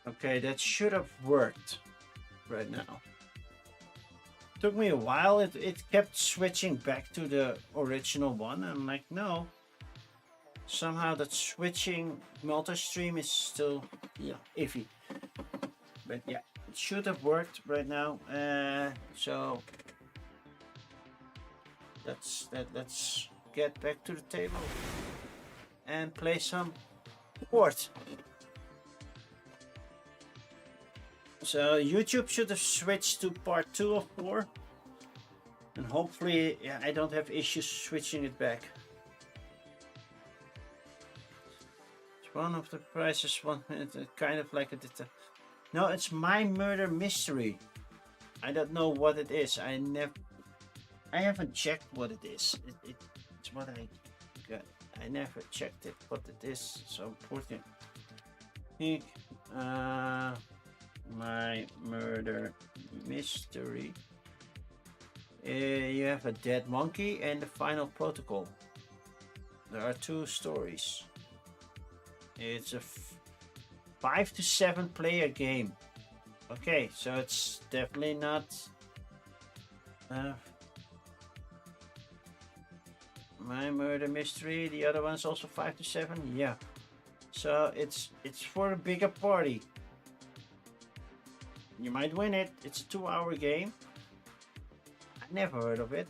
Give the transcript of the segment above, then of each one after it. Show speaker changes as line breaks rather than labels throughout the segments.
Okay, that should have worked right now. Took me a while. It kept switching back to the original one. I'm like, no. Somehow that switching multi-stream is still, yeah, iffy. But yeah, it should have worked right now. So let's get back to the table and play some Fort. So YouTube should have switched to part 2 of 4. And hopefully, yeah, I don't have issues switching it back. It's one of the prizes, one kind of like a no, it's My Murder Mystery. I don't know what it is. I haven't checked what it is. It's what I got. I never checked it what it is. So important. My Murder Mystery. You have a dead monkey and the final protocol. There are 2 stories. It's a 5 to 7 player game. Okay, so it's definitely not My Murder Mystery. The other one's also 5 to 7. Yeah. So it's for a bigger party. You might win it. It's a 2-hour game. I never heard of it.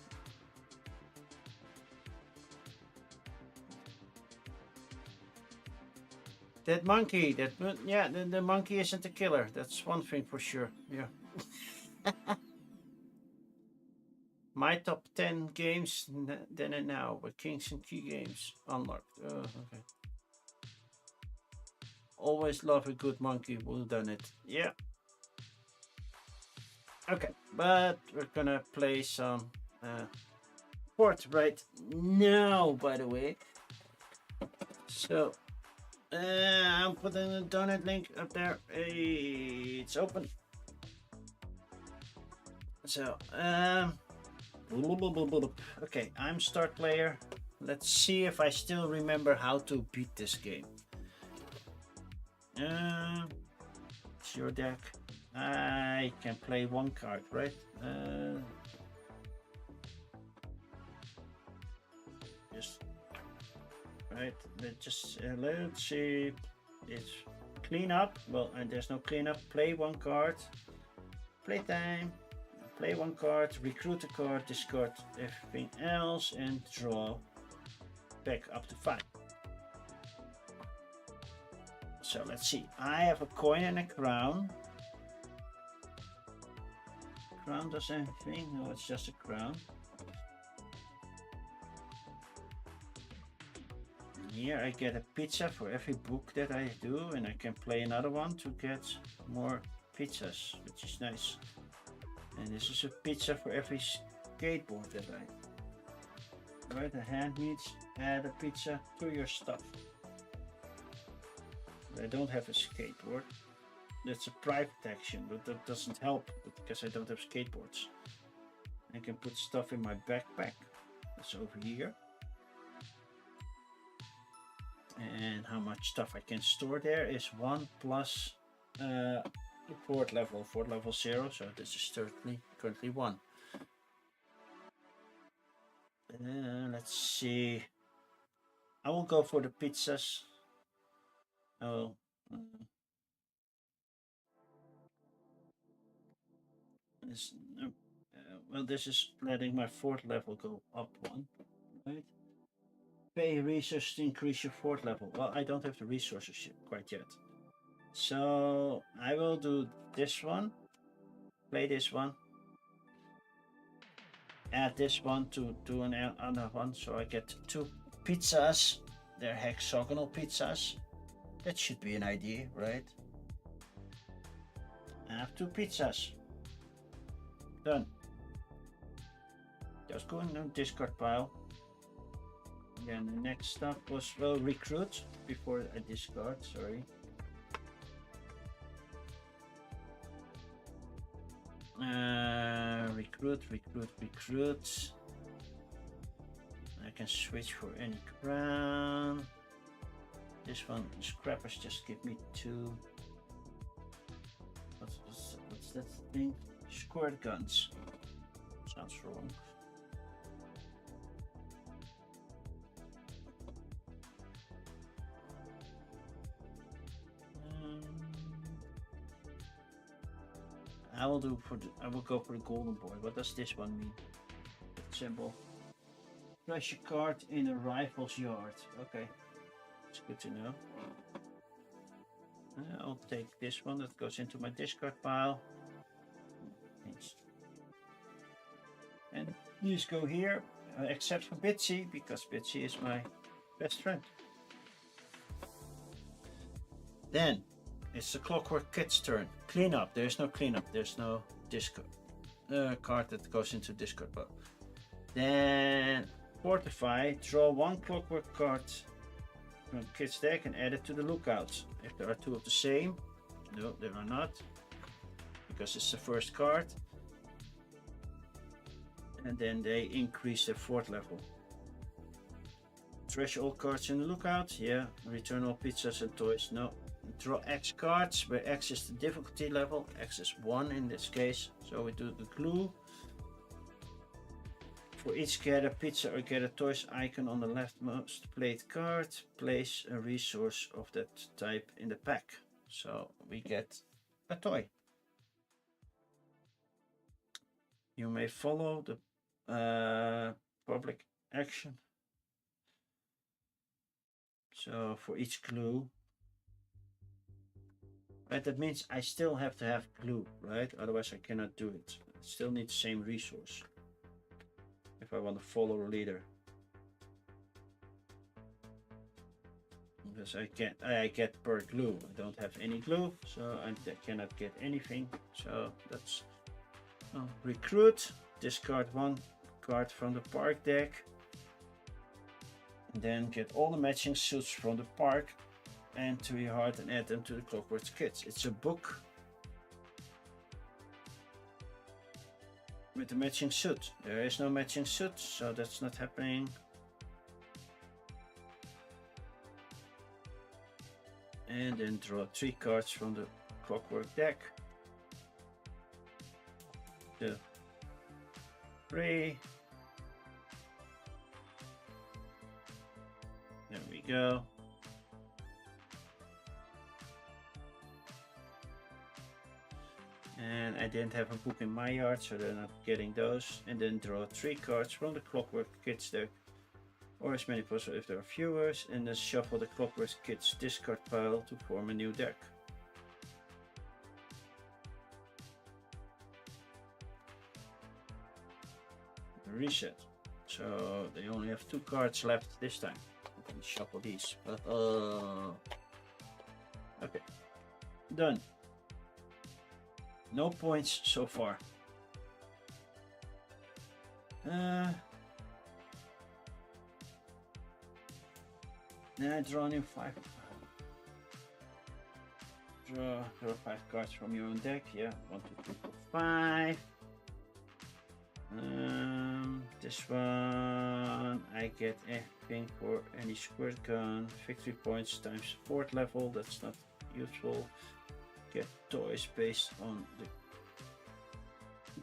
That monkey, the monkey isn't the killer. That's one thing for sure. Yeah. My top 10 games then and now with Kings and Key games unlocked. Oh, okay. Always love a good monkey who done it. Yeah. Okay, but we're gonna play some Fort right now, by the way. So I'm putting a donut link up there. Hey, it's open. So okay, I'm start player. Let's see if I still remember how to beat this game. It's your deck. I can play 1 card, right? Just right. Let's see. It's clean up. Well, and there's no clean up. Play 1 card. Playtime. Play 1 card. Recruit a card. Discard everything else and draw back up to 5. So let's see. I have a coin and a crown. Crown does anything? No, it's just a crown. Here I get a pizza for every book that I do, and I can play another one to get more pizzas, which is nice. And this is a pizza for every skateboard that I. Right, a hand meets, add a pizza to your stuff. I don't have a skateboard. That's a private action, but that doesn't help because I don't have skateboards. I can put stuff in my backpack. That's over here. And how much stuff I can store there is 1 plus the fort level 0. So this is currently 1. Let's see. I will go for the pizzas. Oh. Well, this is letting my fort level go up 1, right? Pay resources to increase your fort level. Well, I don't have the resources quite yet. So I will do this one. Play this one. Add this one to do another one. So I get 2 pizzas. They're hexagonal pizzas. That should be an idea, right? I have 2 pizzas. Done. Just go in the discard pile. Then the next step was, well, recruit before I discard, sorry. Recruit. I can switch for any crown. This one, scrappers just give me 2. that thing? Squirt guns. Sounds wrong. I will go for the golden boy. What does this one mean? That symbol. Treasure card in a rifle's yard. Okay, it's good to know. I'll take this one. That goes into my discard pile. Thanks. And these go here, except for Bitsy, because Bitsy is my best friend. Then it's the Clockwork Kid's turn. Cleanup. There's no cleanup. There's no discard card that goes into discard pile. Then Fortify. Draw one Clockwork card from Kid's deck and add it to the lookout. If there are two of the same, no, there are not, because it's the first card. And then they increase their 4th level. Trash all cards in the lookout. Yeah. Return all pizzas and toys. No. Draw X cards, where X is the difficulty level. X is 1 in this case. So we do the glue. For each get a pizza or get a toys icon on the leftmost played card, place a resource of that type in the pack. So we get a toy. You may follow the public action. So for each glue, right, that means I still have to have glue, right? Otherwise I cannot do it. I still need the same resource if I want to follow a leader. Because I get per glue. I don't have any glue, so I cannot get anything. So that's recruit. Discard one card from the park deck. And then get all the matching suits from the park and to your heart and add them to the Clockwork Kids. It's a book with the matching suit. There is no matching suit, so that's not happening. And then draw 3 cards from the Clockwork deck. 2, 3. There we go. And I didn't have a book in my yard, so they're not getting those. And then draw 3 cards from the Clockwork Kids deck, or as many possible if there are fewer, and then shuffle the Clockwork Kids discard pile to form a new deck. Reset. So they only have 2 cards left this time. I can shuffle these. Okay. Done. No points so far. Now I draw a new 5. Draw 5 cards from your own deck. Yeah, 1, 2, 3, 4, 5. This one I get anything for any squirt gun. Victory points times 4th level. That's not useful. Get toys based on the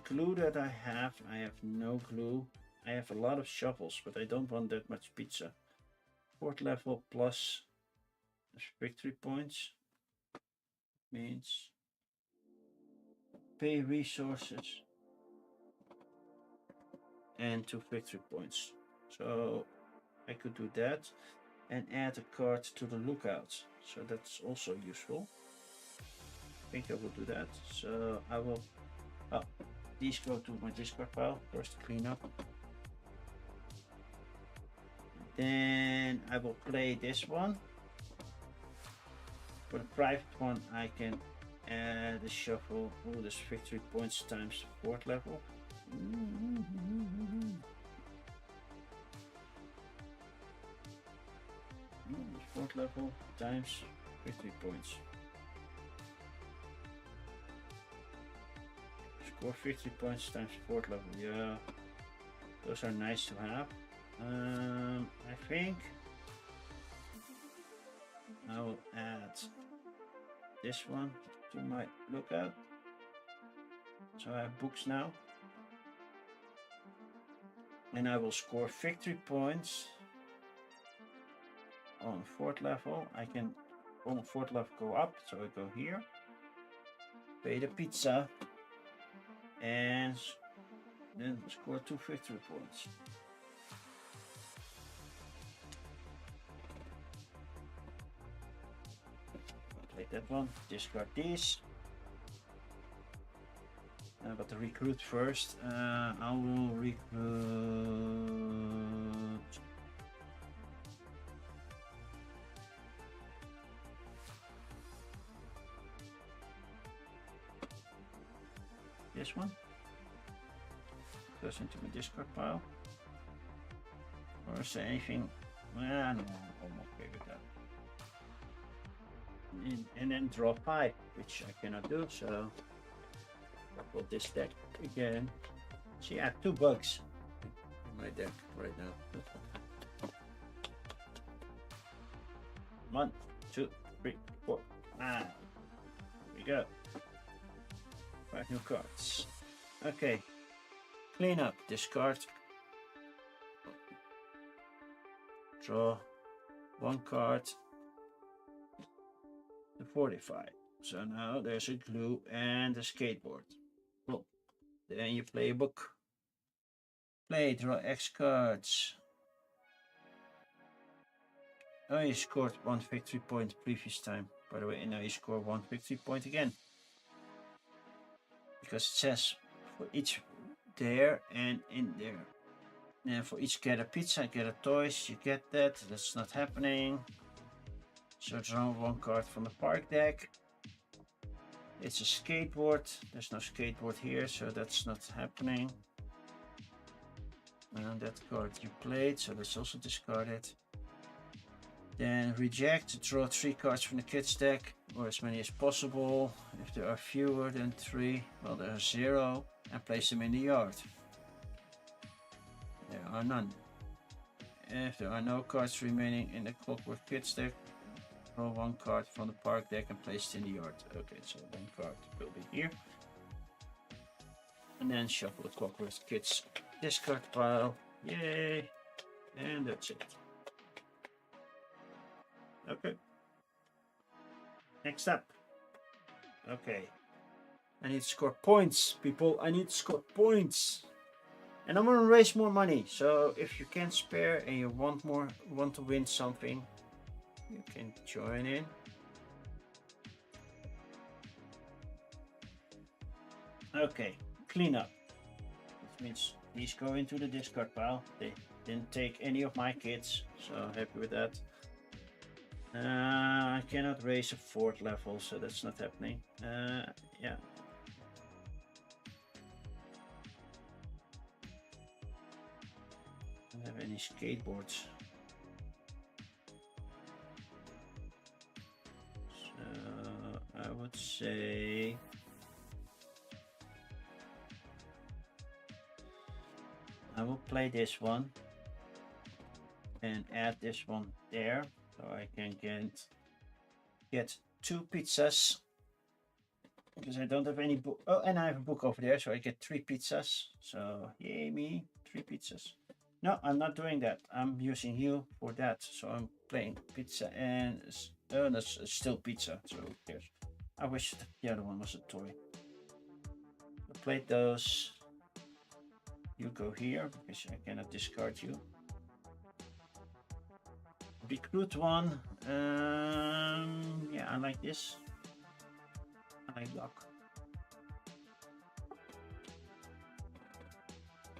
glue that I have. I have no glue. I have a lot of shovels, but I don't want that much pizza. 4th level plus victory points means pay resources and 2 victory points. So I could do that and add a card to the lookout. So that's also useful. I think I will do that. So I will, these go to my discard pile. First clean up. Then I will play this one. For the private one, I can add a shuffle. Oh, this victory points times 4th level. 4th level times 50 points. Score 50 points times 4th level. Yeah, those are nice to have. I think I will add this one to my lookout. So I have books now. And I will score victory points on 4th level. I can on 4th level go up, so I go here, pay the pizza, and then score 2 victory points. Play that one, discard these. But the recruit first. I will recruit. This one goes into my discard pile. Or is there anything? No, I'm okay with that. And then draw 5, which I cannot do. So shuffle this deck again. See, I have 2 bugs in my deck right now. 1, 2, 3, 4, 5. Here we go. 5 new cards. Okay. Clean up. Discard. Draw 1 card. To 45. So now there's a glue and a skateboard. Cool. Then you play a book. Play, draw X cards. Oh, you scored 1 victory point previous time. By the way, and now you score 1 victory point again. Because it says for each there and in there. And for each get a pizza, get a toys, you get that. That's not happening. So draw 1 card from the park deck. It's a skateboard. There's no skateboard here, so that's not happening. And that card you played, so that's also discarded. Then reject, draw 3 cards from the kids deck, or as many as possible. If there are fewer than 3, well, there are 0, and place them in the yard. There are none. If there are no cards remaining in the Clockwork Kids deck, draw 1 card from the park deck and place it in the yard. Okay, so 1 card will be here. And then shuffle the Clockwork Kids discard pile. Yay! And that's it. Okay. Next up. Okay. I need to score points, people. I need to score points. And I'm gonna raise more money. So if you can spare and you want to win something, you can join in. Okay, clean up. Which means these go into the discard pile. They didn't take any of my kids, so happy with that. I cannot raise a 4th level, so that's not happening. Yeah. Don't have any skateboards. So I would say I will play this one and add this one there, so I can get 2 pizzas because I don't have any book. Oh, and I have a book over there, so I get 3 pizzas. So yay me, 3 pizzas. No, I'm not doing that. I'm using you for that. So I'm playing pizza and that's still pizza. So who cares? I wish the other one was a toy. I played those. You go here because I cannot discard you. Recruit 1. Yeah, I like this. I like luck.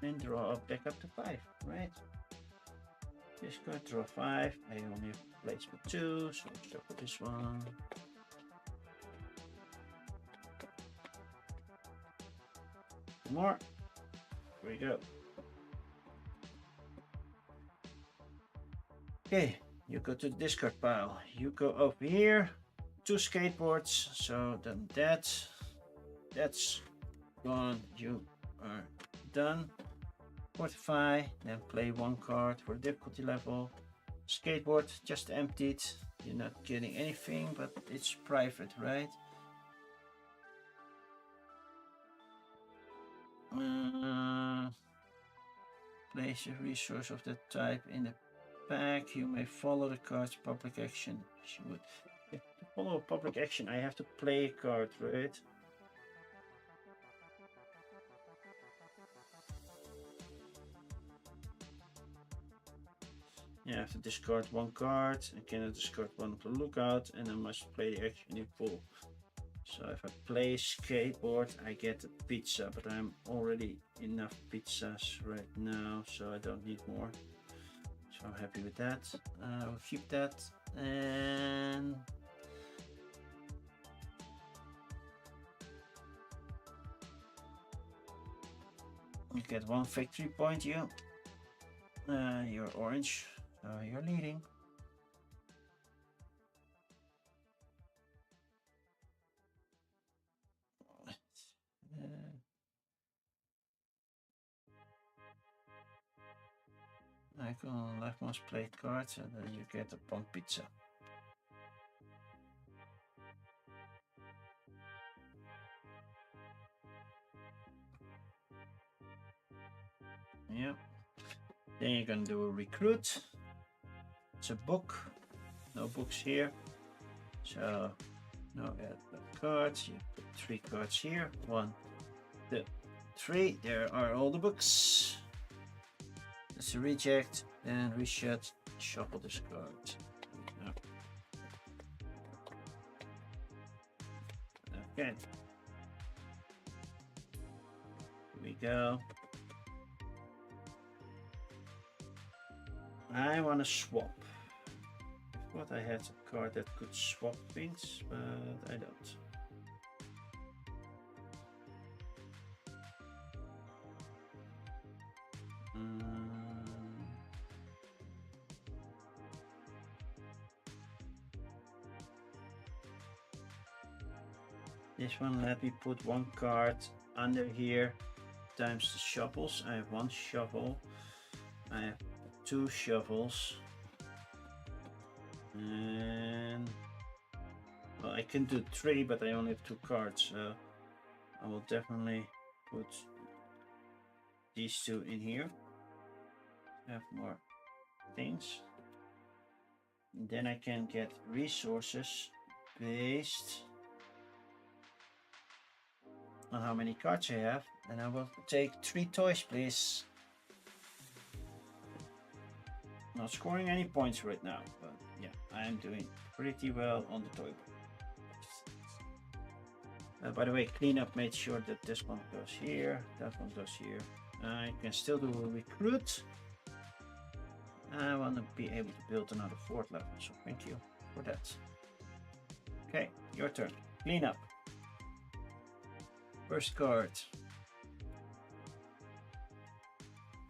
And draw back up to 5, right? Discard, draw 5. I only have place for 2, so let's shuffle this one. More. Here we go. Okay, you go to the discard pile. You go over here. 2 skateboards. So then that's gone. You are done. Fortify, then play 1 card for difficulty level. Skateboard just emptied. You're not getting anything, but it's private, right? Place a resource of that type in the pack. You may follow the card's public action. If to follow a public action, I have to play a card, right? You have to discard one card. I cannot discard one of the lookout, and I must play the action in full. So if I play skateboard, I get a pizza, but I'm already enough pizzas right now, so I don't need more. So I'm happy with that. I'll keep that, and you get one victory point. You're orange, so you're leading. Icon leftmost play cards, and then you get a punk pizza. Yeah. Then you're gonna do a recruit. It's a book. No books here. So now add the cards. You put 3 cards here. 1, 2, 3. There are all the books. That's a reject. Then reset. Shuffle this card. Yeah. Okay. Here we go. I want to swap. I thought I had a card that could swap things, but I don't. This one, let me put 1 card under here times the shovels. I have 1 shovel. I have 2 shovels. And well, I can do 3, but I only have 2 cards, so I will definitely put these 2 in here. Have more things. And then I can get resources based on how many cards I have, and I will take 3 toys, please. Not scoring any points right now, but yeah, I am doing pretty well on the toy board. By the way, cleanup made sure that this one goes here, that one goes here. I can still do a recruit. I want to be able to build another 4th level, so thank you for that. Okay, your turn. Cleanup. First card.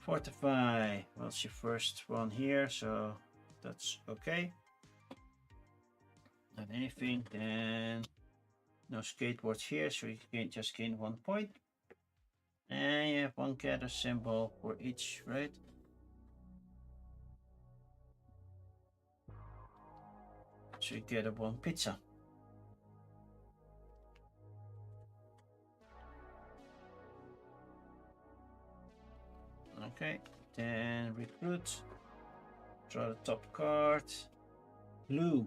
Fortify. Well, it's your first one here, so that's okay. Not anything, then no skateboards here, so you can just gain 1 point. And you have 1 gather symbol for each, right? So you get a 1 pizza. Okay, then recruit. Draw the top card. Glue.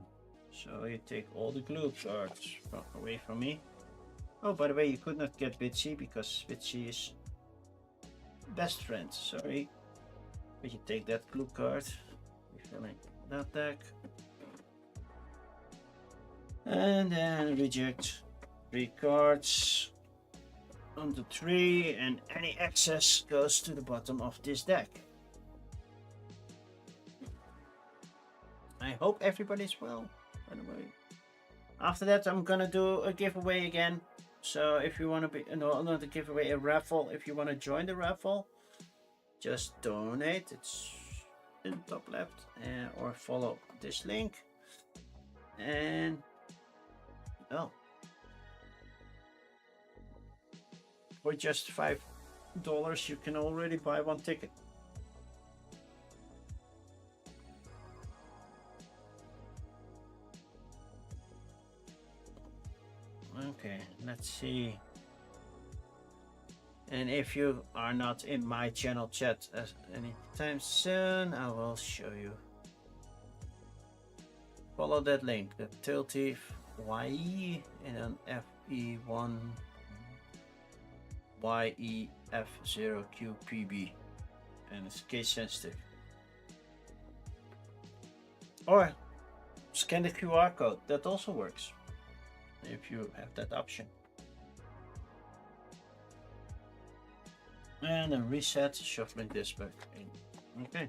So you take all the glue cards away from me. Oh, by the way, you could not get Bitsy because Bitsy is best friend. Sorry. But you take that glue card. Refilling that deck. And then reject 3 cards onto 3, and any excess goes to the bottom of this deck. I hope everybody's well, by the way. After that, I'm gonna do a giveaway again. So if you want to be, no, not a giveaway, a raffle. If you want to join the raffle, just donate. It's in the top left, or follow this link. And well, for just $5, you can already buy 1 ticket. Okay, let's see. And if you are not in my channel chat anytime soon, I will show you. Follow that link, the Tiltif YE and then FE1 YEF0QPB, and it's case sensitive. Or scan the QR code, that also works if you have that option. And then reset, shuffling this back in. Okay.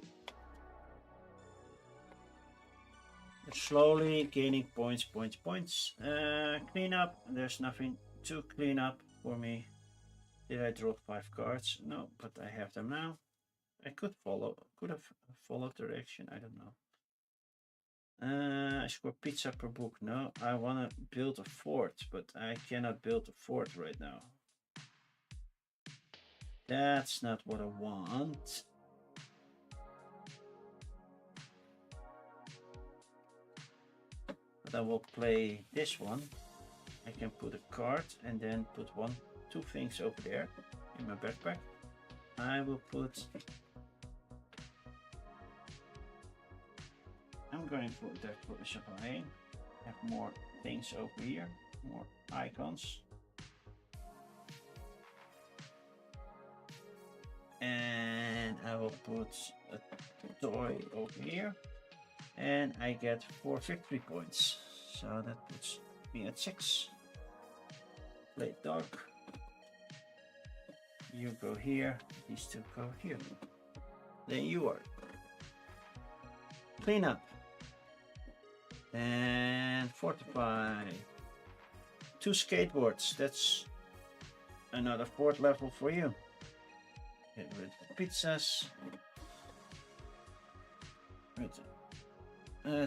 Slowly gaining points. Clean up. There's nothing to clean up for me. Did I draw 5 cards? No, but I have them now. I could have followed direction. I don't know. I score pizza per book. No, I want to build a fort, but I cannot build a fort right now. That's not what I want. But I will play this one. I can put a card and then put 2 things over there in my backpack. I will put... I'm going for that for the supply. Have more things over here, more icons. And I will put a toy over here. And I get 4 victory points. So that puts me at 6. Play dog. You go here, these 2 go here. Then you are. Clean up. And fortify. 2 skateboards, that's another 4th level for you. Get rid of pizzas.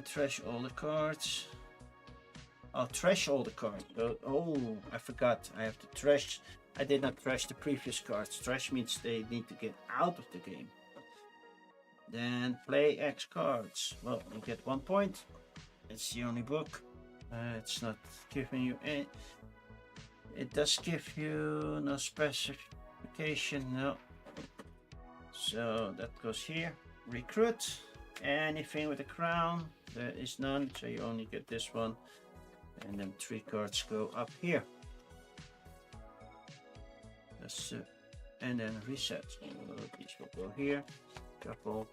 Trash all the cards. I'll trash all the cards. Oh, I forgot. I have to trash. I did not trash the previous cards. Trash means they need to get out of the game. Then play X cards. Well, you get 1 point. It's the only book. It's not giving you any. It does give you no specification. No. So that goes here. Recruit. Anything with a crown. There is none. So you only get this one. And then 3 cards go up here. That's and then reset. So these will go here. Couple.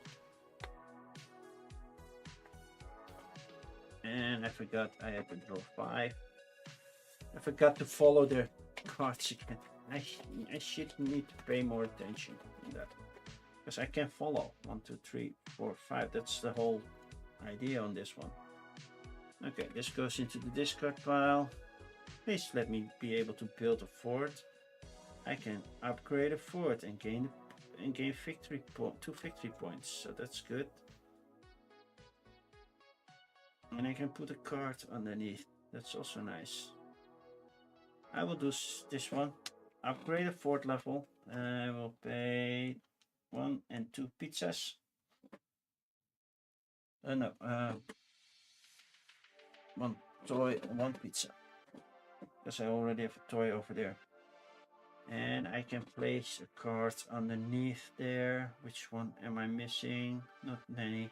And I forgot I had to draw 5. I forgot to follow the cards again. I should need to pay more attention to that. Because I can follow 1, 2, 3, 4, 5. That's the whole idea on this one. Okay, this goes into the discard pile. Please let me be able to build a fort. I can upgrade a fort and gain 2 victory points. So that's good. And I can put a card underneath. That's also nice. I will do this one. Upgrade a fort level. I will pay 1 and 2 pizzas. No. 1 toy, 1 pizza. Because I already have a toy over there. And I can place a card underneath there. Which one am I missing? Not many.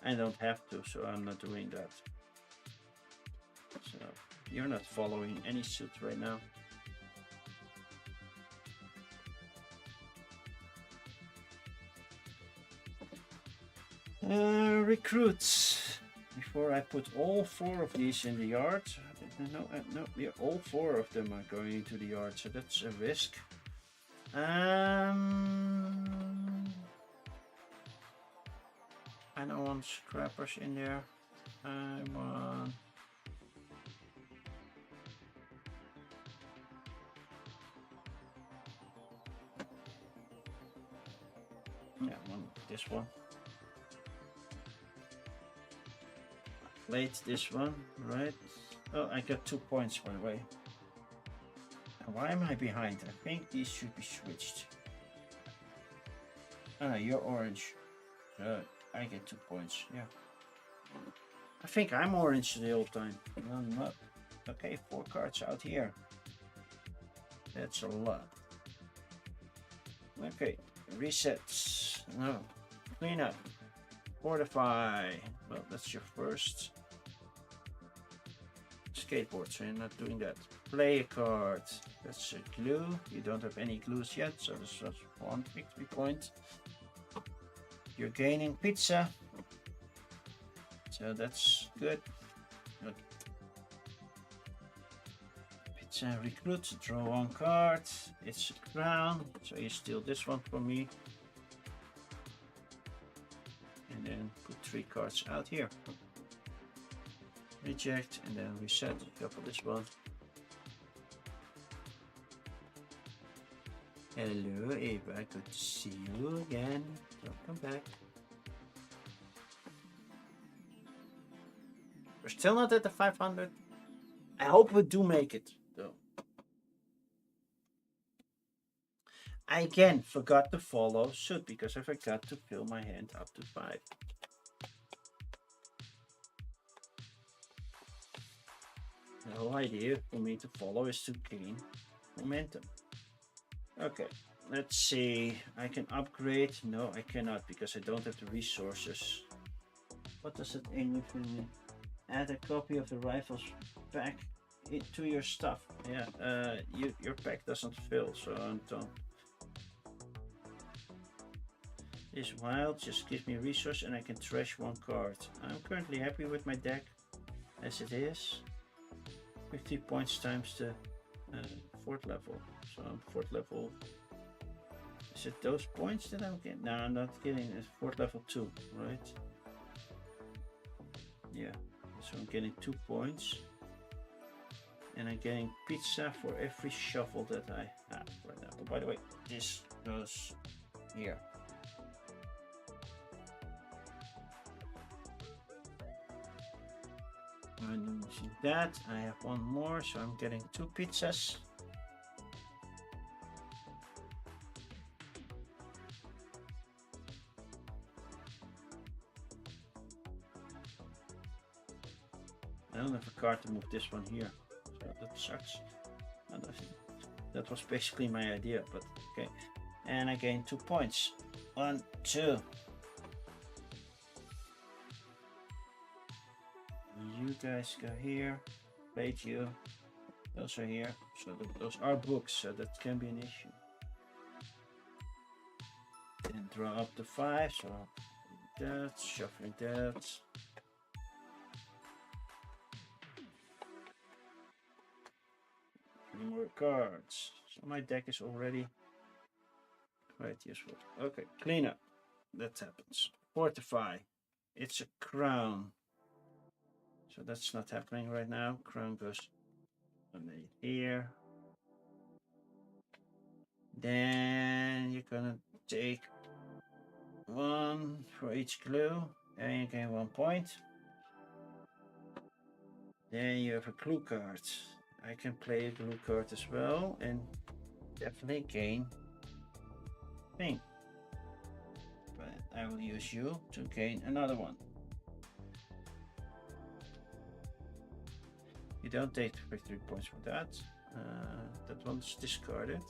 I don't have to, so I'm not doing that. So you're not following any suit right now. Recruits. Before I put all 4 of these in the yard. No, all 4 of them are going into the yard, so that's a risk. I don't want scrappers in there. I want... Yeah, this one. Played this one, right? Oh, I got 2 points by the way. Why am I behind? I think these should be switched. Ah, you're orange. I get 2 points. Yeah. I think I'm orange the whole time. No, I'm not. Okay, 4 cards out here. That's a lot. Okay, resets. No. Clean up. Fortify. Well, that's your first skateboard, so you're not doing that. Play a card. That's a glue. You don't have any glues yet, so this is 1 victory point. You're gaining pizza, so that's good. Okay. Pizza recruit. Draw 1 card. It's a crown, so you steal this one from me. And then put 3 cards out here. Reject and then reset. Go for this one. Hello Ava, good to see you again. Welcome back. We're still not at the 500. I hope we do make it though. I again forgot to follow suit because I forgot to fill my hand up to 5. The whole idea for me to follow is to gain momentum. Okay, let's see. I can upgrade. No, I cannot because I don't have the resources. What does it English mean? Add a copy of the rifles pack into your stuff. Yeah, your pack doesn't fill, so I don't. This wild just gives me a resource and I can trash 1 card. I'm currently happy with my deck as it is. 50 points times the 4th level. So I'm 4th level. Is it those points that I'm getting? No, I'm not getting. It's 4th level 2, right? Yeah. So I'm getting 2 points. And I'm getting pizza for every shuffle that I have right now. Oh, by the way, this goes here. I'm using that. I have 1 more, so I'm getting 2 pizzas. I don't have a card to move this one here, so that sucks. That was basically my idea, but okay. And I gain 2 points. 1, 2. You guys go here. Plate you. Those are here. So those are books, so that can be an issue. And draw up to 5, so that, shuffling that. More cards. So my deck is already quite useful. Okay, clean up. That happens. Fortify. It's a crown. So that's not happening right now. Crown goes underneath here. Then you're gonna take 1 for each glue, and you gain 1 point. Then you have a glue card. I can play a glue card as well and definitely gain thing. But I will use you to gain another one. You don't take victory points for that. That one's discarded.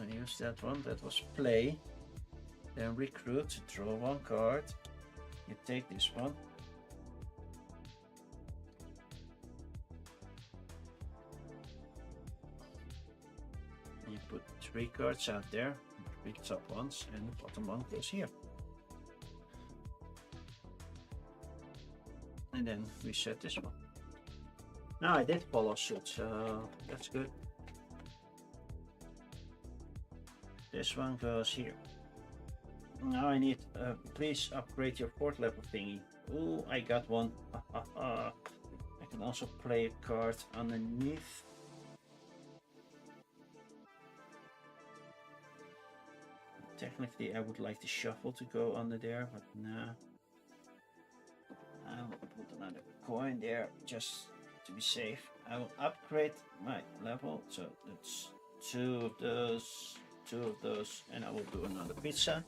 I use that one. That was play. Then recruit. Draw 1 card. You take this one. You put 3 cards out there. 3 top ones, and the bottom one goes here. And then we set this one. Now I did follow suit, so that's good. This one goes here. Now I need, please upgrade your 4th level thingy. Ooh, I got one. I can also play a card underneath. Technically, I would like the shuffle to go under there, but nah. I will put another coin there just to be safe. I will upgrade my level, so that's 2 of those. two of those, and I will do another pizza.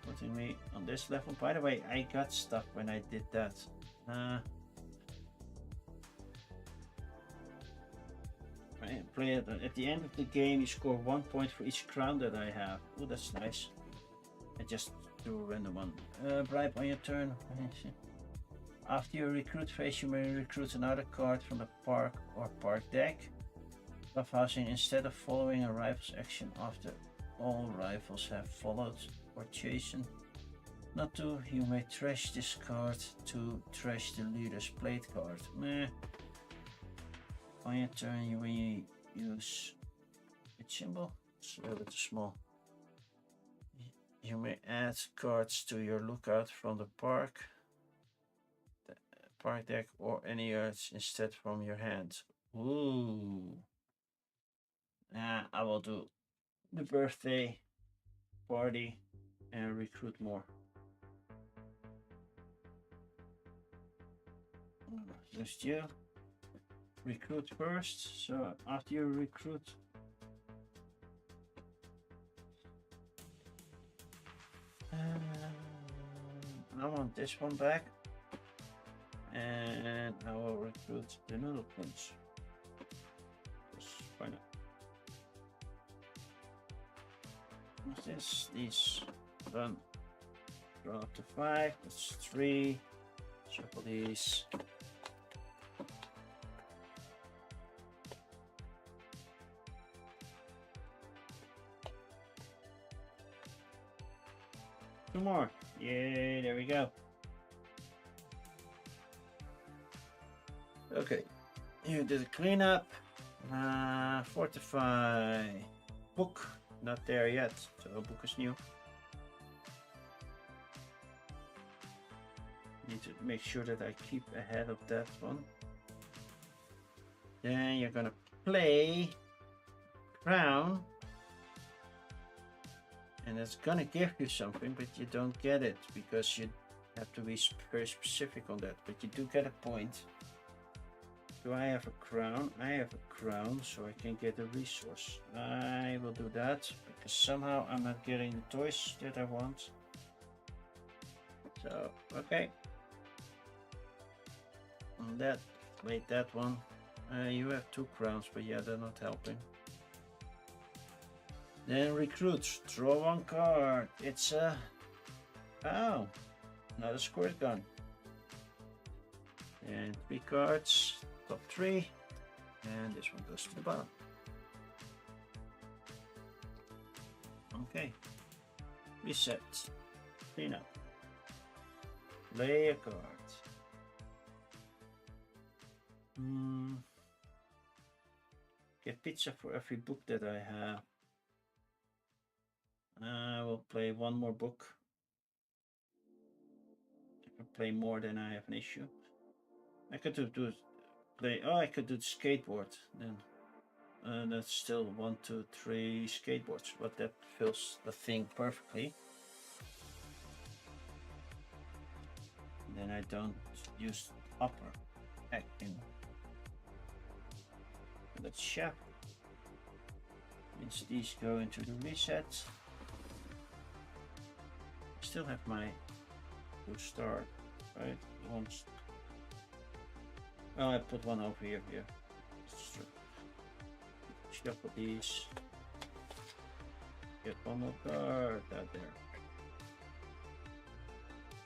Putting me on this level. By the way, I got stuck when I did that. Play it at the end of the game. You score 1 point for each crown that I have. Oh, that's nice. I just do a random one. Bribe on your turn. After your recruit phase, you may recruit another card from the park or park deck. Buffhousing, instead of following a rival's action after all rivals have followed or chosen not to, you may trash this card to trash the leader's played card. Meh. On your turn, you will use a symbol. It's a little bit small. You may add cards to your lookout from the park deck or any cards instead from your hand. Ooh. I will do the birthday party and recruit more. Just you. Recruit first. So after you recruit, I want this one back, and I will recruit the noodle punch. Why not? What's this? These done. Draw up to 5. That's 3. Shuffle these. Two more. Yay, there we go. Okay. You did a cleanup. Fortify. Book. Not there yet. So book is new. Need to make sure that I keep ahead of that one. Then you're gonna play Crown. And it's gonna give you something, but you don't get it because you have to be very specific on that. But you do get a point. Do I have a crown? I have a crown, so I can get a resource. I will do that because somehow I'm not getting the toys that I want. So, okay. On that, wait, that one. You have 2 crowns, but yeah, they're not helping. Then recruit, draw 1 card. It's a another squirt gun. And 3 cards, top 3, and this one goes to the bottom. Okay, reset, clean up, play a card. Get pizza for every book that I have. I will play 1 more book. If I play more, then I have an issue. I could I could do the skateboard then. That's still 1, 2, 3 skateboards, but that fills the thing perfectly. And then I don't use upper acting. That's chef. Means these go into the reset. Still have my good start, right? Once. Oh, I put 1 over here. Shuffle these. Get 1 more card out there.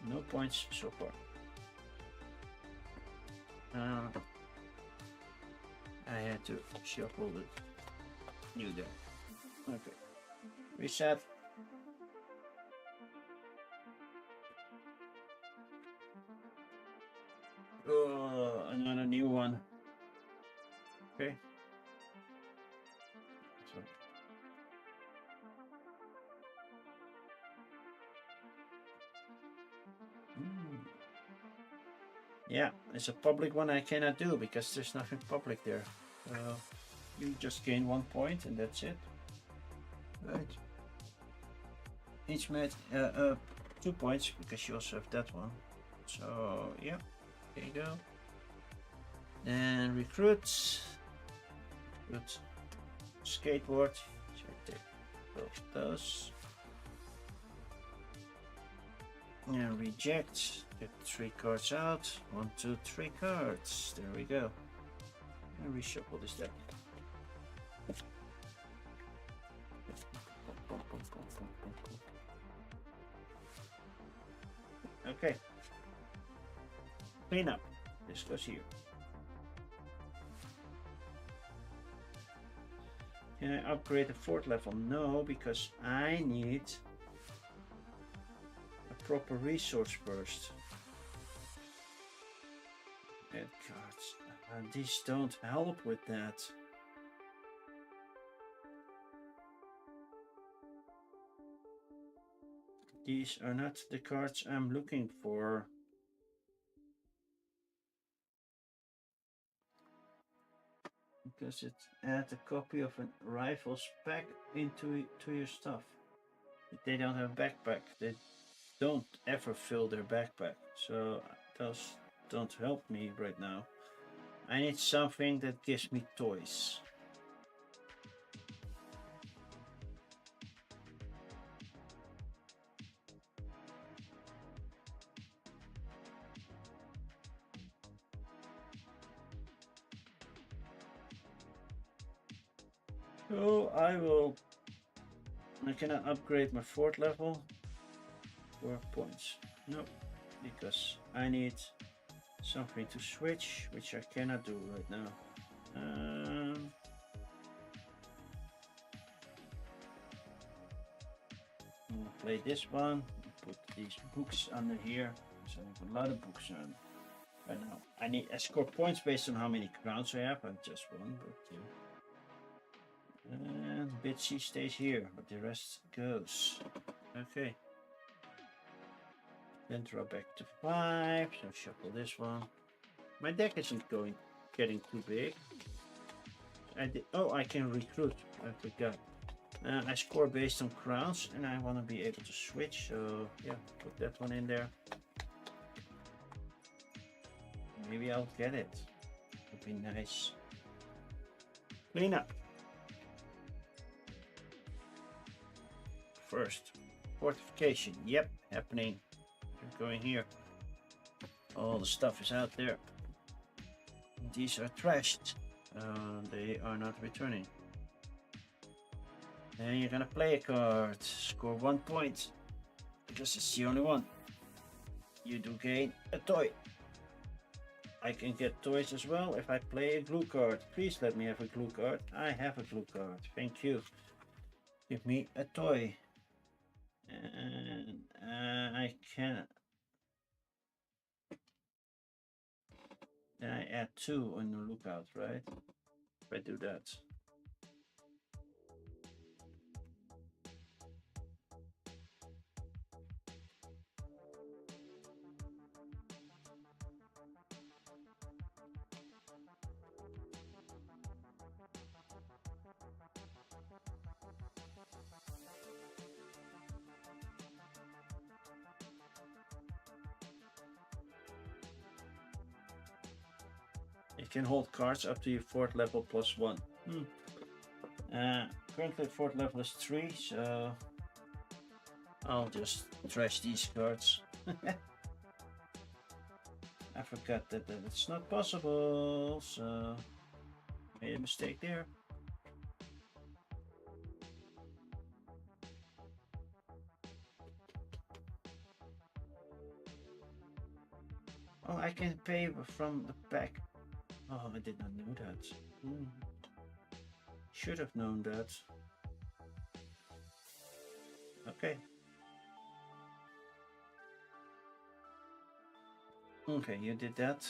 No points so far. I had to shuffle the new deck. Okay. Reset. Oh, another new one. Okay. So. Yeah, it's a public one I cannot do because there's nothing public there. You just gain 1 point and that's it. Right. Each match 2 points because you also have that one. So yeah, there you go. Then recruits. skateboard. So take both those. And reject. Get 3 cards out. 1, 2, 3 cards. There we go. And reshuffle this deck. Okay. Clean up. This goes here. Can I upgrade the 4th level? No, because I need a proper resource first. Add cards. And these don't help with that. These are not the cards I'm looking for. Because it adds a copy of a rival's pack into your stuff. If they don't have a backpack, they don't ever fill their backpack. So those don't help me right now. I need something that gives me toys. So I cannot upgrade my 4th level. 4 points. No, because I need something to switch, which I cannot do right now. I'll play this one. Put these books under here. So I have a lot of books on right now. I score points based on how many crowns I have. I'm just one, but yeah. And Bitsy stays here, but the rest goes. Okay. Then draw back to 5. So shuffle this one. My deck isn't getting too big. I can recruit. I forgot. I score based on crowns, and I want to be able to switch. So yeah, put that one in there. Maybe I'll get it. Would be nice. Clean up. First, fortification. Yep, happening. We're going here. All the stuff is out there. These are trashed. They are not returning. Then you're gonna play a card. Score 1 point. Because it's the only one. You do gain a toy. I can get toys as well if I play a glue card. Please let me have a glue card. I have a glue card. Thank you. Give me a toy. And I can. Then I add 2 on the lookout, right? If I do that. It can hold cards up to your 4th level plus 1. Currently 4th level is 3, so I'll just trash these cards. I forgot that it's not possible, so made a mistake there. Oh, I can pay from the back. Oh, I did not know that. Should have known that. Okay. Okay, you did that.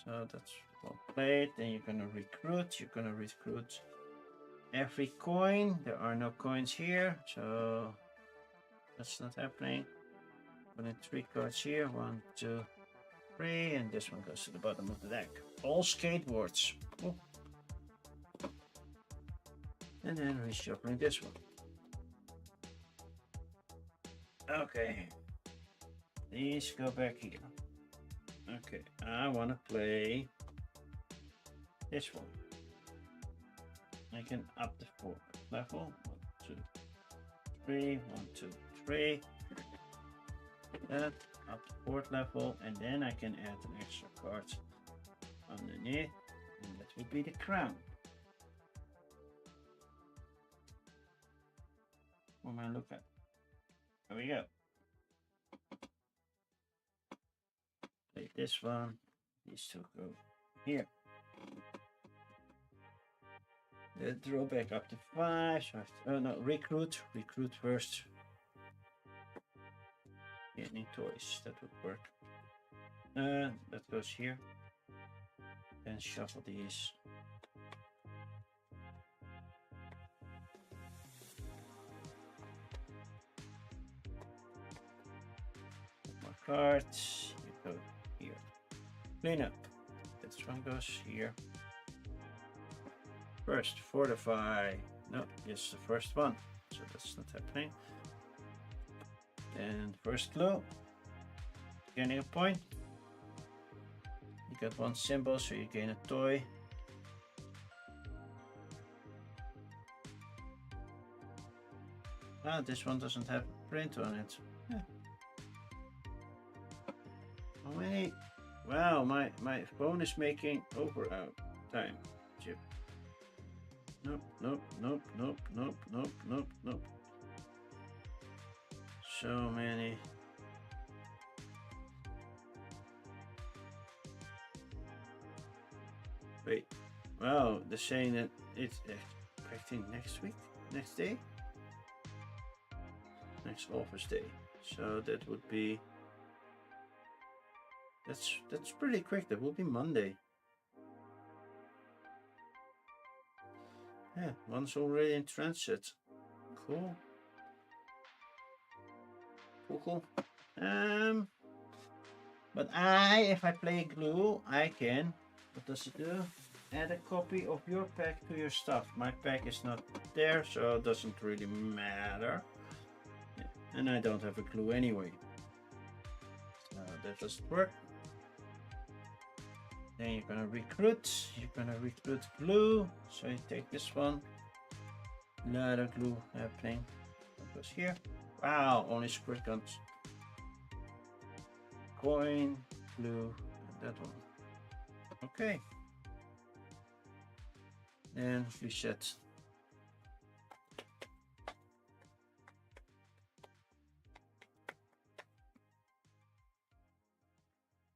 So that's well played. Then you're gonna recruit. You're gonna recruit every coin. There are no coins here, so that's not happening. Putting 3 cards here. 1, 2, 3, and this one goes to the bottom of the deck. All skateboards. Oh. And then reshuffling this one. Okay. These go back here. Okay, I want to play this one. I can up the fourth level. 1, 2, 3. 1, 2, 3. That up the fourth level, and then I can add an extra card underneath, and that would be the crown. What am I looking at? There we go. Play this one. These two go here. The drawback up to 5. So oh no, recruit first. Getting toys, that would work. That goes here. Then shuffle these. More cards. You go here. Clean up. This one goes here. First, fortify. No, just the first one. So that's not happening. And first clue. Gaining a point. You got one symbol, so you gain a toy. Ah, this one doesn't have a print on it. Yeah. How many? Wow, my phone is making over time. Chip. Nope, nope, nope, nope, nope, nope, nope, nope. So many. Wait. Wow, they're saying that it's expecting next week, next day, next office day. So that would be. That's pretty quick. That will be Monday. Yeah, one's already in transit. Cool. Cool. But if I play glue, I can. What does it do? Add a copy of your pack to your stuff. My pack is not there, so it doesn't really matter. Yeah. And I don't have a glue anyway. That doesn't work. Then you're gonna recruit. You're gonna recruit glue. So you take this one. Lot of glue happening. That goes here. Wow, only squirt guns. Coin, glue, and that one. Okay. And reset.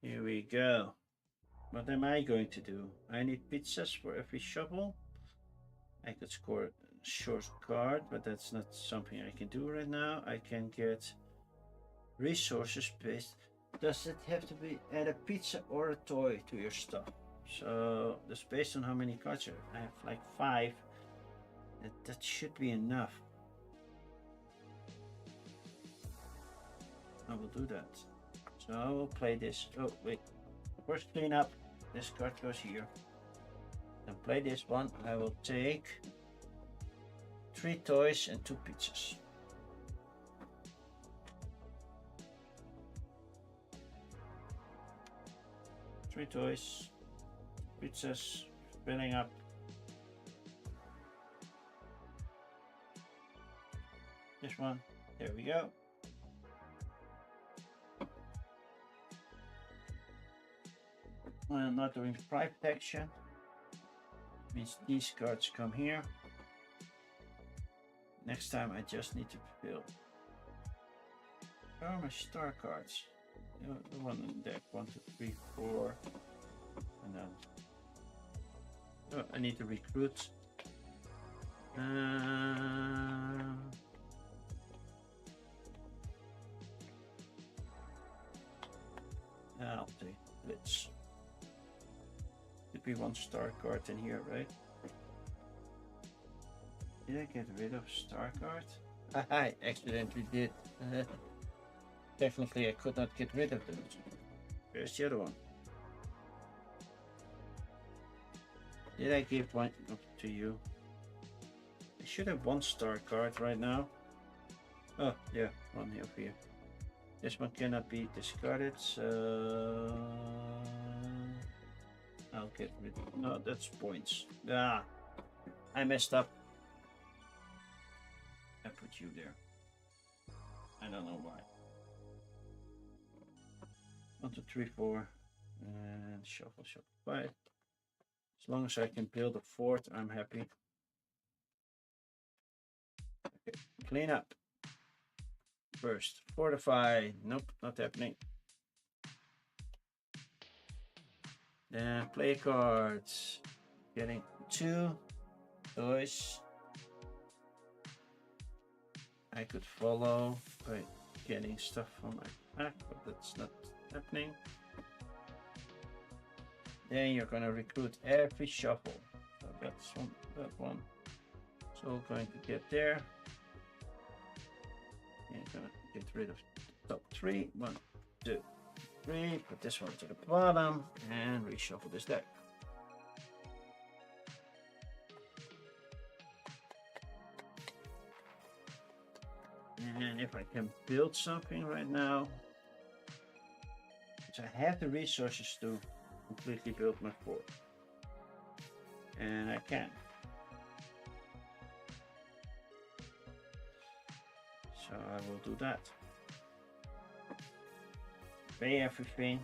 Here we go. What am I going to do? I need pizzas for every shovel. I could score a short card, but that's not something I can do right now. I can get resources based. Does it have to be add a pizza or a toy to your stuff? So that's based on how many cards I have, like 5. That should be enough. I will do that. So I will play this. Oh wait, first clean up. This card goes here. Then play this one. I will take 3 toys and 2 pizzas. Three toys, pizzas, filling up. This one, there we go. I'm not doing the price protection. Means these cards come here. Next time I just need to fill. Where are my star cards? The one in the deck, 1, 2, 3, 4, and then I need to recruit. I'll take Blitz. Could be 1 star card in here, right? Did I get rid of star card? I accidentally did. Technically, I could not get rid of them. Where's the other one? Did I give one to you? I should have 1 star card right now. Oh, yeah, one over here. This one cannot be discarded, so I'll get rid of. No, that's points. Ah, I messed up. I put you there. I don't know why. 1, 2, 3, 4. And shuffle, shuffle, 5. As long as I can build a fort, I'm happy. Okay, clean up. First, fortify. Nope, not happening. Then play cards. Getting 2 toys. I could follow by getting stuff from my pack, but that's not happening. Then you're gonna recruit every shuffle. So that's that one. So going to get there. And you're gonna get rid of the top 3. 1, 2, 3. Put this one to the bottom and reshuffle this deck. And if I can build something right now, which I have the resources to completely build my fort, and I can. So I will do that. Pay everything.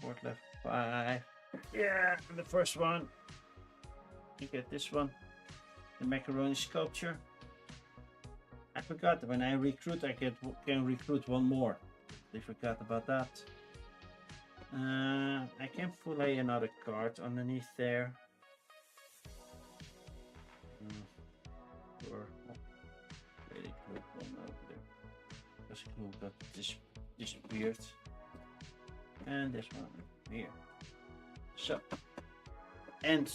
Fort level 5. Yeah, the first one. You get this one, the macaroni sculpture. I forgot that when I recruit, I can recruit one more. They forgot about that. I can play another card underneath there. Or really good one over there. Because glue got disappeared. And this one here. So, end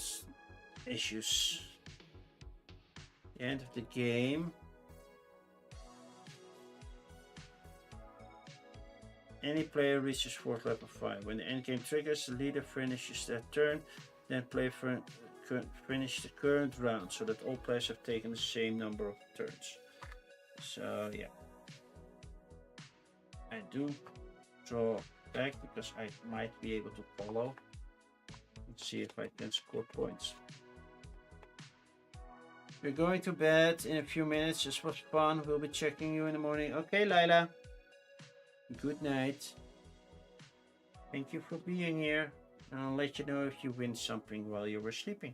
issues. The end of the game. Any player reaches fort level 5. When the endgame triggers, the leader finishes their turn, then finish the current round so that all players have taken the same number of turns. So yeah. I do draw back because I might be able to follow and see if I can score points. We're going to bed in a few minutes. This was fun. We'll be checking you in the morning. Okay, Lila. Good night. Thank you for being here. And I'll let you know if you win something while you were sleeping.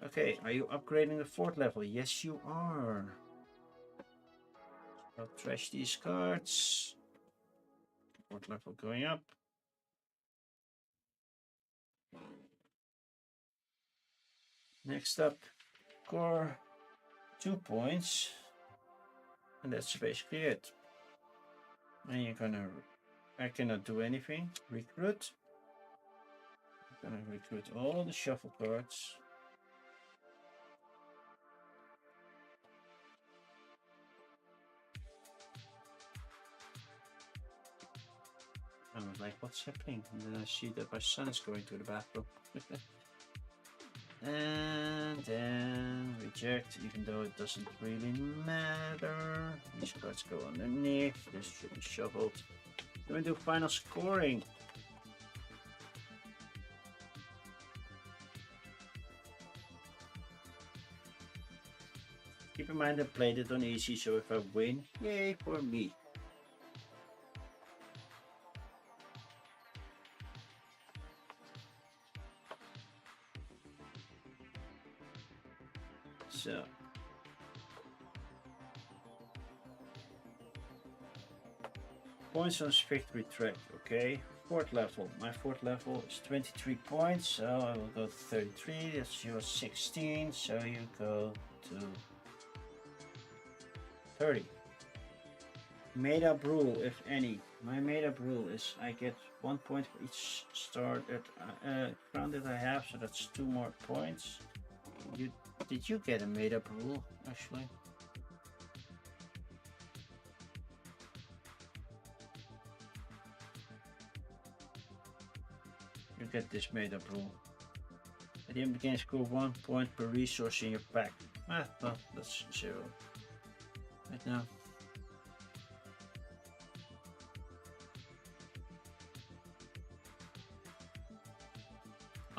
Okay, are you upgrading the fort level? Yes, you are. I'll trash these cards. Fort level going up. Next up, score 2 points. And that's basically it. And you're gonna, I cannot do anything. Recruit. I'm gonna recruit all the shuffle cards. I was like, what's happening? And then I see that my son is going to the bathroom. And then reject, even though it doesn't really matter. These cards go underneath. This should be shuffled. Then we do final scoring. Keep in mind I played it on easy, so if I win, yay for me. So points on victory track, okay? Fort level. My fort level is 23 points, so I will go to 33. That's your 16, so you go to 30. Made up rule, if any. My made up rule is I get 1 point for each star that crown that I have, so that's 2 more points. Did you get a made up rule actually? You get this made up rule. At the end of the game, score 1 point per resource in your pack. Ah, well, that's 0 right now.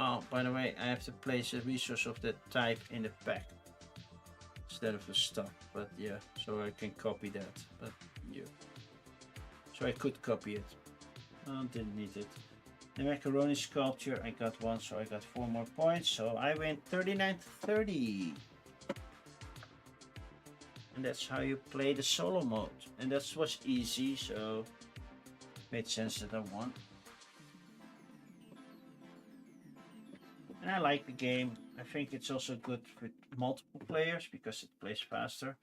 Oh, by the way, I have to place a resource of that type in the pack instead of the stock. But yeah, so I can copy that. But yeah, so I could copy it. Oh, didn't need it. The macaroni sculpture, I got one, so I got 4 more points. So I win 39 to 30. And that's how you play the solo mode. And that was easy, so made sense that I won. And I like the game. I think it's also good with multiple players because it plays faster.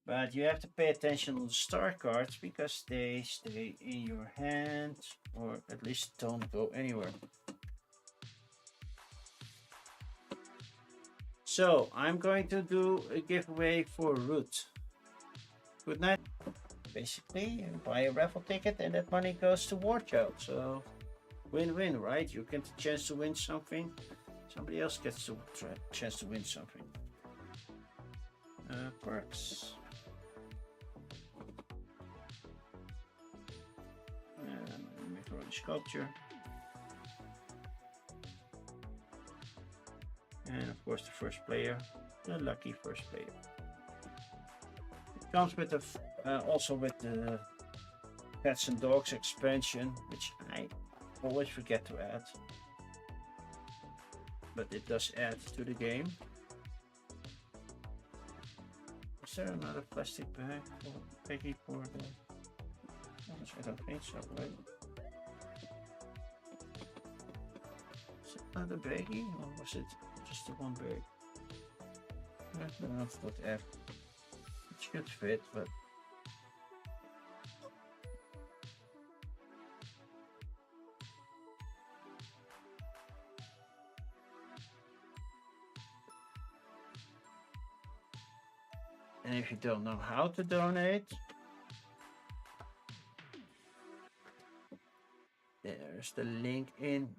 But you have to pay attention to the star cards because they stay in your hand or at least don't go anywhere. So I'm going to do a giveaway for Root. Good night. Basically, you buy a raffle ticket and that money goes to War Child. So win-win, right? You get the chance to win something. Somebody else gets the chance to win something. Perks. Macaroni sculpture. And of course the first player, the lucky first player. It comes with also with the Pets and Dogs expansion, which I always forget to add. But it does add to the game. Is there another plastic bag for Peggy for the... I don't think so, right? Is it another baggie or was it just the one bag? I don't know what F. It should fit, but and if you don't know how to donate, there's the link in.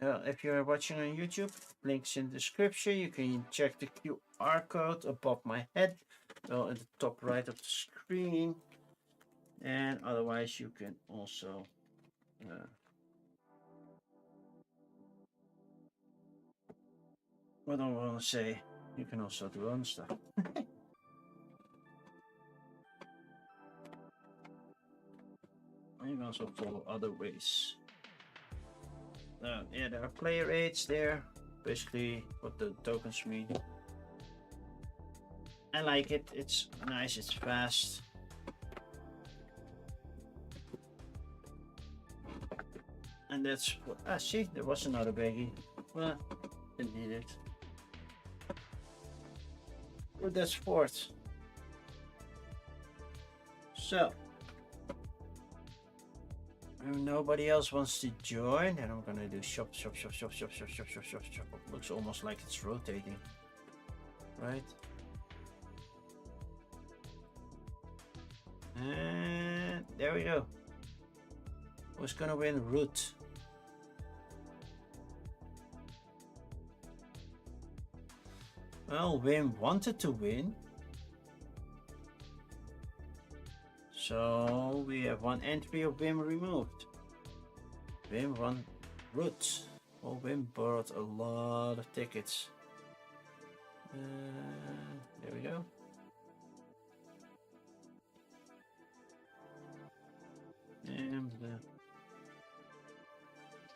If you're watching on YouTube, links in the description. You can check the QR code above my head, well, at the top right of the screen. And otherwise, you can also what do I want to say? You can also do other stuff. You can also follow other ways. Yeah, there are player aids there, basically what the tokens mean. I like it, it's nice, it's fast. And that's what, see, there was another baggie. Well, didn't need it. But that's fourth. So, if nobody else wants to join, and I'm gonna do shop. Looks almost like it's rotating, right? And there we go. Who's gonna win? Root. Well, Wim wanted to win. So we have one entry of Wim removed. Wim won Root. Oh, Wim bought a lot of tickets. There we go. And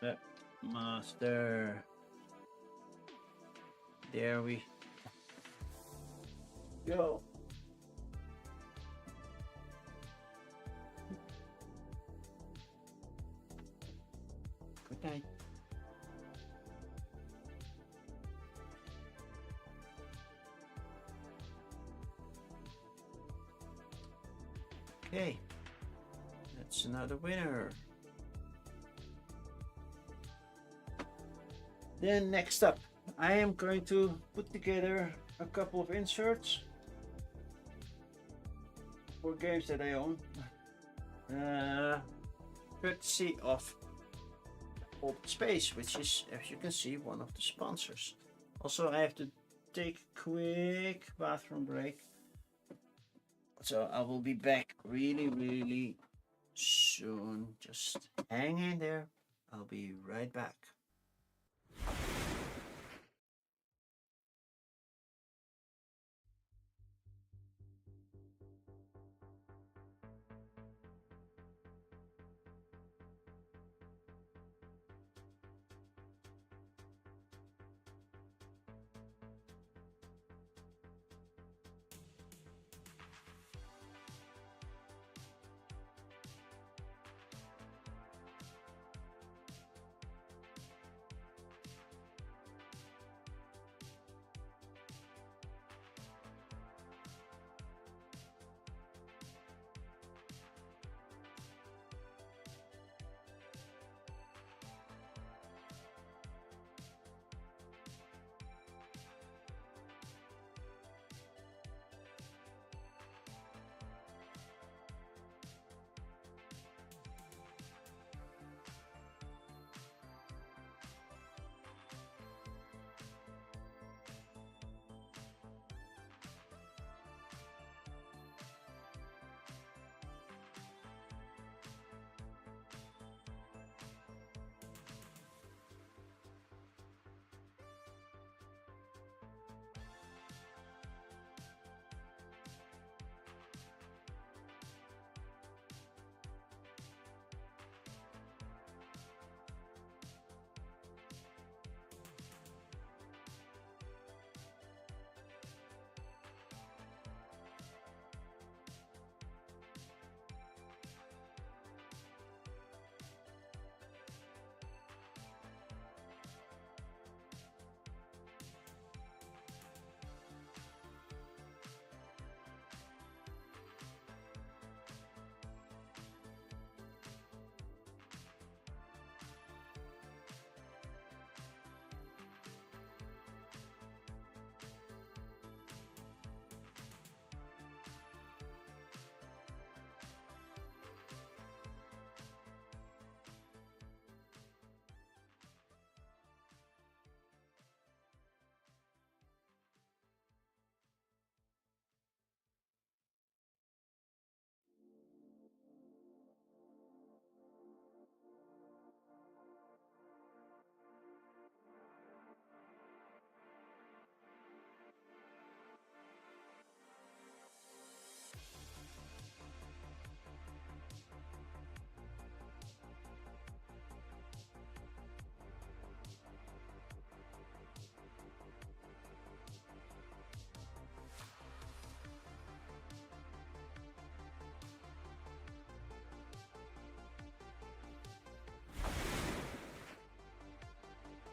the master. There we go. Good night. Okay, that's another winner. Then next up, I am going to put together a couple of inserts for games that I own, courtesy of Old Space, which is, as you can see, one of the sponsors. Also, I have to take a quick bathroom break, so I will be back really soon. Just hang in there, I'll be right back.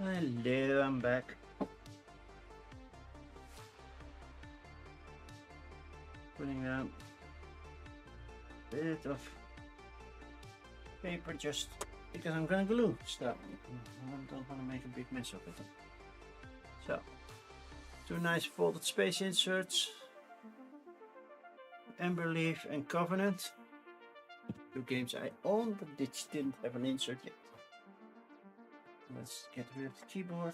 Hello, I'm back. Putting down a bit of paper just because I'm gonna glue stuff. I don't want to make a big mess of it. So, two nice folded space inserts. Emberleaf and Covenant. Two games I own, but which didn't have an insert yet. Let's get rid of the keyboard.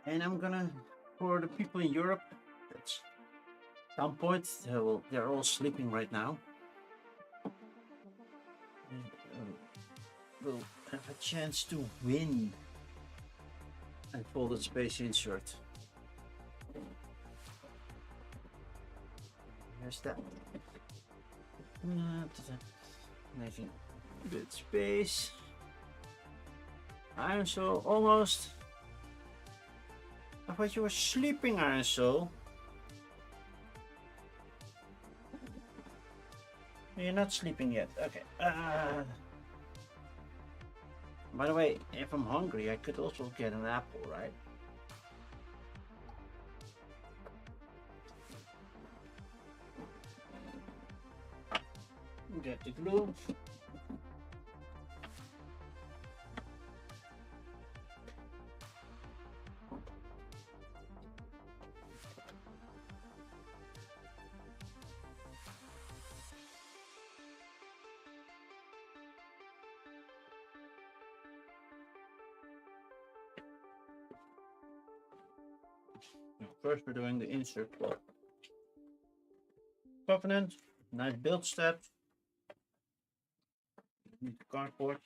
And I'm gonna, for the people in Europe, that's some point, they're all sleeping right now. And, will have a chance to win a folded space insert. There's that. Making good space. Iron Soul almost. I thought you were sleeping, Iron Soul. You're not sleeping yet. Okay. By the way, if I'm hungry, I could also get an apple, right? Get the glue. First, we're doing the insert for Covenant. Nice build step. Need the cardboard.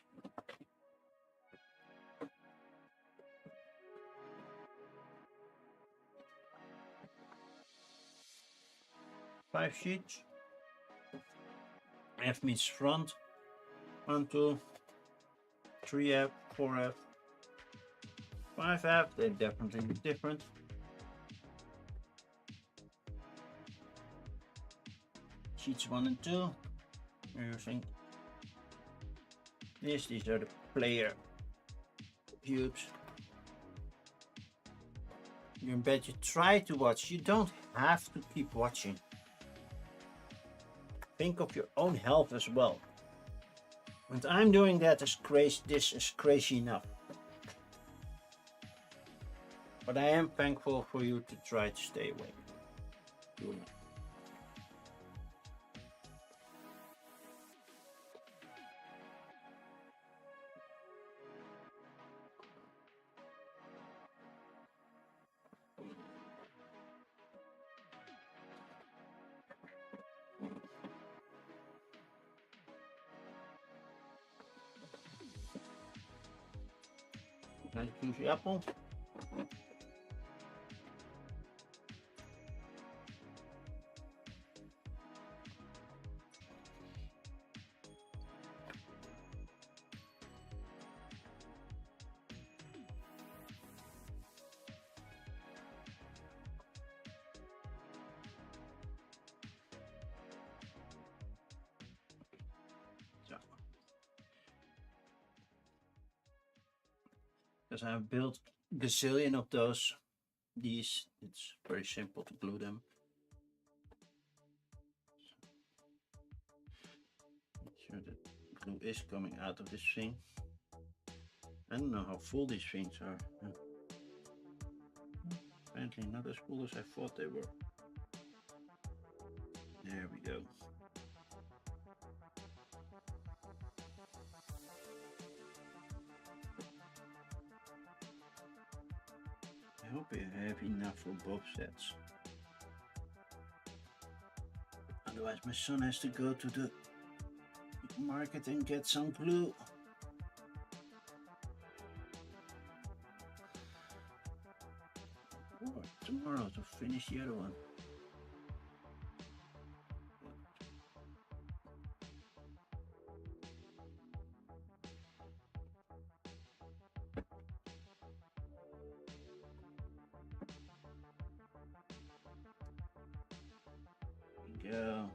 Five sheets. F means front. 1, 2, 3F, 4F, 5F. They're definitely different. Sheets 1 and 2. We're using this. These are the player cubes. You bet you try to watch. You don't have to keep watching. Think of your own health as well. And I'm doing that as crazy. This is crazy enough. But I am thankful for you to try to stay awake. Nice juicy apple. Because I've built a gazillion of these, it's very simple to glue them. Make sure that glue is coming out of this thing. I don't know how full these things are. Apparently not as full as I thought they were. There we go. I hope I have enough for both sets. Otherwise my son has to go to the market and get some glue. Or tomorrow to finish the other one. Go.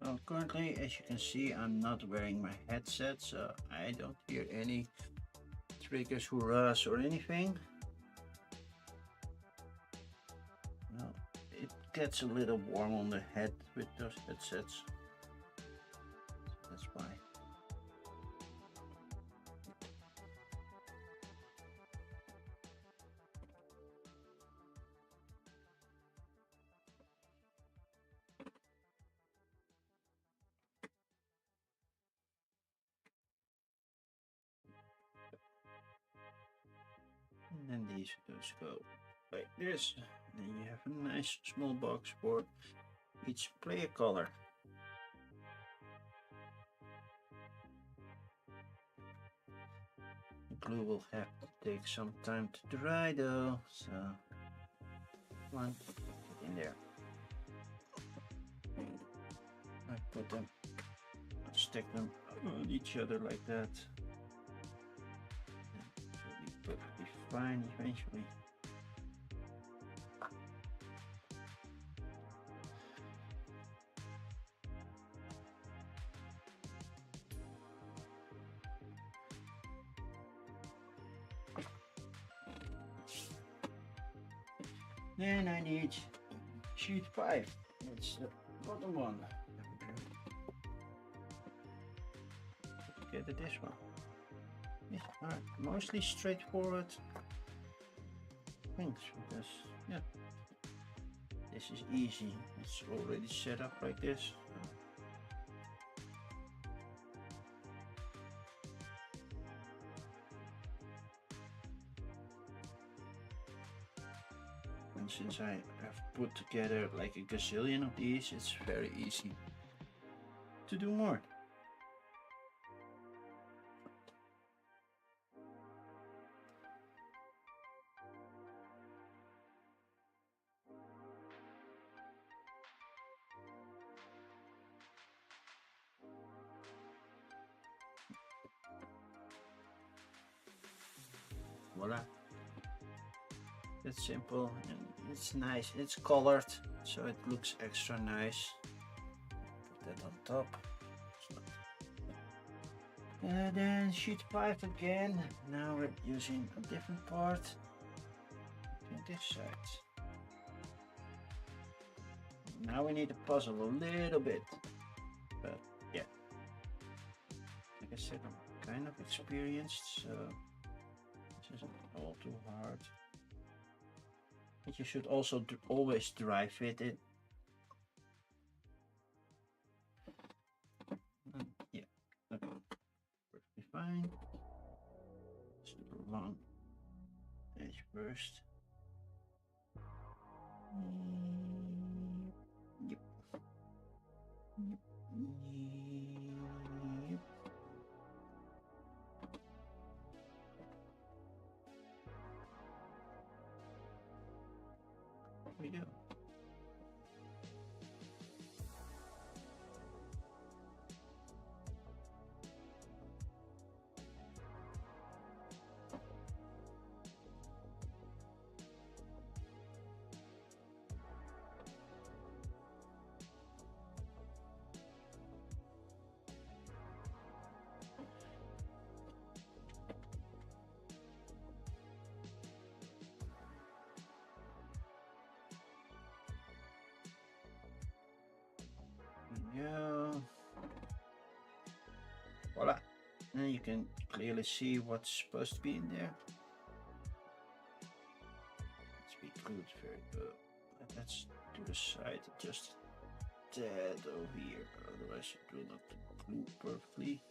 Well, currently, as you can see, I'm not wearing my headset, so I don't hear any triggers, hurrahs, or anything. Well, it gets a little warm on the head with those headsets. That's why. And then these go like this. Then you have a nice small box for each player color. The glue will have to take some time to dry though, so come on, get in there. I put them, stick them on each other like that. It'll be perfectly fine eventually. Then I need sheet 5. It's the bottom one. Together this one. Yeah, alright, mostly straightforward things because yeah, this is easy. It's already set up like this. And since I have put together like a gazillion of these, it's very easy to do more. Voila. It's simple and it's nice. It's colored, so it looks extra nice. Put that on top. And then sheet 5 again. Now we're using a different part on this side. Now we need to puzzle a little bit, but yeah, like I said, I'm kind of experienced, so this isn't all too hard. But you should also always dry fit it. Yeah, okay, perfectly fine. Super long edge first. Yep. Yep. Yep. There we go. Yeah. Voila. And you can clearly see what's supposed to be in there. Let's be glued very good. Let's do the side just that over here, otherwise it will not glue perfectly.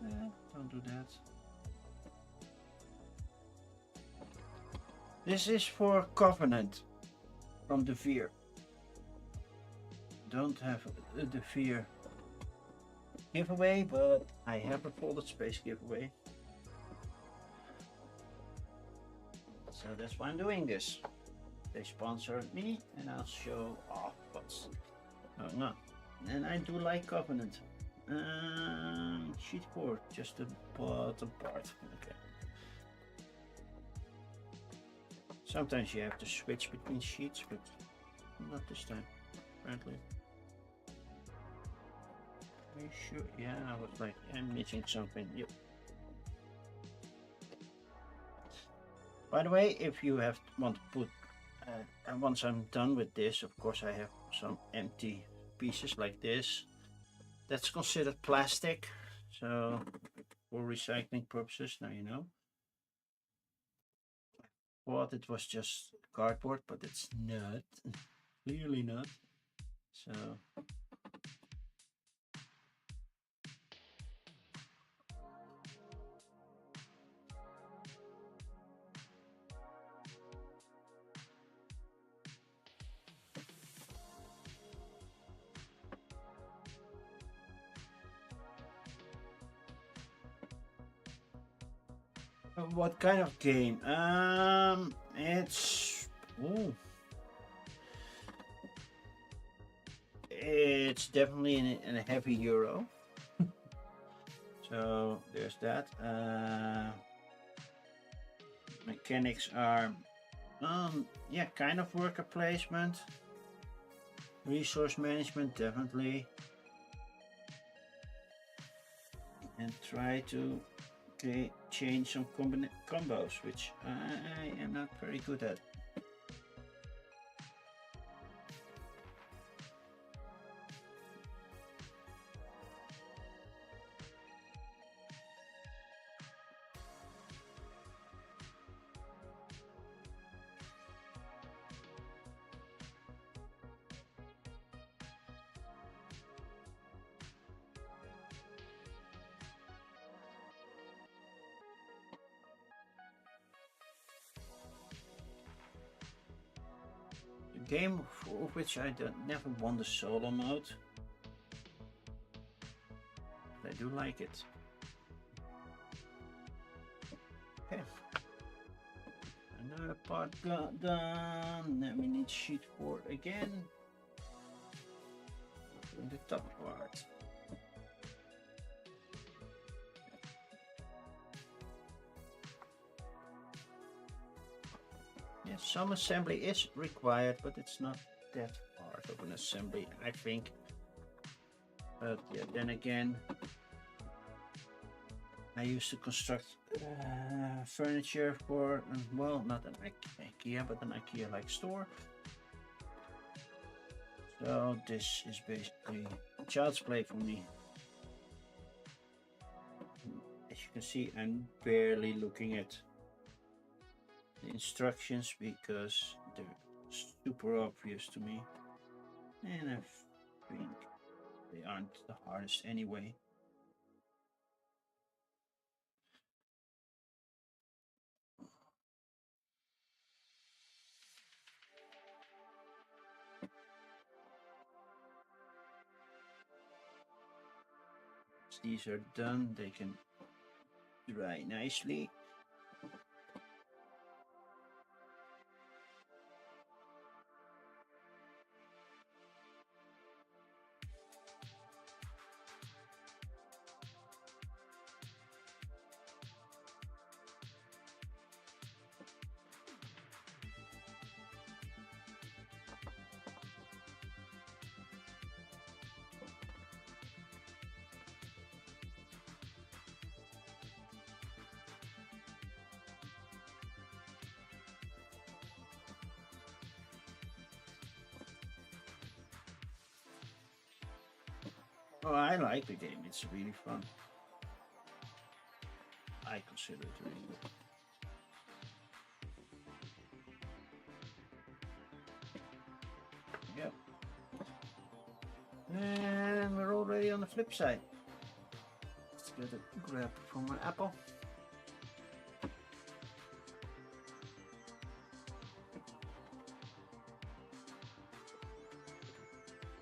Don't do that. This is for Covenant from Devere. Don't have a Devere giveaway, but I have a folded space giveaway. So that's why I'm doing this. They sponsored me and I'll show off what's going on. And I do like Covenant. Sheet 4, just the bottom part. Okay. Sometimes you have to switch between sheets, but not this time, apparently. you sure? Yeah, I was like, I'm missing something. Yep. By the way, if you want to put, and once I'm done with this, of course I have some empty pieces like this. That's considered plastic, so for recycling purposes, now you know. Thought it was just cardboard, but it's not. Clearly not. So what kind of game? It's ooh, it's definitely in a heavy Euro. So there's that. Mechanics are, yeah, kind of worker placement, resource management, definitely, and try to change some combos, which I am not very good at. Game for which I never won the solo mode, but I do like it. Okay, another part done. Then we need sheet 4 again. Doing the top part. Yes, some assembly is required, but it's not that part of an assembly, I think. But yeah, then again, I used to construct furniture for, well, not an IKEA, but an IKEA-like store. So this is basically child's play for me. As you can see, I'm barely looking at the instructions because they're super obvious to me, and I think they aren't the hardest anyway. Once these are done, they can dry nicely. Oh, I like the game. It's really fun. I consider it really good. Yep. And we're already on the flip side. Let's get a grab from an apple.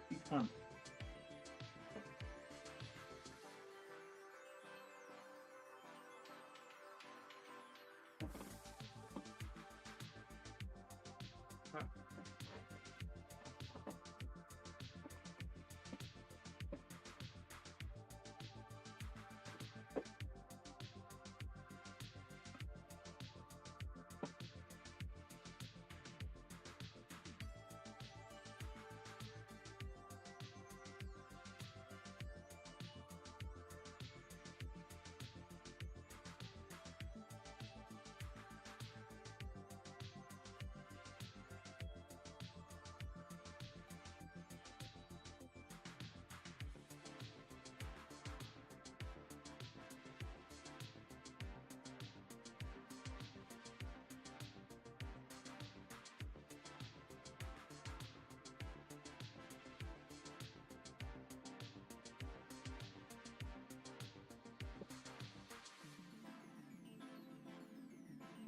Be fun.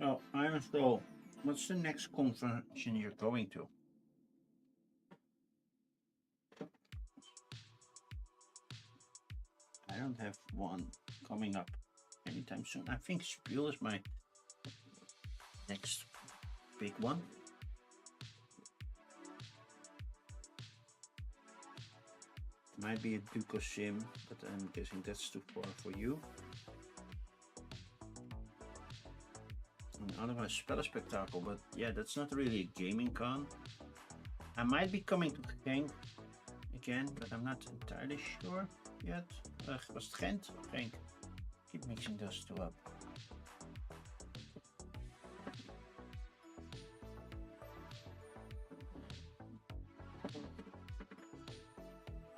Oh, Iron Soul. What's the next convention you're going to? I don't have one coming up anytime soon. I think Spiel is my next big one. Might be a Duke of Sim, but I'm guessing that's too far for you. And otherwise, Spellenspectakel, but yeah, that's not really a gaming con. I might be coming to Genk again, but I'm not entirely sure yet. Was it Gent? Genk. Keep mixing those two up.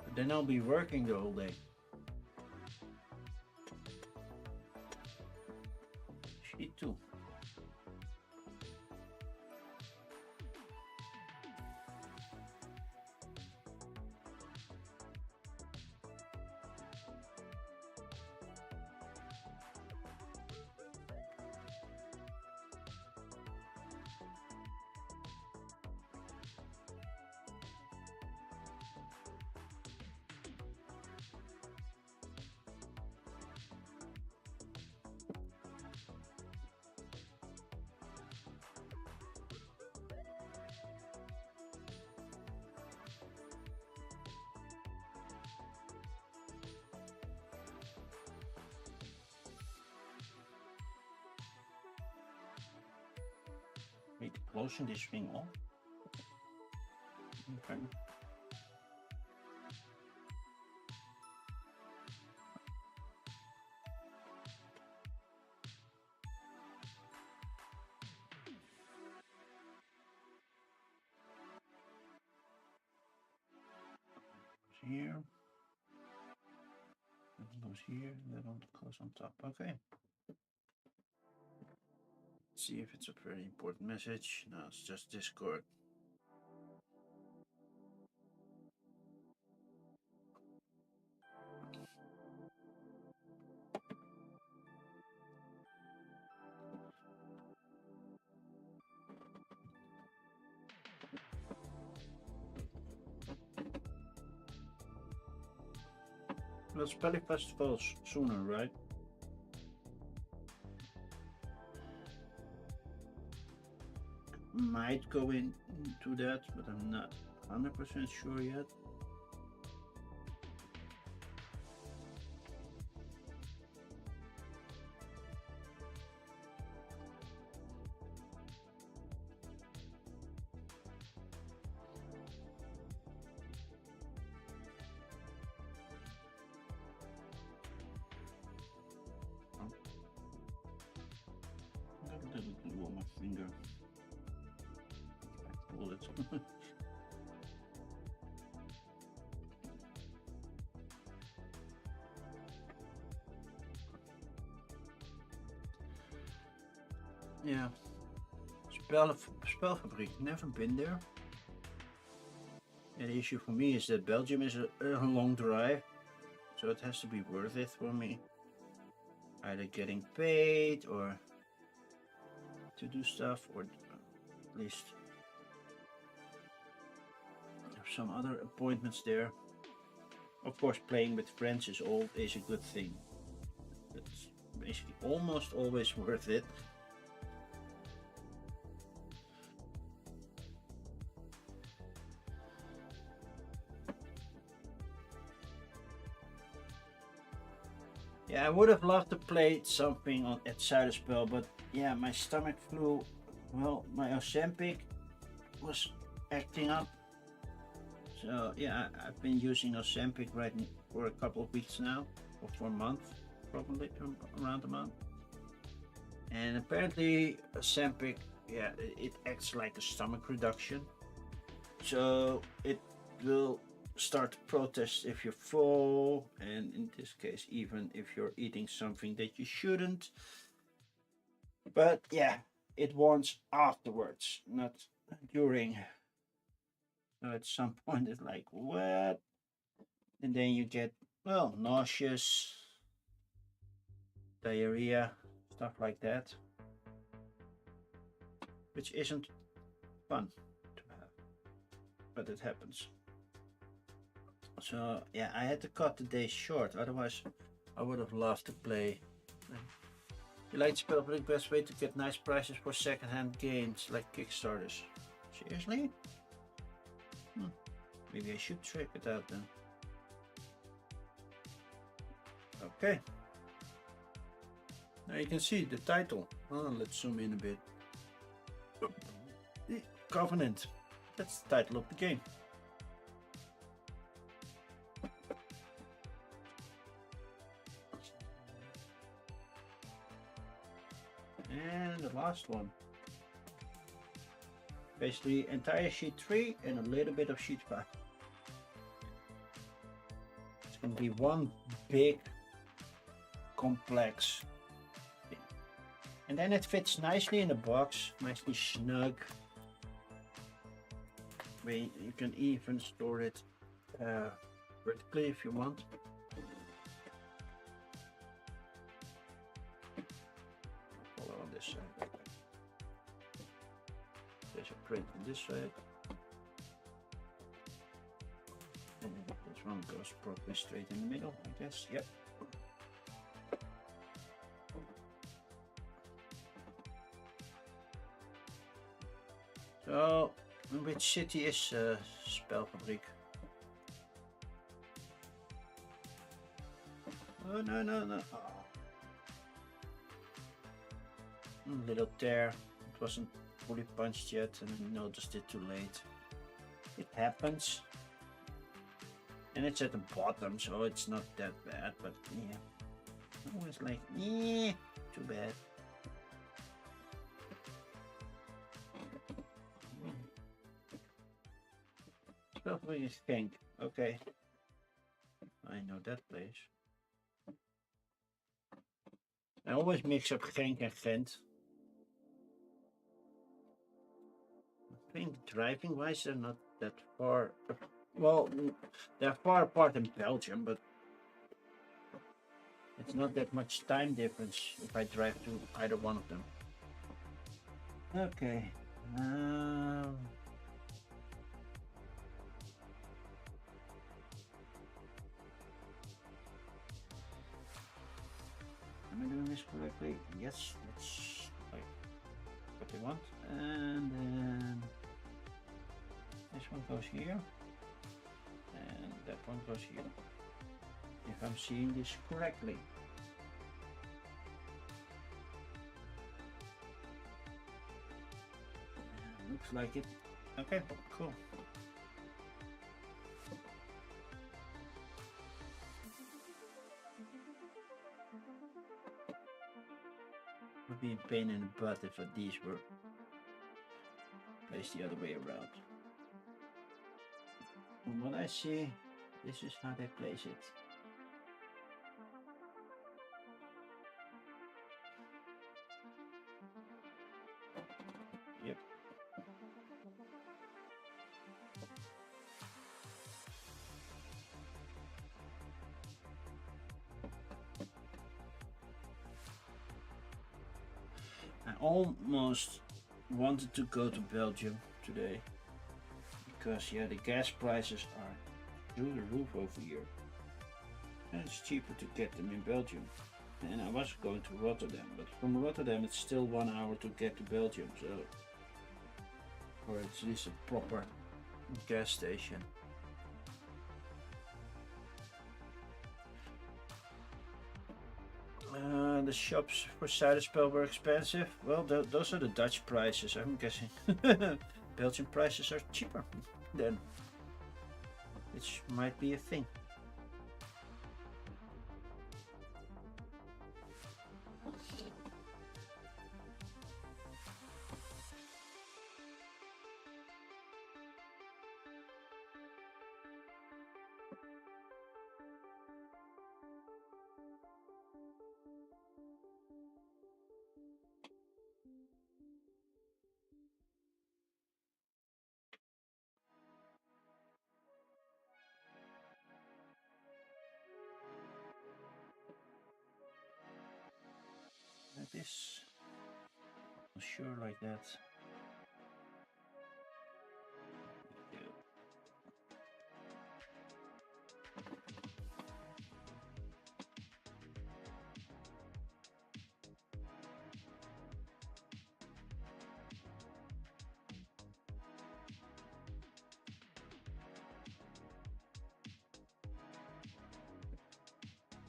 But then I'll be working the whole day. She too. Wait, closing this thing off. Okay. Here. That goes here. That one goes on top. Okay. Let's see if it's a very important message. No, it's just Discord. Well, Spelling Festival's sooner, right? Might go into that, but I'm not 100% sure yet. I got a little glue on my finger. I pull it. Yeah. Spelfabriek, never been there. And the issue for me is that Belgium is a long drive, so it has to be worth it for me. Either getting paid or to do stuff, or at least have some other appointments there. Of course, playing with friends is a good thing. It's basically almost always worth it. Yeah, I would have loved to play something at Zuiderspel, but yeah, my stomach flu. Well, my Ozempic was acting up. So yeah, I've been using Ozempic for a couple of weeks now, or for a month, probably around a month. And apparently, Ozempic, yeah, it acts like a stomach reduction. So it will start to protest if you're full, and in this case, even if you're eating something that you shouldn't. But yeah, it warns afterwards, not during. So at some point, it's like, what? And then you get, well, nauseous, diarrhea, stuff like that. which isn't fun to have, but it happens. So yeah, I had to cut the day short, otherwise I would have loved to play. You like Spellbreak, best way to get nice prices for second-hand games like Kickstarters. Seriously? Maybe I should check it out then. Okay. Now you can see the title. Oh, let's zoom in a bit. The Covenant. That's the title of the game. And the last one. Basically entire sheet 3 and a little bit of sheet 5. It's going to be one big complex thing. And then it fits nicely in the box, nicely snug. You can even store it vertically if you want. Follow on this side. There's a print on this side. And this one goes probably straight in the middle, I guess. Yep. So, in which city is Spelfabriek? Oh, no. Oh. Little tear. It wasn't fully punched yet and I noticed it too late. It happens. And it's at the bottom, so it's not that bad, but yeah. I was like, yeah, too bad. Spelfabriek is Genk. Okay. I know that place. I always mix up Genk and Ghent. I think driving wise they're not that far. Well, they're far apart in Belgium, but it's not that much time difference if I drive to either one of them. Okay. Am I doing this correctly? Yes, that's like what they want. And then this one goes here. And that one goes here. If I'm seeing this correctly. Looks like it. Okay, cool. Would be a pain in the butt if these were placed the other way around. From what I see, this is how they place it. Yep. I almost wanted to go to Belgium today because yeah, the gas prices are through the roof over here and it's cheaper to get them in Belgium. And I was going to Rotterdam, but from Rotterdam it's still 1 hour to get to Belgium, so or it's at least a proper gas station. The shops for Zuiderspel were expensive. Well, those are the Dutch prices, I'm guessing. Belgian prices are cheaper then, which might be a thing. Like this, sure, like that.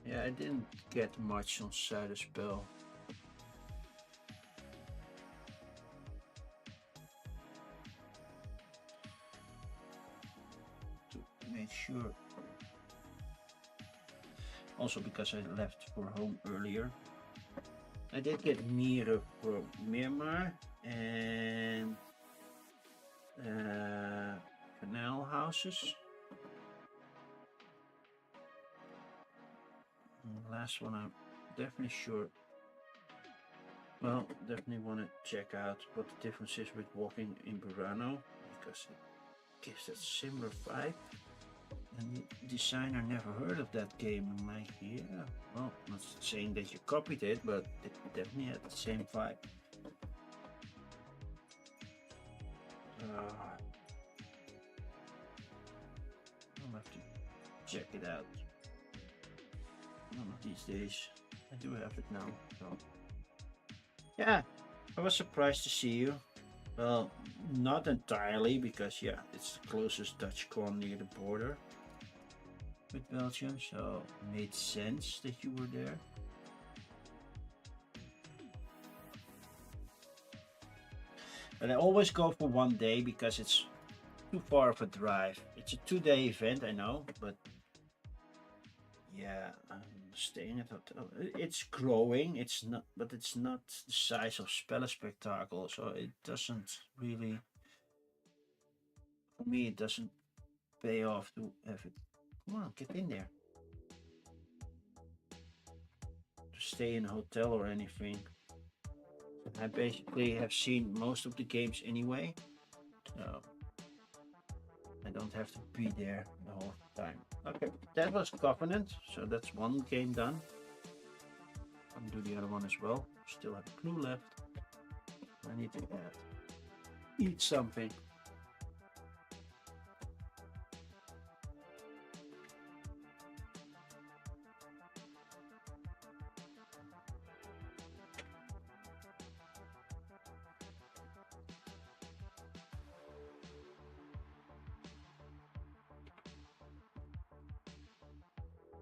Yeah, I didn't get much on Side of Spell. To make sure. Also because I left for home earlier. I did get Mira from Myanmar and canal houses. And the last one I'm definitely sure. Well, definitely want to check out what the difference is with Walking in Burano because it gives that similar vibe. And the designer never heard of that game. I'm like, yeah, well, not saying that you copied it, but it definitely had the same vibe. I'll have to check it out. One of these days. I do have it now. So. Yeah, I was surprised to see you. Well, not entirely, because yeah, it's the closest Dutch con near the border with Belgium, so it made sense that you were there. But I always go for one day because it's too far of a drive. It's a 2-day event, I know, but yeah, I'm staying at hotel. It's growing. It's not, but it's not the size of Spellenspectakel, so it doesn't really. For me, it doesn't pay off to have it. Come on, get in there. To stay in a hotel or anything. I basically have seen most of the games anyway, so I don't have to be there the whole time. Okay, that was Covenant, so that's one game done. I'll do the other one as well. Still have a clue left. I need to eat something.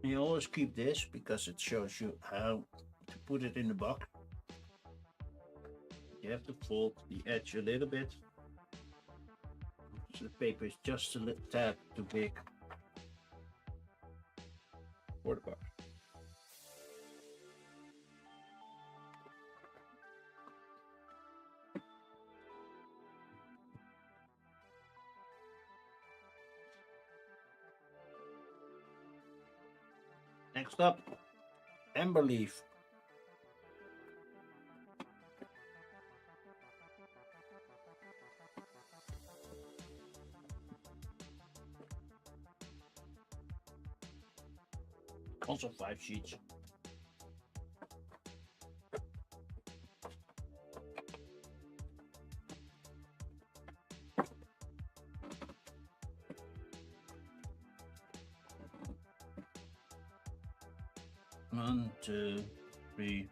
You always keep this because it shows you how to put it in the box. You have to fold the edge a little bit. So the paper is just a little tad too big for the box. Next up, Emberleaf. Also 5 sheets. One, 2, 3,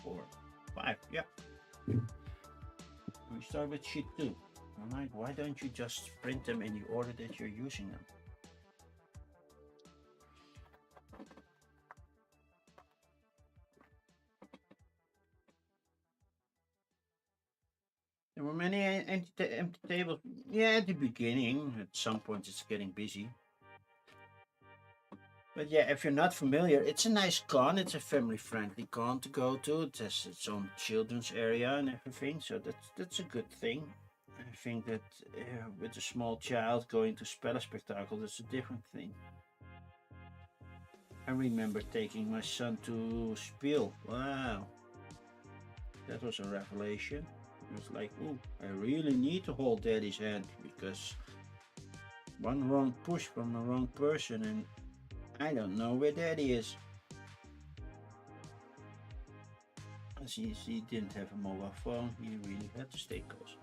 4, 5. Yeah. We start with sheet 2. I'm like, why don't you just print them in the order that you're using them? There were many empty tables. Yeah, at the beginning. At some point, it's getting busy. But yeah, if you're not familiar, it's a nice con. It's a family-friendly con to go to. It has its own children's area and everything, so that's a good thing. I think that with a small child going to Spellenspectakel, that's a different thing. I remember taking my son to Spiel. Wow, that was a revelation. It was like, oh, I really need to hold Daddy's hand because one wrong push from the wrong person and I don't know where Daddy is. As he didn't have a mobile phone, he really had to stay close.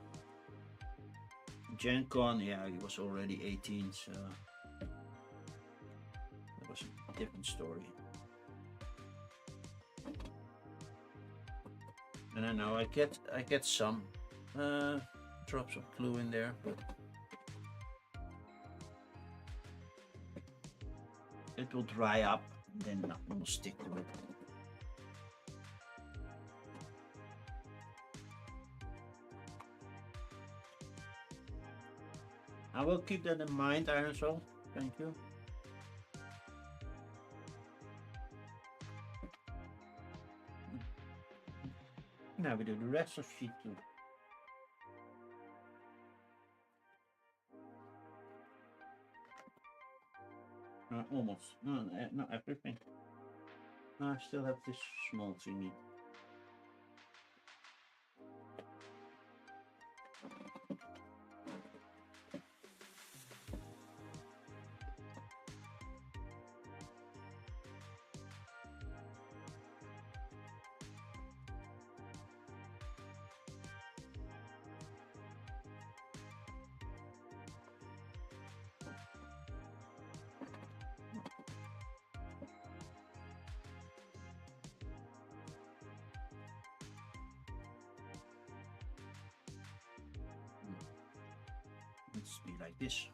Gen Con, yeah, he was already 18, so that was a different story. And I know I get some drops of clue in there, but it will dry up then nothing will stick to it. I will keep that in mind, Iron Soul. Thank you. Now we do the rest of sheet 2. Almost. No, not everything. No, I still have this small thingy. Let's be like this.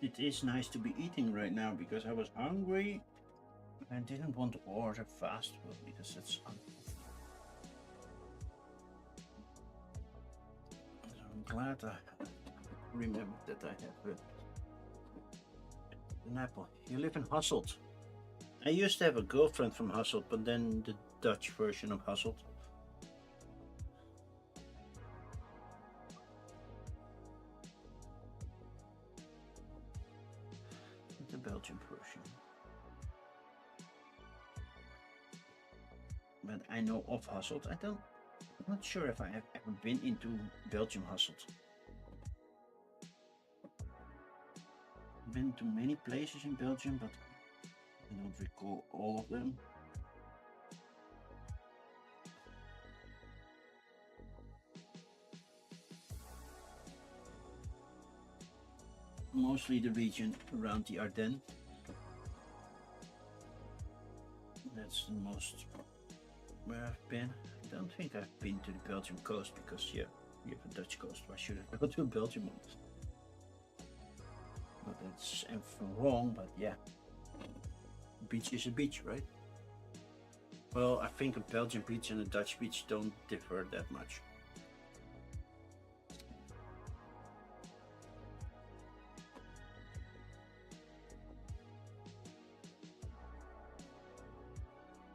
It is nice to be eating right now because I was hungry and didn't want to order fast food because it's unhealthy. So I'm glad I remembered that I have an apple. You live in Hasselt. I used to have a girlfriend from Hasselt, but then the Dutch version of Hasselt. The Belgian version. But I know of Hasselt. I'm not sure if I have ever been into Belgium Hasselt. I've been to many places in Belgium, but I don't recall all of them. Mostly the region around the Ardennes. That's the most where I've been. I don't think I've been to the Belgian coast because, yeah, you have a Dutch coast. Why should I go to a Belgian one? Not that's everything wrong, but yeah. Beach is a beach, right? Well, I think a Belgian beach and a Dutch beach don't differ that much.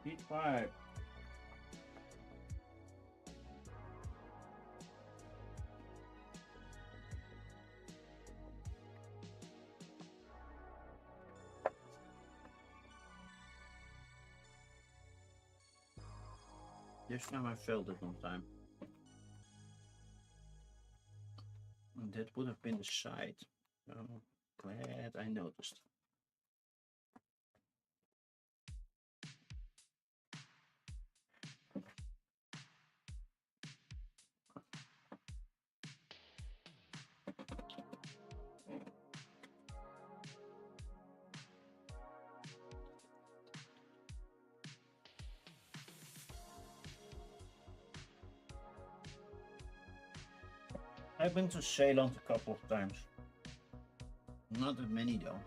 Heat 5. This time I failed it on time. And that would have been the side. Oh, glad I noticed. I've been to Zeeland a couple of times. Not that many though.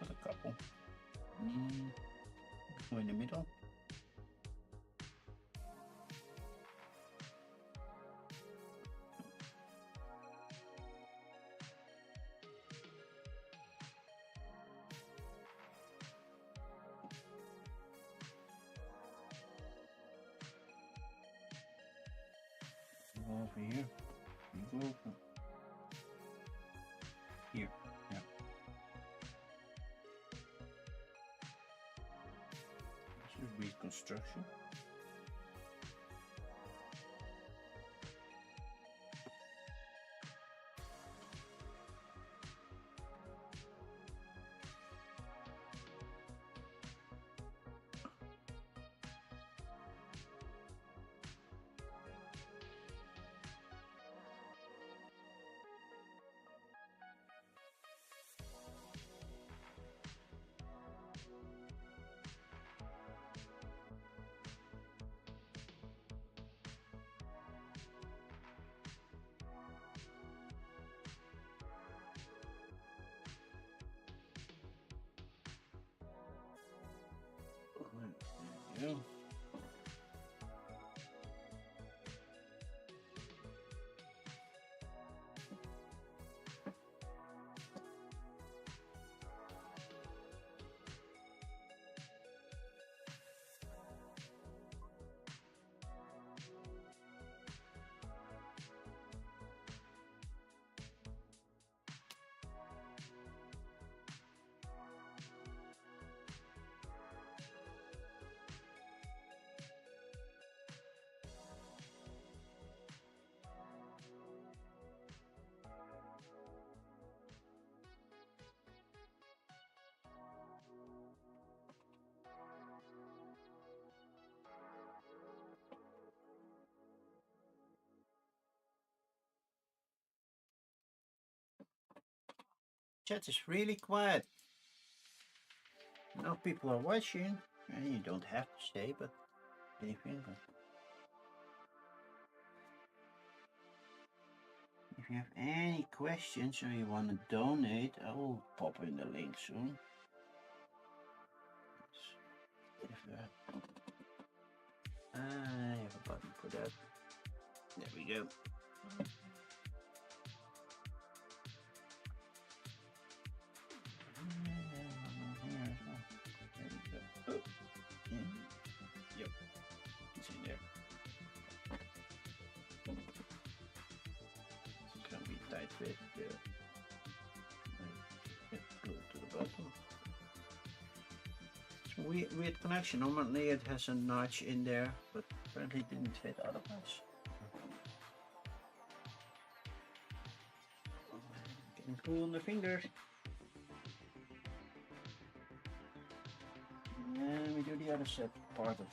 But a couple. Go in the middle. Go over here. You go over here. Yeah. This is reconstruction. go. Chat is really quiet. Now people are watching, and you don't have to stay, but anything. But if you have any questions or you want to donate, I will pop in the link soon. I have a button for that. There we go. Yep, it's in there. It's gonna be tight with go to the bottom. It's a weird connection. Normally it has a notch in there, but apparently it didn't fit otherwise. Getting cool on the fingers. And we do the other set part of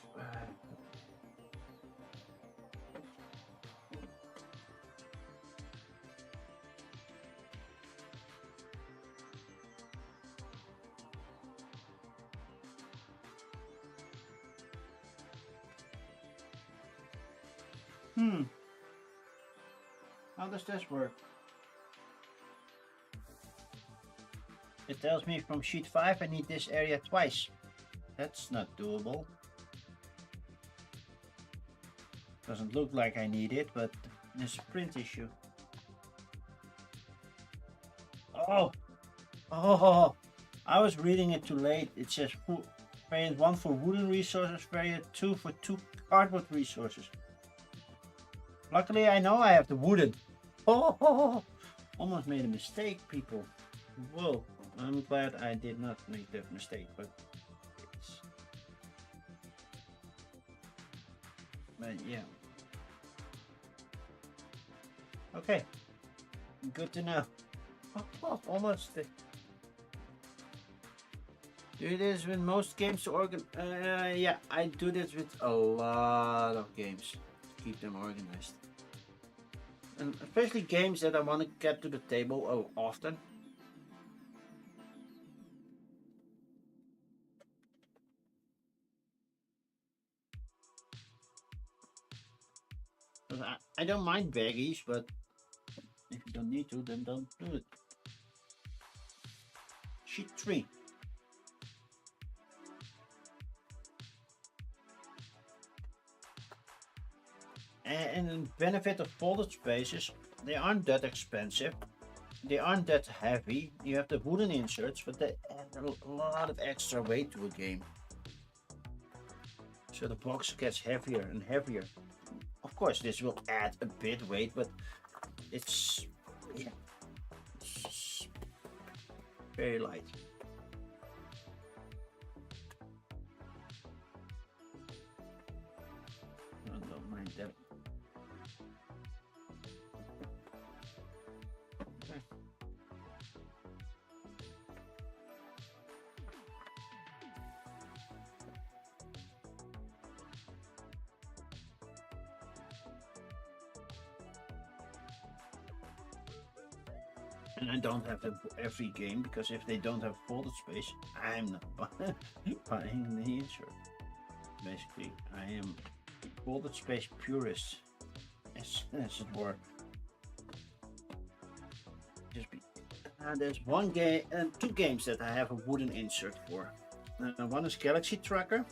How does this work? It tells me from sheet 5 I need this area twice. That's not doable. Doesn't look like I need it, but there's a print issue. Oh, I was reading it too late. It says variant 1 for wooden resources, variant 2 for 2 cardboard resources. Luckily I know I have the wooden. Almost made a mistake, people. Whoa, I'm glad I did not make that mistake, but yeah. Okay, good to know. Almost. Do this with most games to yeah, I do this with a lot of games to keep them organized. And especially games that I want to get to the table often. I don't mind baggies, but if you don't need to, then don't do it. Sheet 3. And the benefit of folded spaces, they aren't that expensive. They aren't that heavy. You have the wooden inserts, but they add a lot of extra weight to a game. So the box gets heavier and heavier. Of course, this will add a bit weight, but it's very light. I don't mind that. Okay. And I don't have them for every game, because if they don't have folded space, I'm not buying the insert. Basically, I am folded space purist, as it were. There's one game and 2 games that I have a wooden insert for. One is Galaxy Tracker,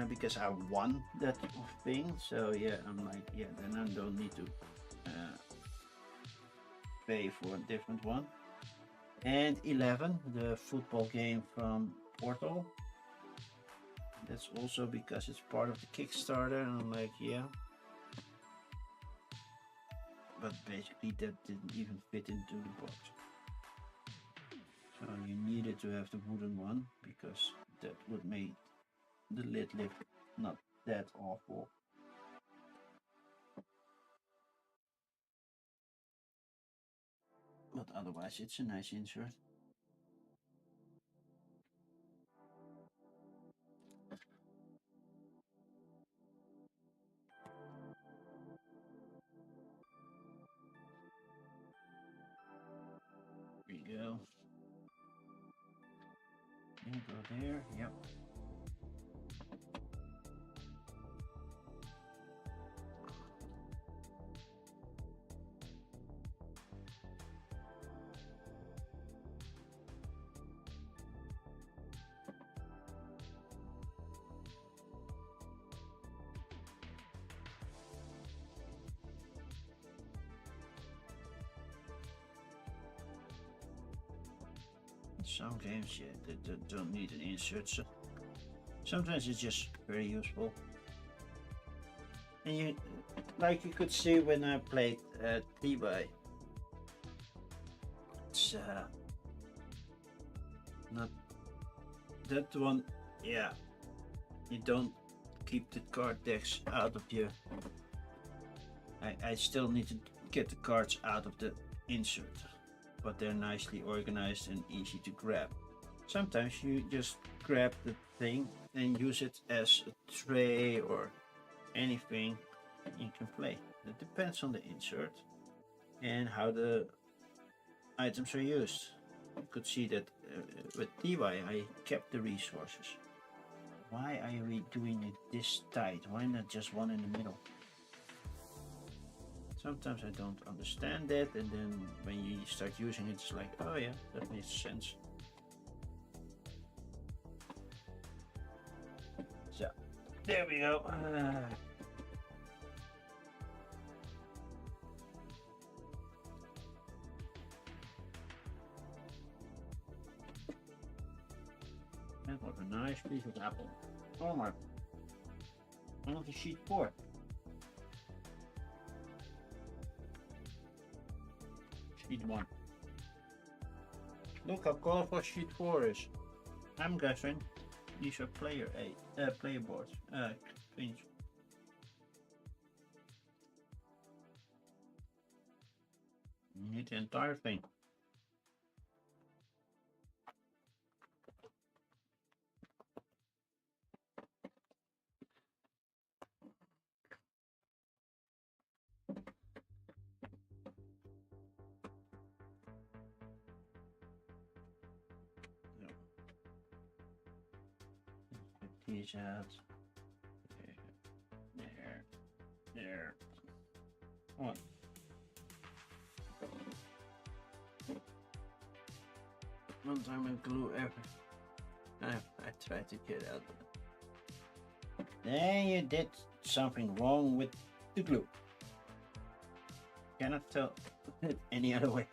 because I won that thing. So yeah, I'm like, yeah, then I don't need to pay for a different one. And 11, the football game from Portal. That's also because it's part of the Kickstarter, and I'm like, yeah. But basically, that didn't even fit into the box. So you needed to have the wooden one because that would make the lid lift not that awful. But otherwise, it's a nice insert. There you go. You go there. Yep. Some games, yeah, they don't need an insert. So sometimes it's just very useful. And you, like you could see when I played T-Buy, it's not that one. Yeah, you don't keep the card decks out of your. I still need to get the cards out of the insert, but they're nicely organized and easy to grab. Sometimes you just grab the thing and use it as a tray or anything you can play. It depends on the insert and how the items are used. You could see that with T-Buy I kept the resources. Why are we doing it this tight? Why not just one in the middle? Sometimes I don't understand that, and then when you start using it, it's like, oh yeah, that makes sense. So, there we go. That was a nice piece of apple. Oh my. Only sheet 4. Sheet 1. Look how colorful sheet 4 is. I'm guessing these are player boards. Things. You need the entire thing. These out. There. What? One time I glue ever. I tried to get out. Then you did something wrong with the glue. Cannot tell it any other way.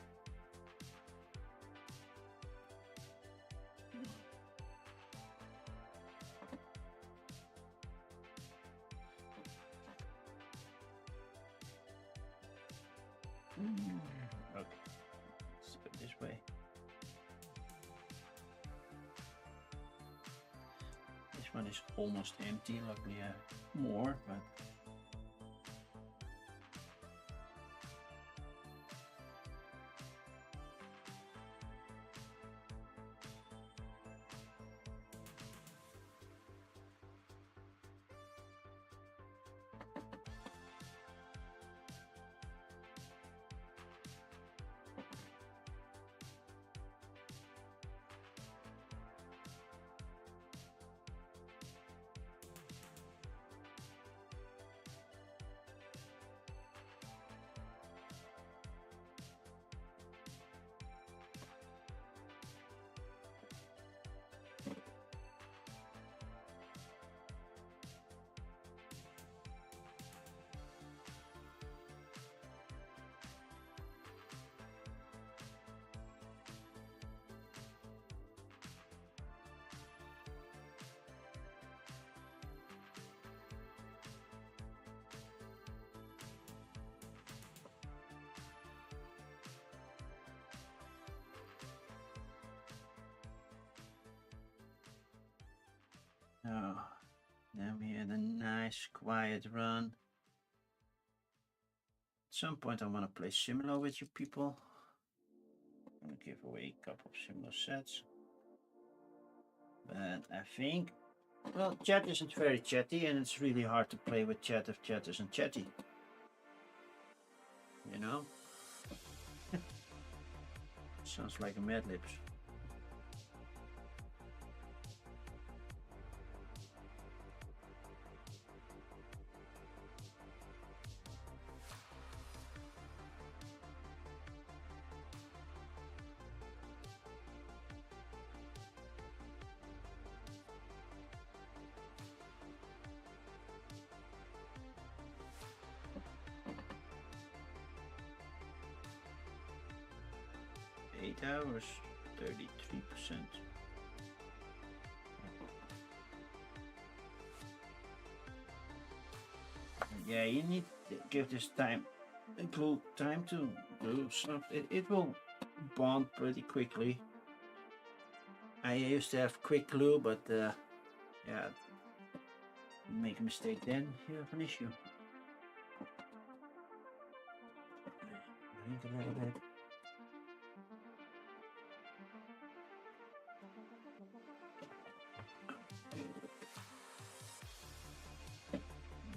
Okay, let's go this way. This one is almost empty. Luckily, I have more, but. Oh, then we had a nice quiet run. At some point I want to play similar with you people. I'm gonna give away a couple of similar sets. But I think, well, chat isn't very chatty, and it's really hard to play with chat if chat isn't chatty. You know? Sounds like a Mad Libs. Hours, 33%. Yeah, you need to give this time glue time to glue stuff. It will bond pretty quickly. I used to have quick glue, but yeah, you make a mistake then you have an issue. Drink a little bit.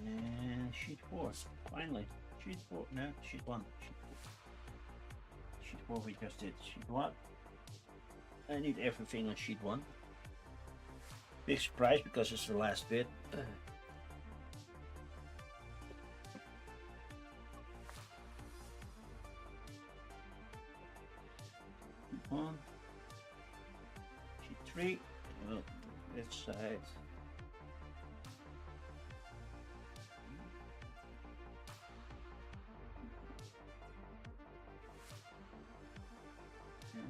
And sheet 4, finally. Sheet 4, no, sheet 1. Sheet 4 we just did. Sheet 1. I need everything on sheet 1. Big surprise because it's the last bit. Sheet 1. Sheet 3. Oh, this side.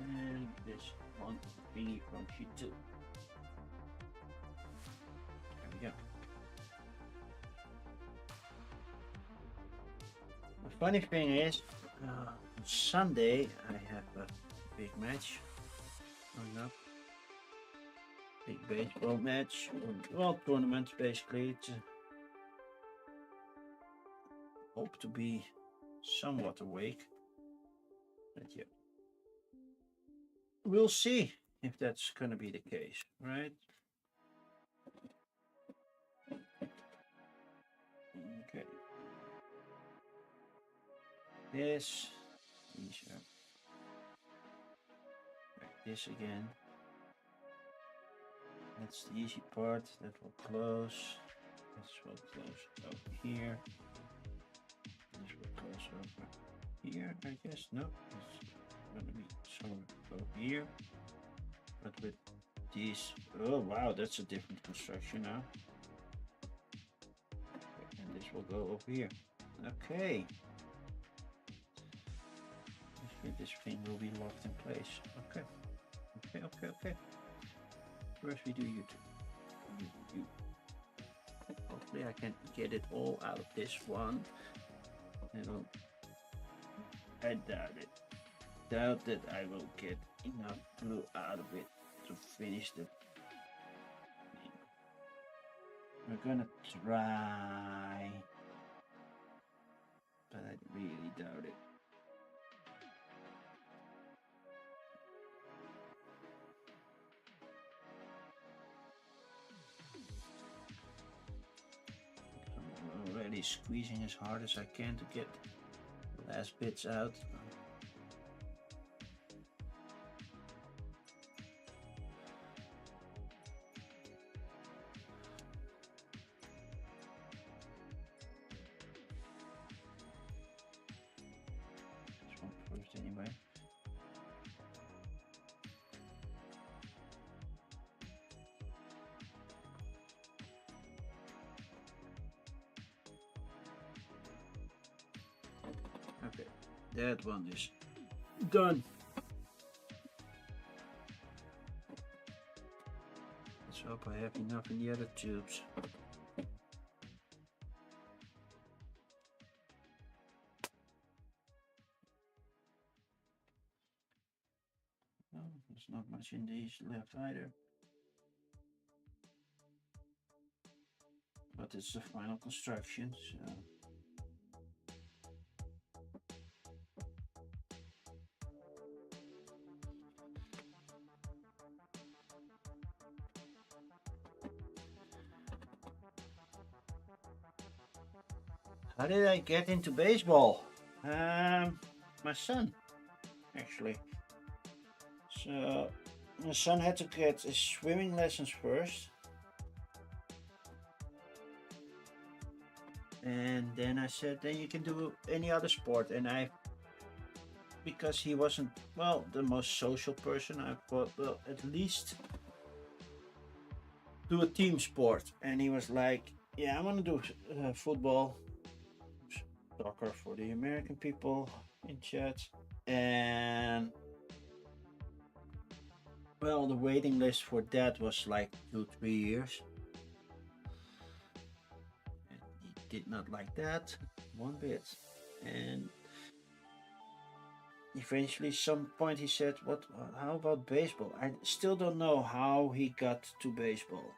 And this one will be from sheet 2. There we go. The funny thing is, on Sunday I have a big match coming up. Big baseball match, well, tournament basically. It's hope to be somewhat awake, but yeah, we'll see if that's gonna be the case, right? Okay. This, easier. Like this again. That's the easy part. That will close. This will close over here. This will close over here, I guess. No, it's gonna be somewhere over here. But with these, oh wow, that's a different construction now. And this will go over here. Okay. This thing will be locked in place. Okay. Okay. First we do you two. You. Hopefully I can get it all out of this one. I doubt it. Doubt that I will get enough glue out of it to finish the thing. We're gonna try, but I really doubt it. I'm already squeezing as hard as I can to get the last bits out. This one first anyway. Okay, that one is done. Let's hope I have enough in the other tubes. No, there's not much in these left either. but it's the final construction, so. How did I get into baseball? My son, actually. So my son had to get his swimming lessons first, and then I said, then you can do any other sport. And because he wasn't the most social person, I thought, well, at least do a team sport. And he was like, yeah, I want to do football, soccer for the American people in chat. And well, the waiting list for that was like 2-3 years. And he did not like that one bit. And eventually, some point he said, "What? How about baseball?" I still don't know how he got to baseball.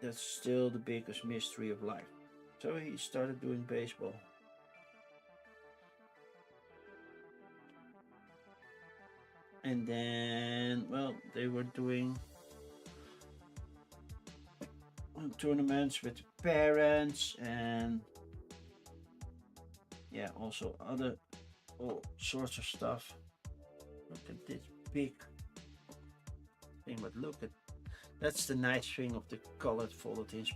That's still the biggest mystery of life. So he started doing baseball. And then, well, they were doing tournaments with parents and yeah, also all sorts of stuff. Look at this big thing, but look at that's the nice thing of the colored folded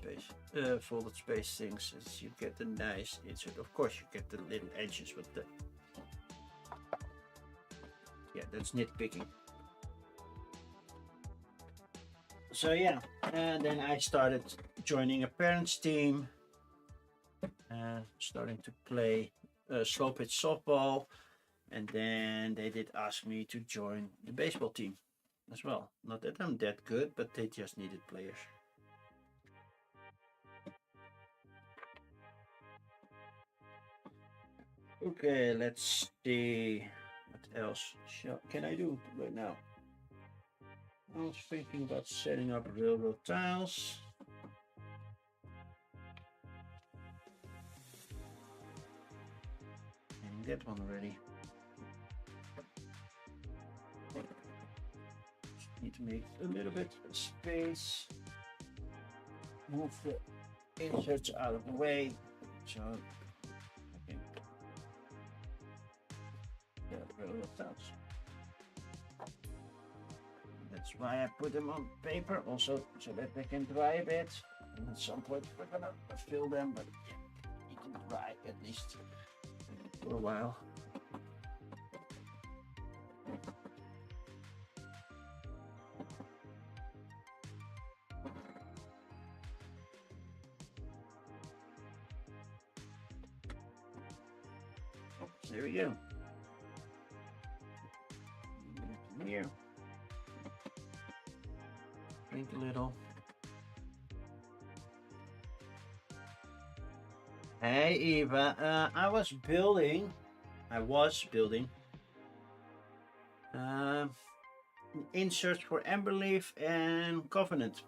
space things. Is you get the nice insert. Of course, you get the little edges with the. Yeah, that's nitpicking. So yeah, and then I started joining a parents team, starting to play slow pitch softball, and then they did ask me to join the baseball team as well. Not that I'm that good, but they just needed players. Okay, let's see what else can I do right now. I was thinking about setting up railroad tiles. And that one already. Need to make a little bit of space. Move the inserts out of the way. So I can get railroad tiles. That's why I put them on paper, also so that they can dry a bit. And at some point we're gonna fill them, but you can dry at least for a while. There we go. Here. Drink a little. Hey Eva, I was building inserts for Emberleaf and Covenant.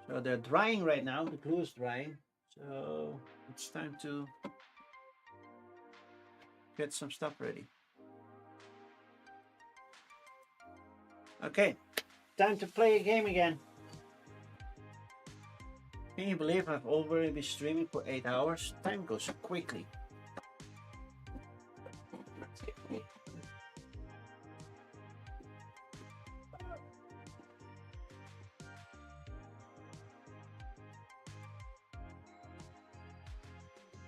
So they're drying right now, the glue is drying. So it's time to get some stuff ready. Okay, time to play a game again. Can you believe I've already been streaming for 8 hours? Time goes quickly.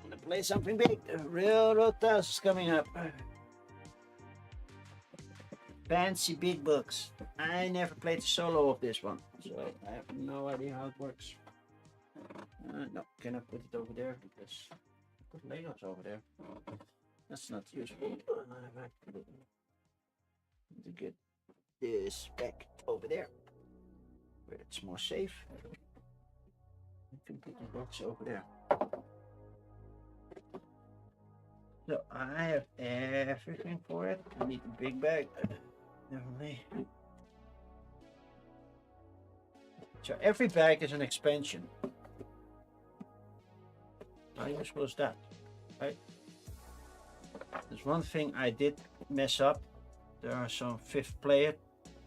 I'm gonna play something big. Railroad Tiles is coming up. Fancy big books. I never played the solo of this one, so I have no idea how it works. No, can I put it over there? Because I put Legos over there. That's not useful. I have to get this back over there, where it's more safe. I can put the box over there. So I have everything for it. I need a big bag. Definitely. So every bag is an expansion. How useful is that, right? There's one thing I did mess up. There are some 5th player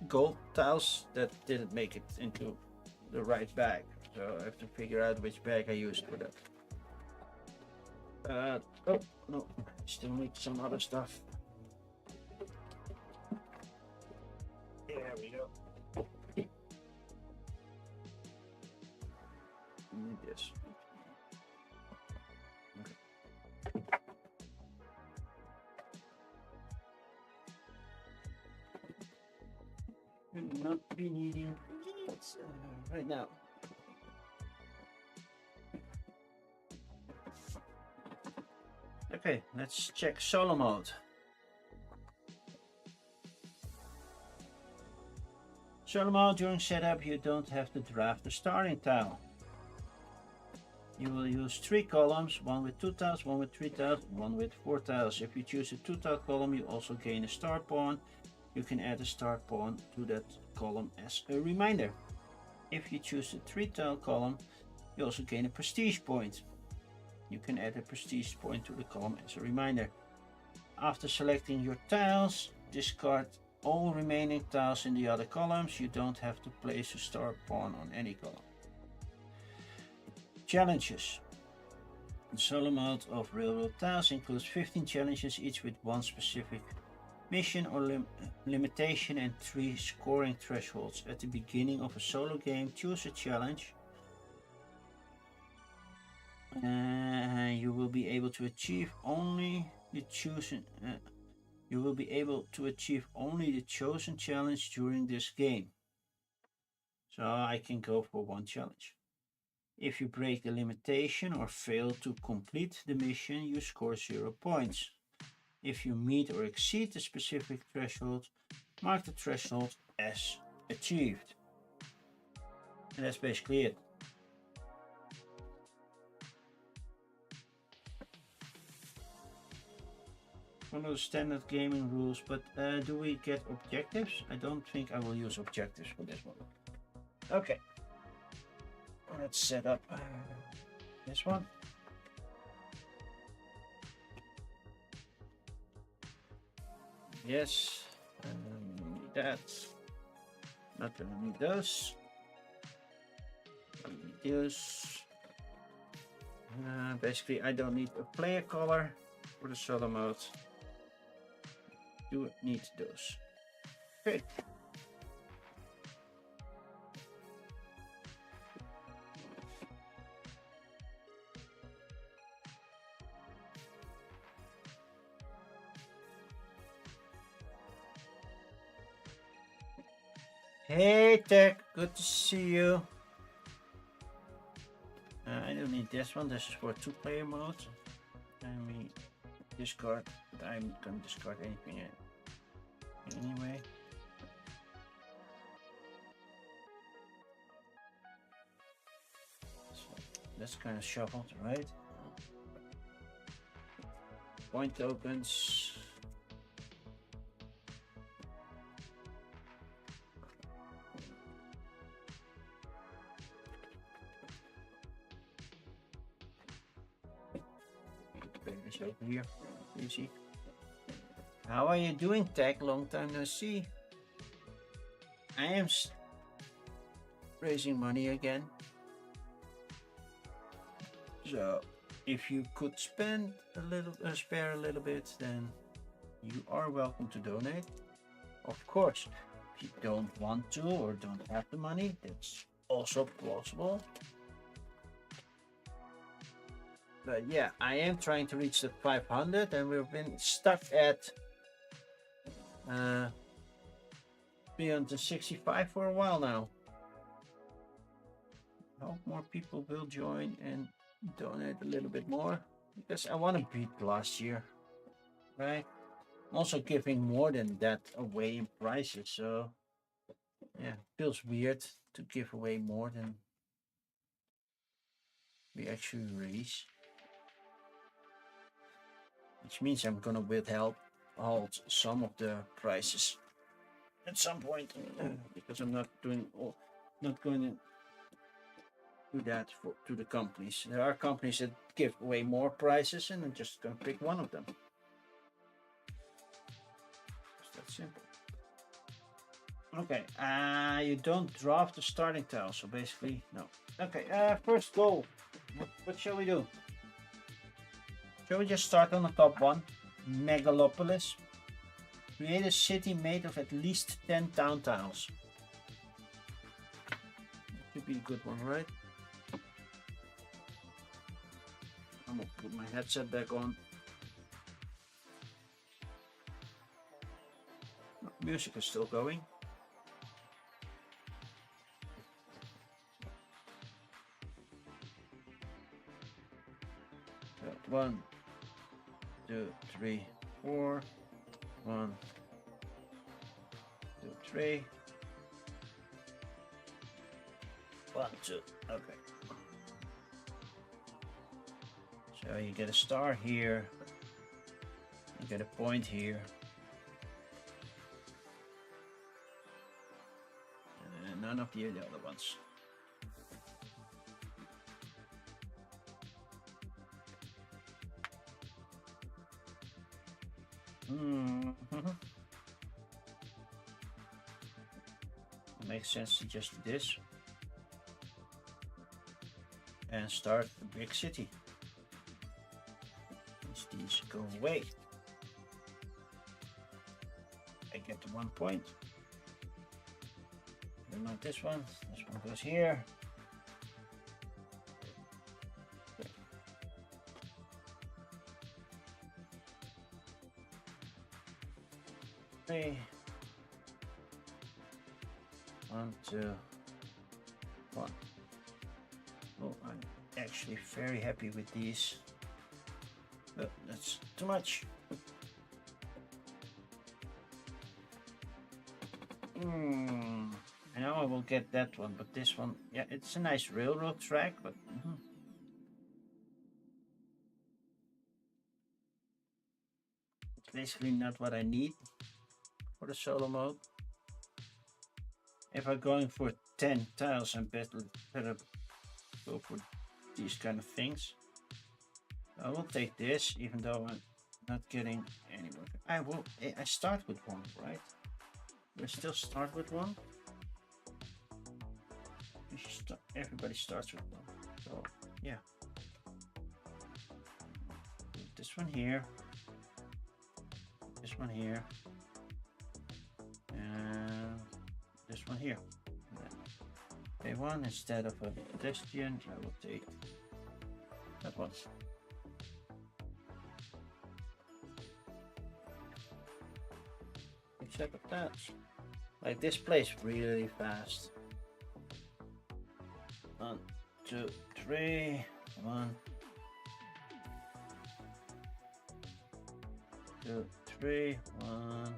gold tiles that didn't make it into the right bag. So I have to figure out which bag I used for that. Oh no, still need some other stuff. There we go. Need this. Okay. Will not be needing it right now. Okay, let's check solo mode. Solo mode, during setup you don't have to draft the starting tile. You will use 3 columns, one with 2 tiles, one with 3 tiles, one with 4 tiles. If you choose a 2 tile column, you also gain a star pawn. You can add a star pawn to that column as a reminder. If you choose a 3 tile column, you also gain a prestige point. You can add a prestige point to the column as a reminder. After selecting your tiles, discard all remaining tiles in the other columns. You don't have to place a star pawn on any column. Challenges. The solo mode of Railroad Tiles includes 15 challenges, each with one specific mission or limitation and 3 scoring thresholds. At the beginning of a solo game, choose a challenge. You will be able to achieve only the chosen. You will be able to achieve only the chosen challenge during this game. So I can go for one challenge. If you break the limitation or fail to complete the mission, you score 0 points. If you meet or exceed the specific threshold, mark the threshold as achieved. And that's basically it. Follow the standard gaming rules, but do we get objectives? I don't think I will use objectives for this one. Okay. Let's set up this one. Yes, need that. Not gonna need those. I need those. Basically, I don't need a player color for the solo mode. Do need those. Okay. Hey Tech, good to see you. I don't need this one. This is for 2-player mode. Let me discard. I'm gonna discard anything anyway. So that's kind of shuffled, right? Point tokens. Over here, easy. How are you doing, Tech? Long time no see. I am raising money again. So, if you could spend a little, spare a little bit, then you are welcome to donate. Of course, if you don't want to or don't have the money, that's also possible. But yeah, I am trying to reach the 500 and we've been stuck at 365 for a while now. I hope more people will join and donate a little bit more because I want to beat last year, right? I'm also giving more than that away in prizes, so yeah, feels weird to give away more than we actually raise. Which means I'm gonna withhold some of the prices at some point because I'm not going to do that to the companies. There are companies that give away more prizes, and I'm just gonna pick one of them. It's that simple. Okay, you don't draft the starting tile, so basically, no. Okay, first goal. What shall we do? Shall we just start on the top one? Megalopolis. Create a city made of at least 10 town tiles. Should be a good one, right? I'm gonna put my headset back on. Music is still going. So 1, 2, 3, 4. 1, 2, 3. 1, 2. Okay. So you get a star here. You get a point here. And none of the other ones. Makes sense to just do this and start a big city. These go away. I get to 1 point. And not this one. This one goes here. Okay. 1, 2, 1. Oh, I'm actually very happy with these. But that's too much. Now I will get that one, but this one, yeah, it's a nice railroad track, but it's basically not what I need for the solo mode. If I'm going for 10 tiles, I'm better go for these kind of things. I will take this, even though I'm not getting anywhere. I start with 1, right? We still start with 1. Everybody starts with 1. So yeah. This one here. This one here. And this one here. Okay, 1 instead of a pedestrian, I will take that one. Except of that, like this plays really fast. 1, 2, 3, 1, 2, 3, 1,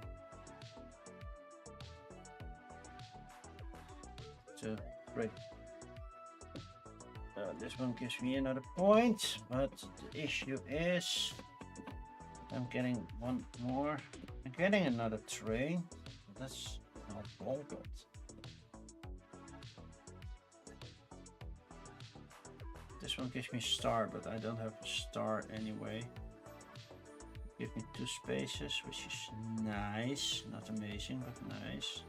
2, 3. This one gives me another point, but the issue is I'm getting 1 more. I'm getting another train. That's not all good. This one gives me a star, but I don't have a star anyway. Give me 2 spaces, which is nice. Not amazing, but nice.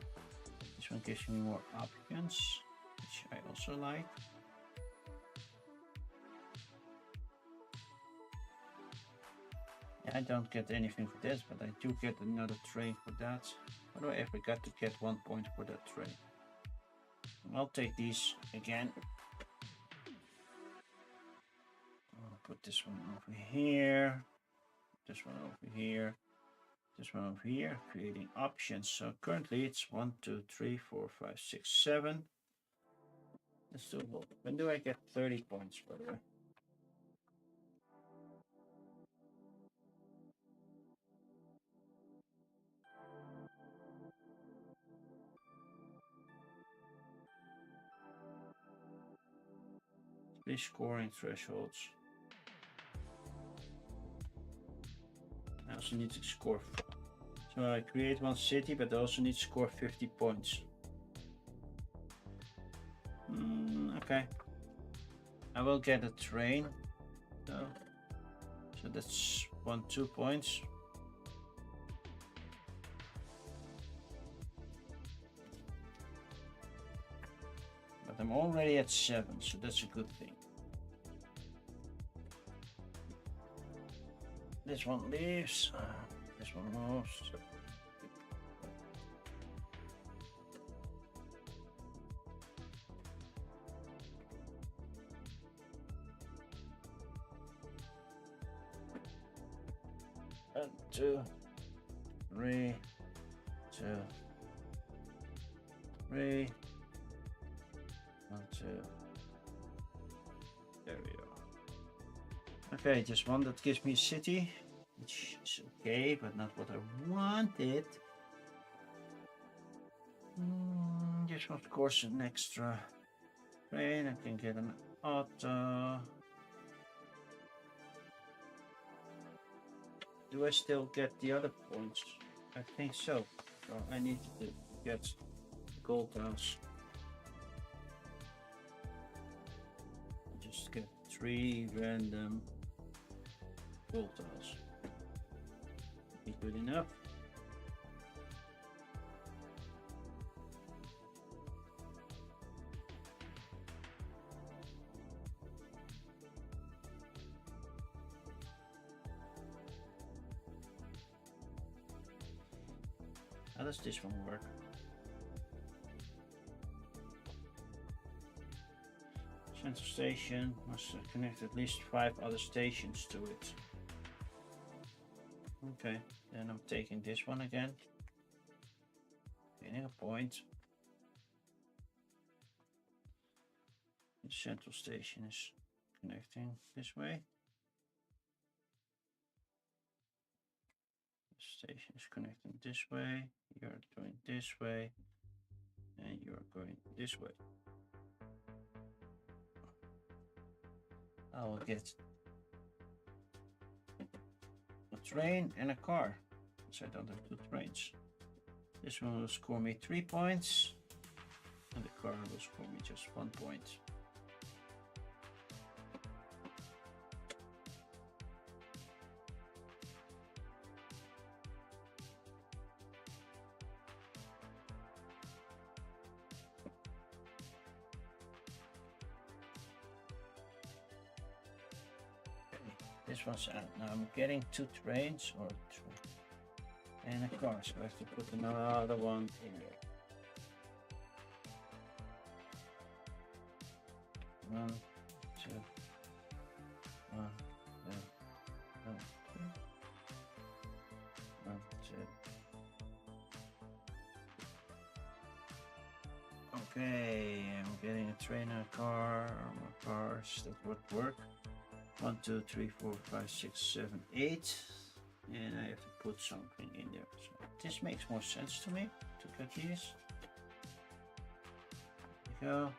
This one gives me more options, which I also like. I don't get anything for this, but I do get another train for that. How do I ever got to get 1 point for that train? I'll take these again. I'll put this one over here. This one over here. This one over here. Creating options. So currently it's 1, 2, 3, 4, 5, 6, 7. Let's do. When do I get 30 points, by the way? Scoring thresholds. I also need to score. So I create 1 city, but I also need to score 50 points. Okay. I will get a train. So that's 2 points. But I'm already at 7, so that's a good thing. This one leaves. This one moves. 1, 2, 3, 2, 3. 1, 2. There we go. Okay, just one that gives me a city, which is okay, but not what I wanted. This one, of course, an extra train. I can get an auto. Do I still get the other points? I think so. So I need to get gold house. Just get 3 random gold house. Be good enough. How does this one work? Central station must connect at least 5 other stations to it. Okay, then I'm taking this one again. Getting a point. The central station is connecting this way. The station is connecting this way. You're going this way. And you're going this way. I will get a train and a car, so I don't have 2 trains. This one will score me 3 points, and the car will score me just 1 point. This one's out. Now I'm getting 2 trains or 3 and a car, so I have to put another one in there. 1, 2, 1, 2, 1, 2, 1, 2. Okay, I'm getting a train and a car. My cars that would work. 1, 2, 3, 4, 5, 6, 7, 8, and I have to put something in there. So this makes more sense to me to cut these. There you go.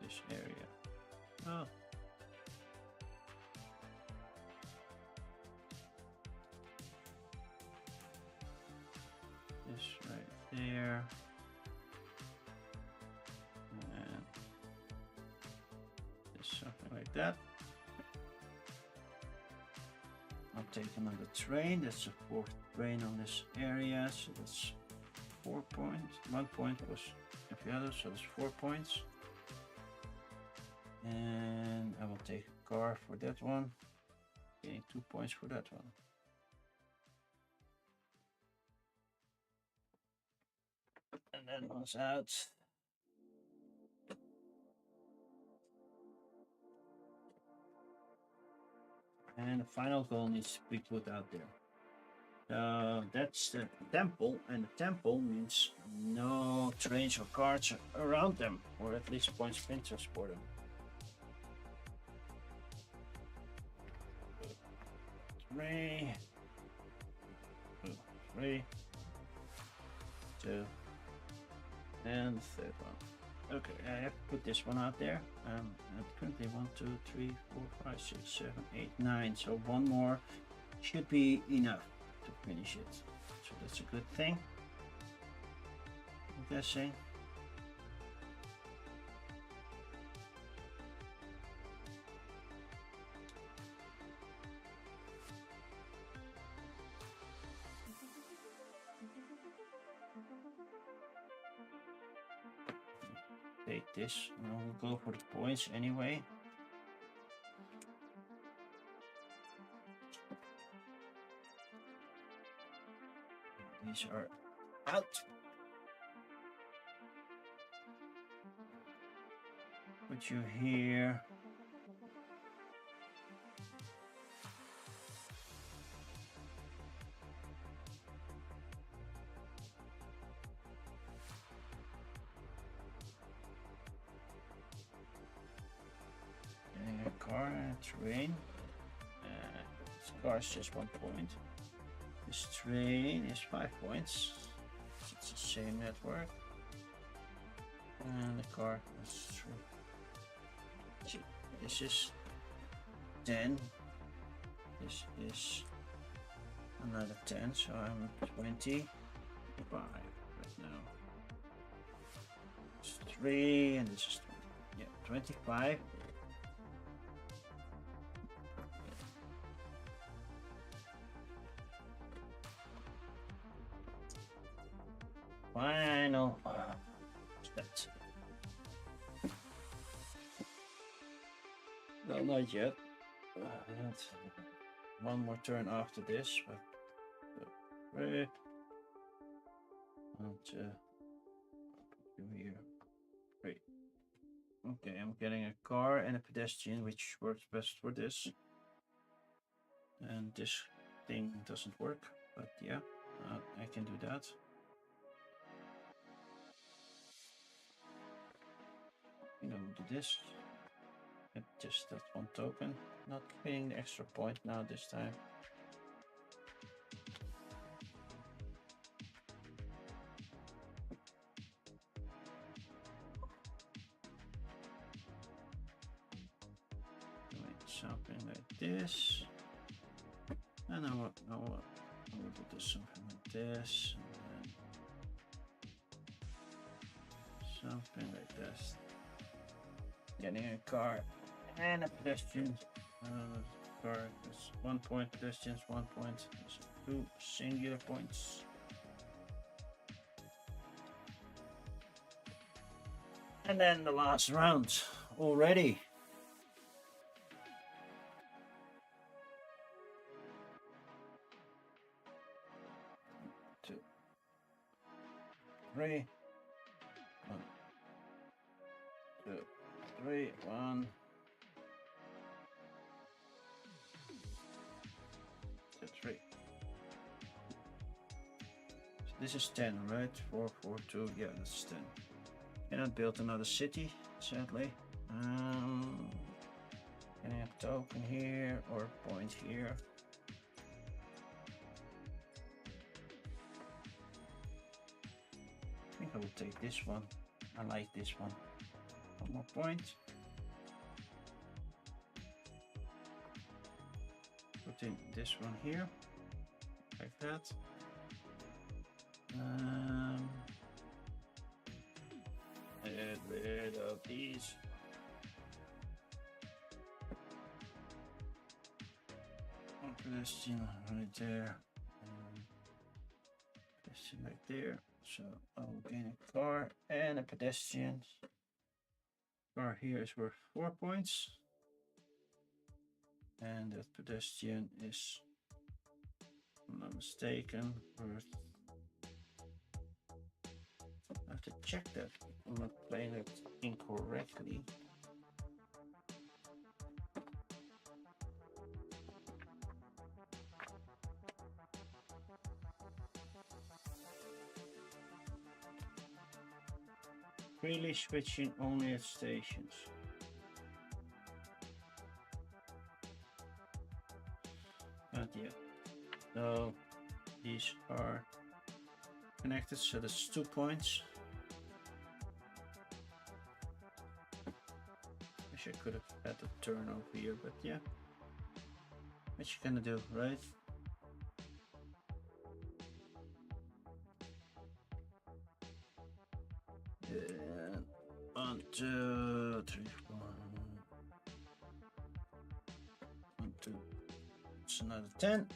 This area. Oh. Right there, and just something like that. I'll take another train. That's the 4th train on this area, so that's 4 points. 1 point was every other, so that's 4 points. And I will take a car for that one, getting 2 points for that one. And then one's out. And the final goal needs to be put out there. So that's the temple, and the temple means no trains or cars around them, or at least point sprinters for them. 3, 3, 2. And the 3rd one. Okay, I have to put this one out there. Currently 1, 2, 3, 4, 5, 6, 7, 8, 9. So one more should be enough to finish it. So that's a good thing. I'm guessing. Take this, and we'll go for the points anyway. These are out. Put you here. Getting a car and a train. This car is just 1 point. This train is 5 points. It's the same network. And the car is 3. This is 10. This is another 10, so I'm 25 right now. It's 3 and this is 20. Yeah, 25. Final steps. No, not yet. One more turn after this, but and here. Great. Okay, I'm getting a car and a pedestrian, which works best for this. And this thing doesn't work, but yeah, I can do that. You know, do this. Just that 1 token. Not getting the extra point now this time. Doing something like this. And I will do something like this. And then something like this. Getting a car and a pedestrian. Car is 1 point, pedestrians 1 point. So 2 singular points. And then the last round already. Two, 3, 1, 2, 3, 1, 2, 3. So this is 10, right? 4, 4, 2. Yeah, that's 10. Cannot build another city, sadly. Can I have token here or point here? I think I will take this one. I like this one. 1 more point. Putting this one here, like that. Get rid of these. One pedestrian right there. Pedestrian right there. So I will gain a car and a pedestrian. Car here is worth 4 points. And that pedestrian is, if I'm not mistaken, worth. I have to check that I'm not playing it incorrectly. Really switching only at stations. Not yet. So these are connected, so that's 2 points. I could have had a turn over here, but yeah. What you gonna do, right? And 1, 2, 3, 4. 1, 2. It's another 10.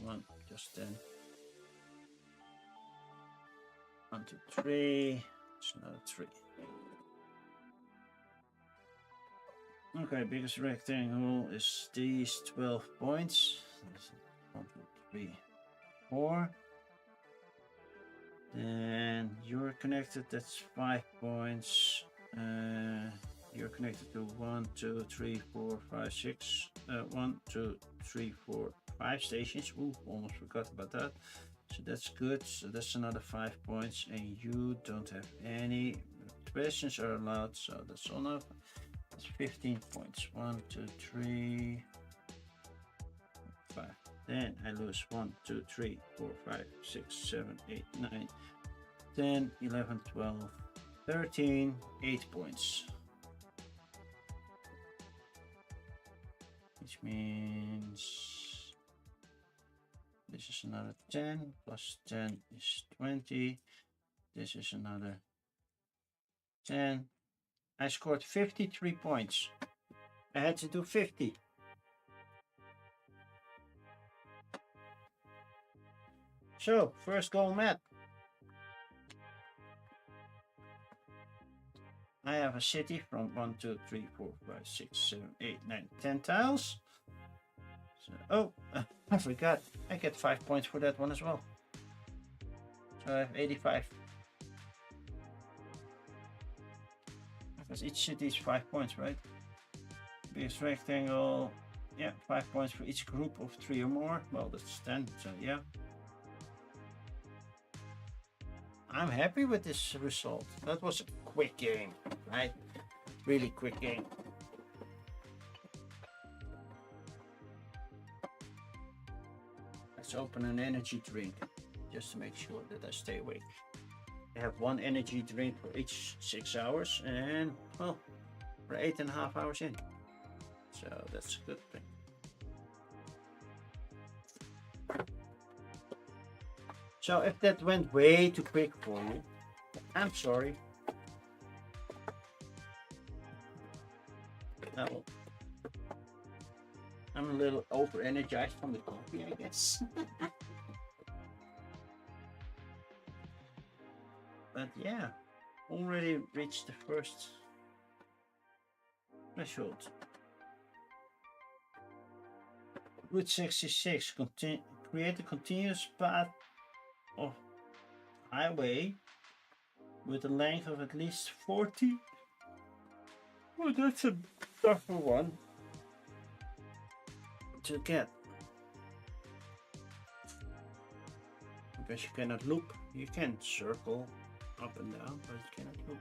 1, just 10. 1, 2, 3. It's another 3. Okay, biggest rectangle is these 12 points. 1, 2, 3, 4. Then you're connected, that's 5 points. You're connected to 1, 2, 3, 4, 5, 6. 1, 2, 3, 4, 5 stations. Ooh, almost forgot about that. So that's good. So that's another 5 points. And you don't have any questions are allowed. So that's all enough. That's 15 points. 1, 2, 3, 5. Then I lose 1, 2, 3, 4, 5, 6, 7, 8, 9, 10, 11, 12, 13, 8 points. Which means this is another 10, plus 10 is 20. This is another 10. I scored 53 points. I had to do 50. So, first goal met. I have a city from 1, 2, 3, 4, 5, 6, 7, 8, 9, 10 tiles. So, oh, I forgot. I get 5 points for that one as well. So I have 85. Because each city is 5 points, right? Biggest rectangle. Yeah, 5 points for each group of 3 or more. Well, that's 10, so yeah. I'm happy with this result. That was a quick game, right? Really quick game. Let's open an energy drink just to make sure that I stay awake. I have 1 energy drink for each 6 hours, and well, we're 8.5 hours in. So that's a good thing. So if that went way too quick for you, I'm sorry. Oh, I'm a little over energized from the coffee, I guess. But yeah, already reached the first threshold. Route 66, create a continuous path of highway with a length of at least 40. Oh, that's a tougher one to get. Because you cannot loop. You can circle up and down, but you cannot loop.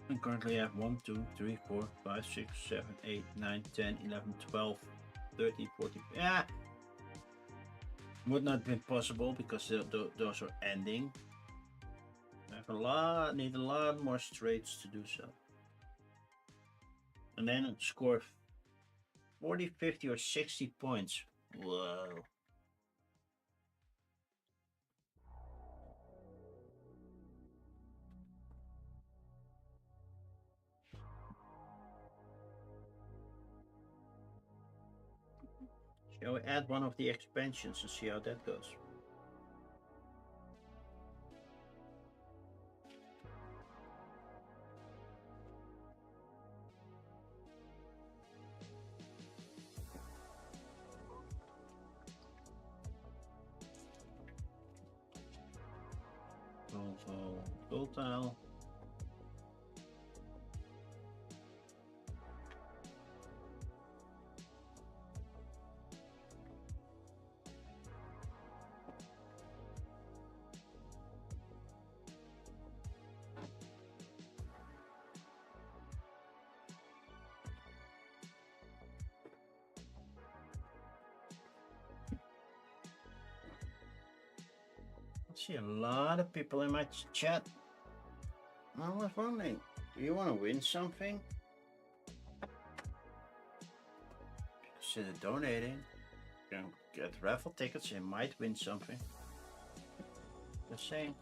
And currently I have 1, 2, 3, 4, 5, 6, 7, 8, 9, 10, 11, 12, 13, 14. Yeah, would not be possible because those are ending. I have need a lot more straights to do so. And then score 40, 50, or 60 points. Whoa. Shall we add one of the expansions and see how that goes? Gold tile. see a lot of people in my chat. I was wondering, do you want to win something? Consider donating. You can get raffle tickets, you might win something. Just saying.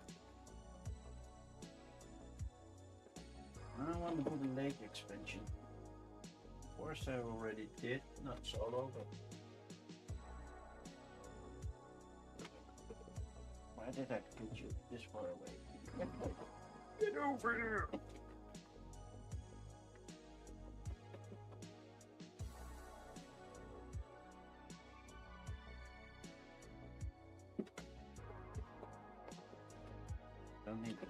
I want to do the lake expansion. Of course I already did, not solo, but... Why did I put you this far away? Get over here! Don't need it.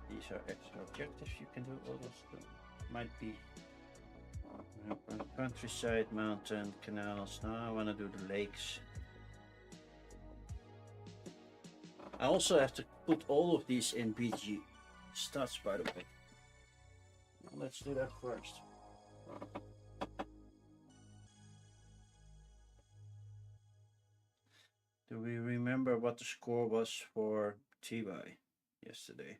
These are extra objectives you can do. All those might be countryside, mountain, canals. Now I want to do the lakes. I also have to put all of these in BG stats, by the way. Let's do that first. Do we remember what the score was for T-Buy yesterday?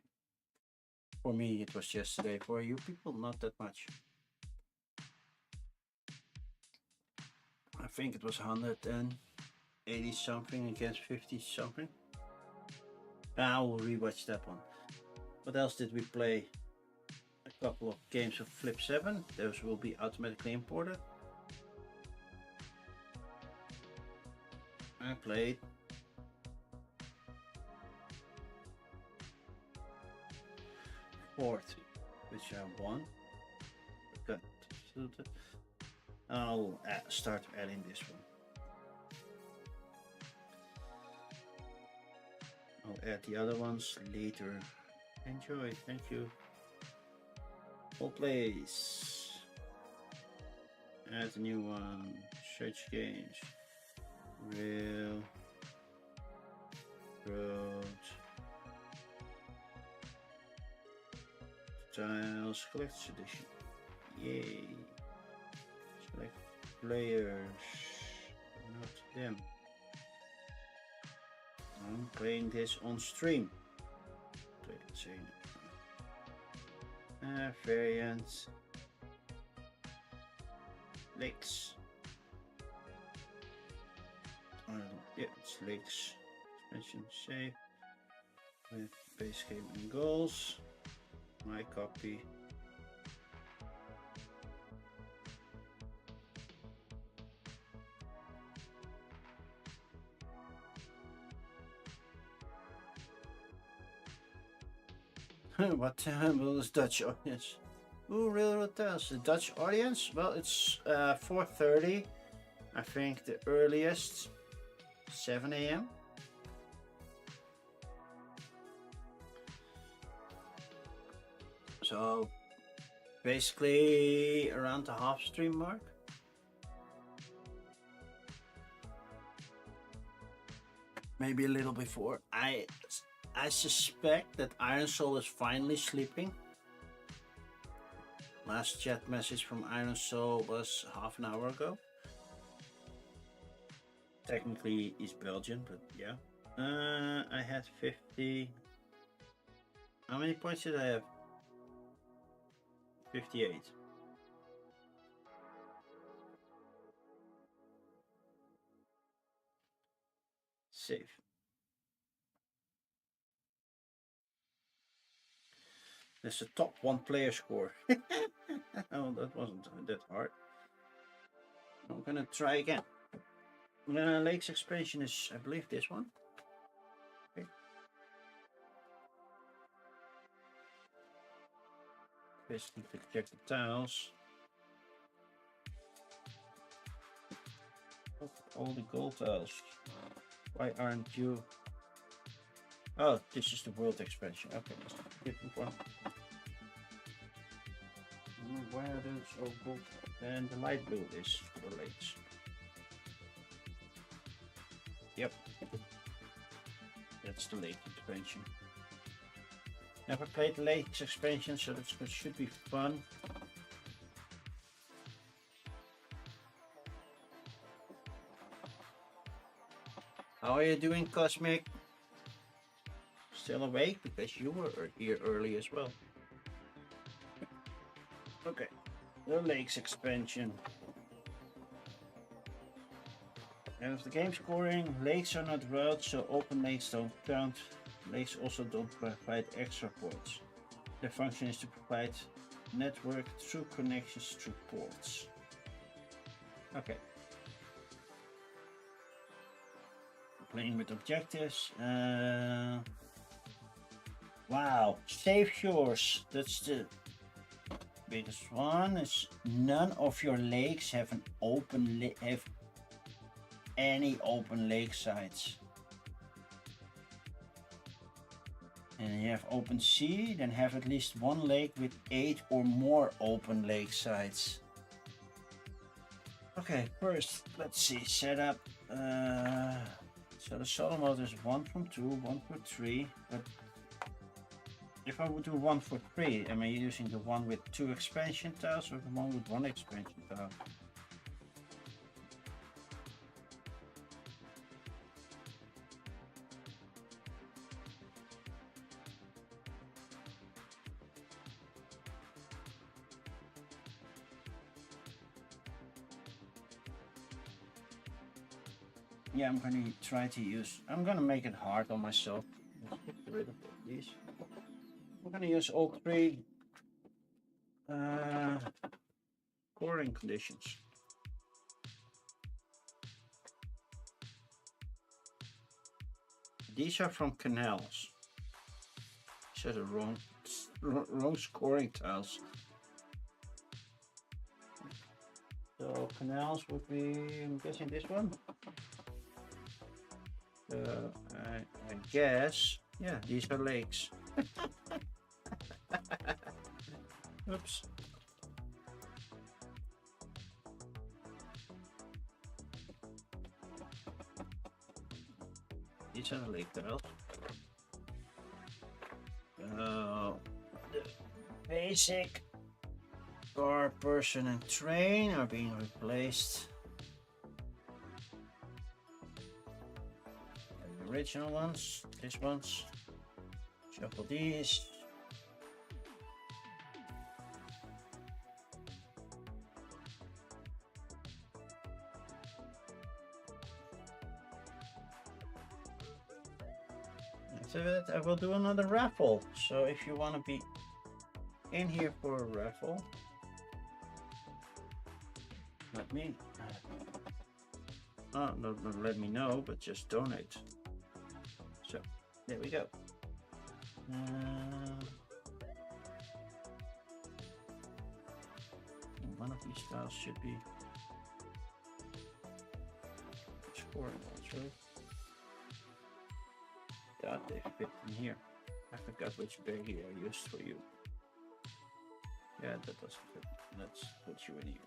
For me, it was yesterday. For you people, not that much. I think it was 180 something against 50 something. I will rewatch that one. What else did we play? A couple of games of Flip 7. Those will be automatically imported. I played Fort, which I won. Got filtered. I'll start adding this one. I'll add the other ones later. Enjoy, thank you. All plays. Add a new one. Search games. Real. Road. Styles Collector's Edition. Yay. Select players. Not them. I'm playing this on stream. Play it soon. Variants. Lakes. Yeah, it's lakes. Expansion save. With base game and goals. My copy. What time will this Dutch audience? Ooh, Railroad Tales. The Dutch audience? Well, it's 4:30. I think the earliest 7 a.m. So basically around the half stream mark. Maybe a little before. I suspect that Iron Soul is finally sleeping. Last chat message from Iron Soul was half an hour ago. Technically he's Belgian, but yeah. I had 50. How many points did I have? 58. Save. That's the top one player score. Oh, that wasn't that hard. I'm gonna try again. Lakes expansion is, I believe, this one. Okay. Basically, check the tiles. All the gold tiles. Why aren't you? Oh, this is the world expansion. Okay, different one. Where are those all gold? And the light blue is for lakes. Yep. That's the lake expansion. Never played the lakes expansion, so that should be fun. How are you doing, Cosmic? Still awake? Because you were here early as well. Okay, the lakes expansion. And of the game scoring, lakes are not routes, so open lakes don't count. Lakes also don't provide extra ports. Their function is to provide network through connections through ports. Okay. Playing with objectives. Wow, Save Shores. That's the biggest one. Is none of your lakes have an open have any open lake sites. And you have open sea, then have at least one lake with 8 or more open lake sites. Okay, first let's see setup. So the solo mode is 1 from 2, 1 for 3, but if I would do 1 for 3, am I using the one with 2 expansion tiles or the one with 1 expansion tile? Yeah, I'm gonna try to use. I'm gonna make it hard on myself. Get rid of these. I'm gonna use all 3 scoring conditions. These are from canals. These are the wrong scoring tiles. So canals would be, I'm guessing this one. I guess, yeah, these are lakes. Oops. These are the lake tiles. The basic car, person, and train are being replaced. And the original ones, these ones. Shuffle these. After that, I will do another raffle. So if you want to be in here for a raffle, let me. Oh, not let me know, but just donate. So there we go. One of these tiles should be scoring also. Thought they fit in here. I forgot which baggie I used for you. Yeah, that doesn't fit. Let's put you in here.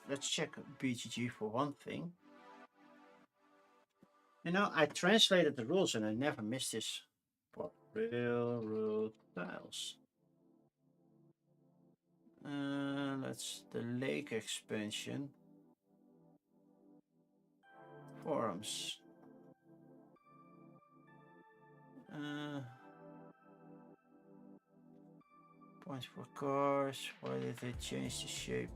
Let's check BGG for one thing. You know, I translated the rules and I never missed this part. Railroad tiles. That's the lake expansion. Forums. Points for cars. Why did they change the shape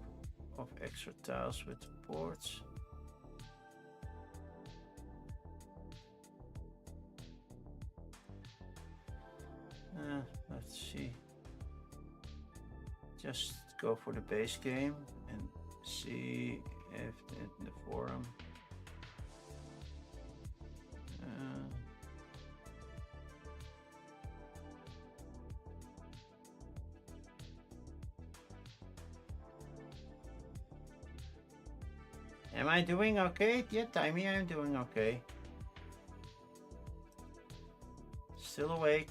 of extra tiles with the ports? Let's see. Just go for the base game and see if in the forum. Am I doing okay? Yeah, Timey, I'm doing okay. Still awake.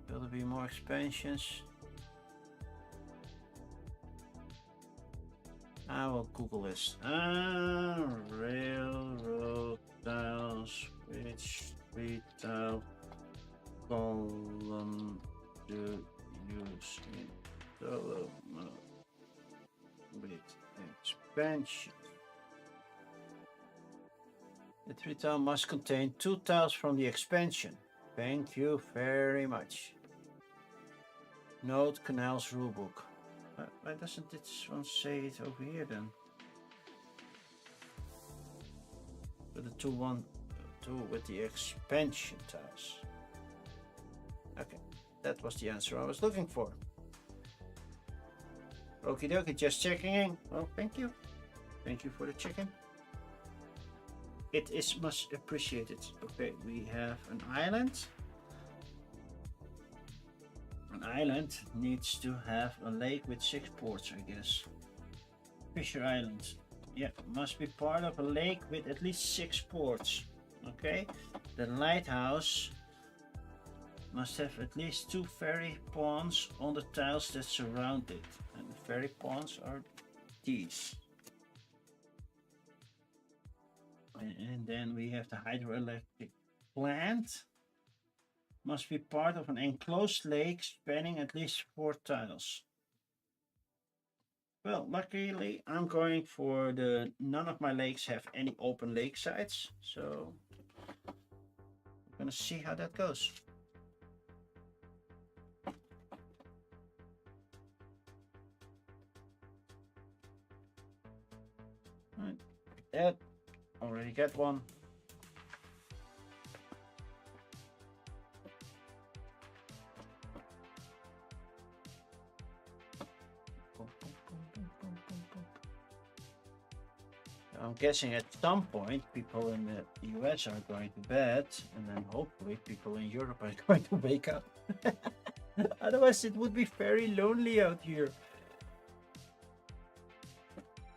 Will there be more expansions? I will Google this. Railroad tiles. Which 3 tile column do use in solo mode with expansion? The 3 tile must contain 2 tiles from the expansion. Thank you very much. Note Canals rulebook. Why doesn't this one say it over here then? With the 2 with the expansion tiles. Okay, that was the answer I was looking for. Okie dokie, just checking in. Well, thank you. Thank you for the chicken. It is much appreciated. Okay, we have an island. An island needs to have a lake with 6 ports, I guess. Fisher Island. Yeah, must be part of a lake with at least 6 ports. Okay, the lighthouse must have at least 2 ferry pawns on the tiles that surround it. And the ferry pawns are these. And then we have the hydroelectric plant. Must be part of an enclosed lake spanning at least 4 tiles. Well, luckily I'm going for the none of my lakes have any open lake sides, so we're gonna see how that goes. Right, that already got one. I'm guessing at some point people in the US are going to bed, and then hopefully people in Europe are going to wake up. Otherwise it would be very lonely out here.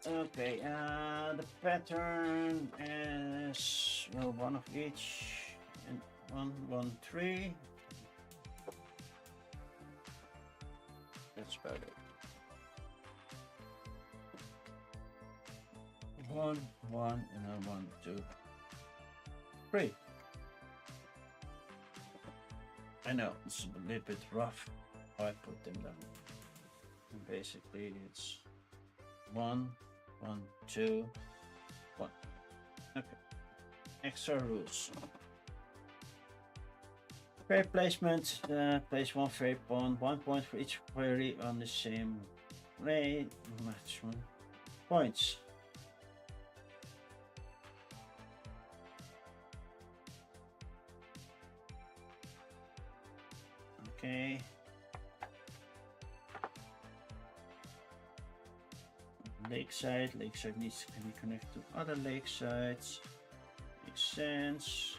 Okay, the pattern is, well, 1 of each, and 1, 1, 3. That's about it. 1, 1, and then 1, 2, 3. I know it's a little bit rough how I put them down. And basically it's 1, 1, 2, 1. Okay. Extra rules. Fairy placement. Place 1 fairy pawn, 1 point for each fairy on the same rate. Maximum points. Okay. Lakeside needs to be connected to other lakesides. Makes sense.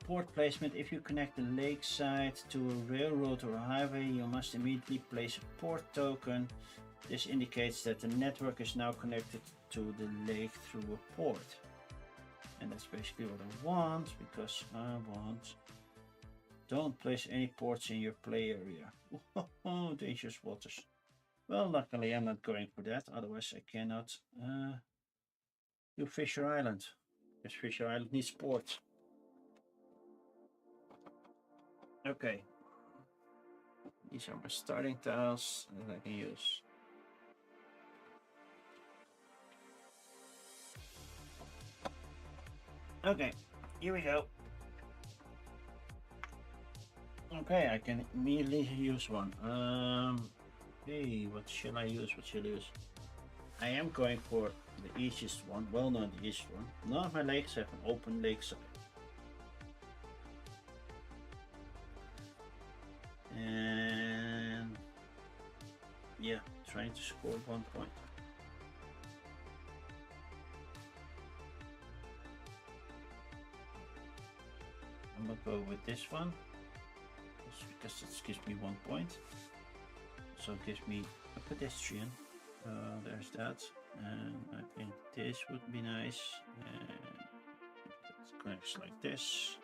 Port placement. If you connect the lakeside to a railroad or a highway, you must immediately place a port token. This indicates that the network is now connected to the lake through a port. And that's basically what I want, because I want... Don't place any ports in your play area. Oh, dangerous waters. Well, luckily I'm not going for that, otherwise I cannot do Fisher Island. Because Fisher Island needs ports. Okay. These are my starting tiles that I can use. Okay, here we go. Okay, I can immediately use one. Hey, what shall I use? I am going for the easiest one. Well, not the easiest one. None of my lakes have an open lakeside. And yeah, trying to score 1 point. I'm gonna go with this one, just because it gives me 1 point. So it gives me a pedestrian. There's that, and I think this would be nice. And it connects like this.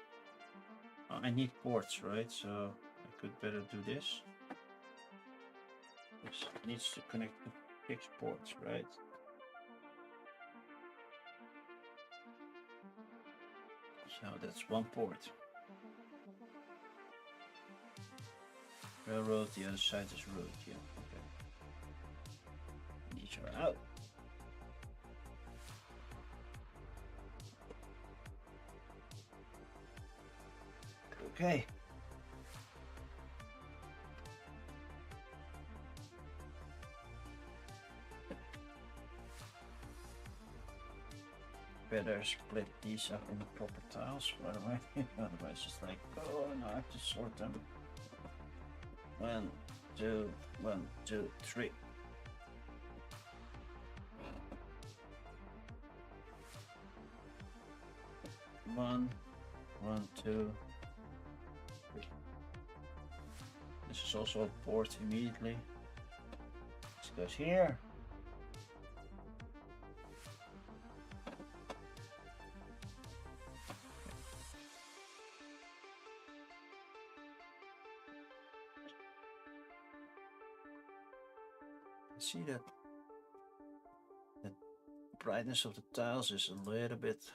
Oh, I need ports, right? So I could better do this. This needs to connect to 6 ports, right? So that's one port. Railroad, the other side is road, yeah. Okay. These are out. Okay. Better split these up in the proper tiles, by the way. Otherwise it's like, oh no, I have to sort them. 1, 2, 1, 2, 3. One, 1, 2, 3. This is also a port immediately. This goes here. See that the brightness of the tiles is a little bit.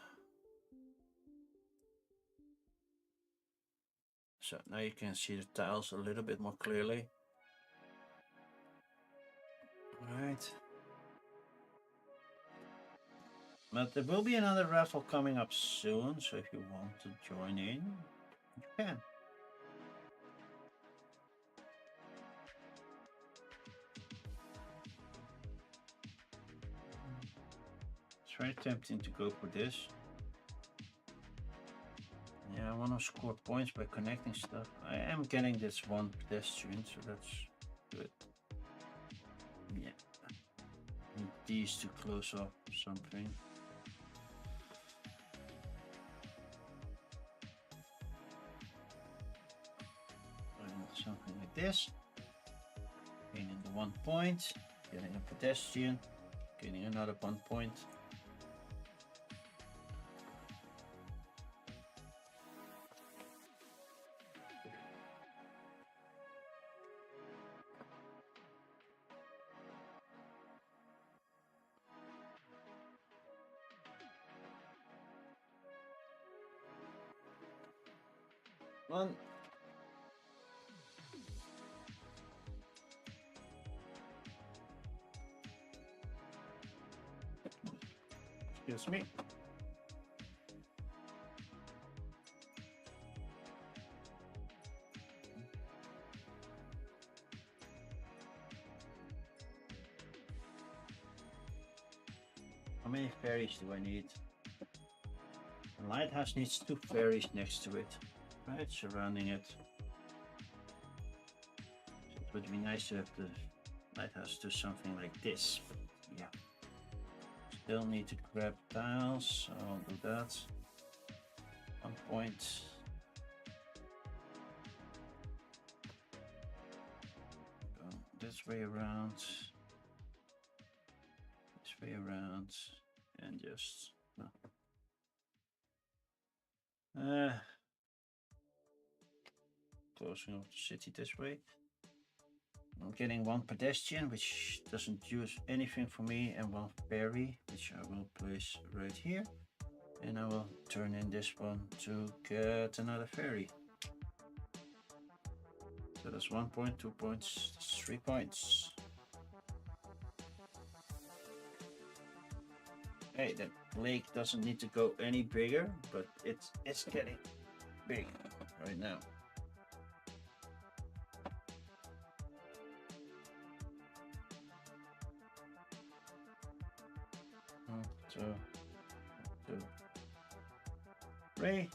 So now you can see the tiles a little bit more clearly. Right. But there will be another raffle coming up soon, so if you want to join in, you can. It's very tempting to go for this. Yeah, I want to score points by connecting stuff. I am getting this one pedestrian, so that's good. Yeah. Need these to close off something. Something like this. Gaining the 1 point, getting a pedestrian, getting another 1 point. One. Excuse me. How many ferries do I need? The lighthouse needs 2 ferries next to it, right, surrounding it. So it would be nice to have the lighthouse do something like this, but yeah. Still need to grab tiles, so I'll do that. 1 point. Go this way around. This way around. And just no. Closing off the city this way. I'm getting 1 pedestrian, which doesn't use anything for me, and 1 ferry, which I will place right here. And I will turn in this one to get another ferry. So that's 1 point, 2 points, 3 points. Hey, that lake doesn't need to go any bigger, but it's getting big right now. Two, 3.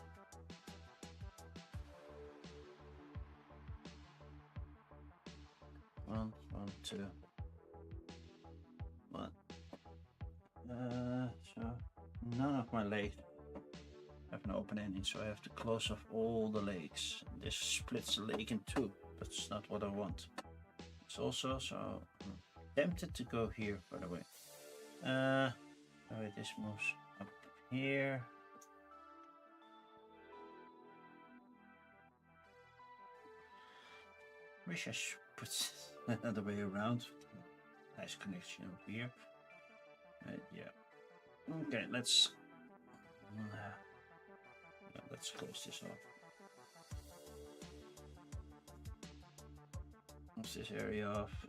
One, 2, 1. So none of my lakes have an open ending, so I have to close off all the lakes. This splits the lake in 2. That's not what I want. It's also, so I'm tempted to go here, by the way. Oh, this moves up here. Wish I should put another way around. Nice connection over here. Yeah. Okay, let's let's close this off. Close this area off.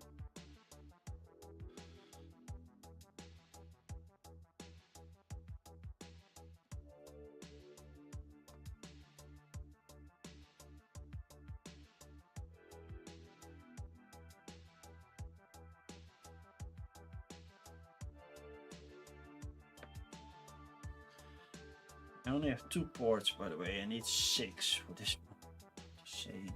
I only have 2 ports, by the way. I need 6 for this one. Shame.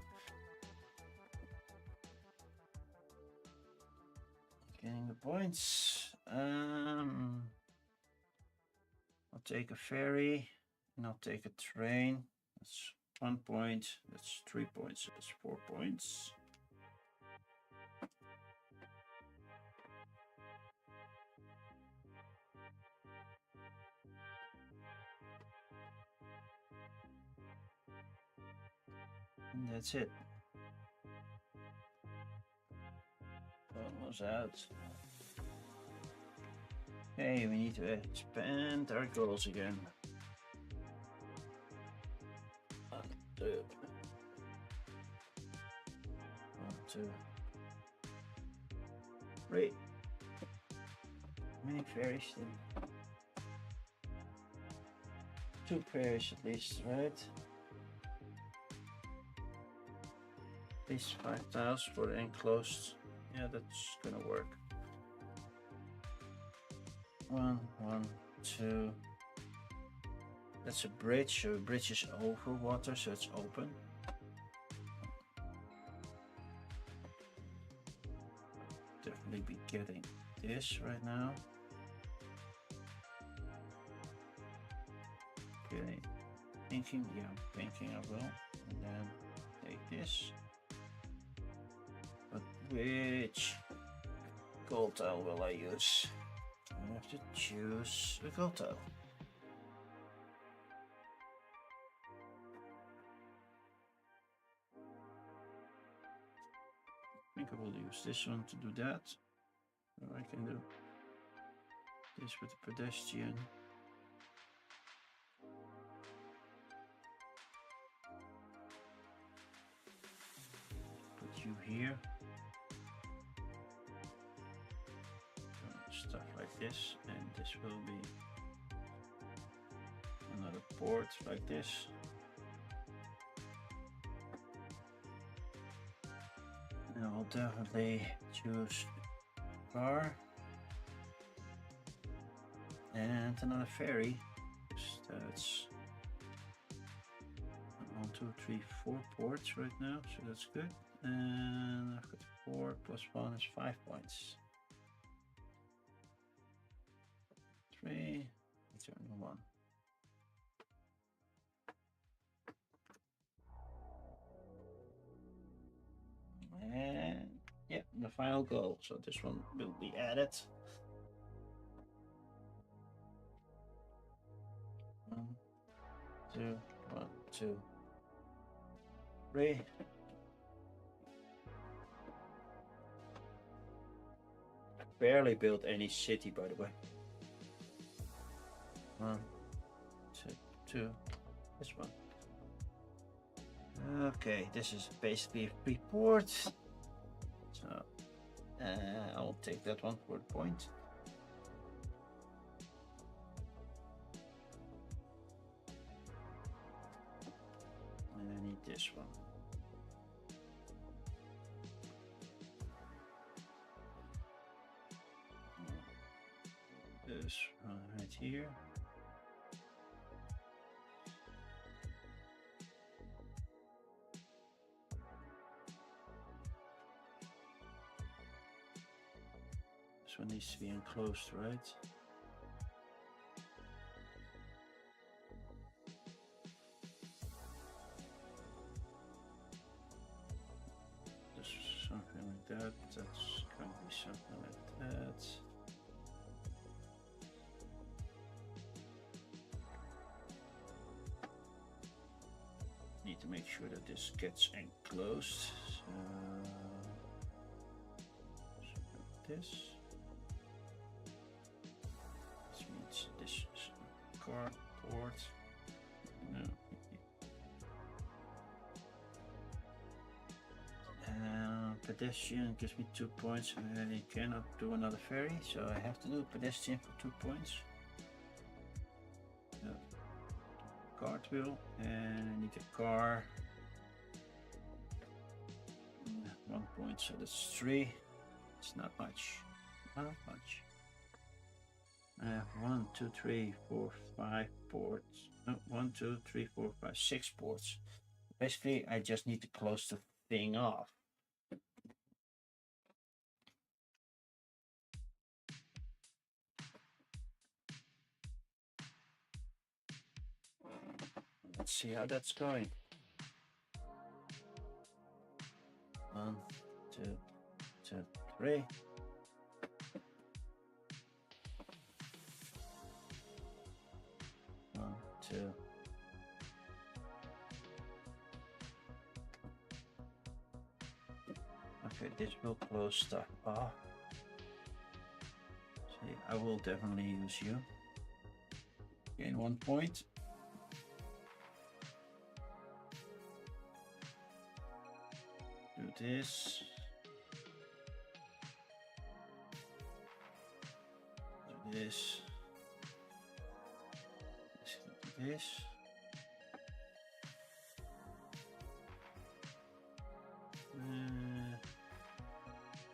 Getting the points. I'll take a ferry and I'll take a train. That's 1 point. That's 3 points. That's 4 points. And that's it. Almost out. Hey, we need to expand our goals again. 1, 2. 1, 2. 3. Many ferries then. 2 ferries at least, right? At least 5,000 for the enclosed. Yeah, that's gonna work. 1, 1, 2. That's a bridge. So a bridge is over water, so it's open. Definitely be getting this right now. Okay, thinking, yeah, thinking I will, and then take this. But which gold tile will I use? I have to choose a gold tile. I think I will use this one to do that. Or I can do this with the pedestrian. Put you here. Stuff like this, and this will be another port like this. And I'll definitely choose car and another ferry. That's 1, 2, 3, 4 ports right now, so that's good. And I've got 4 plus 1 is 5 points. 3, return 1. And yeah, the final goal. So this one will be added. 1, 2, 1, 2, 3. I barely built any city, by the way. 1, 2, 2. This one. Okay, this is basically a free port. So I'll take that one for the point. And I need this one. This one right here. This one needs to be enclosed, right? Just something like that. That's going to be something like that. Need to make sure that this gets enclosed. So, something like this. This means this is car port. No, pedestrian gives me 2 points. I cannot do another ferry, so I have to do pedestrian for 2 points. Cartwheel, and I need a car. 1 point, so that's 3. It's not much. Not much. I have 1, 2, 3, 4, 5 ports. No, 1, 2, 3, 4, 5, 6 ports. Basically, I just need to close the thing off. Let's see how that's going. 1, 2, 2, 3. One, two. Okay, this will close stuff off. See, I will definitely use you. Gain 1 point. Do this. Do this. This.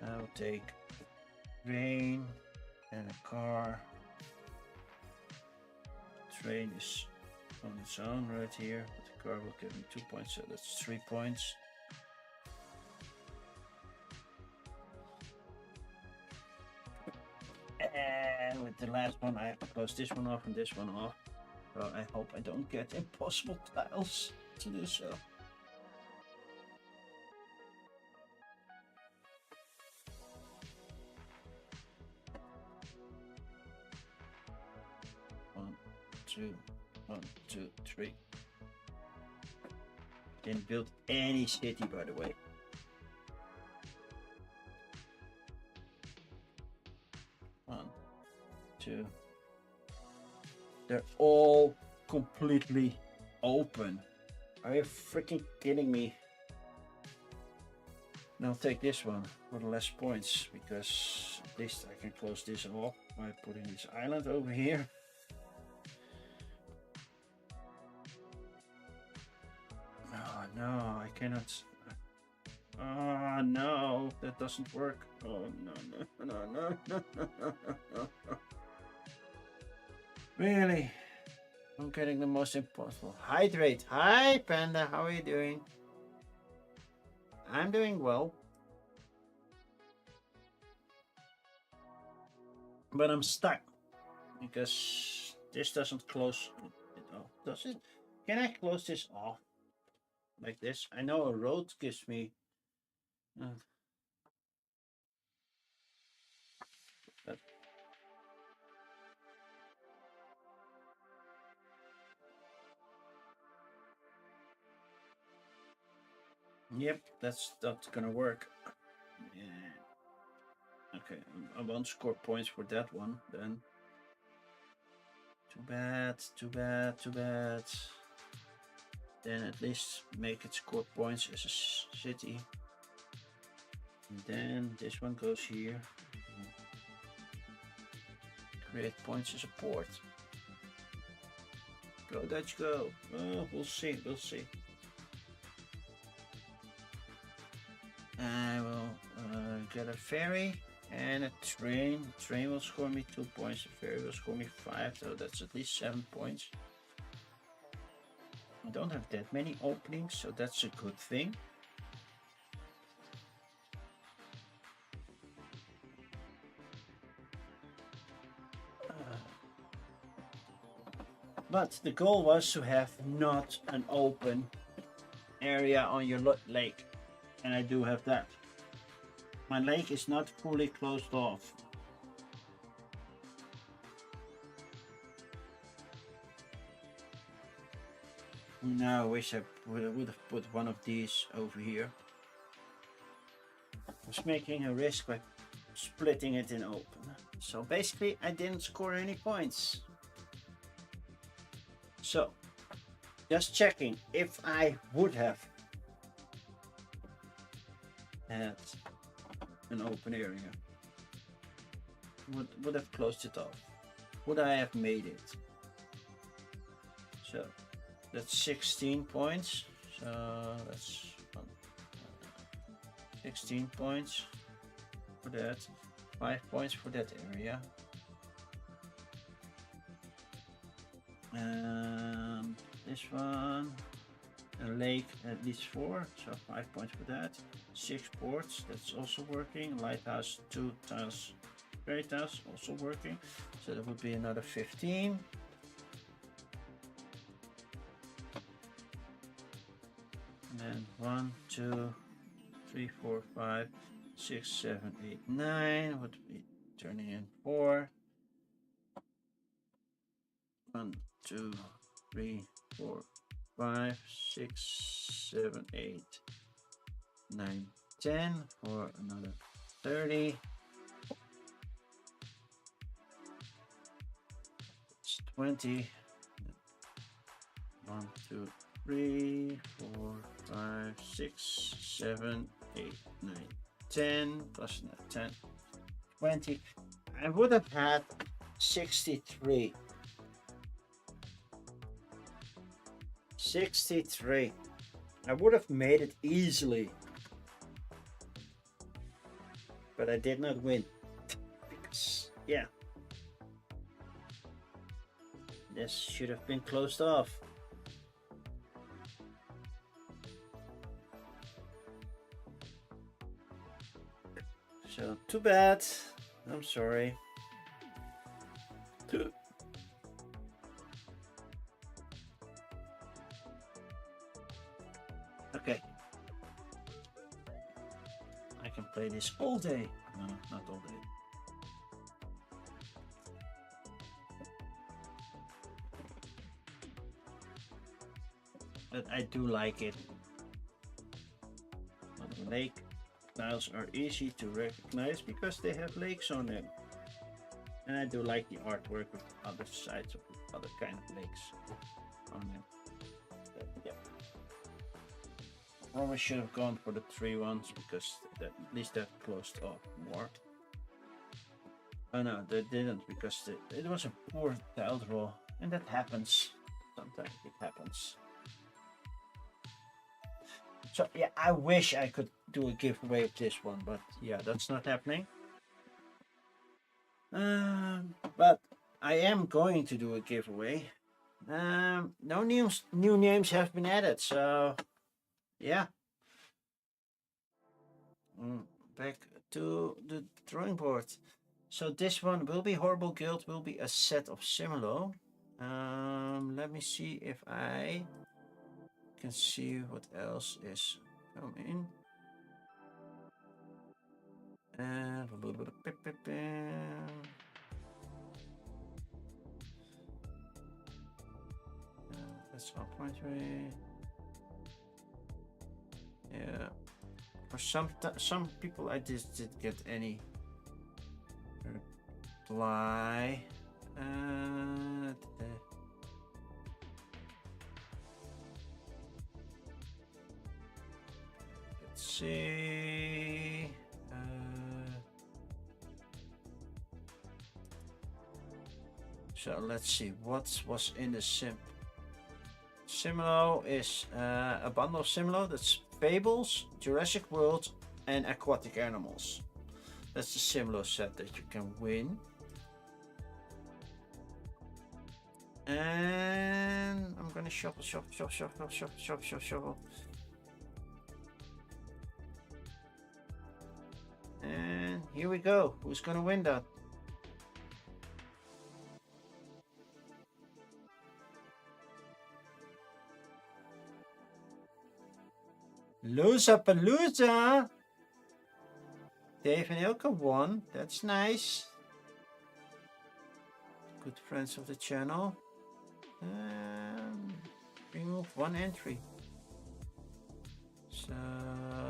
I'll take train and a car. Train is on its own right here, but the car will give me 2 points, so that's 3 points. And with the last one, I have to close this one off and this one off. So I hope I don't get impossible tiles to do so. One, two, three. Didn't build any city, by the way. One, two. They're all completely open. Are you freaking kidding me? Now take this one for the less points, because at least I can close this off by putting this island over here. Oh no, I cannot. Oh no, that doesn't work. Oh no. Really? I'm getting the most impossible. Hydrate. Hi Panda, how are you doing? I'm doing well. But I'm stuck because this doesn't close it off. Does it? Can I close this off like this? I know a road gives me Yep, that's not gonna work. Yeah. Okay, I won't score points for that one then. Too bad, too bad, too bad. Then at least make it score points as a city. And then this one goes here. Create points as a port. Go Dutch, go. Oh, we'll see, we'll see. I will get a ferry and a train. The train will score me 2 points. The ferry will score me 5, so that's at least 7 points. I don't have that many openings, so that's a good thing. But the goal was to have not an open area on your lake. And I do have that. My lake is not fully closed off. Now I wish I would have put one of these over here. I was making a risk by splitting it in open. So basically I didn't score any points. So just checking if I would have had an open area. Would have closed it off. Would I have made it? So that's 16 points. So that's 16 points for that. 5 points for that area. And this one. A lake at least 4, so 5 points for that. 6 ports, that's also working. Lighthouse, 2 tiles, great tiles, also working. So that would be another 15. And then 1, 2, 3, 4, 5, 6, 7, 8, 9 would be turning in 4. 1, 2, 3, 4, 5, 6, 7, 8, 9, 10 for another 30. It's 20. 1, 2, 3, 4, 5, 6, 7, 8, 9, 10 plus 10, 20. I would have had 63. 63. I would have made it easily, but I did not win because, yeah, this should have been closed off. So too bad. I'm sorry. Okay. I can play this all day. No, not all day. But I do like it. The lake tiles are easy to recognize because they have lakes on them. And I do like the artwork with other sides of other kind of lakes on them. But, yeah. Probably should have gone for the 3 ones because at least that closed off more. Oh no, they didn't because it was a poor tile draw, and that happens. Sometimes it happens. So yeah, I wish I could do a giveaway of this one, but yeah, that's not happening. But I am going to do a giveaway. No new names have been added, so yeah. Back to the drawing board. So this one will be Horrible Guild, will be a set of Similo. Let me see if I can see what else is coming. And that's 1.3. Yeah. For some people, I just didn't get any reply. Let's see. So let's see what was in the Similo is a bundle of Similo that's Fables, Jurassic World, and Aquatic Animals. That's the Similo set that you can win. And I'm gonna shuffle. And here we go. Who's gonna win that? Loozapalooza! Dave and Ilka won. That's nice. Good friends of the channel. Remove 1 entry. So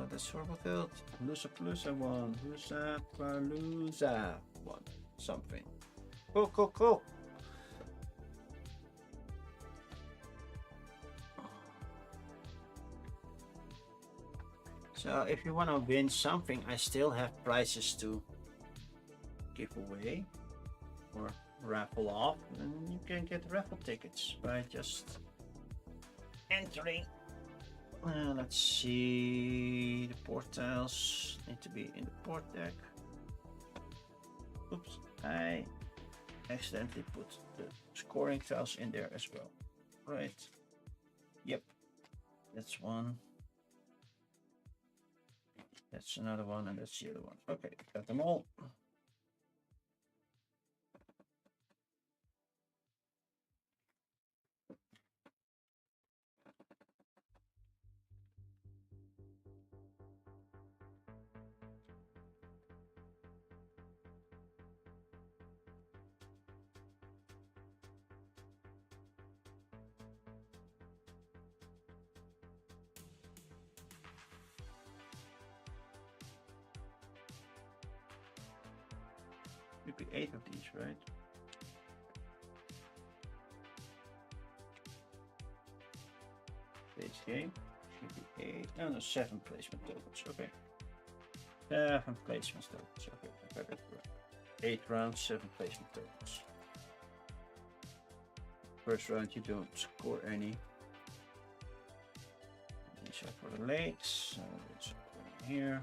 that's Horrible Guild. Loozapalooza won. Loozapalooza won. Something. Cool. So So if you want to win something, I still have prizes to give away or raffle off, and you can get raffle tickets by just entering. Let's see, the port tiles need to be in the port deck. Oops, I accidentally put the scoring tiles in there as well. Right. Yep, that's one. That's another one, and that's the other one. Okay, got them all. Maybe 8 of these, right? Base game should be 8. No, no, 7 placement tokens. Okay. 7 placement tokens. Okay, I got it right. 8 rounds, 7 placement tokens. First round, you don't score any. These are for the lakes. So let's put here.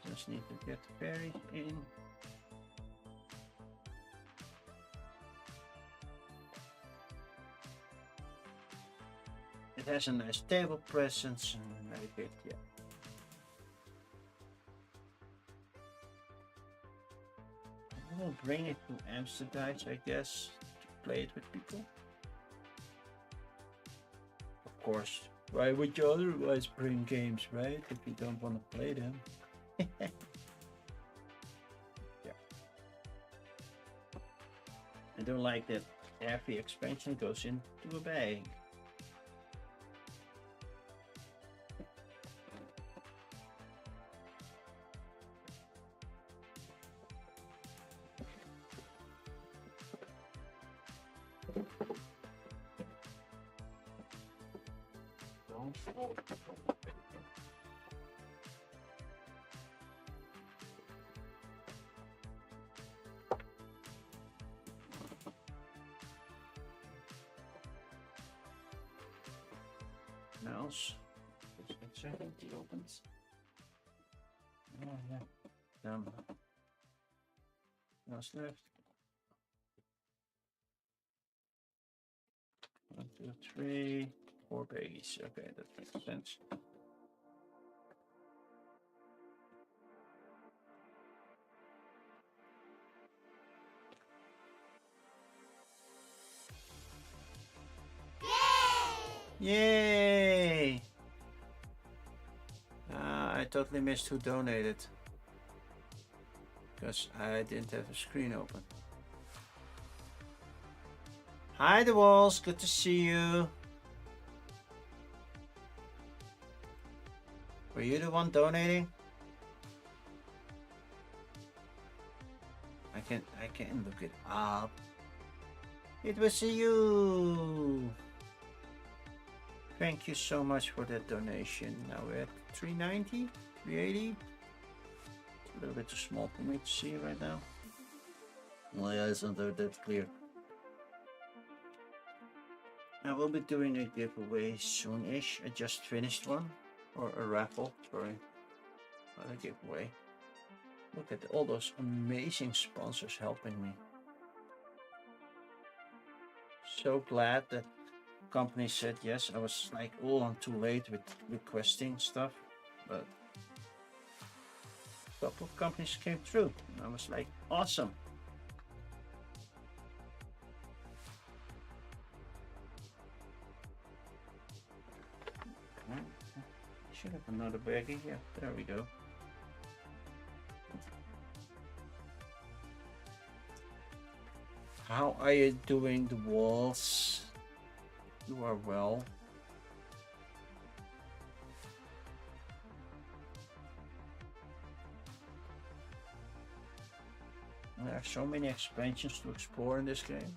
Just need to get the berries in. It has a nice table presence and very good, yeah. I will bring it to Amsterdam, I guess, to play it with people. Of course, why would you otherwise bring games, right? If you don't want to play them. Yeah. I don't like that every expansion goes into a bag. Mouse. Second, it opens. Oh yeah. Dumb. What's left? 1, 2, 3, 4 baggies. Okay, that makes sense. Yay! I totally missed who donated because I didn't have the screen open. Hi, the walls. Good to see you. Were you the one donating? I can look it up. It was you. Thank you so much for that donation. Now we're at 390, 380. It's a little bit too small for me to see right now. Well, yeah, it's not that clear. I will be doing a giveaway soon-ish. I just finished one, or a raffle, sorry, not a giveaway. Look at all those amazing sponsors helping me. So glad that company said yes. I was like, oh, I'm too late with requesting stuff, but a couple of companies came through. And I was like, awesome. I should have another baggie. Yeah, there we go. How are you doing, the walls? You are well. There are so many expansions to explore in this game.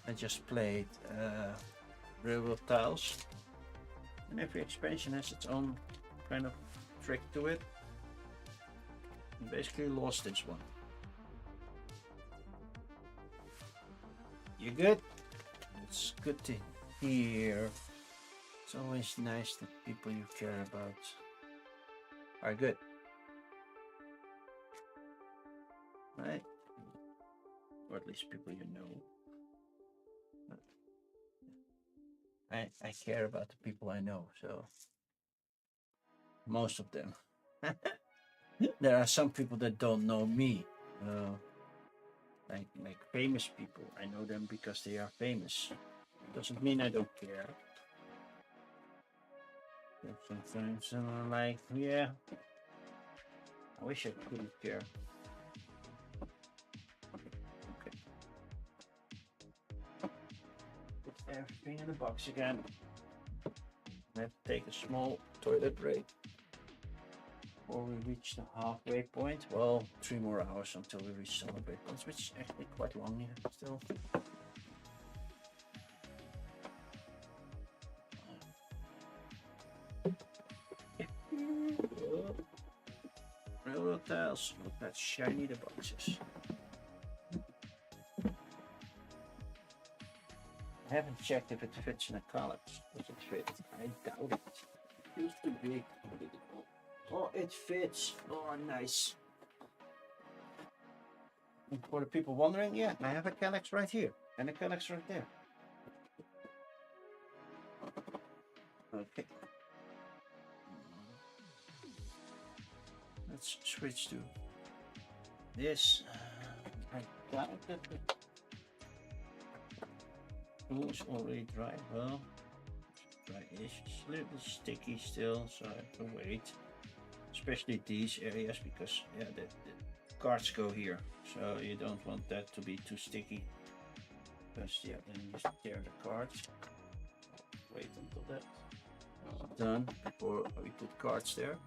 I just played Railroad Tiles, and every expansion has its own kind of trick to it. I basically lost this one. You good? It's good to hear. It's always nice that people you care about are good. Right? Or at least people you know. I care about the people I know, so most of them. There are some people that don't know me. Like famous people. I know them because they are famous. Doesn't mean I don't care. Sometimes I'm like, yeah, I wish I couldn't care. Okay. Put everything in the box again. I have to take a small toilet break before we reach the halfway point. Well, 3 more hours until we reach the halfway point, which is actually quite long here still. Railroad tiles, look how shiny the box is. I haven't checked if it fits in a collapse. Does it fit? I doubt it. It feels too big. Oh, it fits. Oh, nice. And for the people wondering, yeah, I have a Kallax right here and a Kallax right there. Okay. Let's switch to this. I doubt that the glue is already dry. Well, dry-ish. It's a little sticky still, so I have to wait. Especially these areas because yeah, the cards go here, so you don't want that to be too sticky. Because yeah, then you just tear the cards. Wait until that's done before we put cards there.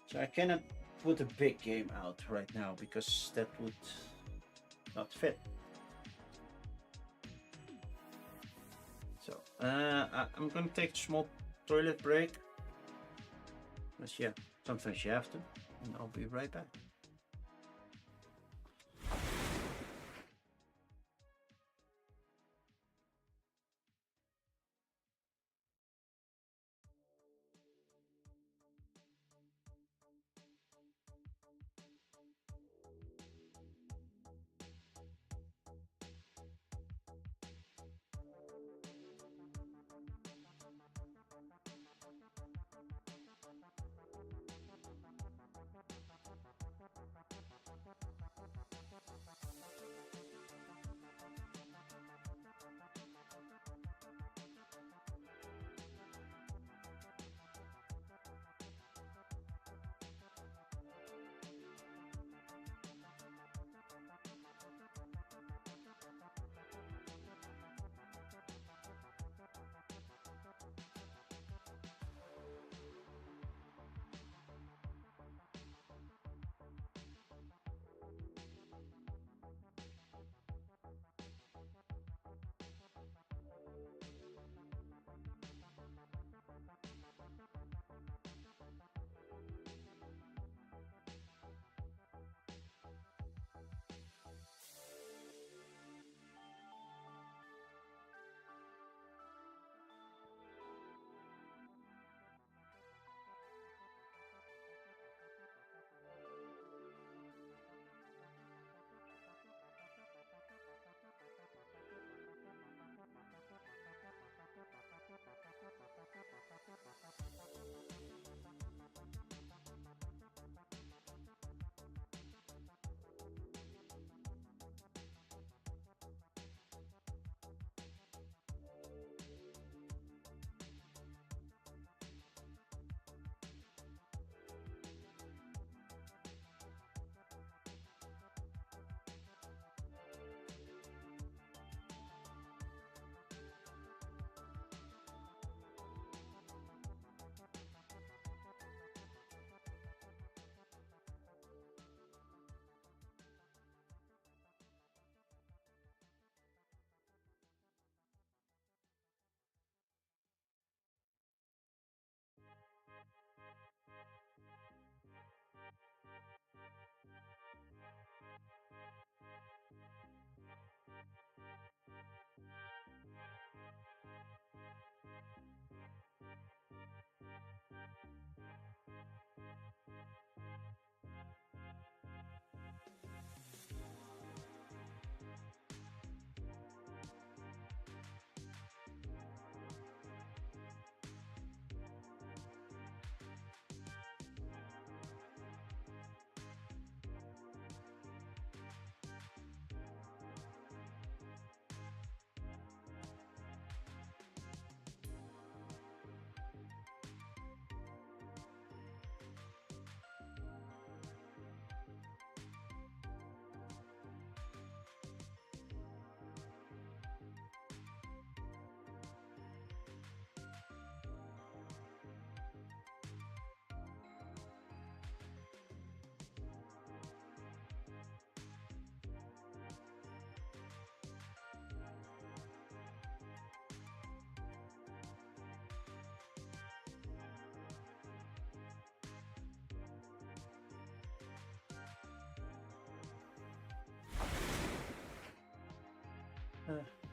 So I cannot put a big game out right now because that would not fit. So I'm gonna take a small toilet break. Because yeah, sometimes you have to, and I'll be right back.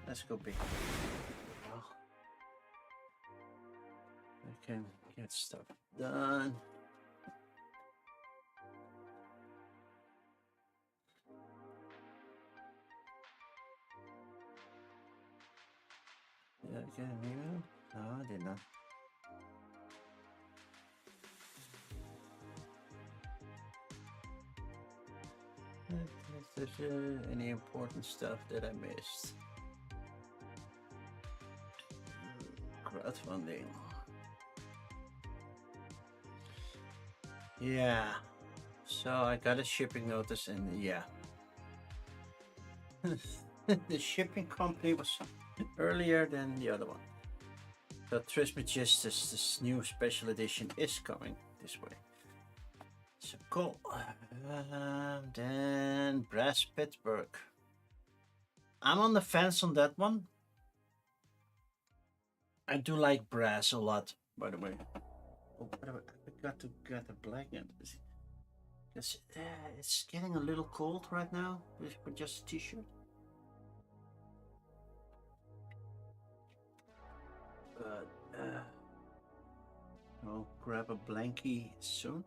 Let's go big. Well, I can get stuff done. Did I get an email? No, I did not. If there's any important stuff that I missed. Crowdfunding. Yeah. So I got a shipping notice and yeah. The shipping company was earlier than the other one. So Trismegistus, this new special edition, is coming this way. So cool. Then Brass Pittsburgh. I'm on the fence on that one. I do like Brass a lot, by the way. Oh, by the way, I forgot to get a blanket. It's getting a little cold right now with just a t-shirt. But I'll grab a blankie soon.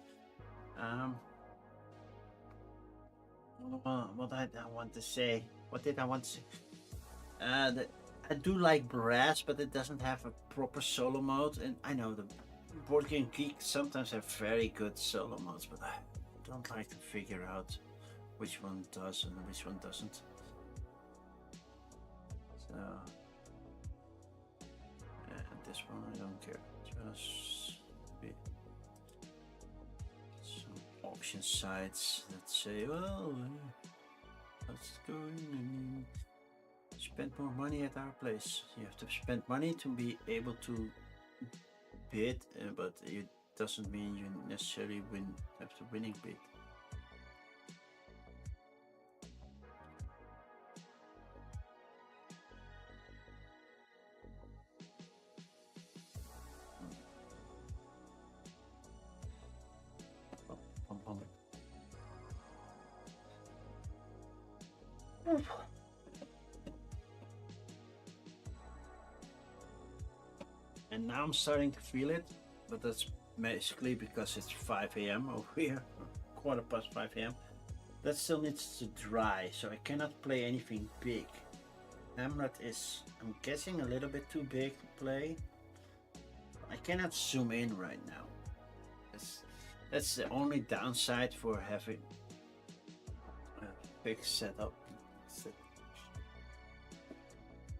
What I want to say? What did I want to say? I do like Brass, but it doesn't have a proper solo mode. And I know the Board Game Geek sometimes have very good solo modes, but I don't like to figure out which one does and which one doesn't. So, and this one I don't care. Just some auction sites that say, well, let's go in and spend more money at our place. You have to spend money to be able to bid, but it doesn't mean you necessarily have the winning bid. And now I'm starting to feel it, but that's basically because it's 5 a.m. over here, 5:15 a.m. That still needs to dry, so I cannot play anything big. Hamlet is, I'm guessing, a little bit too big to play. I cannot zoom in right now. That's the only downside for having a big setup.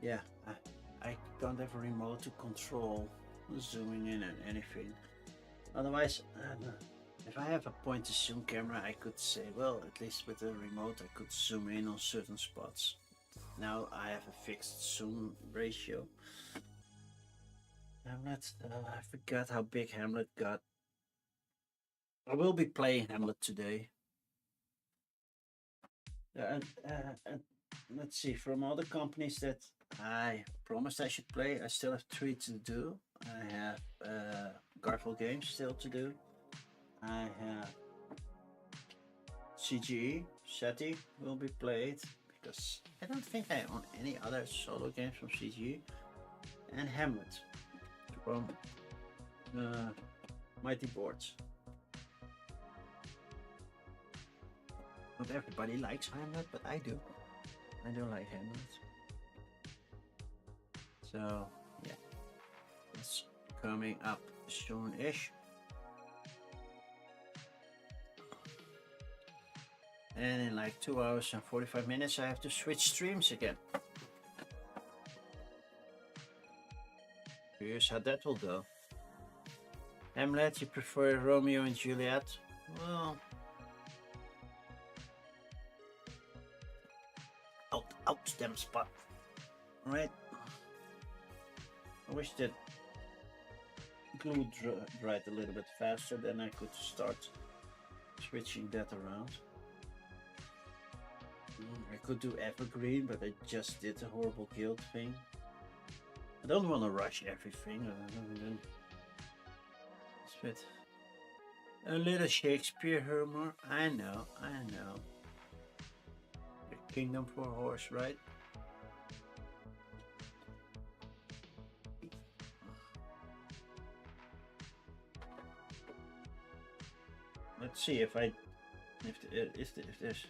Yeah, I don't have a remote to control zooming in and anything. Otherwise, if I have a point to zoom camera, I could say, well, at least with the remote I could zoom in on certain spots. Now I have a fixed zoom ratio. Hamlet, I forgot how big Hamlet got. I will be playing Hamlet today. And let's see, from all the companies that I promised I should play, I still have 3 to do. I have Garfield Games still to do. I have CGE, SETI will be played because I don't think I own any other solo games from CGE. And Hamlet from Mighty Boards. Not everybody likes Hamlet, but I do. I do like Hamlet. So, yeah. It's coming up soon-ish. And in like 2 hours and 45 minutes, I have to switch streams again. Curious how that will go. Hamlet, you prefer Romeo and Juliet? Well, out them spot. Right? I wish that glue dried a little bit faster, then I could start switching that around. I could do evergreen, but I just did a horrible guild thing. I don't want to rush everything. It's a little Shakespeare humor. I know. The Kingdom for a Horse, right? Let's see if there's.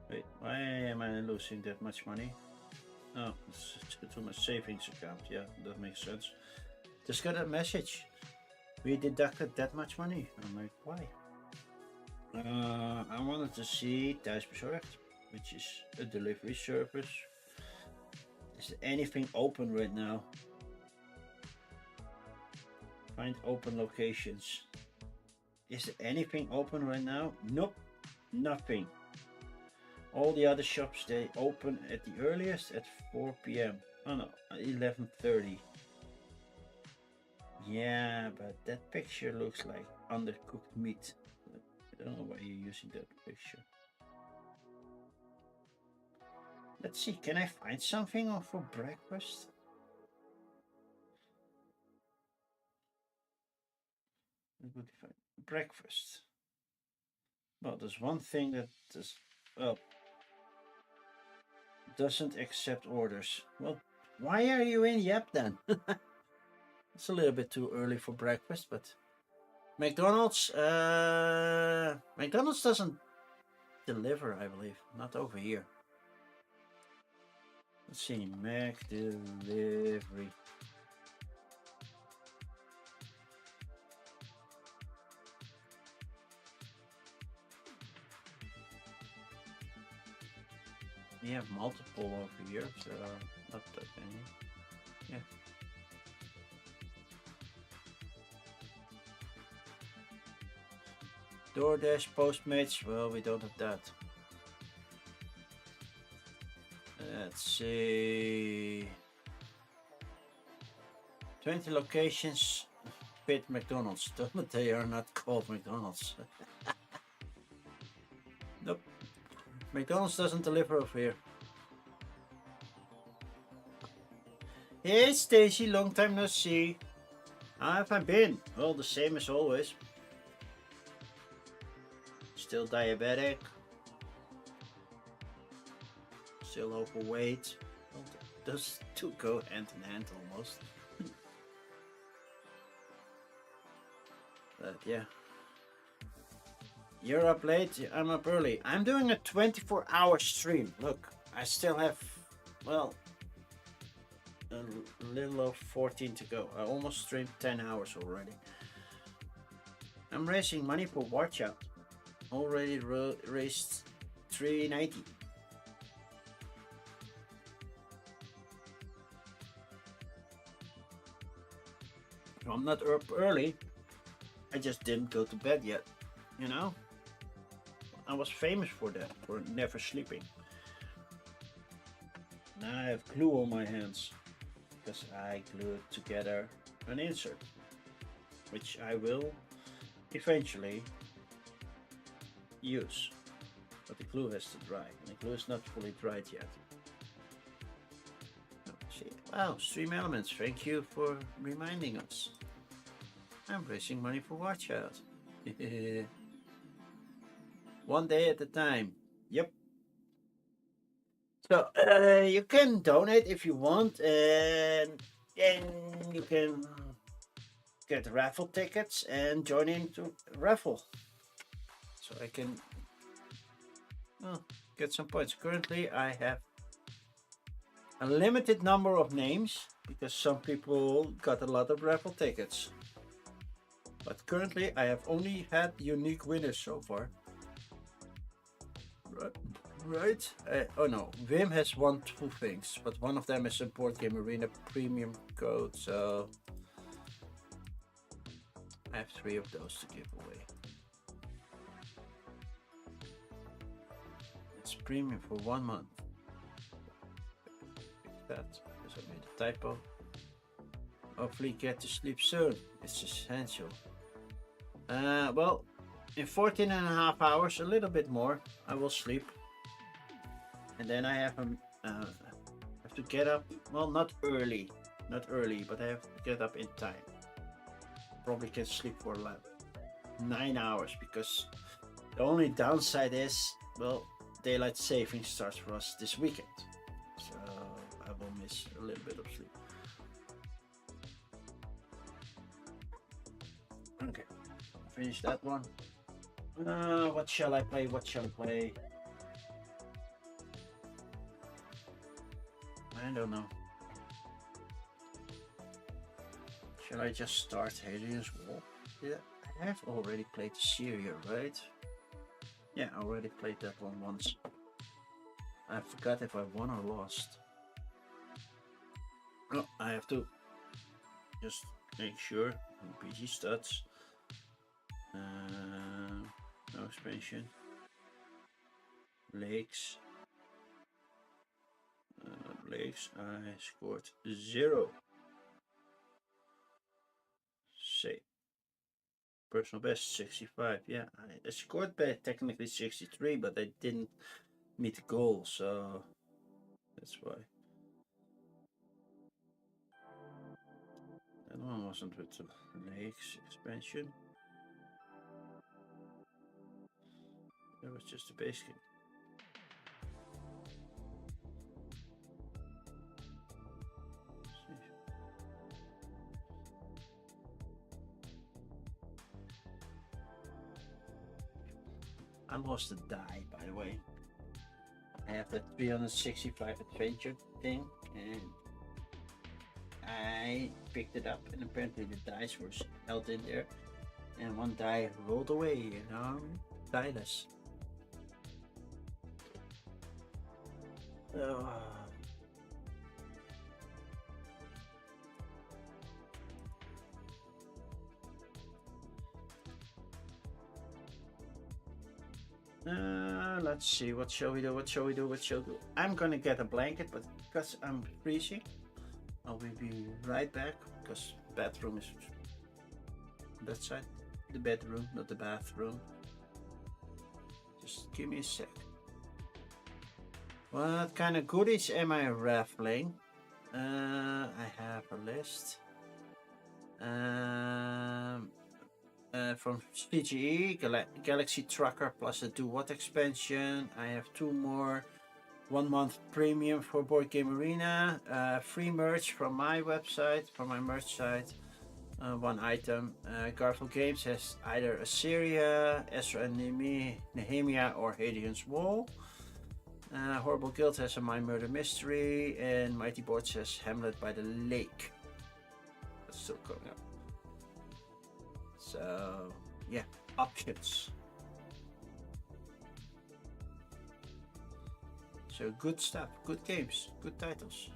Wait, why am I losing that much money? Oh, it's to my savings account. Yeah, that makes sense. Just got a message. We deducted that much money. I'm like, why? I wanted to see Thuisbezorgd, which is a delivery service. Is there anything open right now? Find open locations. Is there anything open right now? Nope, nothing. All the other shops, they open at the earliest at 4 p.m. Oh no, 11:30. Yeah, but that picture looks like undercooked meat. I don't know why you're using that picture. Let's see, can I find something for breakfast? Breakfast. Well, there's one thing that does, well, doesn't accept orders. Well, why are you in Yep then? It's a little bit too early for breakfast, but McDonald's doesn't deliver, I believe. Not over here. Let's see, Mac delivery. We have multiple over here, so not that many. Yeah. DoorDash, Postmates, well, we don't have that. Let's see. 20 locations fit McDonald's, but they are not called McDonald's. Nope. McDonald's doesn't deliver over here. Hey Stacy, long time no see. How have I been? Well, the same as always. Still diabetic. Still overweight. Well, those two go hand in hand almost. But yeah. You're up late, I'm up early. I'm doing a 24-hour stream. Look, I still have, well, a little over 14 to go. I almost streamed 10 hours already. I'm raising money for Watch Out. Already raised $3.90. I'm not up early. I just didn't go to bed yet, you know? I was famous for that, for never sleeping. Now I have glue on my hands because I glued together an insert, which I will eventually use. But the glue has to dry, and the glue is not fully dried yet. Wow, Stream Elements, thank you for reminding us. I'm raising money for Watch Out. One day at a time. Yep. So you can donate if you want, and you can get raffle tickets and join into raffle. So I can get some points. Currently, I have a limited number of names because some people got a lot of raffle tickets. But currently, I have only had unique winners so far. Right? Oh no, Wim has won 2 things, but one of them is a Board Game Arena premium code, so I have 3 of those to give away. It's premium for 1 month. Fix that, because I made a typo. Hopefully get to sleep soon. It's essential. Well, in 14.5 hours, a little bit more, I will sleep. And then I have to get up, well, not early, but I have to get up in time. Probably can sleep for like 9 hours, because the only downside is, well, daylight saving starts for us this weekend. So I will miss a little bit of sleep. Okay, finish that one. What shall I play? What shall I play? I don't know. Shall I just start Hades Wall? Yeah, I have already played Syria, right? Yeah, I already played that one once. I forgot if I won or lost. Oh, I have to just make sure. PG stats. No expansion. Lakes. Lakes. I scored 0. Say. Personal best 65. Yeah, I scored technically 63, but I didn't meet the goal, so that's why. That one wasn't with the Lakes expansion. That was just a base game. I lost a die, by the way. I have that 365 adventure thing, and I picked it up, and apparently the dice were held in there, and one die rolled away, you know, dieless. Let's see, what shall we do? What shall we do? What shall we do? I'm gonna get a blanket, but because I'm freezing, I will be right back, because the bathroom is that side. The bedroom, not the bathroom. Just give me a sec. What kind of goodies am I raffling? I have a list. From CGE, Galaxy Trucker plus a Do What expansion. I have 2 more. 1 month premium for Board Game Arena. Free merch from my website, from my merch site. 1 item. Garfield Games has either Assyria, Ezra and Nehemiah, or Hadrian's Wall. Horrible Guild has a My Murder Mystery, and Mighty Boards has Hamlet by the Lake. That's still coming up. So, yeah, options. So good stuff, good games, good titles.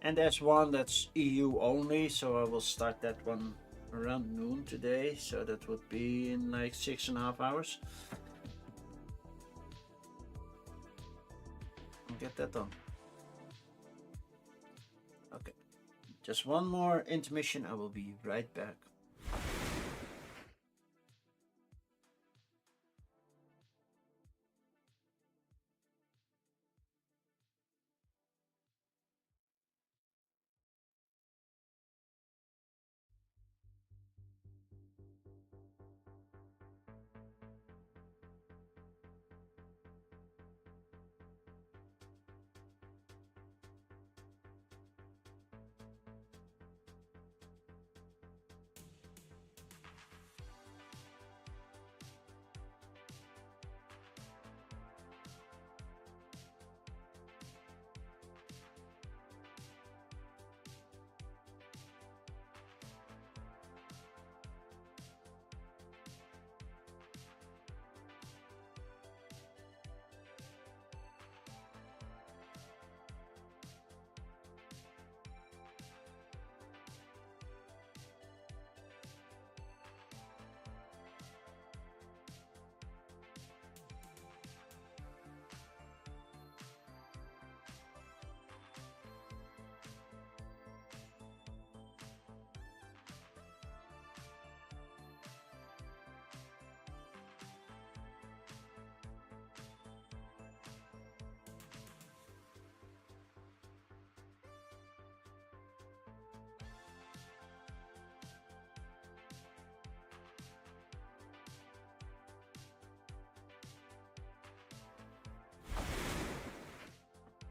And there's one that's EU only, so I will start that one around noon today. So that would be in like 6.5 hours. I'll get that done. Okay, just one more intermission. I will be right back.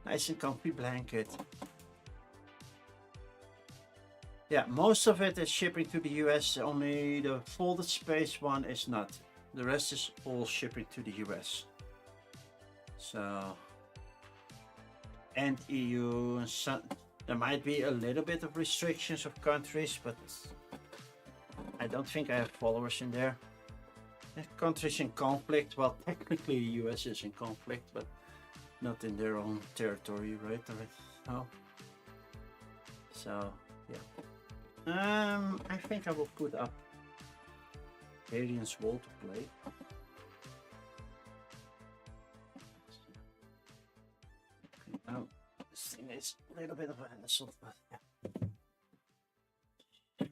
Nice and comfy blanket. Yeah, most of it is shipping to the US, only the folded space one is not. The rest is all shipping to the US. So, and EU, and some, there might be a little bit of restrictions of countries, but I don't think I have followers in there. Countries in conflict, well, technically the US is in conflict, but not in their own territory, right? No. So, yeah. I think I will put up Alien's Wall to play. Now, this thing is a little bit of a hassle, but yeah.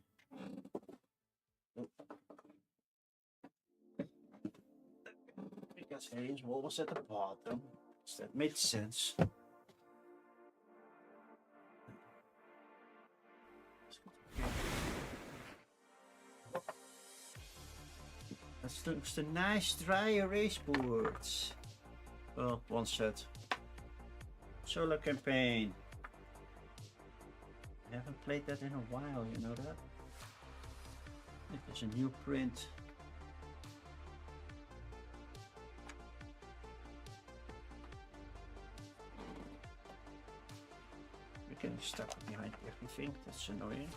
Because Alien's Wall was at the bottom, so that made sense. That's the nice dry erase boards. Well, one set. Solo campaign. I haven't played that in a while, you know that? There's a new print. We're getting stuck behind everything, that's annoying.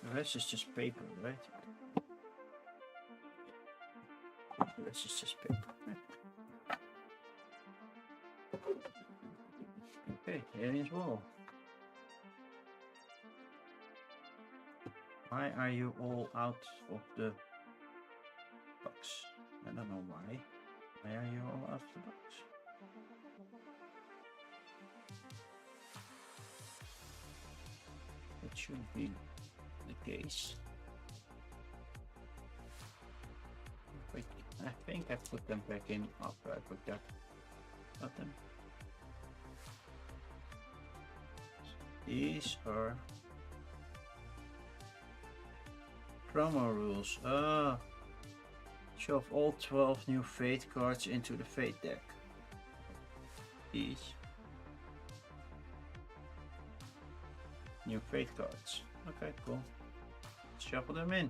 The rest is just paper, right? The rest is just paper. Okay, Alien's Wall. Why are you all out of the box? I don't know why. Why are you all out of the box? It should be the case. Wait, I think I put them back in after I put that button. These are promo rules. Shove all 12 new Fate cards into the Fate deck. These new Fate cards. Okay, cool. Shuffle them in.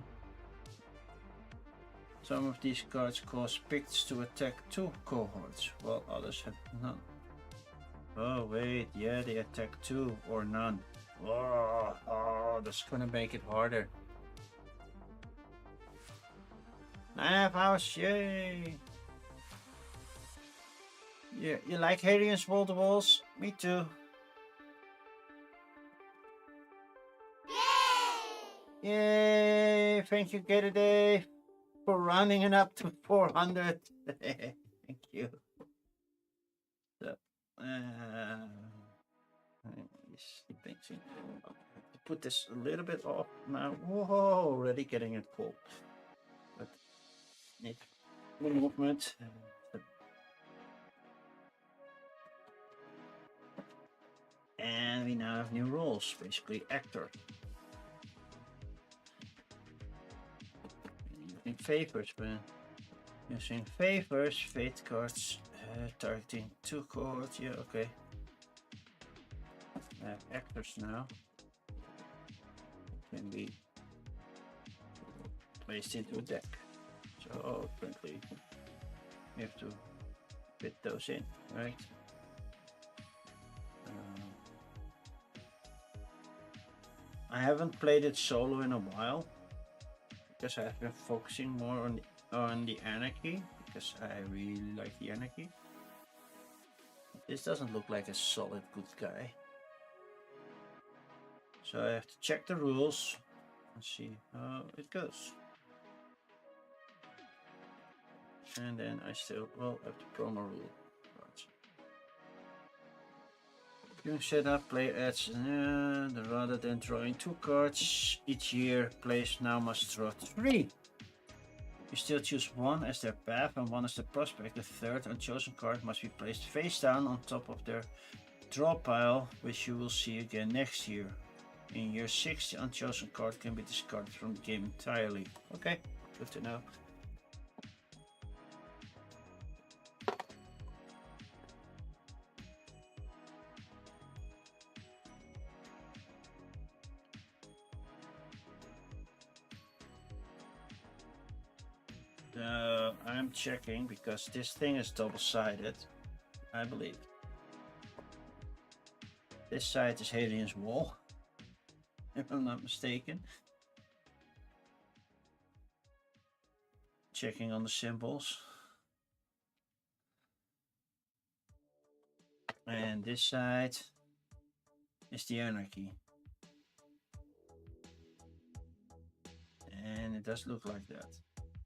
Some of these cards cause Picts to attack 2 cohorts, while others have none. Oh wait, yeah, they attack 2 or none. Oh, that's gonna make it harder. 9.5 hours, yay! Yeah, you like Alien's Wall to Walls? Me too. Yay! Thank you, Get a Day, for rounding it up to 400. Thank you. So, put this a little bit off now. Whoa, already getting it cold. But need more movement. And we now have new roles, basically actor. Using favors, but using favors, Fate cards, targeting 2 cohorts. Yeah, okay. I have actors now. Can be placed into a deck. So currently we have to fit those in, right? I haven't played it solo in a while because I've been focusing more on the Anarchy, because I really like the Anarchy. This doesn't look like a solid good guy. So I have to check the rules and see how it goes. And then I still will have the promo rule. You set up play adds rather than drawing 2 cards each year, players now must draw 3. You still choose 1 as their path and 1 as the prospect. The third unchosen card must be placed face down on top of their draw pile, which you will see again next year. In year 6, the unchosen card can be discarded from the game entirely. Okay, good to know. I'm checking because this thing is double-sided, I believe. This side is Hadrian's Wall, if I'm not mistaken. Checking on the symbols. And this side is the Anarchy. And it does look like that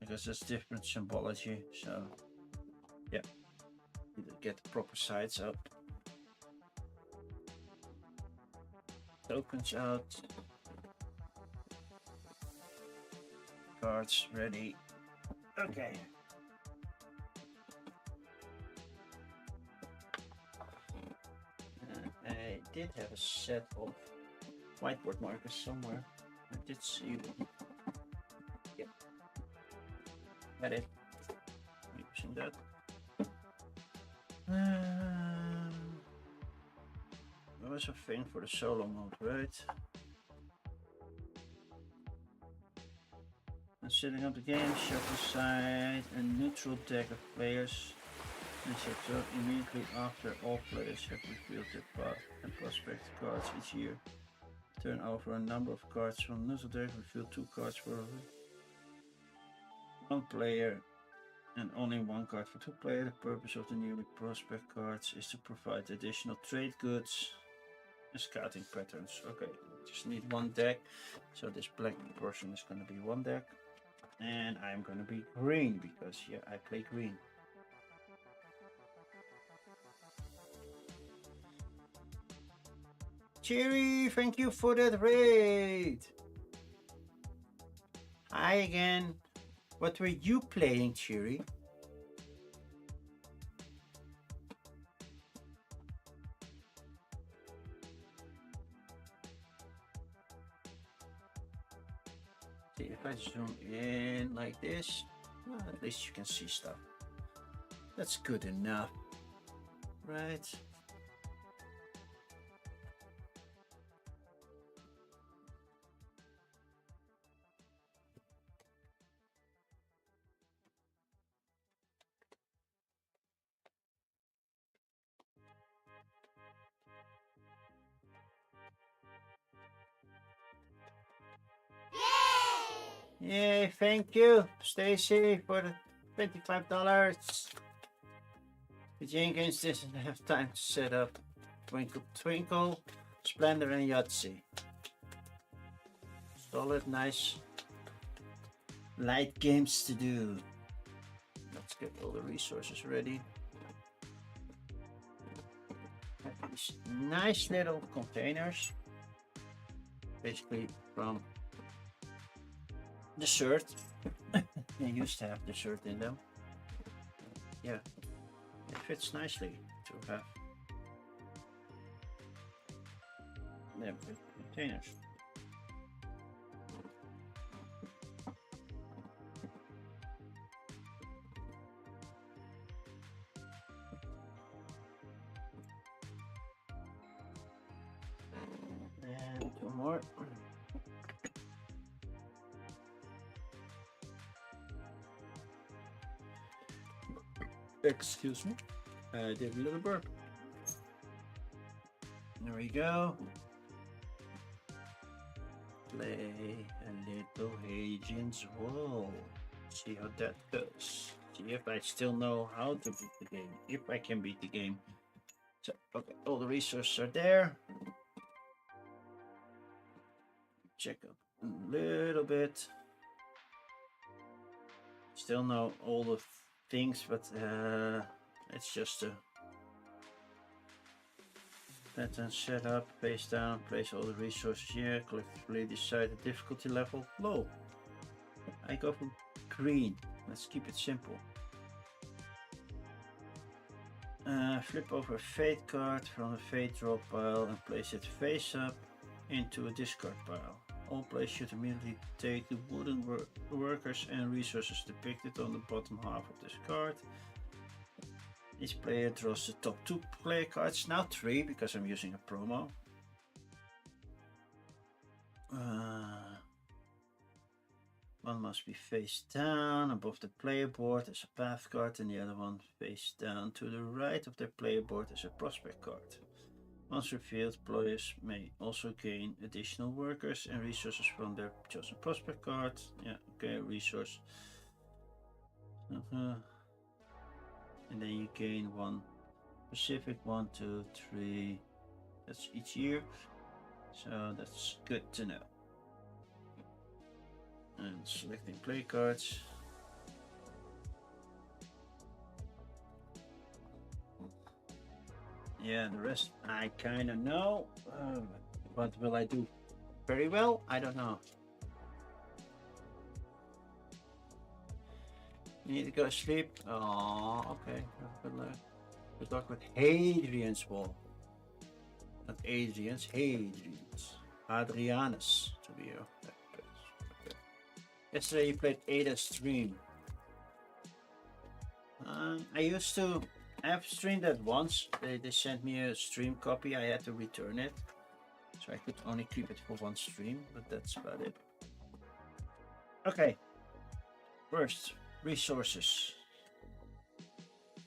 because there's different symbology. So yeah, get the proper sides up. Tokens out. Cards ready. Okay. I did have a set of whiteboard markers somewhere. I did see one. Yep. Got it. Using that. There was a thing for the solo mode, right? And setting up the game, shuffle side and neutral deck of players. And set up immediately after all players have revealed their path and prospect cards each year. Turn over a number of cards from neutral deck, reveal 2 cards for 1 player and only 1 card for 2 players. The purpose of the newly prospect cards is to provide additional trade goods and scouting patterns. Okay, just need 1 deck. So this black portion is going to be 1 deck. And I'm going to be green because yeah, I play green. Cheery, thank you for that raid. Hi again. What were you playing, Cheery? See, if I zoom in like this, well, at least you can see stuff. That's good enough, right? Yay, thank you, Stacy, for the $25. The Jenkins doesn't have time to set up Twinkle Twinkle, Splendor, and Yahtzee. Solid, nice, light games to do. Let's get all the resources ready. Have these nice little containers, basically from dessert. They used to have dessert in them. Yeah, it fits nicely to have them with containers. And 2 more. Excuse me, I did a little burp. There we go. Play a little Hadrian's Wall. See how that goes. See if I still know how to beat the game. If I can beat the game. So, okay, all the resources are there. Check up a little bit. Still know all the things, but it's just a pattern setup, face down, place all the resources here, collectively decide the difficulty level. Low. I go for green. Let's keep it simple. Flip over a fate card from the fate draw pile and place it face up into a discard pile. All players should immediately take the wooden workers and resources depicted on the bottom half of this card. Each player draws the top 2 player cards, now 3 because I'm using a promo. One must be face down above the player board as a path card, and the other one face down to the right of their player board as a prospect card. Once revealed, players may also gain additional workers and resources from their chosen prospect card. Yeah, okay, resource. And then you gain one specific 1, 2, 3. That's each year. So that's good to know. And selecting play cards. Yeah, the rest I kind of know. But will I do very well? I don't know. You need to go to sleep. Oh, okay. Good luck with Hadrian's Wall. Not Adrian's, Hadrian's. Adrianus, to be okay. Yesterday you played Ada's stream. I used to have streamed that once. They sent me a stream copy. I had to return it. So I could only keep it for one stream, but that's about it. Okay. First, resources.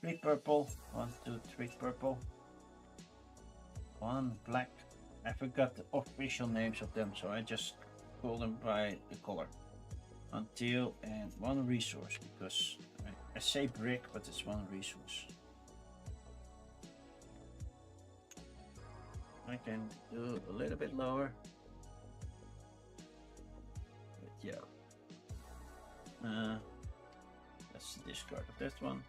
3 purple. 1, 2, 3 purple. 1 black. I forgot the official names of them, so I just call them by the color. 1 teal and 1 resource, because I say brick, but it's 1 resource. I can do a little bit lower. But yeah. That's the discard of that one.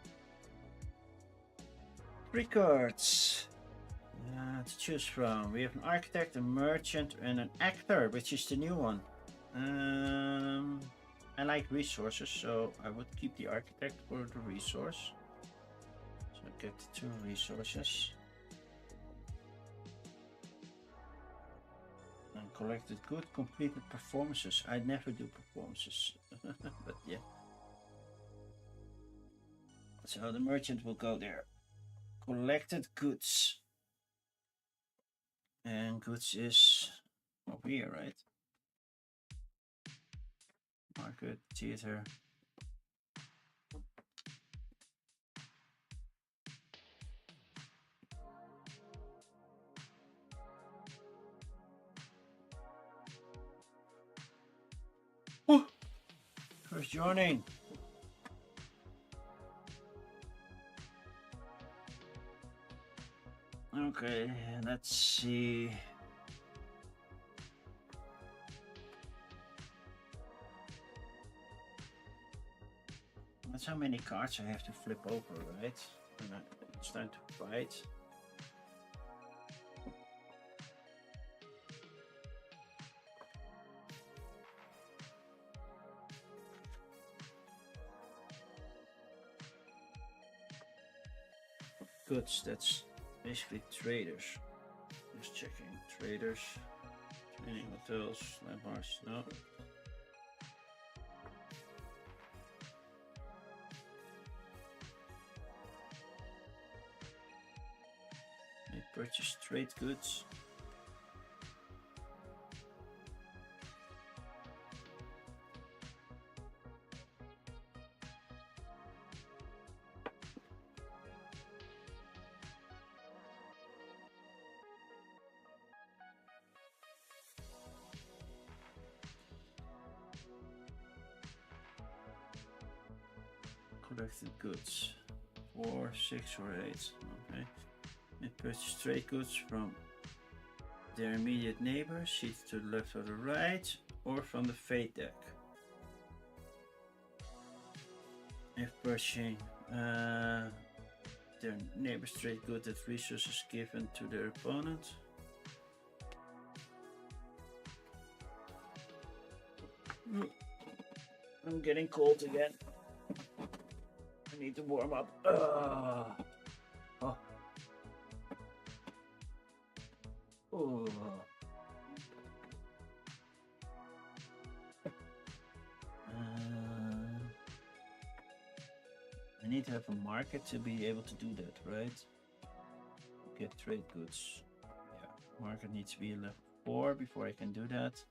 3 cards to choose from. We have an architect, a merchant, and an actor, which is the new one. I like resources, so I would keep the architect for the resource. So I get 2 resources. And collected good, completed performances. I never do performances, but yeah. So the merchant will go there. Collected goods. And goods is over here, right? Market, theater. Oh, first joining. Okay, let's see. That's how many cards I have to flip over, right? And it's time to fight. Goods, that's basically traders. Just checking. Traders. Training hotels, landmarks, no. They purchase trade goods. Collected goods. 4, 6, or 8. Okay. They purchase trade goods from their immediate neighbors, seated to the left or the right, or from the fate deck. If purchasing their neighbor's trade good at resources given to their opponent. I'm getting cold again. I need to warm up. Oh. Oh. I need to have a market to be able to do that, right? Get trade goods. Yeah, market needs to be level 4 before I can do that.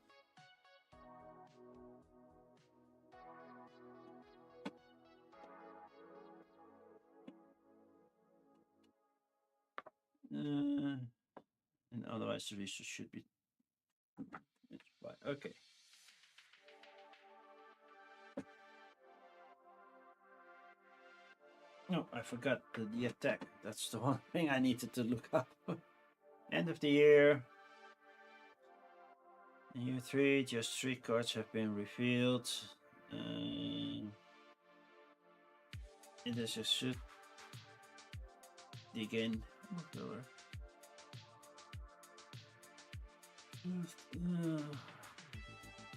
Otherwise the resource should be fine. Okay. No, I forgot the attack. That's the one thing I needed to look up. End of the year. In year 3, just 3 cards have been revealed. It is a suit. Dig in.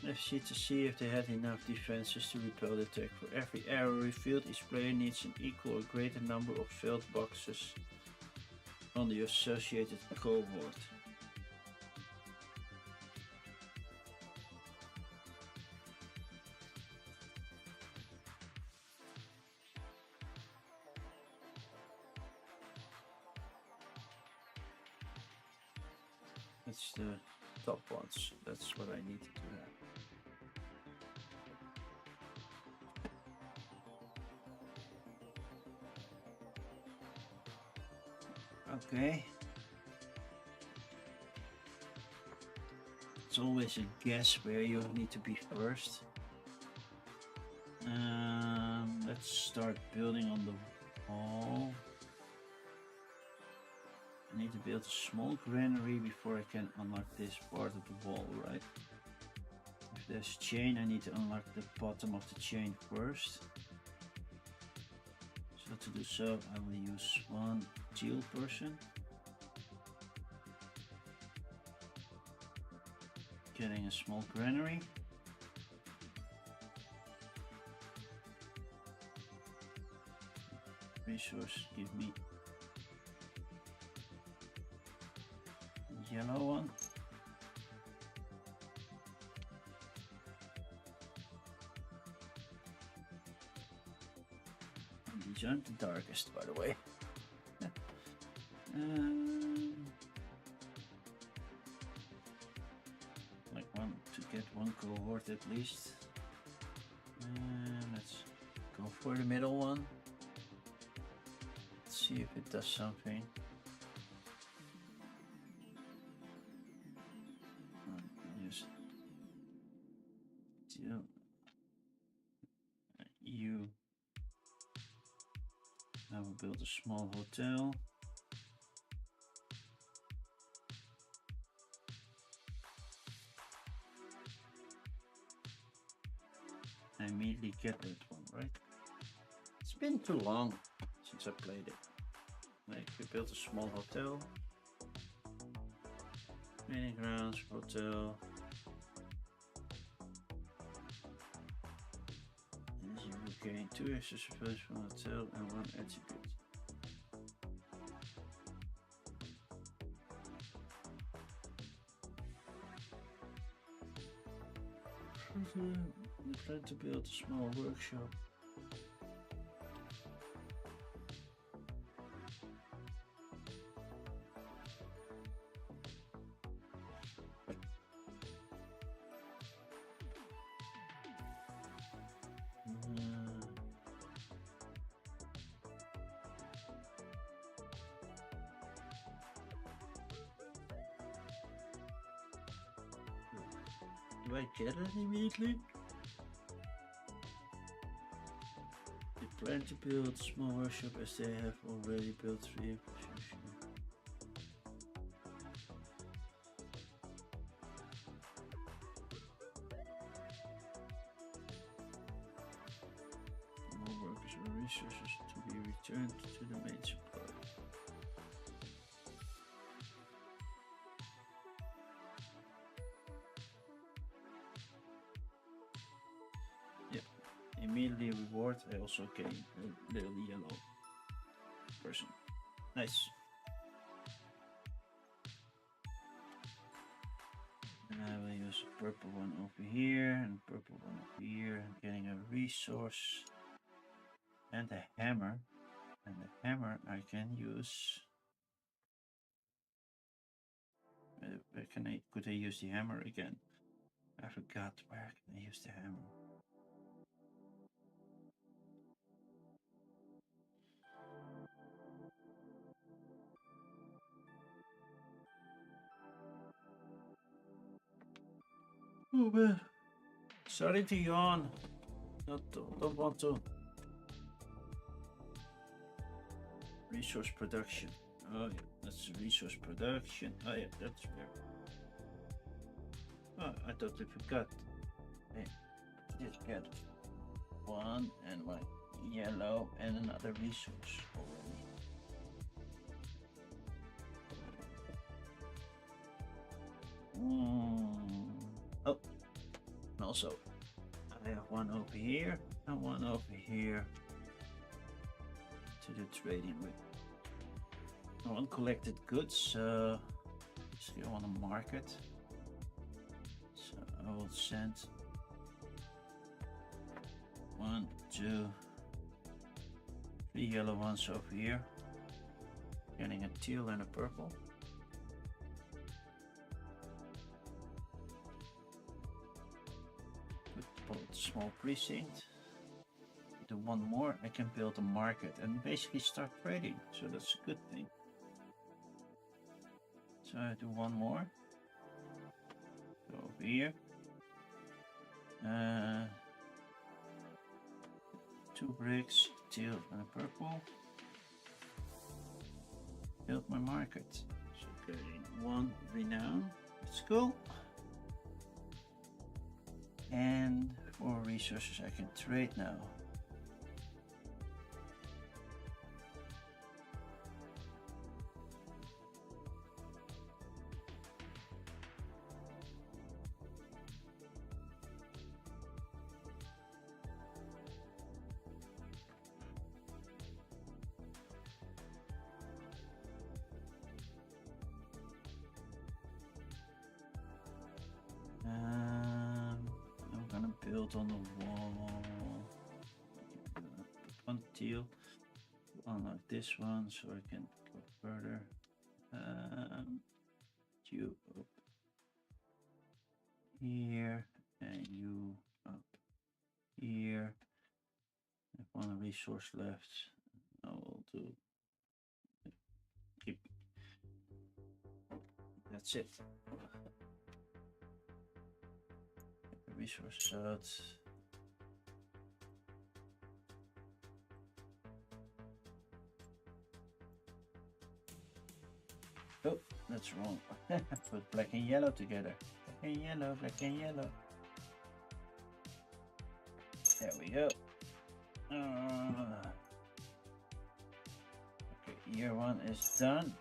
FC to see if they had enough defenses to repel the attack. For every arrow revealed, each player needs an equal or greater number of failed boxes on the associated cohort. It's the top ones. That's what I needed to have. Okay. It's always a guess where you need to be first. Let's start building on the wall. I need to build a small granary before I can unlock this part of the wall, right? If there's chain, I need to unlock the bottom of the chain first. So to do so, I will use one teal person. Getting a small granary. Resource, give me yellow one. And these aren't the darkest, by the way. Like one to get one cohort at least. Let's go for the middle one. Let's see if it does something. You. I will build a small hotel. I immediately get that one, right? It's been too long since I played it. Like, we built a small hotel. Training grounds, hotel. And you will gain 2 extra surveillance from hotel and 1 attribute. We plan to build a small workshop. Do I get it immediately? They plan to build a small workshop as they have already built 3 infrastructure. More workers or resources to be returned to the main supply. Immediately reward, I also gain a little yellow person. Nice. And I will use a purple one over here and purple one over here. I'm getting a resource and a hammer. And the hammer I can use. Where could I use the hammer again? I forgot where can I use the hammer. Oh man, starting to yawn. Don't want to. Resource production. Oh yeah, that's resource production. Oh yeah, that's where. Oh, I totally forgot. Hey, just get one and like yellow and another resource already. Oh, and also I have one over here and one over here to do trading with. One collected goods. Let's go on the market. So I will send 1, 2, 3 yellow ones over here. Getting a teal and a purple. Put small precinct. Do one more, I can build a market and basically start trading. So that's a good thing. So I do one more. Go over here. 2 bricks, teal and a purple. Build my market. So getting 1 renown. That's cool. And 4 resources I can trade now. I'm gonna build on the wall. One teal, one like this one, so I can go further. You up here, and you up here. I have one resource left. I will do. Keep. That's it. Resources out. Oh, that's wrong. Put black and yellow together. Black and yellow, black and yellow. There we go. Okay, year 1 is done.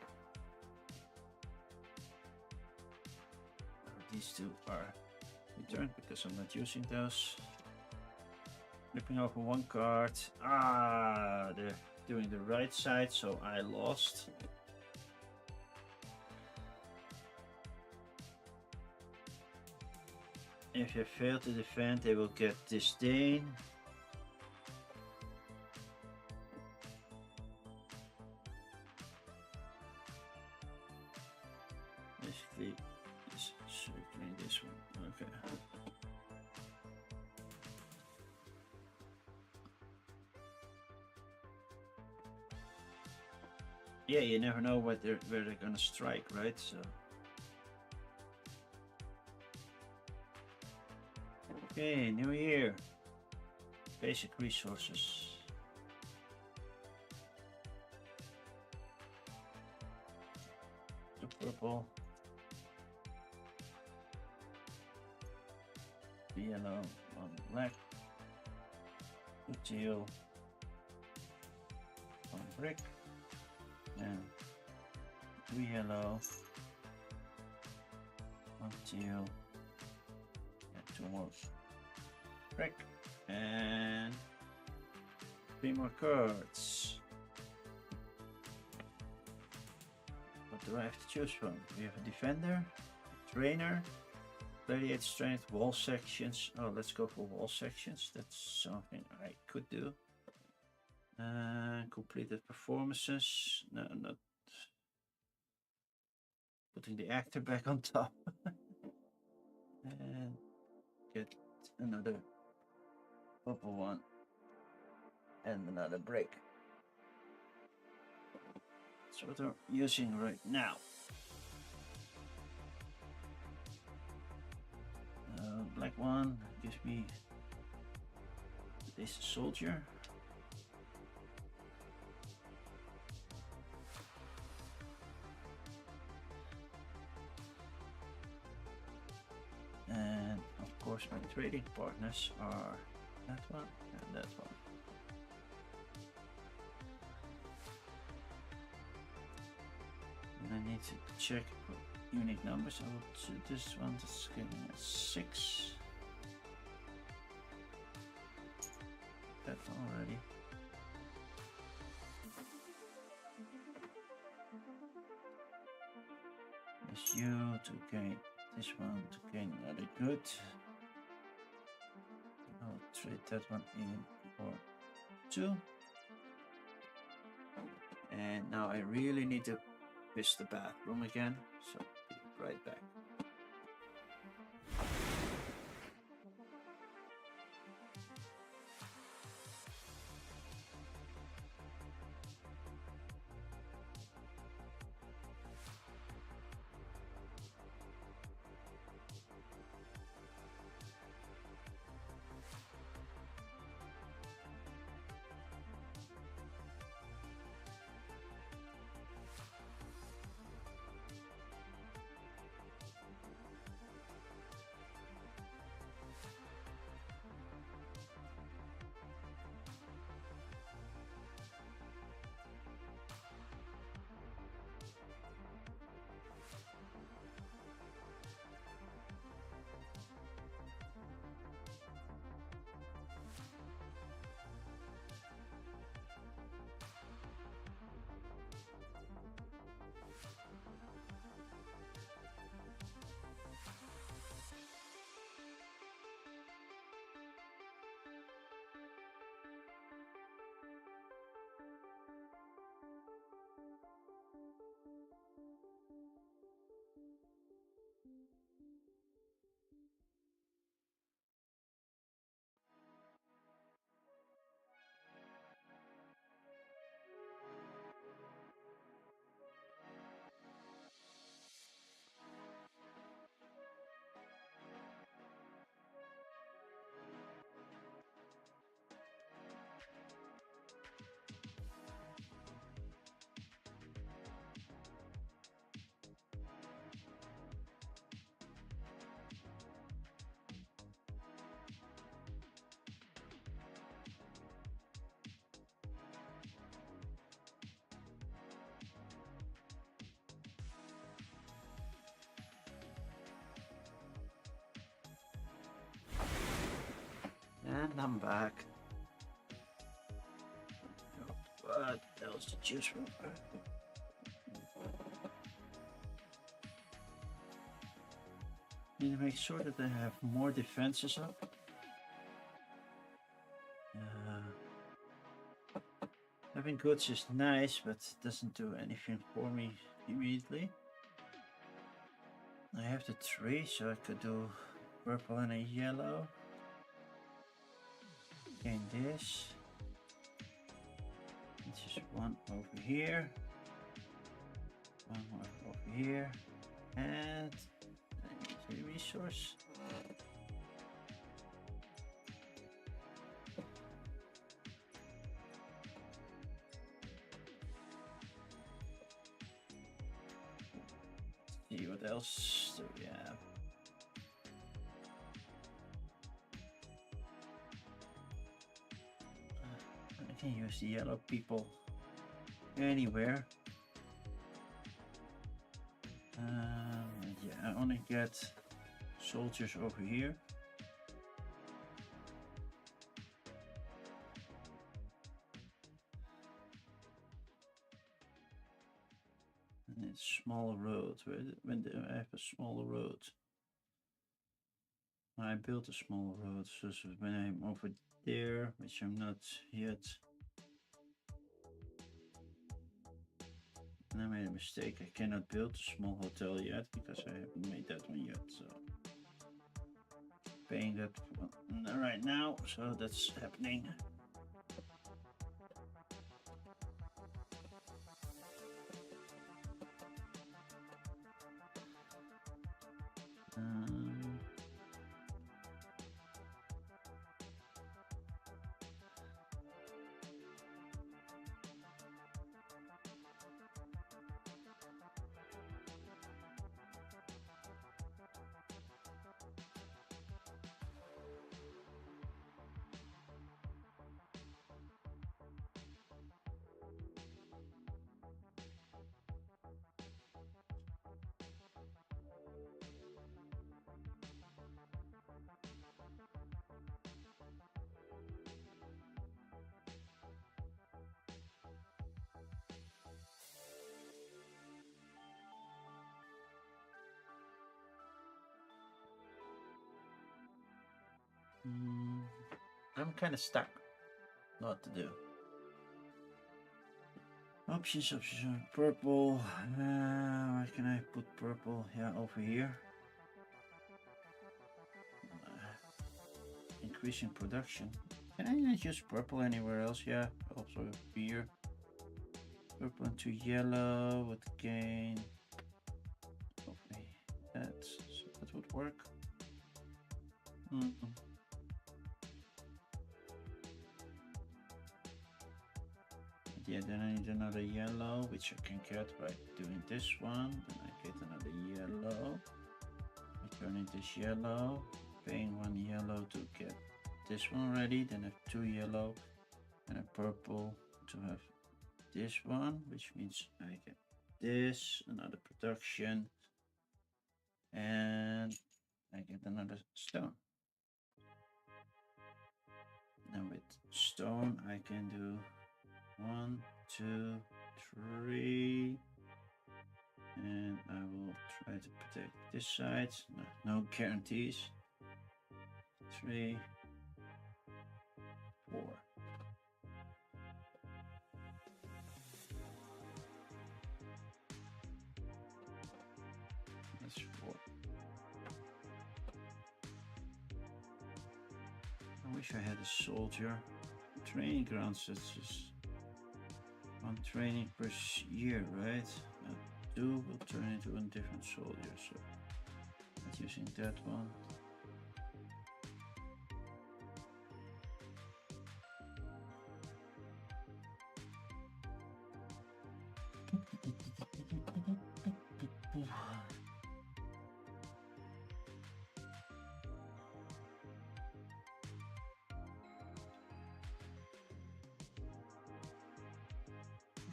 These 2 are returned because I'm not using those. Flipping over 1 card. They're doing the right side, so I lost. If they fail to defend, they will get disdain. Basically, circling this one. Okay. Yeah, you never know where they're gonna strike, right? So. Okay, new year. Basic resources. The purple. The yellow, one black. The teal. 1 brick. And 2 yellow. 1 teal. And 2 more. Brick and 3 more cards. What do I have to choose from? We have a defender, a trainer, gladiator strength, wall sections. Oh, let's go for wall sections. That's something I could do. Completed performances. No, not putting the actor back on top. And get another purple one and another brick. That's what I'm using right now. one gives me this soldier. And of course my trading partners are that one and that one. And I need to check for unique numbers. I will do this one, this is getting a 6. That one already. It's you to gain this one to gain another good. I'll trade that one in for 2. And now I really need to visit the bathroom again, so be right back. And I'm back. What else to choose from? Need to make sure that I have more defenses up. Having goods is nice, but it doesn't do anything for me immediately. I have the 3, so I could do purple and a yellow. Gain this. It's just one over here. One more over here. And I need a resource. See what else do we have? I can use the yellow people anywhere. Yeah, I only get soldiers over here. And it's smaller road. When do I have a smaller road? I built a smaller road, so when I'm over there, which I'm not yet. And I made a mistake. I cannot build a small hotel yet because I haven't made that one yet. So paying that one right now, so that's happening. I'm kind of stuck. What to do? Options. Purple. Where can I put purple? Yeah, over here. Increasing production. Can I not use purple anywhere else? Yeah, also here. Purple into yellow would gain. Okay, that would work. Yeah, then I need another yellow, which I can get by doing this one. Then I get another yellow. Returning this yellow. Paying one yellow to get this one ready. Then I have 2 yellow and a purple to have this one, which means I get this, another production, and I get another stone. Now with stone I can do 1, 2, 3, and I will try to protect this side. No guarantees. 3, 4. That's 4. I wish I had a soldier. Training grounds, that's just 1 training per year, right? 2 will turn into a different soldier, so not using that one.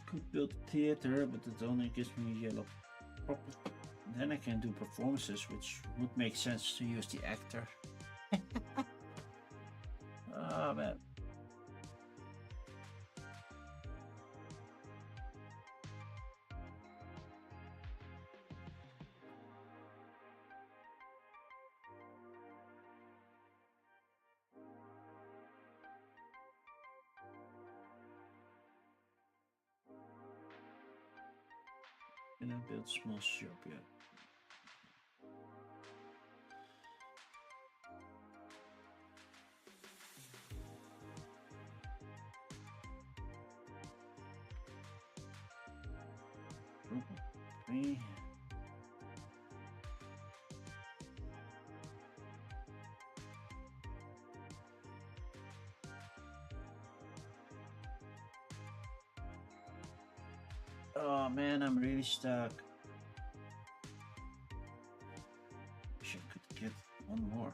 Could build a theater, but it only gives me yellow property. Then I can do performances, which would make sense to use the actor. Oh man. Can I build small shop yet? Okay. Oh man, I'm really stuck. Wish I could get one more.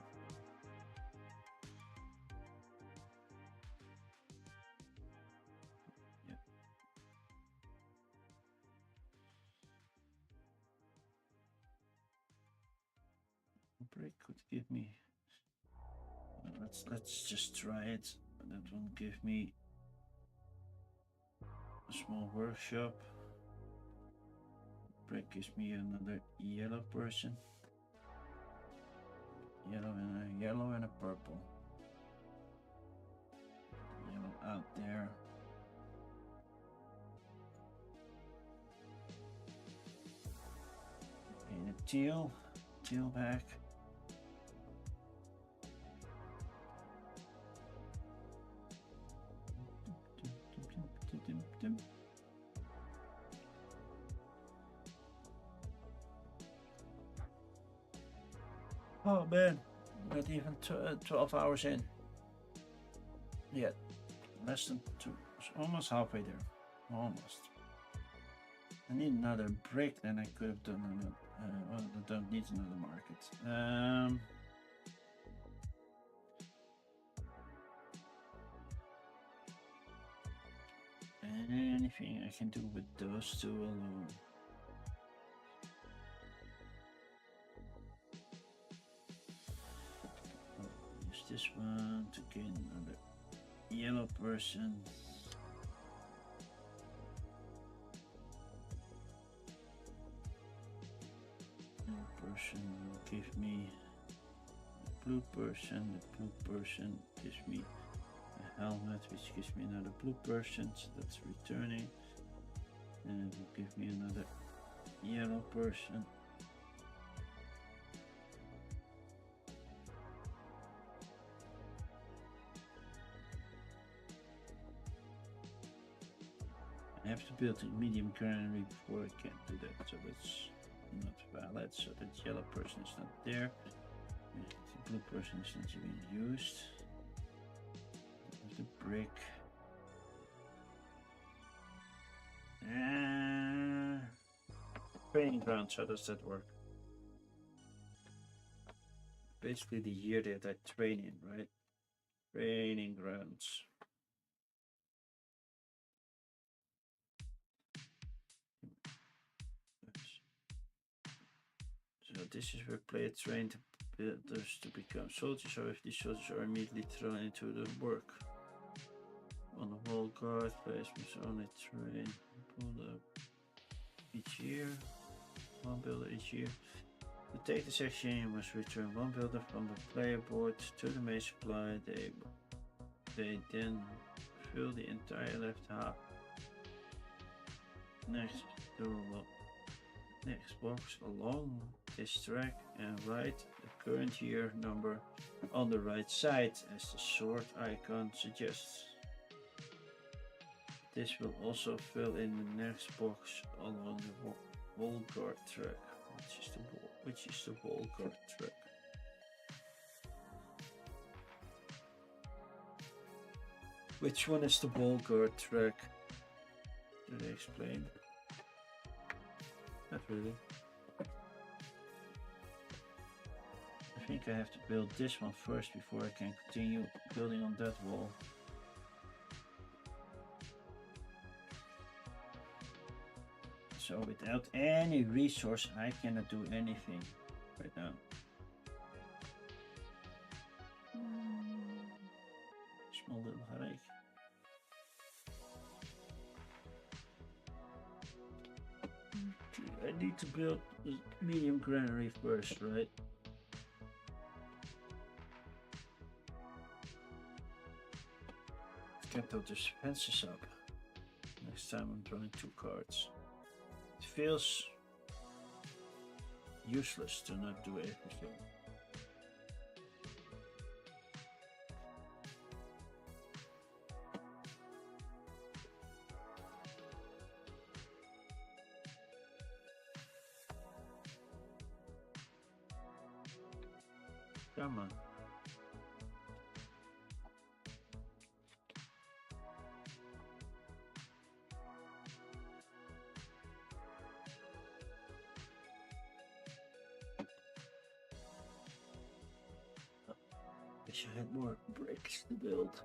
Yep. Break could give me. Let's just try it. That will give me a small workshop. Break gives me another yellow person. Yellow and a purple. Yellow out there. And a teal back. Oh man, not even 12 hours in yet. Less than 2, almost halfway there. Almost. I need another break, then I could have done another. Well, I don't need another market. Anything I can do with those 2 alone. Use this one to gain another yellow person. Yellow person will give me the blue person. The blue person gives me helmet, which gives me another blue person, so that's returning. And it will give me another yellow person. I have to build a medium granary before I can do that, so that's not valid. So that yellow person is not there. The blue person is not even used. The brick. Training grounds, how does that work? Basically the year that I train in, right? Training grounds. So this is where players train the builders to become soldiers, or if these soldiers are immediately thrown into the work. On the wall guard, players must only train build up each year. One builder each year. To take this action, you must return one builder from the player board to the main supply. They then fill the entire left half. Next box along this track and write the current year number on the right side as the sword icon suggests. This will also fill in the next box along the wall guard track. Which is the wall guard track? Which one is the wall guard track? Do they explain? Not really. I think I have to build this one first before I can continue building on that wall. So without any resource, I cannot do anything right now. Small little headache. I need to build a medium granary first, right? Can't build these fences up. Next time I'm drawing 2 cards. It feels useless to not do everything. Come on. Wish I had more bricks to build.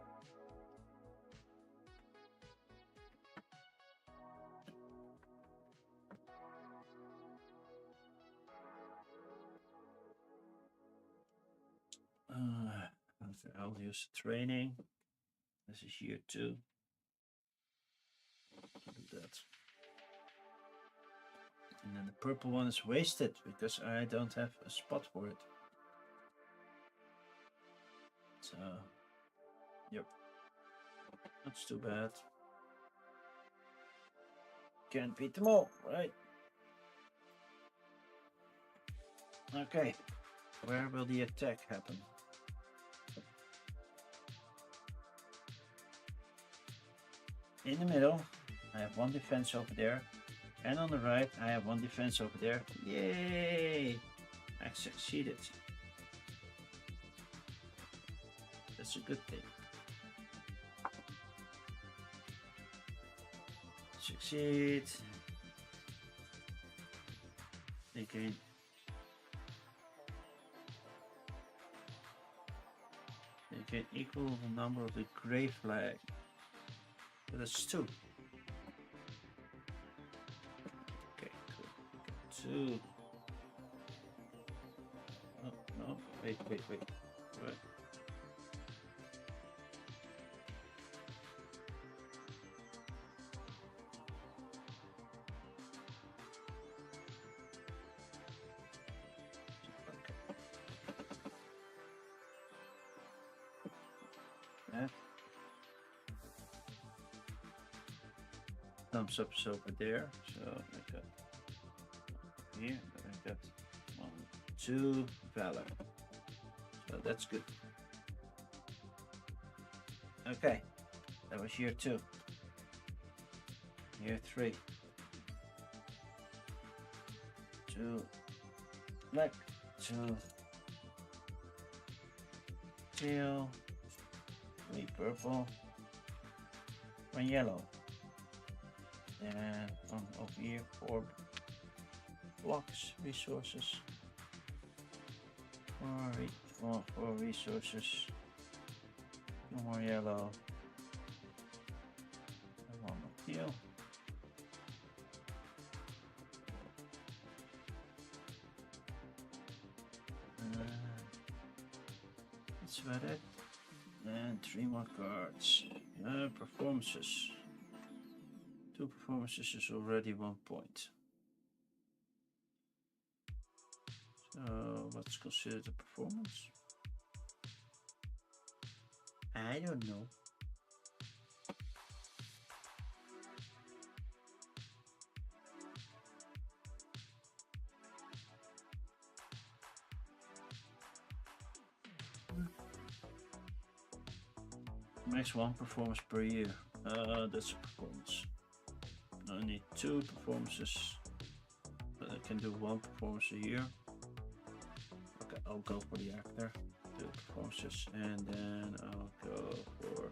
I'll use training. This is year 2. I'll do that. And then the purple one is wasted because I don't have a spot for it. So, yep. That's too bad. Can't beat them all, right? Okay. Where will the attack happen? In the middle, I have 1 defense over there. And on the right, I have 1 defense over there. Yay! I succeeded. That's a good thing. Succeed. They gain. They gain equal the number of the gray flag. So that's 2. Okay, cool. 2. Oh, no, wait. Right. thumbs up is over there. So I got here, I got 1, 2 valor. So that's good. Okay, that was year 2. Year 3. 2 black, 2 teal, 3 purple, 1 yellow. And from over here 4 blocks, resources. 4 resources. 2 more yellow. And 1 more teal. That's about it. And 3 more cards. Performances. 2 performances is already 1 point. So what's considered a performance? I don't know. Max 1 performance per year. That's a performance. I need 2 performances, but I can do 1 performance a year. Okay, I'll go for the actor, 2 performances, and then I'll go for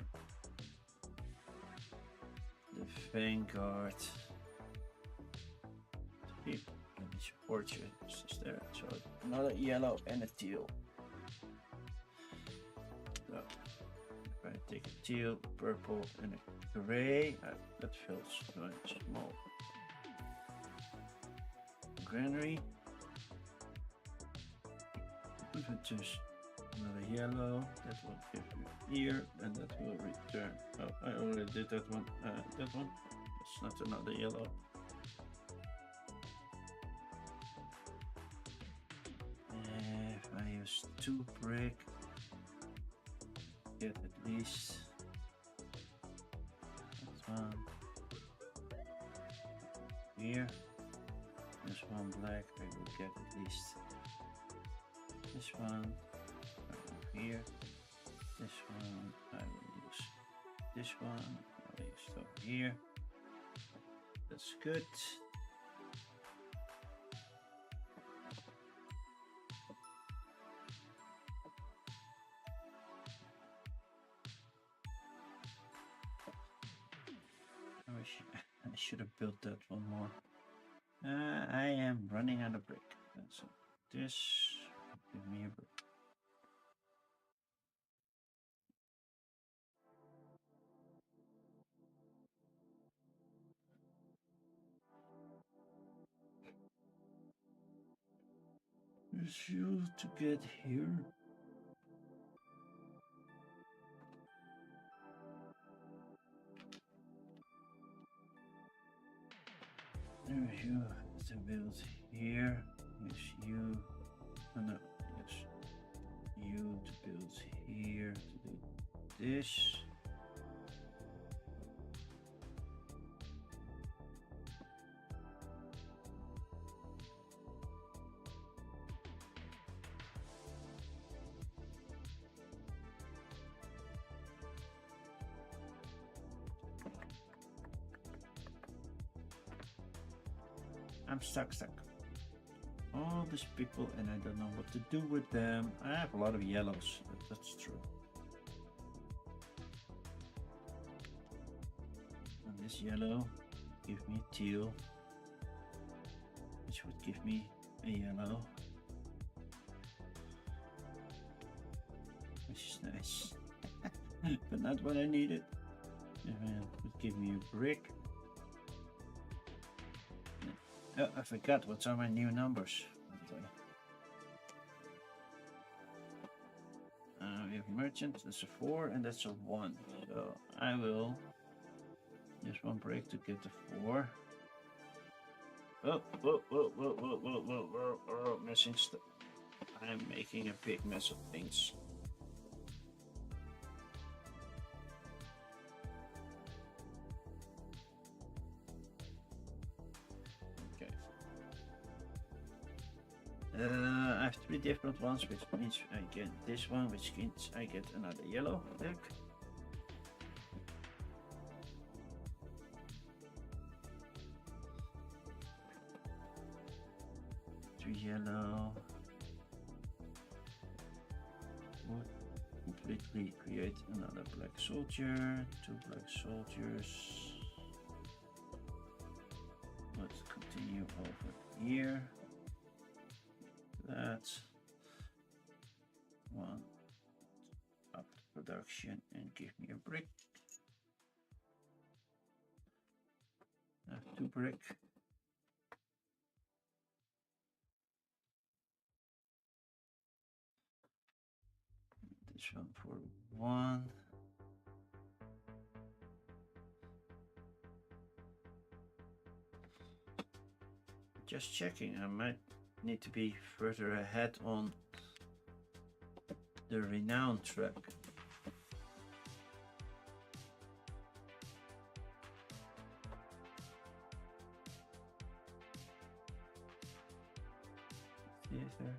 the Vanguard. Let me support you. It's just there. So another yellow and a teal. So if I take a teal, purple, and a gray, that feels very small. Granary. If it is another yellow, that will give you here, and that will return. Oh, I already did that one. That one. It's not another yellow. If I use 2 brick, get at least that one here. There's 1 black. I will get at least this one here. This one I will use. This one I'll use over here. That's good. I should have built that one more. I am running out of brick. So this give me a brick. There's you to get here. There's you to build here. There's you. Oh no, yes. You to build here to do this. I'm stuck. All these people, and I don't know what to do with them. I have a lot of yellows, that's true. And this yellow give me teal, which would give me a yellow, which is nice, but not what I needed. And it would give me a brick. Oh, I forgot what's on my new numbers. We have merchant, that's a 4 and that's a 1. So I will use 1 break to get the 4. Whoa, missing stuff. I'm making a big mess of things. I have 3 different ones, which means I get this one, which means I get another yellow deck. Yellow would completely create another black soldier, 2 black soldiers. Let's continue over here. That's 1 up the production and give me a brick. I have 2 brick. This one for 1. Just checking, I might need to be further ahead on the renown track. Theater.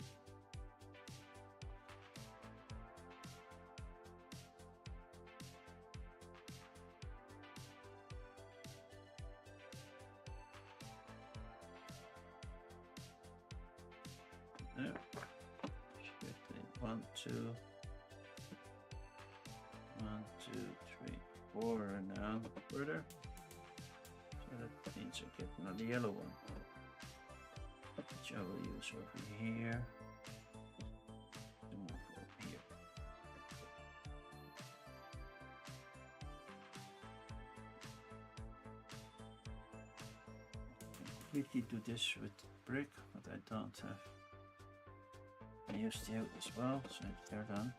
No. 1, 2, 1, 2, 3, 4 now further. So that means I get another yellow one, which I will use over here. To move over here. Completely do this with brick, but I don't have. I use steel as well, so they're done.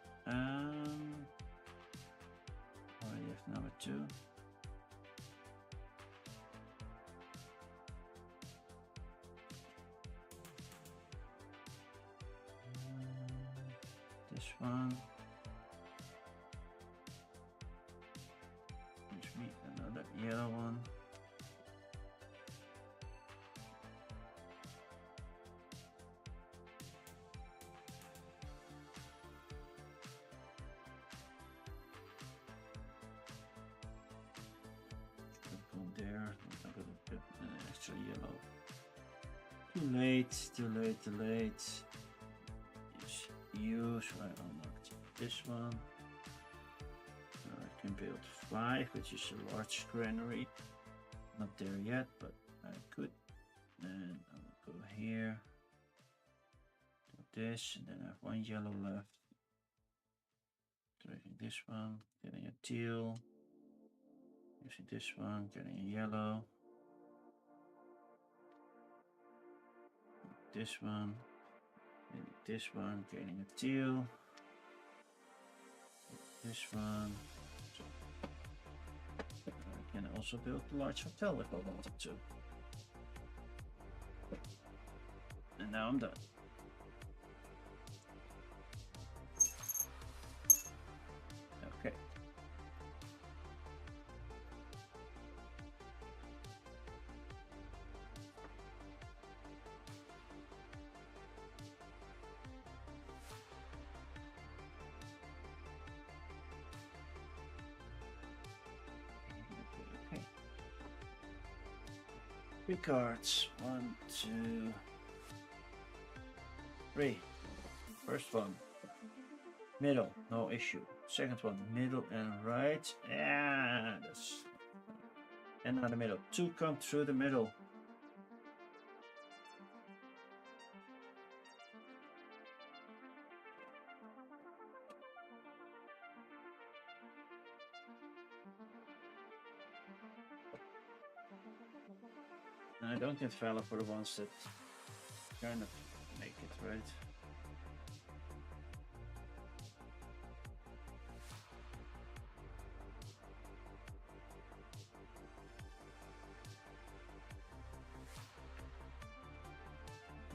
Already have number 2. This one. Gives me another yellow one. There, I'm gonna put an extra yellow. Too late, too late. Use where I unlocked this one. I can build 5, which is a large granary. Not there yet, but I could. Then I'll go here. Do this, and then I have 1 yellow left. Taking this one, getting a teal. Using this one, getting a yellow. This one, getting a teal. This one. So I can also build a large hotel if I wanted to. And now I'm done. Okay. Three cards. 1, 2, 3. First one, middle, no issue. Second one, middle and right. Yeah, that's another middle. 2 come through the middle. And I don't get valor for the ones that kind of make it, right?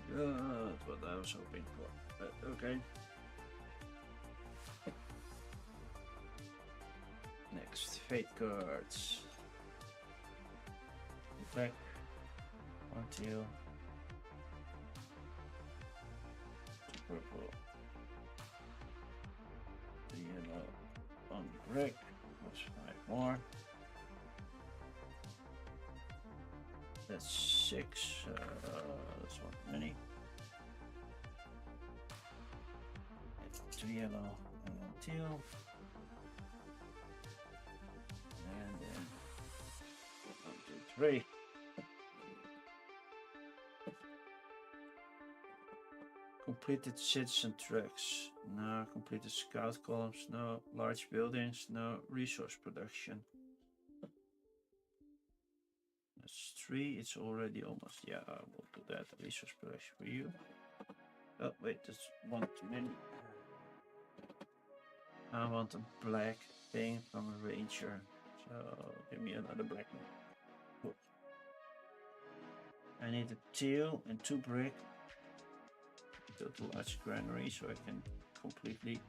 That's what I was hoping for, but okay. Next, fate cards. Back. 1 teal. brick. Plus 5 more. That's 6. That's not many. 2 yellow and 1 teal. And then 1, 2, 3. Completed citizen tracks. No. Completed scout columns. No. Large buildings. No. Resource production. That's 3. It's already almost. Yeah, I will do that. Resource production for you. Oh, wait, that's 1 too many. I want a black thing from a ranger. So give me another black one. Cool. I need a teal and 2 brick. Build a large granary so I can completely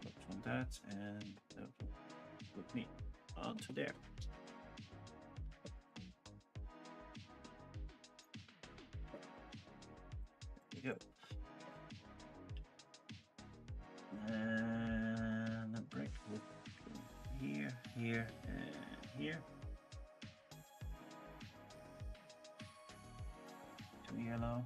work on that, and that will put me onto there. There you go. And a brick would go here, here, and here. 2 yellow.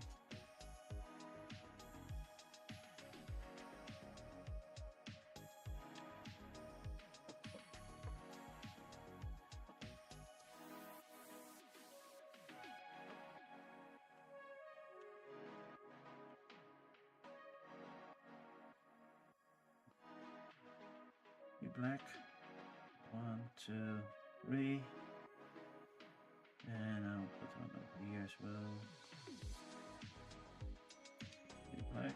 Black. 1, 2, 3. And I'll put one over here as well. Black.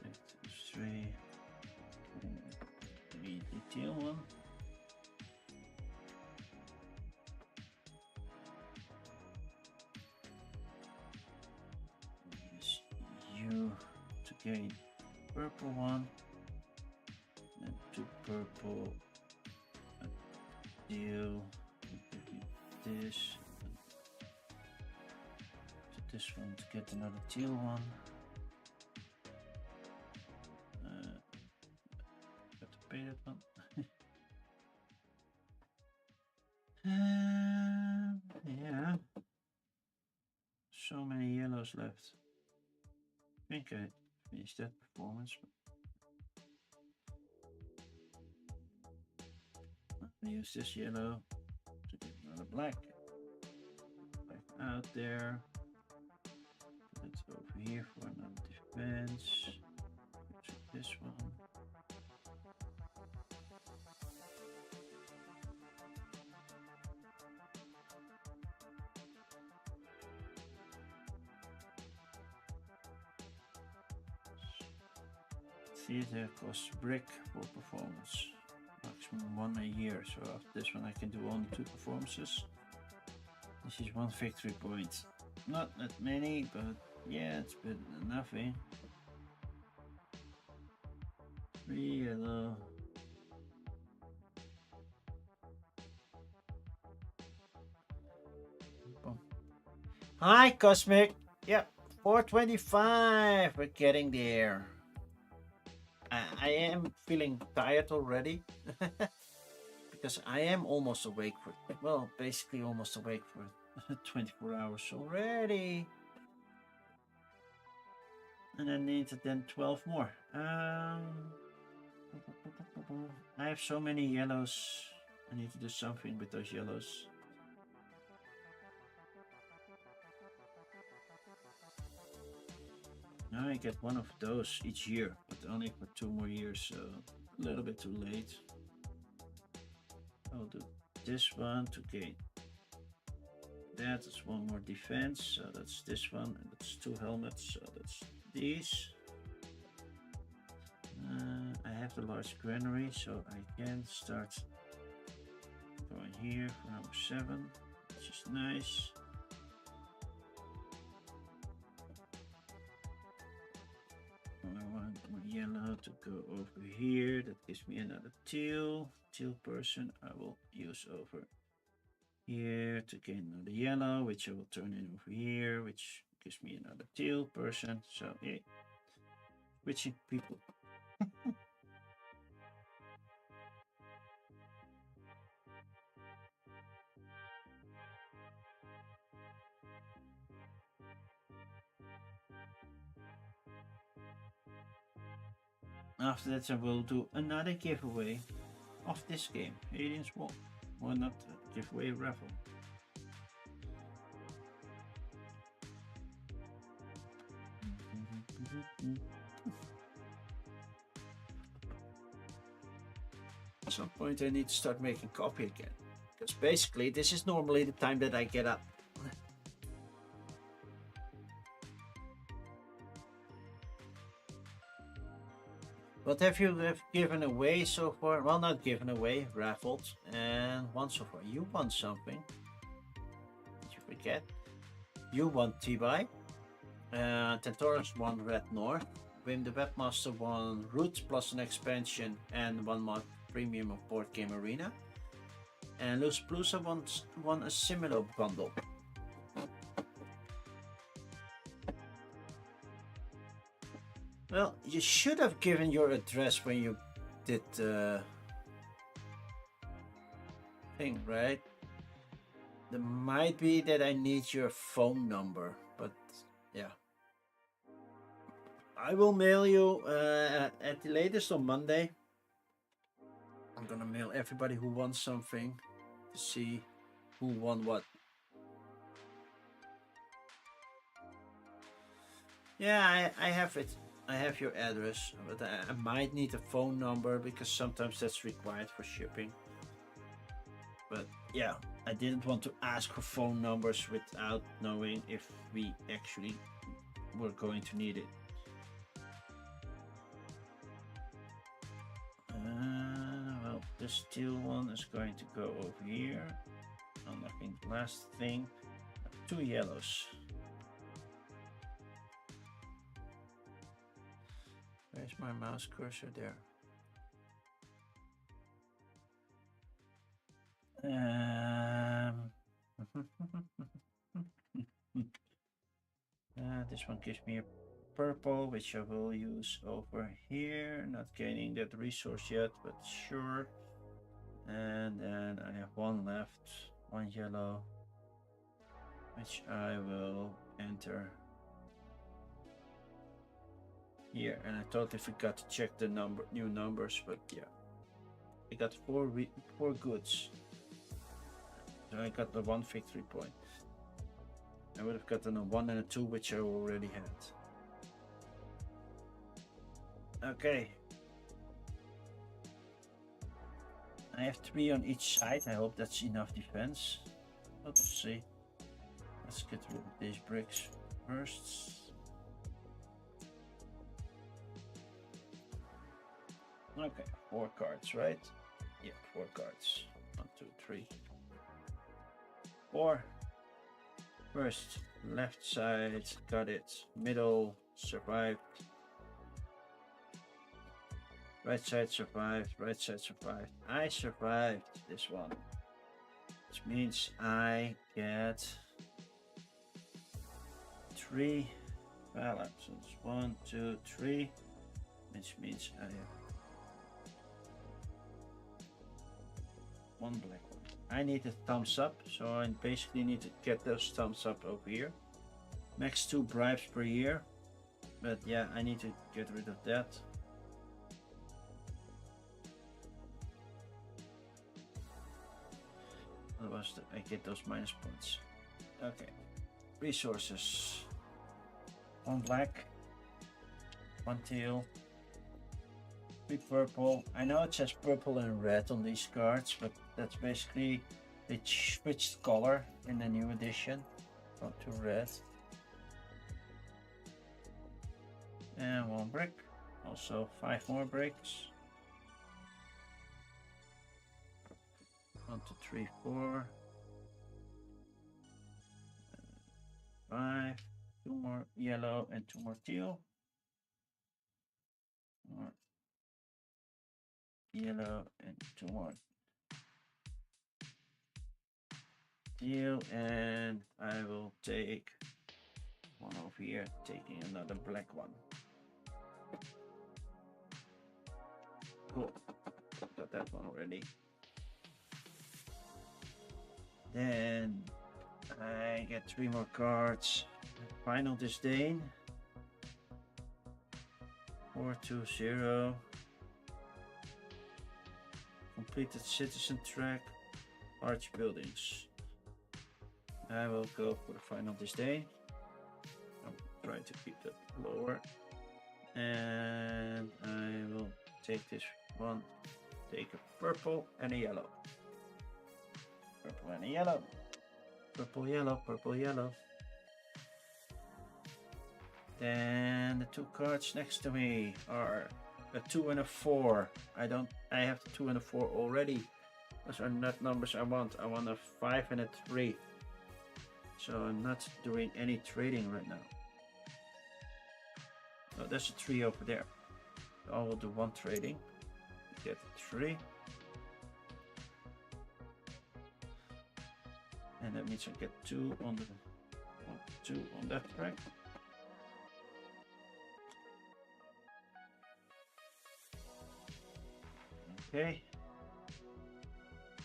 That's 3. Need the teal one. Okay, purple one, and 2 purple, and teal, this, to this one to get another teal one. Got to pay that one. Yeah, so many yellows left. I think I finished that performance. I'll use this yellow to get another black. Black out there. That's over here for another defense. This one. Theater costs brick for performance. Maximum 1 a year. So after this one I can do only 2 performances. This is 1 victory point. Not that many, but yeah, it's better than nothing. 3 yellow. Hi Cosmic! Yep, 425. We're getting there. I am feeling tired already because I am almost awake for, well, basically almost awake for 24 hours already. And I need then 12 more. I have so many yellows. I need to do something with those yellows. Now I get one of those each year, but only for 2 more years, so a little bit too late. I'll do this one to gain that. That's 1 more defense, so that's this one, and that's 2 helmets, so that's these. I have the large granary, so I can start going here for number 7, which is nice. Yellow to go over here. That gives me another teal person I will use over here to gain another yellow, which I will turn in over here, which gives me another teal person. So yeah, switching people. After that, I will do another giveaway of this game, Aliens Wall. Why not giveaway raffle? At some point, I need to start making coffee again. Because basically, this is normally the time that I get up. What have you given away so far? Well, not given away, raffled, and won so far. You won something. Did you forget? You won T-Buy. Tentorus won Red North. Wim the Webmaster won Root plus an expansion and 1 month premium of Board Game Arena. And Luz Plusa won a similar bundle. Well, you should have given your address when you did the thing, right? There might be that I need your phone number, but yeah. I will mail you at the latest on Monday. I'm gonna mail everybody who wants something to see who won what. Yeah, I have it. I have your address, but I might need a phone number because sometimes that's required for shipping. But yeah, I didn't want to ask for phone numbers without knowing if we actually were going to need it. Well, the steel one is going to go over here. Unlocking the last thing. 2 yellows. Where's my mouse cursor there? This one gives me a purple, which I will use over here. Not gaining that resource yet, but sure. And then I have 1 left, 1 yellow, which I will enter here. And I totally forgot to check the new numbers, but yeah, I got 4 goods. So I got the 1 victory point. I would have gotten a 1 and a 2, which I already had. Okay. I have 3 on each side. I hope that's enough defense. Let's see. Let's get rid of these bricks first. Okay, 4 cards, right? Yeah, 4 cards. 1, 2, 3, 4. First, left side, got it. Middle, survived. Right side survived, right side survived. I survived this one. Which means I get 3 balances. 1, 2, 3. Which means I have 1 black one. I need a thumbs up, so I basically need to get those thumbs up over here. Max 2 bribes per year. But yeah, I need to get rid of that. Otherwise I get those minus points. Okay. Resources. 1 black. 1 teal. 3 purple. I know it says purple and red on these cards, but that's basically they switched color in the new edition from to red. And 1 brick. Also 5 more bricks. 1, 2, 3, 4. 5. 2 more yellow and 2 more teal. More yellow and 2 more. steel, and I will take one over here, taking another black one. Cool, got that one already. Then I get 3 more cards. Final Disdain. 420. Completed Citizen Track. Arch Buildings. I will go for the Final Disdain. I'm trying to keep that lower. And I will take this one. Take a purple and a yellow. Purple and a yellow. Purple, yellow, purple, yellow. Then the 2 cards next to me are a 2 and a 4. I have the 2 and a 4 already. Those are not numbers I want. I want a 5 and a 3. So I'm not doing any trading right now. Oh, there's a 3 over there. So I will do 1 trading. Get a 3. And that means I get 2 on the 2 on that track. Okay.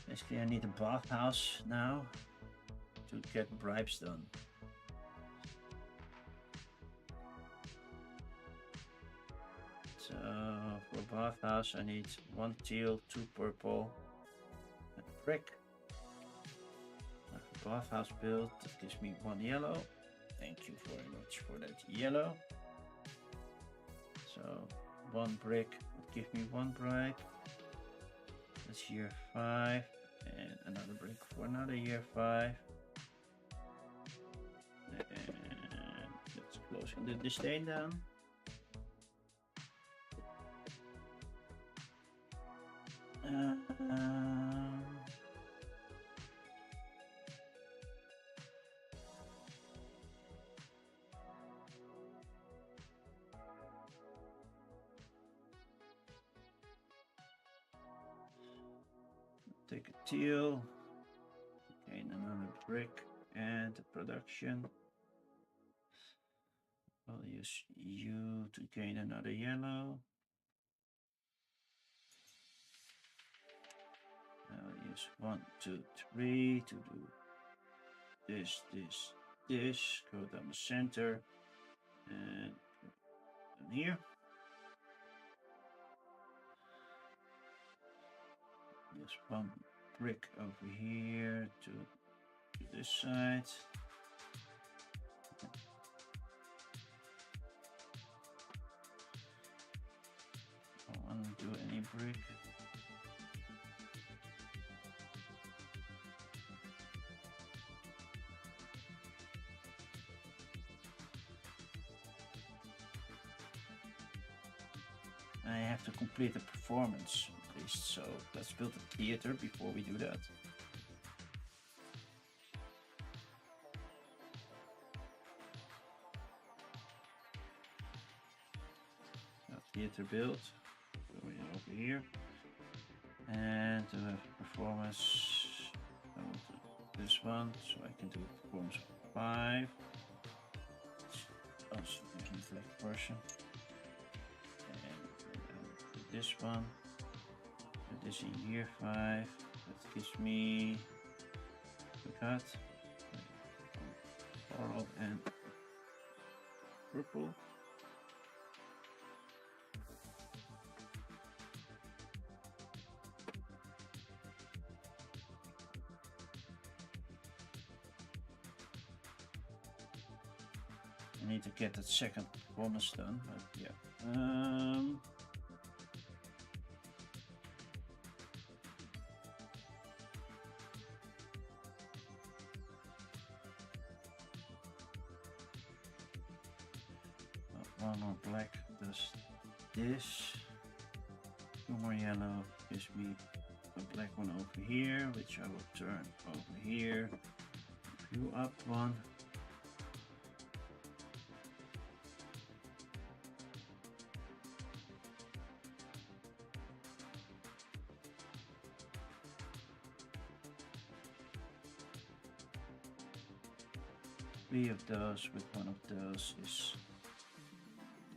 Basically, I need a bathhouse now to get bribes done. So for bathhouse, I need 1 teal, 2 purple, and a brick. Bathhouse build, that gives me 1 yellow. Thank you very much for that yellow. So 1 brick would give me 1 bribe. That's year 5, and another brick for another year 5. And that's closing the disdain down. Take a teal, gain another brick and a production. I'll use you to gain another yellow. I'll use 1, 2, 3 to do this, go down the center and down here. There's 1 brick over here to this side. I don't want to do any brick. I have to complete the performance at least, so let's build a theater before we do that. Theater build, going over here, and performance, I want to do this one, so I can do performance 5. Also making select person. This one, put this in year 5, that gives me the cut, coral and purple. I need to get that second performance done, but yeah. One more black does this. 2 more yellow gives me a black one over here, which I will turn over here. You up 1. 3 of those with 1 of those is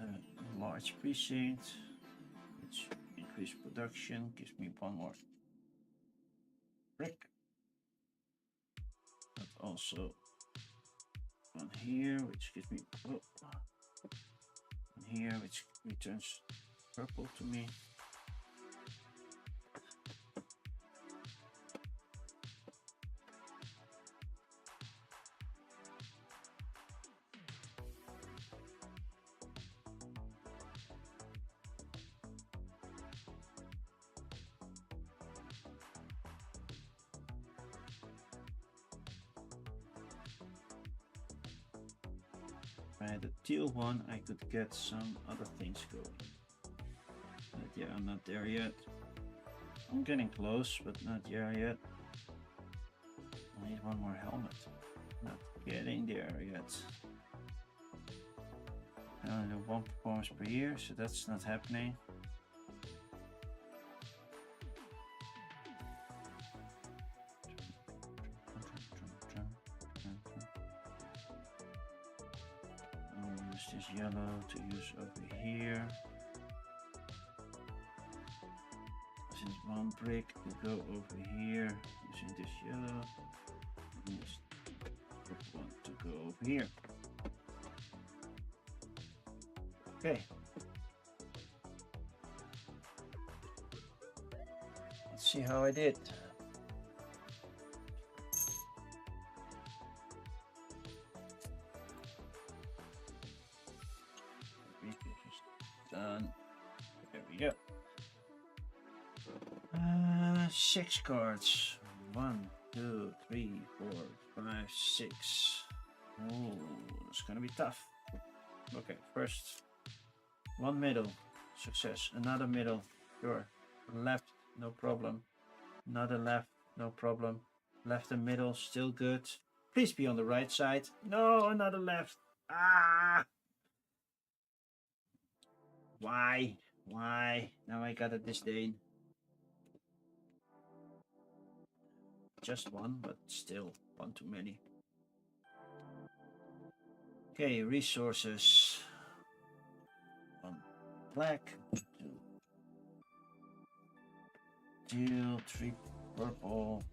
a large precinct, which increased production, gives me 1 more brick. But also 1 here, which gives me 1 here, which returns purple to me. If I had a teal one, I could get some other things going. But yeah, I'm not there yet. I'm getting close, but not there yet. I need 1 more helmet. Not getting there yet. I only do 1 performance per year, so that's not happening. Use this yellow to use over here. This is 1 brick to go over here using this yellow. And this 1 to go over here. Okay. Let's see how I did. Done. There we go. 6 cards. 1, 2, 3, 4, 5, 6. Oh, it's gonna be tough. Okay, first 1 middle, success. Another middle, sure. Left, no problem. Another left, no problem. Left and middle, still good. Please be on the right side. No, another left. Ah! Why? Why? Now I got a disdain. Just 1, but still 1 too many. Okay, resources. 1 black, 2 teal, 3 purple,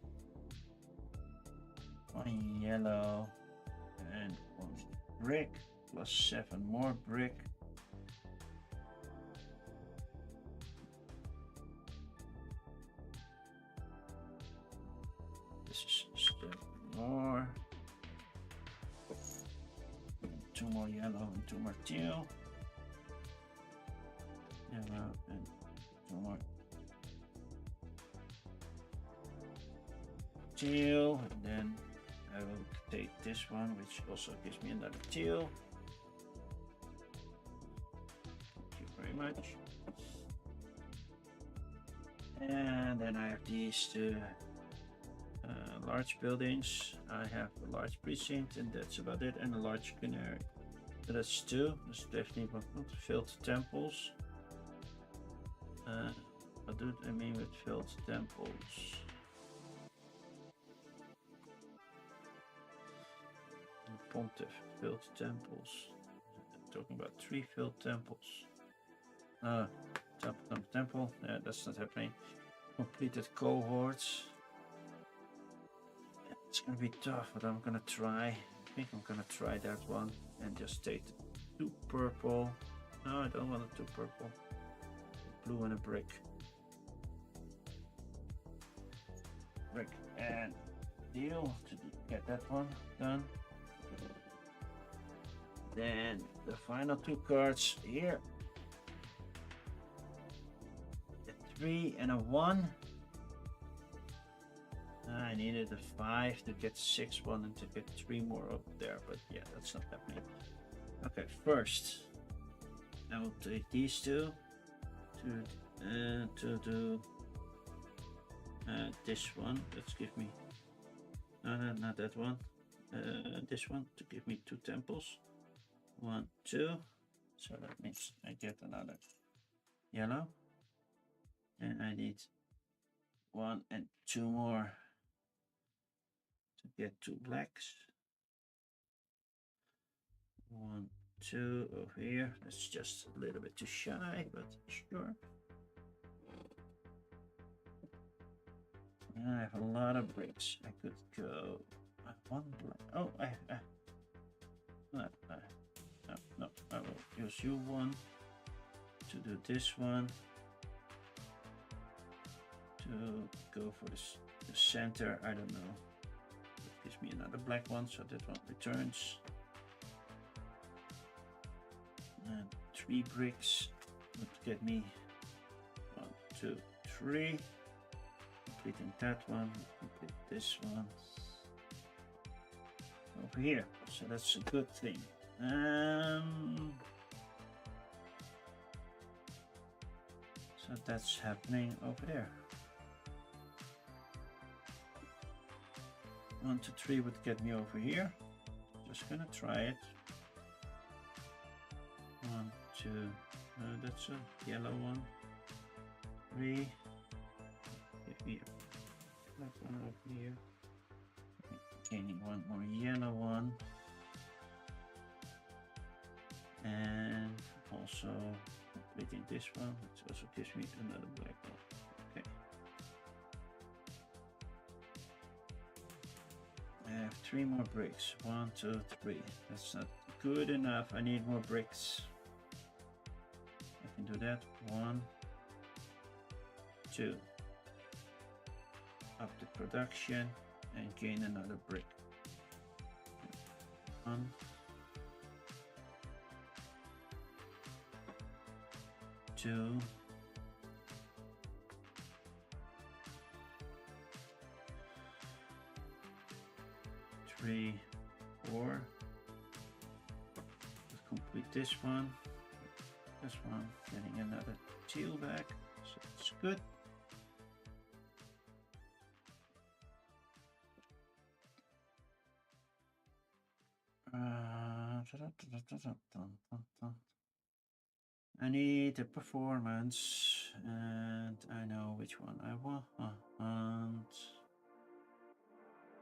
1 yellow, and 1 brick, plus 7 more brick. This is still more. 2 more yellow and 2 more teal. Yellow and 2 more teal. And then I will take this one, which also gives me another teal. Thank you very much. And then I have these 2 large buildings. I have a large precinct, and that's about it, and a large canary. So that's 2. There's definitely not filled temples. What do I mean with filled temples? Pontiff filled temples. I'm talking about 3 filled temples. Temple. Yeah, that's not happening. Completed cohorts. It's gonna be tough, but I'm gonna try. I think I'm gonna try that one and just take the 2 purple. No, I don't want a 2 purple. Blue and a brick. Brick and deal to get that one done. Then the final 2 cards here. A 3 and a 1. I needed a 5 to get 6 1 and to get 3 more up there, but yeah, that's not happening. Okay, first I will take these 2 to do this one. Let's give me no, not that one. This one to give me 2 temples. 1, 2. So that means I get another yellow. And I need 1 and 2 more to get 2 blacks. 1, 2 over here. That's just a little bit too shy, but sure. I have a lot of bricks. I could go one black. Oh, no, no, I will use you one to do this one. To go for the center, I don't know. It gives me another black one, so that one returns. And 3 bricks would get me 1, 2, 3. Completing that one, complete this one over here. So that's a good thing. So that's happening over there. 1, 2, 3 would get me over here. Just gonna try it. 1, 2. That's a yellow one. 3. Give me a black one over here. Gaining one more yellow one. And also completing this one, which also gives me another black one. Okay. I have 3 more bricks. 1, 2, 3. That's not good enough. I need more bricks. I can do that. 1, 2. Up the production and gain another brick. 1, 2, 3, 4. Let's complete this one. This one, getting another teal back, so it's good. I need a performance, and I know which one I want.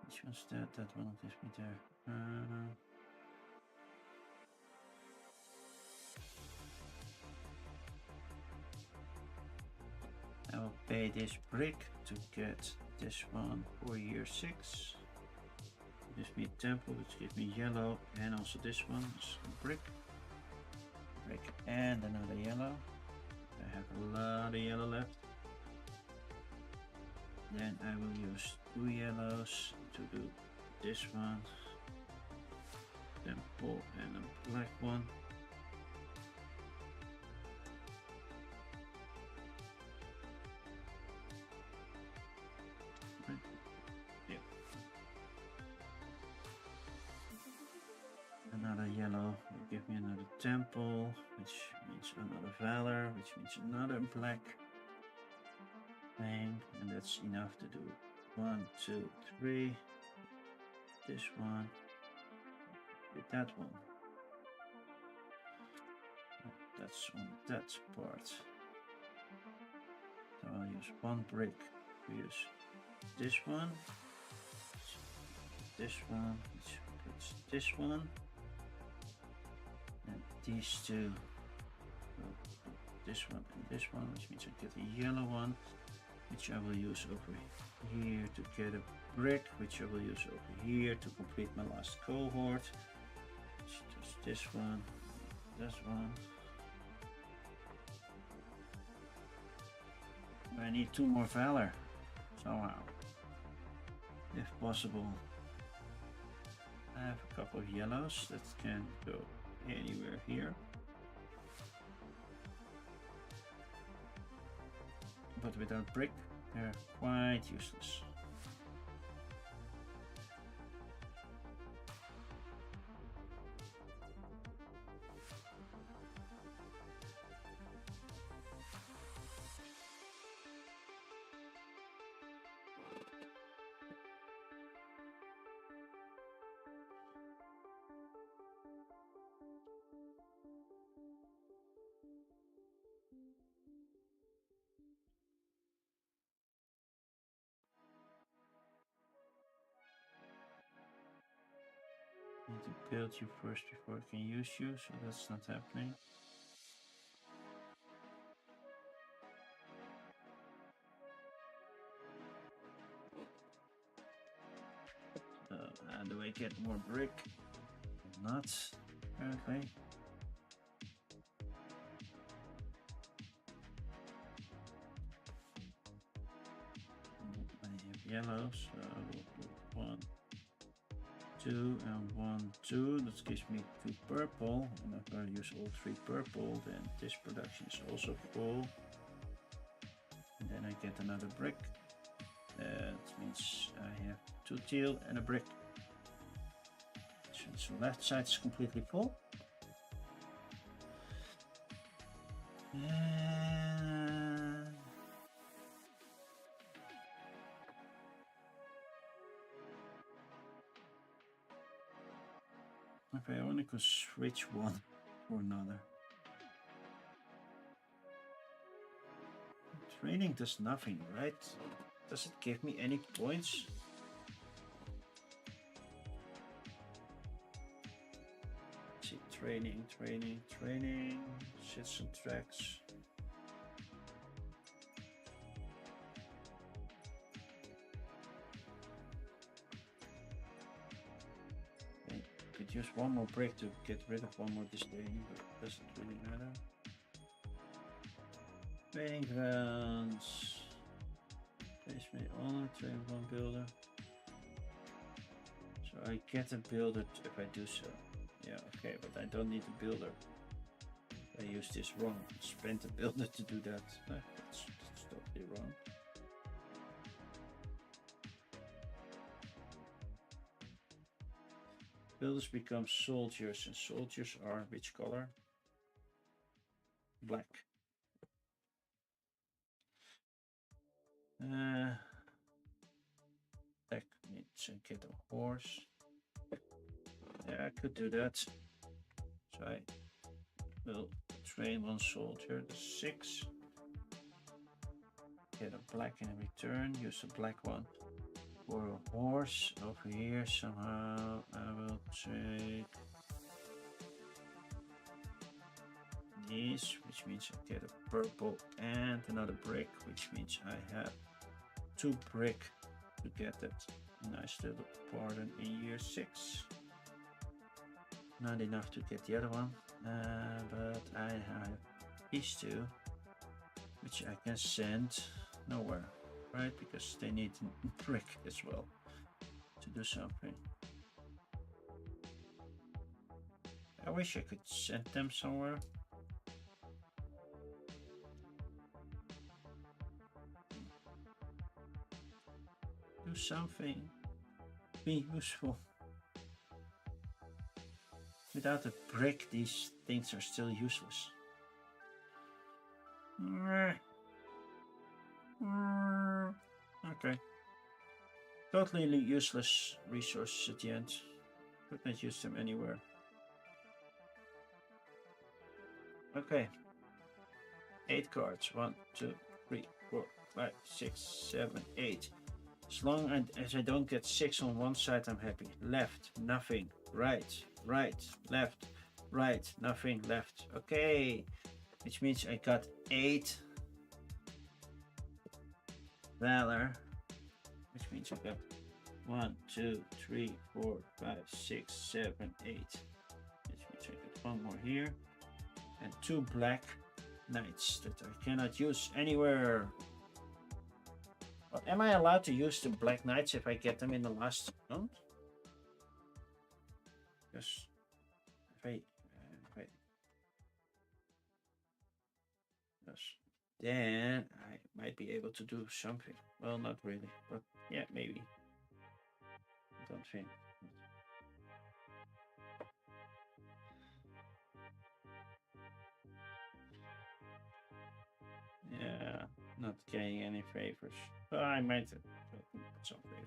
Which one's that? That one gives me there. I will pay this brick to get this one for year 6. Gives me a temple, which gives me yellow, and also this one is a brick. Brick and another yellow. I have a lot of yellow left. Then I will use 2 yellows to do this one. Temple and a black one. Another yellow will give me another temple, which means another valor, which means another black thing, and that's enough to do 1, 2, 3. This one, with that one. That's on that part. So I'll use 1 brick to use this one, which puts this one. These 2, this one and this one, which means I get a yellow one, which I will use over here to get a brick, which I will use over here to complete my last cohort. Just this one, this one. I need 2 more valor somehow, if possible. I have a couple of yellows that can go anywhere here, but without brick they're quite useless. build you first before I can use you, so that's not happening. How do I get more brick? Not, apparently. I have yellow, so we'll put 1, 2, and 1, 2. That gives me 2 purple, and I'm going to use all 3 purple. Then this production is also full. And then I get another brick. That means I have 2 teal and a brick. So the left side is completely full. And if I only could switch one or another. Training does nothing, right? Does it give me any points? Let's see, training. Shits and tracks. Okay, could use one more break to get rid of one more disdain, but it doesn't really matter. Training grounds. Place me on train one builder. So I get a builder if I do so. Yeah, okay, but I don't need a builder. I used this wrong. Spent a builder to do that. That's totally wrong. Builders become soldiers, and soldiers are which color? Black. Black needs to get a horse. Yeah, I could do that. So I will train one soldier, the 6. Get a black in return. Use a black one for a horse over here. Somehow I will take these, which means I get a purple and another brick, which means I have 2 brick to get that nice little pardon in year 6. Not enough to get the other one, but I have these 2, which I can send nowhere, right? Because they need a brick as well to do something. I wish I could send them somewhere. Do something. Be useful. Without a brick, these things are still useless. Okay. Totally useless resources at the end. Could not use them anywhere. Okay. 8 cards. 1, 2, 3, 4, 5, 6, 7, 8. As long as I don't get 6 on one side, I'm happy. Left, nothing. Right, left, right, nothing, left. Okay. Which means I got 8 valor. Which means I got 1, 2, 3, 4, 5, 6, 7, 8. Which means I got 1 more here. And 2 black knights that I cannot use anywhere. Well, am I allowed to use the black knights if I get them in the last round? Yes. Wait. Yes. Then I might be able to do something. Well, not really, but yeah, maybe. I don't think. Yeah, not getting any favors. But I might put some favors.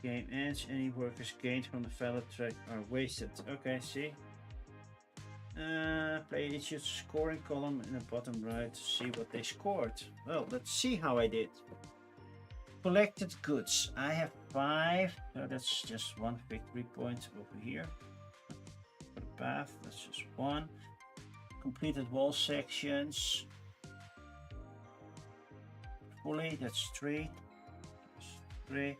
Game ends. Any workers gained from the valid track are wasted. Okay, see. Player needs to use the scoring column in the bottom right to see what they scored. Well, let's see how I did. Collected goods. I have 5, so that's just 1 victory point over here. For the path, that's just 1. Completed wall sections. Fully, that's 3. That's 3.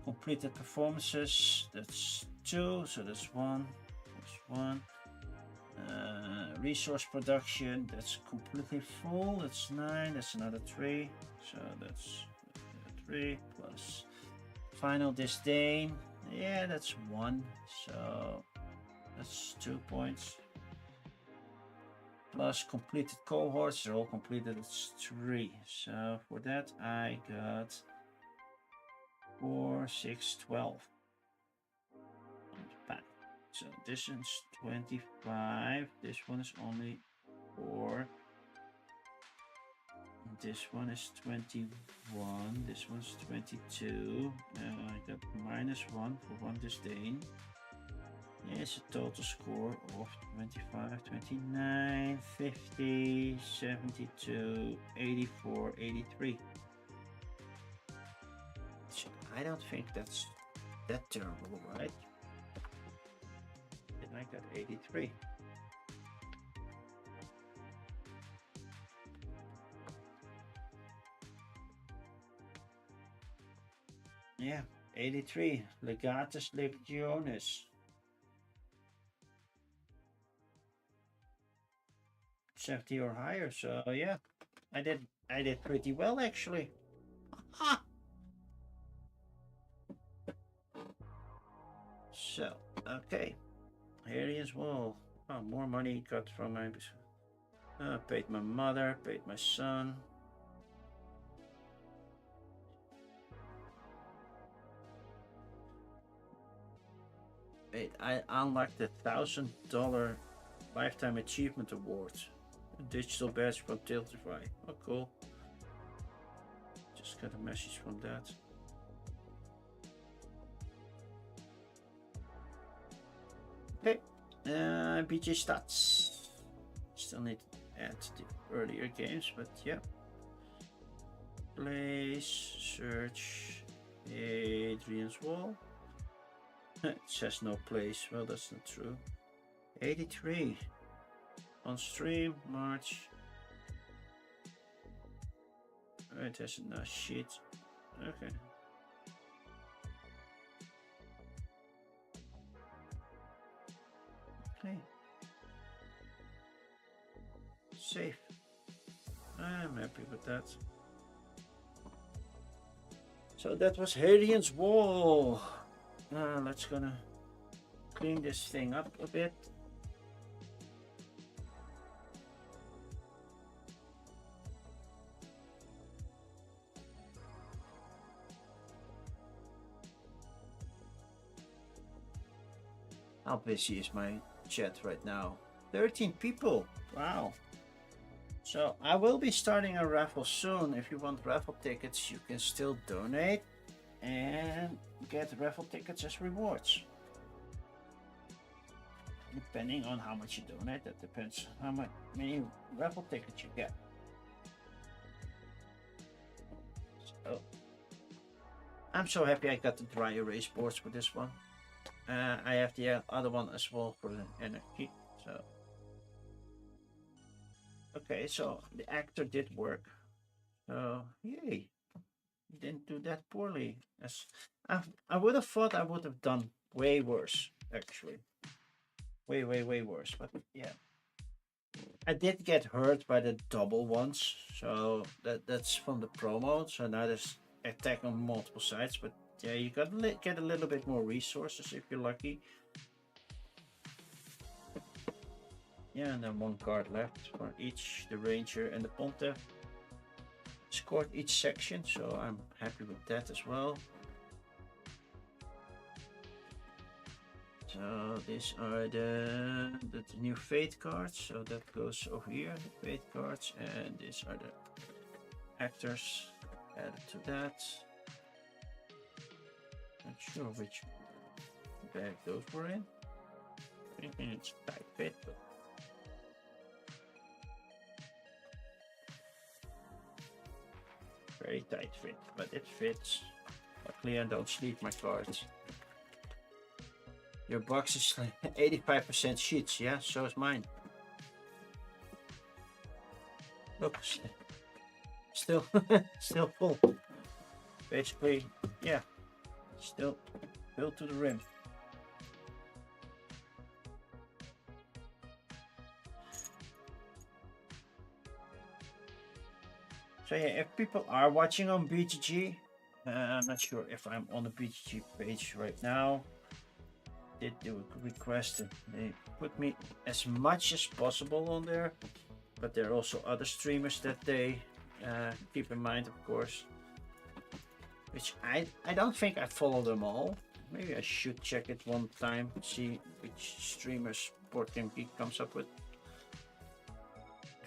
Completed performances, that's 2, so that's 1. That's 1. Resource production, that's completely full, that's 9, that's another 3, so that's 3 plus final disdain, yeah, that's 1, so that's 2 points, plus completed cohorts, they're all completed, it's 3, so for that I got 4, 6, 12. So this is 25, this one is only 4, this one is 21, this one's 22, I got -1 for 1 disdain. Yes, a total score of 25, 29, 50, 72, 84, 83. So I don't think that's that terrible, right? I got 83. Yeah, 83. Legatus Legionis. 70 or higher, so yeah. I did pretty well actually. So, okay. Here he is. Whoa. Oh, more money got from my... paid my mother, paid my son. Wait, I unlocked the $1,000 Lifetime Achievement Award. A digital badge from Tiltify. Oh, cool. Just got a message from that. Okay. BJ stats. Still need to add the earlier games, but yeah. Place, search, Adrian's Wall. It says no place. Well, that's not true. 83 on stream, March. It has a nice sheet. Okay. Okay. Safe. I'm happy with that. So that was Hadrian's Wall. Let's gonna clean this thing up a bit. How busy is my chat right now? 13 people. Wow. So I will be starting a raffle soon. If you want raffle tickets, you can still donate and get raffle tickets as rewards. Depending on how much you donate, that depends how many raffle tickets you get. So I'm so happy I got the dry erase boards for this one. I have the other one as well for the energy. So okay, so the actor did work. So yay, he didn't do that poorly. As I would have thought I would have done way worse, actually. Way worse. But yeah, I did get hurt by the double ones. So that's from the promo. So now there's attack on multiple sides, but yeah, you got to get a little bit more resources if you're lucky. Yeah, and then 1 card left for each, the Ranger and the Pontiff. Scored each section, so I'm happy with that as well. So these are the new Fate cards, so that goes over here, the Fate cards, and these are the actors added to that. not sure which bag those were in. Thinking it's tight fit, but very tight fit, but it fits. Luckily, I don't sleeve my cards. Your box is 85% sheets, yeah, so is mine. Look, still, still full. Basically, yeah, still filled to the rim. So yeah, if people are watching on BGG, I'm not sure if I'm on the BGG page right now. Did do a request and they put me as much as possible on there, but there are also other streamers that they keep in mind, of course. Which I don't think I follow them all. Maybe I should check it one time, see which streamers Board Game Geek comes up with.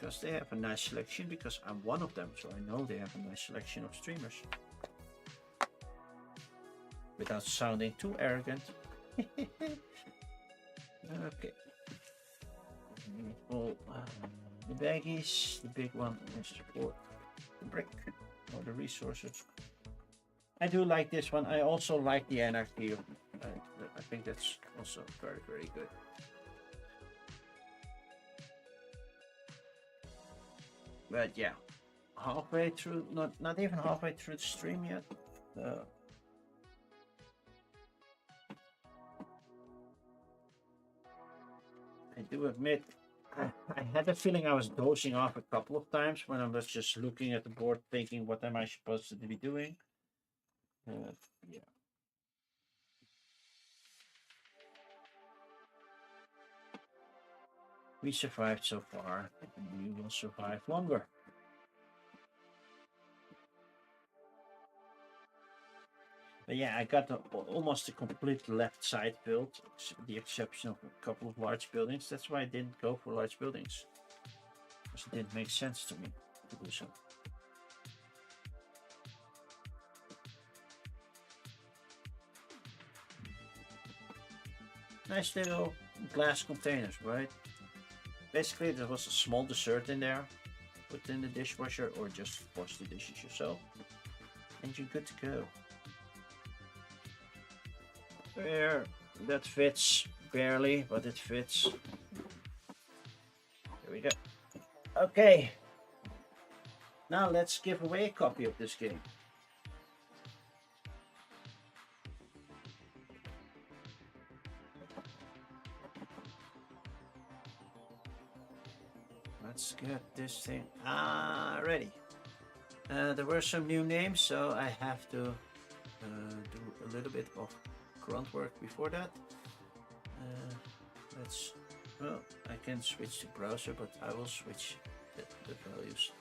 Because they have a nice selection, because I'm one of them, so I know they have a nice selection of streamers. Without sounding too arrogant. Okay. Well, the baggies, the big one is for the brick or the resources. I do like this one. I also like the anarchy. I think that's also very, very good. But yeah, halfway through, not even halfway through the stream yet. I do admit, I had the feeling I was dozing off a couple of times when I was just looking at the board, thinking, "What am I supposed to be doing?" Yeah. We survived so far, and we will survive longer. But yeah, I got almost a complete left side build, with the exception of a couple of large buildings. That's why I didn't go for large buildings, because it didn't make sense to me to do so. Nice little glass containers, right? Basically, there was a small dessert in there, put in the dishwasher, or just wash the dishes yourself, and you're good to go. There, that fits barely, but it fits. There we go. Okay. Now let's give away a copy of this game. Let's get this thing ready. There were some new names, so I have to do a little bit of grunt work before that. Well, I can switch to browser, but I will switch the values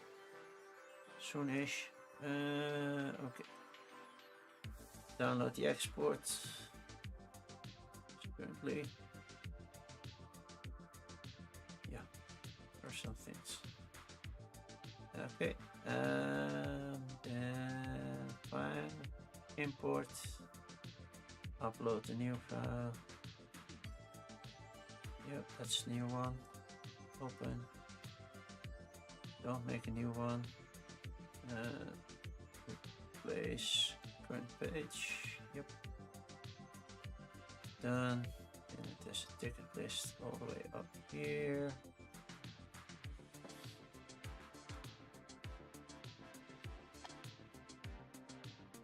soonish. Okay. Download the export. Currently, yeah, there are some things. Okay, and then file, import, upload the new file. Yep, that's a new one. Open. Don't make a new one. Replace current page. Yep. Done. And there's a ticket list all the way up here.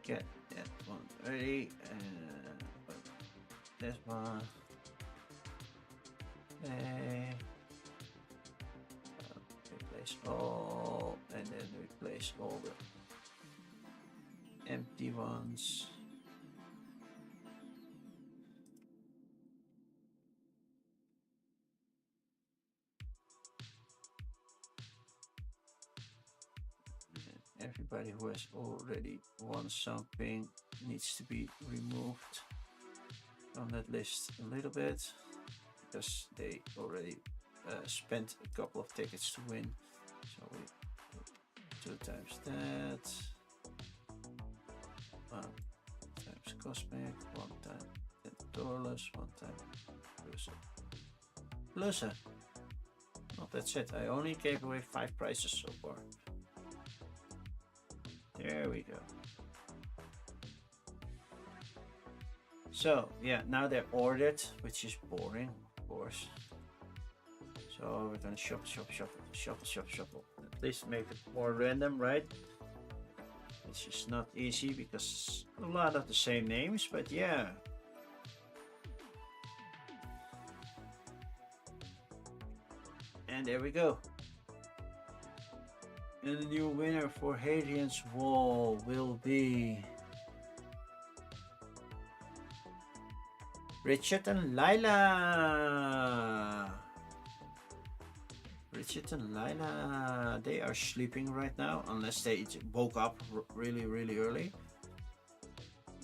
Get that one ready. And this one. Okay. Replace all, and then replace all the empty ones. And everybody who has already won something needs to be removed from that list a little bit, because they already spent a couple of tickets to win. So we 2 times that, 1 times Cosmic, one time. $10, one time. Loser. Oh, that's it. I only gave away 5 prizes so far. There we go. So, yeah, now they're ordered, which is boring, of course. So we're gonna shuffle. At least make it more random, right? Which is not easy because a lot of the same names, but yeah. And there we go. And the new winner for Hadrian's Wall will be Richard and Lila. Richard and Lila, they are sleeping right now, unless they woke up really, really early.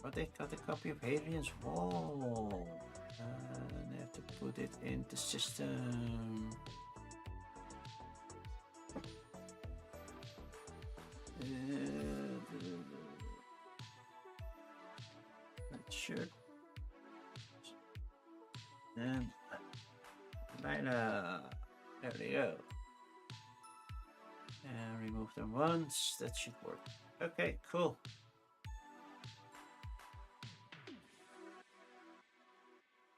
But they got a copy of Hadrian's Wall. And I have to put it in the system. Shirt. And Lila. There we go. And remove them once. That should work. Okay, cool.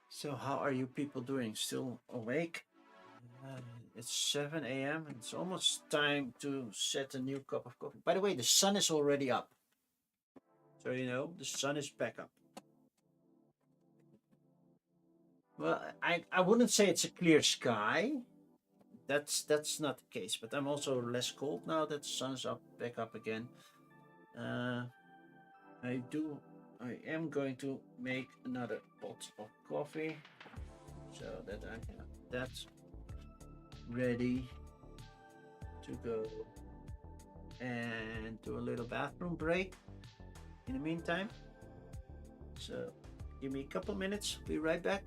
So how are you people doing? Still awake? It's 7 a.m. and it's almost time to set a new cup of coffee. By the way, the sun is already up. So you know, the sun is back up. Well, I wouldn't say it's a clear sky. That's not the case, but I'm also less cold now that the sun's back up again. I am going to make another pot of coffee so that I have that ready to go and do a little bathroom break in the meantime. So give me a couple minutes, be right back.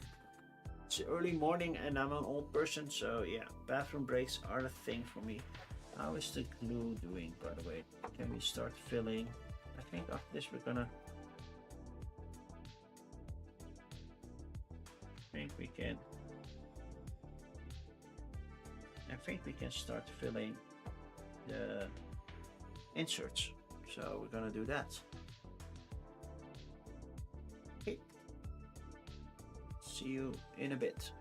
It's early morning and I'm an old person, so yeah, bathroom breaks are the thing for me. How is the glue doing, by the way? Can we start filling? I think after this we're gonna... I think we can start filling the inserts. So we're gonna do that. Okay. See you in a bit.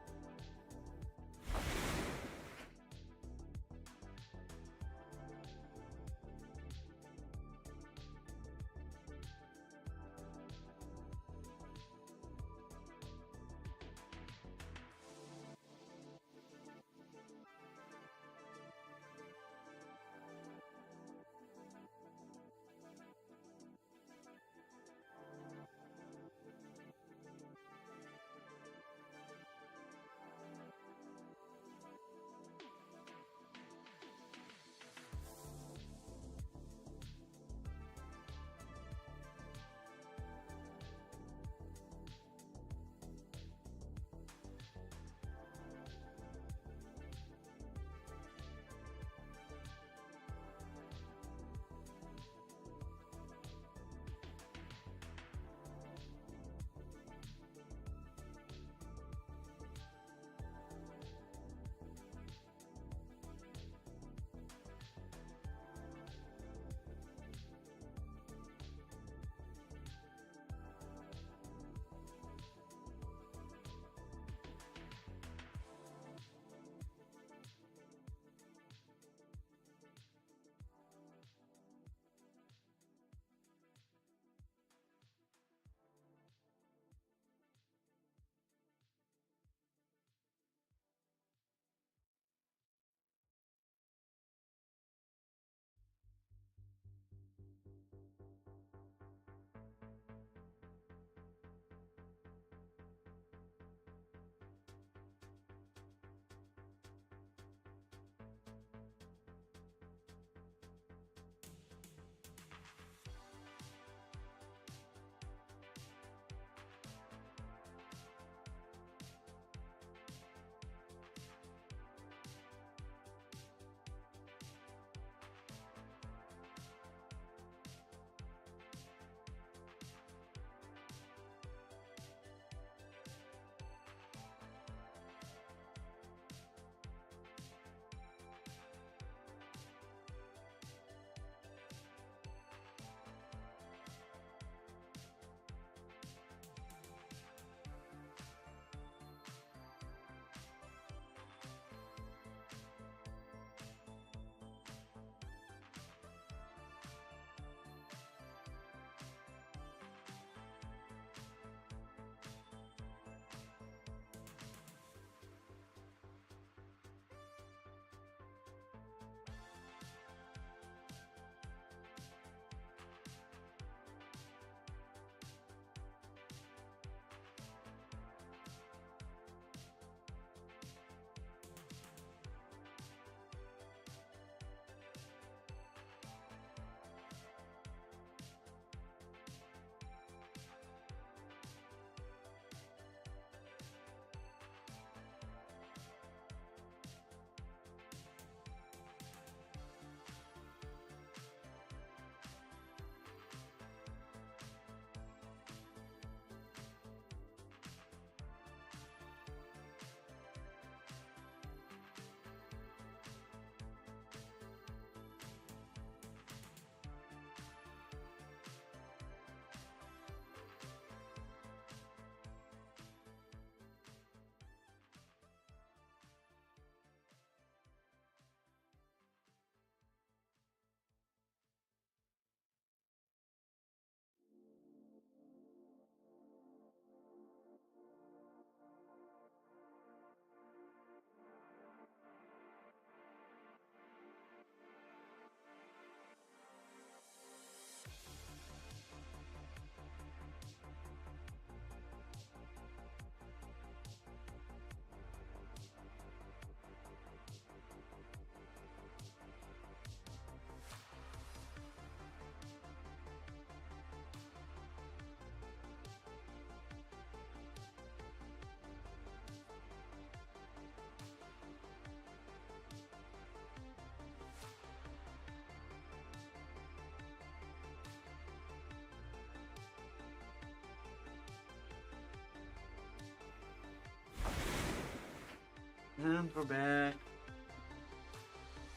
And we're back.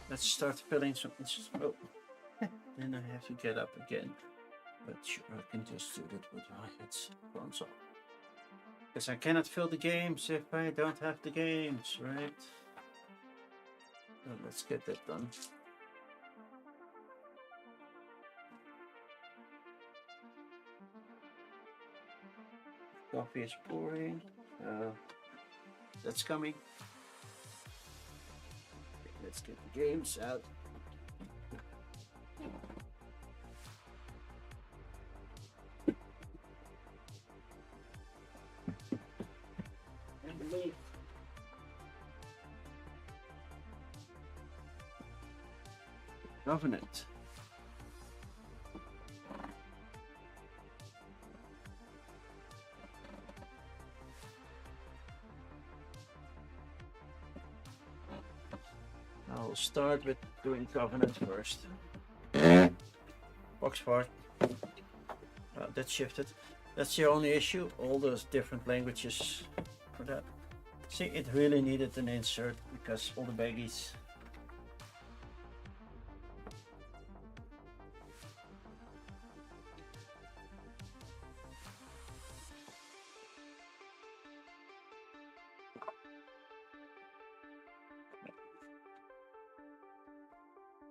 Let's start filling some. Oh, then I have to get up again. But sure, I can just do that with my headphones on. Because I cannot fill the games if I don't have the games, right? So let's get that done. Coffee is pouring. That's coming. Okay, let's get the games out. And leave. Covenant. I'll start with doing Covenant first. Oxford. That shifted. That's the only issue. All those different languages for that. See, it really needed an insert because all the baggies.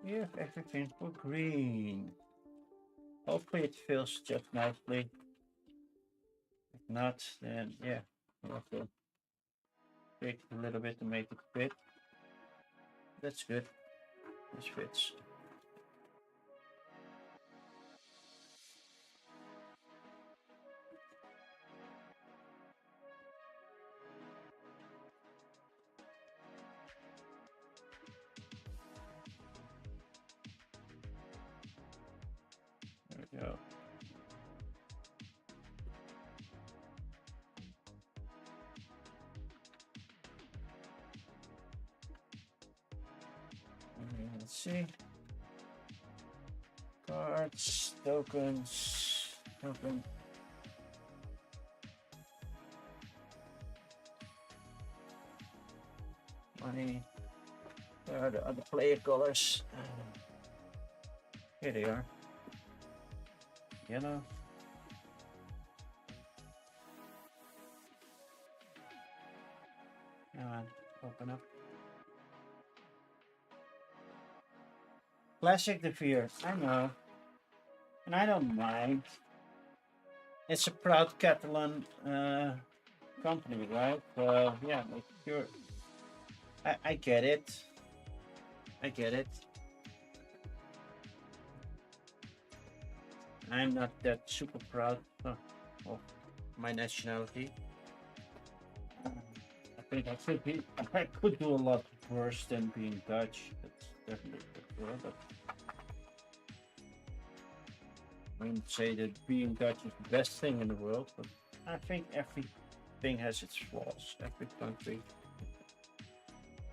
We have everything for green. Hopefully it fills just nicely. If not, then yeah, we'll have to tweak it a little bit to make it fit. That's good. This fits. There we go. Let's see. Cards, tokens, token. Money. There are the other player colors. Here they are. Yellow. Come on, open up. Classic De Veer, I know. And I don't mind. It's a proud Catalan company, right? Yeah, sure. I get it. I get it. I'm not that super proud of my nationality. I think I could do a lot worse than being Dutch. That's definitely for sure, but I wouldn't say that being Dutch is the best thing in the world, but I think everything has its flaws. Every country.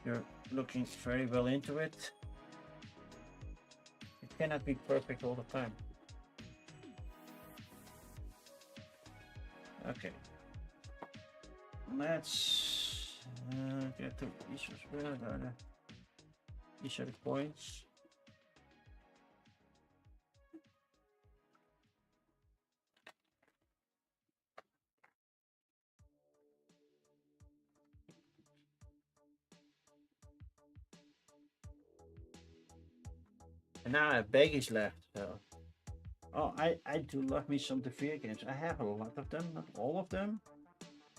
You're looking very well into it. It cannot be perfect all the time. Okay. Let's get to these are the points. And now I have baggies left. So. Oh, I do love me some De Veer games. I have a lot of them, not all of them.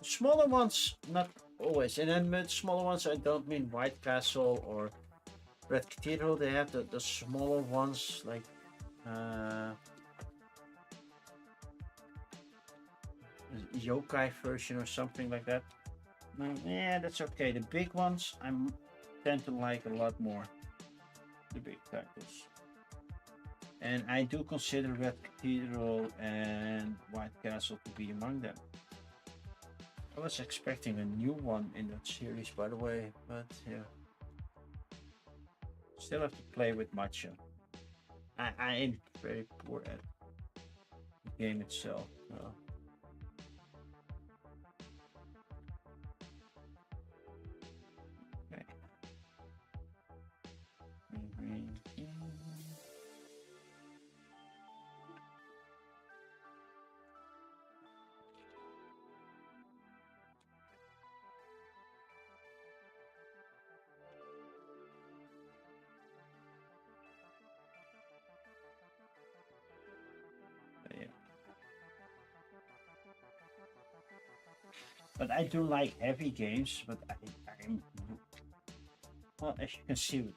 Smaller ones, not always. And then with smaller ones, I don't mean White Castle or Red Cathedral. They have the smaller ones like yokai version or something like that. Yeah, that's okay. The big ones I tend to like a lot more. The big titles. And I do consider Red Cathedral and White Castle to be among them. I was expecting a new one in that series, by the way, but yeah. Still have to play with Matcha. I am very poor at the game itself. But I do like heavy games, but I'm well, as you can see with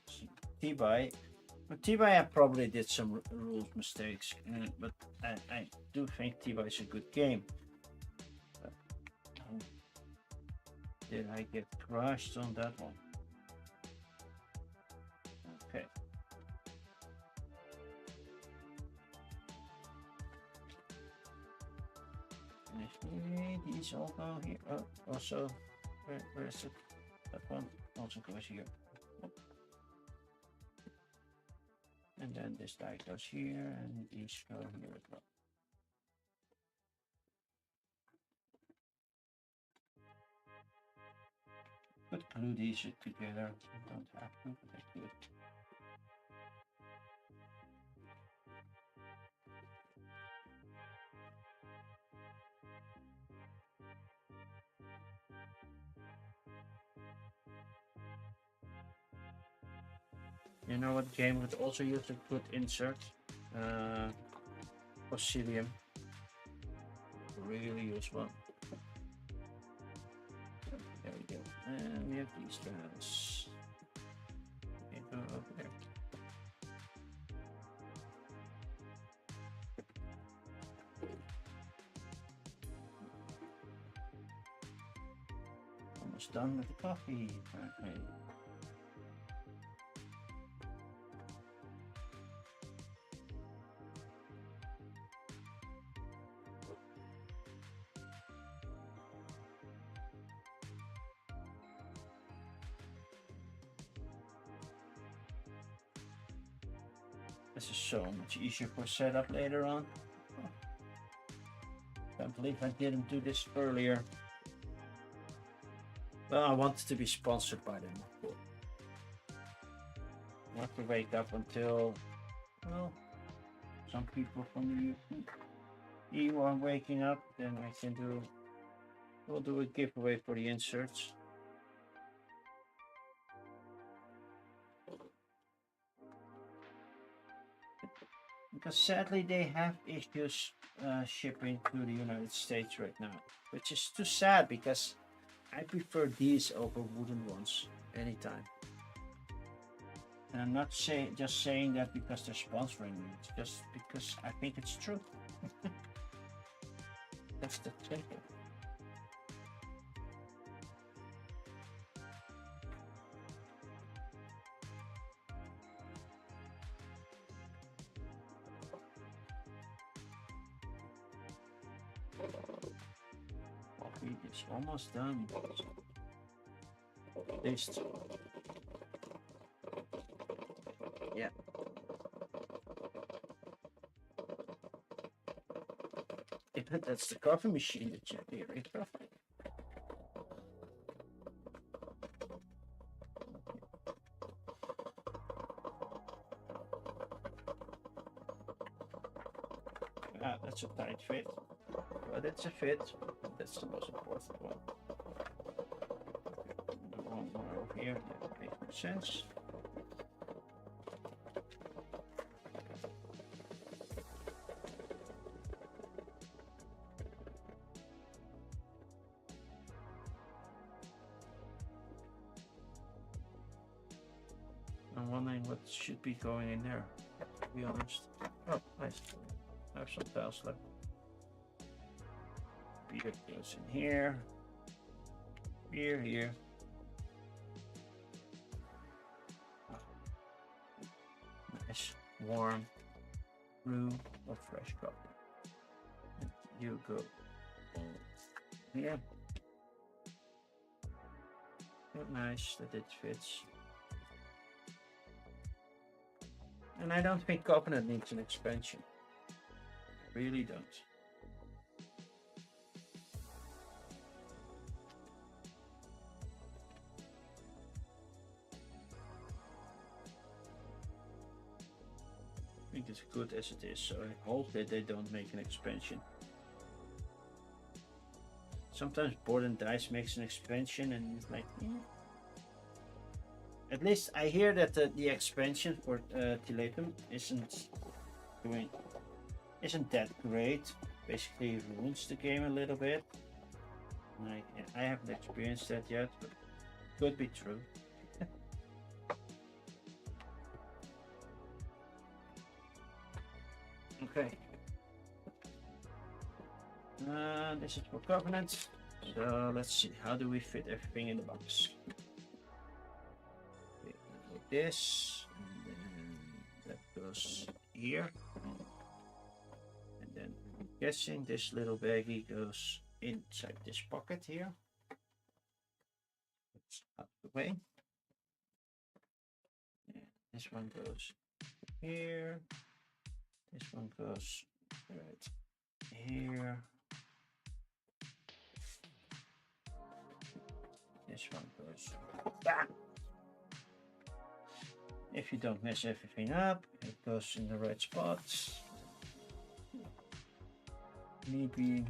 T-Buy. With T-Buy I probably did some rules mistakes, but I do think T-Buy is a good game. But, did I get crushed on that one? Okay. Maybe these all go here. Oh, also, where is it? That one also goes here. And then this die goes here, and these go here as well. Could glue these together. I don't have to, but I could. You know what game would also use a good insert? Oscillium. Really use one. There we go. And we have these guys. Okay, go over there. Almost done with the coffee. Okay. This is so much easier for setup later on. Oh. Can't believe I didn't do this earlier. Well, I wanted to be sponsored by them. I have to wake up until, well, some people from the EU are waking up, then I can do, we'll do a giveaway for the inserts. Because sadly they have issues shipping to the United States right now, which is too sad because I prefer these over wooden ones anytime. And I'm not just saying that because they're sponsoring me, it's just because I think it's true. That's the simple. Coffee is almost done. Taste. Yeah. That's the coffee machine that you're hearing. That's a tight fit. But it's a fit. That's the most important one. The one more over here. That makes more sense. I'm wondering what should be going in there, to be honest. Oh, nice. I have some tiles left. Beer goes in here. Beer here. Oh. Nice, warm brew of fresh coffee. And you go here. Nice that it fits. And I don't think Coconut needs an expansion. I really don't. I think it's good as it is, so I hope that they don't make an expansion. Sometimes Board and Dice makes an expansion and it's like, yeah. At least I hear that the expansion for Tiletum isn't that great. Basically ruins the game a little bit. I haven't experienced that yet, but could be true. Okay. This is for Covenant. So let's see, how do we fit everything in the box? Okay, like this, and then that goes here. And then I'm guessing this little baggie goes inside this pocket here. It's out of the way. And this one goes here. This one goes right here. This one goes back. If you don't mess everything up, it goes in the right spots. Me being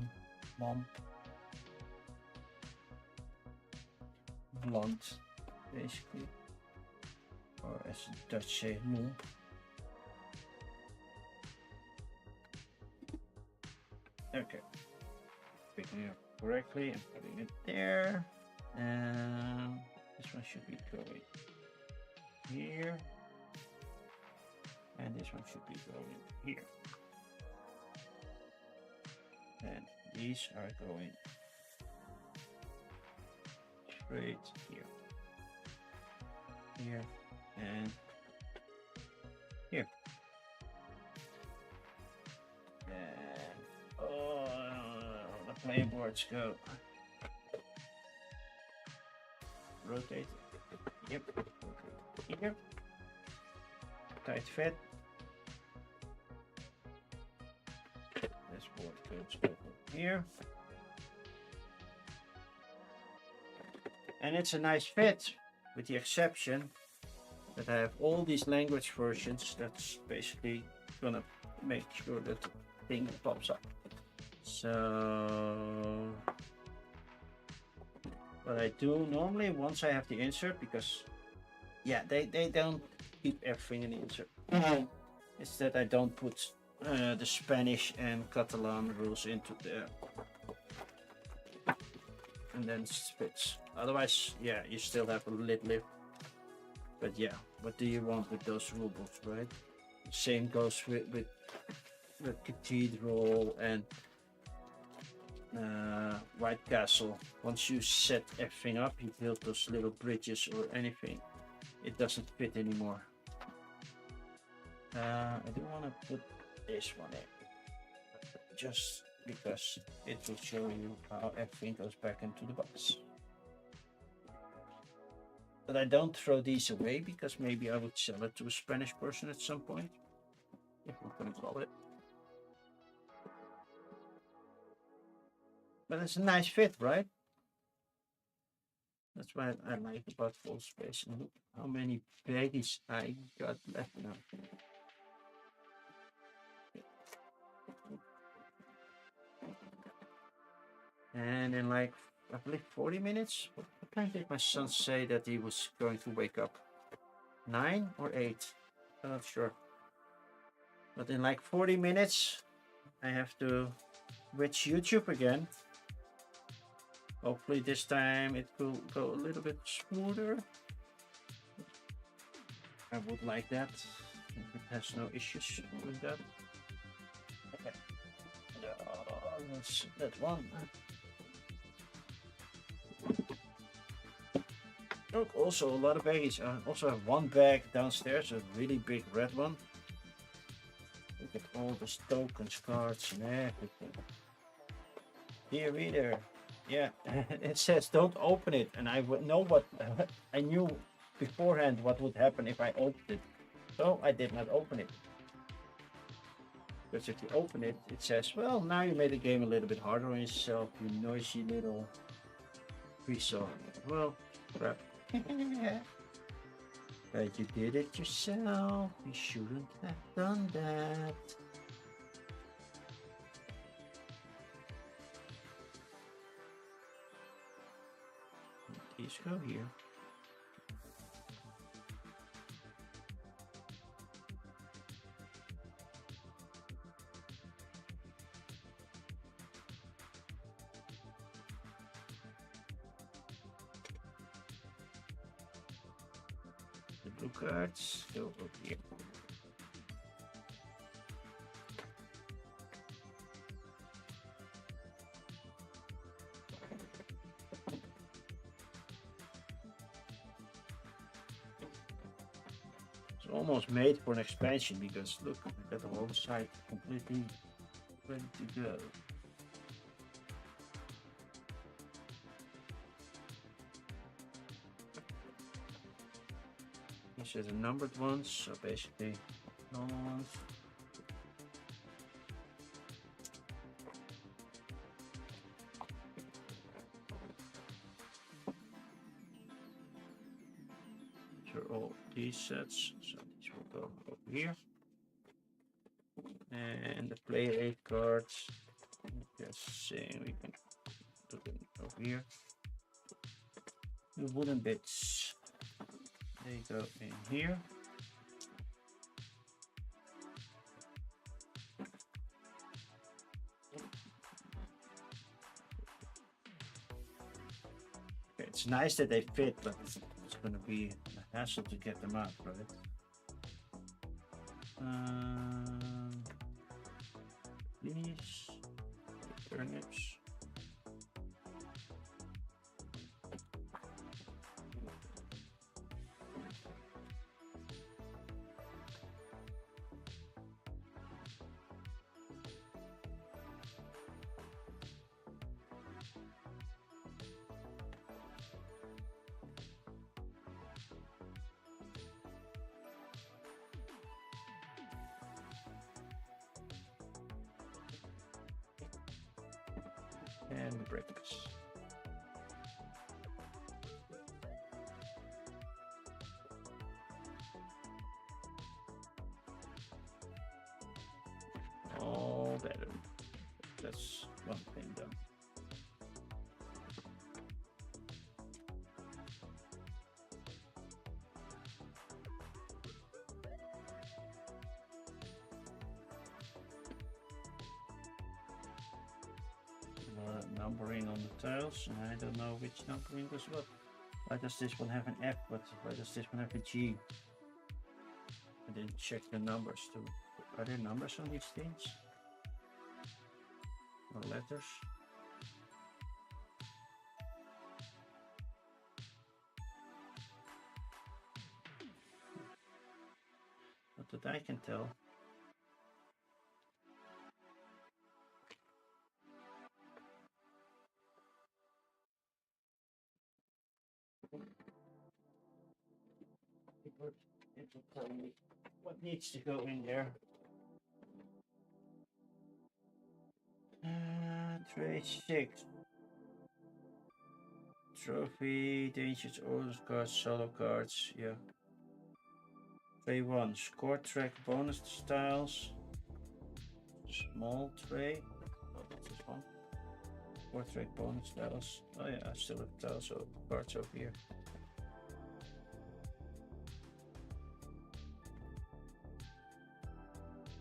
blunt, basically, or as the Dutch say, lomp. Okay, picking it up correctly and putting it there. This one should be going here, and this one should be going here, and these are going straight here, here, and here. And the playboards go. Rotate. Yep. Rotate here. Tight fit. This board goes over here. And it's a nice fit, with the exception that I have all these language versions. That's basically gonna make sure that the thing pops up. So what I do normally, once I have the insert, because yeah, they don't keep everything in the insert, is that I don't put the Spanish and Catalan rules into there, and then it fits. Otherwise, yeah, you still have a lid lift. But yeah, what do you want with those rule books, right? Same goes with Cathedral and White Castle. Once you set everything up, you build those little bridges or anything, it doesn't fit anymore. I do want to put this one in, just because it will show you how everything goes back into the box. But I don't throw these away, because maybe I would sell it to a Spanish person at some point, if we're going to call it. But it's a nice fit, right? That's why I like about Full Space. And look how many baggies I got left now. And in like, I believe 40 minutes, what time did my son say that he was going to wake up? 9 or 8? I'm not sure. But in like 40 minutes, I have to switch YouTube again. Hopefully this time it will go a little bit smoother. I would like that. If it has no issues with that. Okay. That's that one. Look, also a lot of baggies. I also have one bag downstairs, a really big red one. Look at all the tokens, cards, and everything. Dear reader, yeah, it says don't open it, and I would know what I knew beforehand what would happen if I opened it, so I did not open it. Because if you open it, it says, well, now you made the game a little bit harder on yourself, you noisy little piece of, well, crap. But you did it yourself. You shouldn't have done that. These go here. 2 cards. Go over here. It's almost made for an expansion because look, I got the whole site completely ready to go. These are the numbered ones, so basically normal ones. These are all these sets, so these will go over here. And the player 8 cards, just saying we can put them over here. The wooden bits, they go in here. Okay, it's nice that they fit, but it's going to be a hassle to get them out, right? These turnips. And the bricks. All better. That's one thing done. Numbering on the tiles, and I don't know which numbering does what. Why does this one have an F, but why does this one have a G? I didn't check the numbers too. Are there numbers on these things? Or letters? Not that I can tell. It will tell me what needs to go in there. Tray 6. Trophy, dangers, orders cards, solo cards, yeah. Tray 1, score track bonus styles. Small tray. Oh, that's this one. Score track bonus styles. Oh yeah, I still have tiles, so cards over here.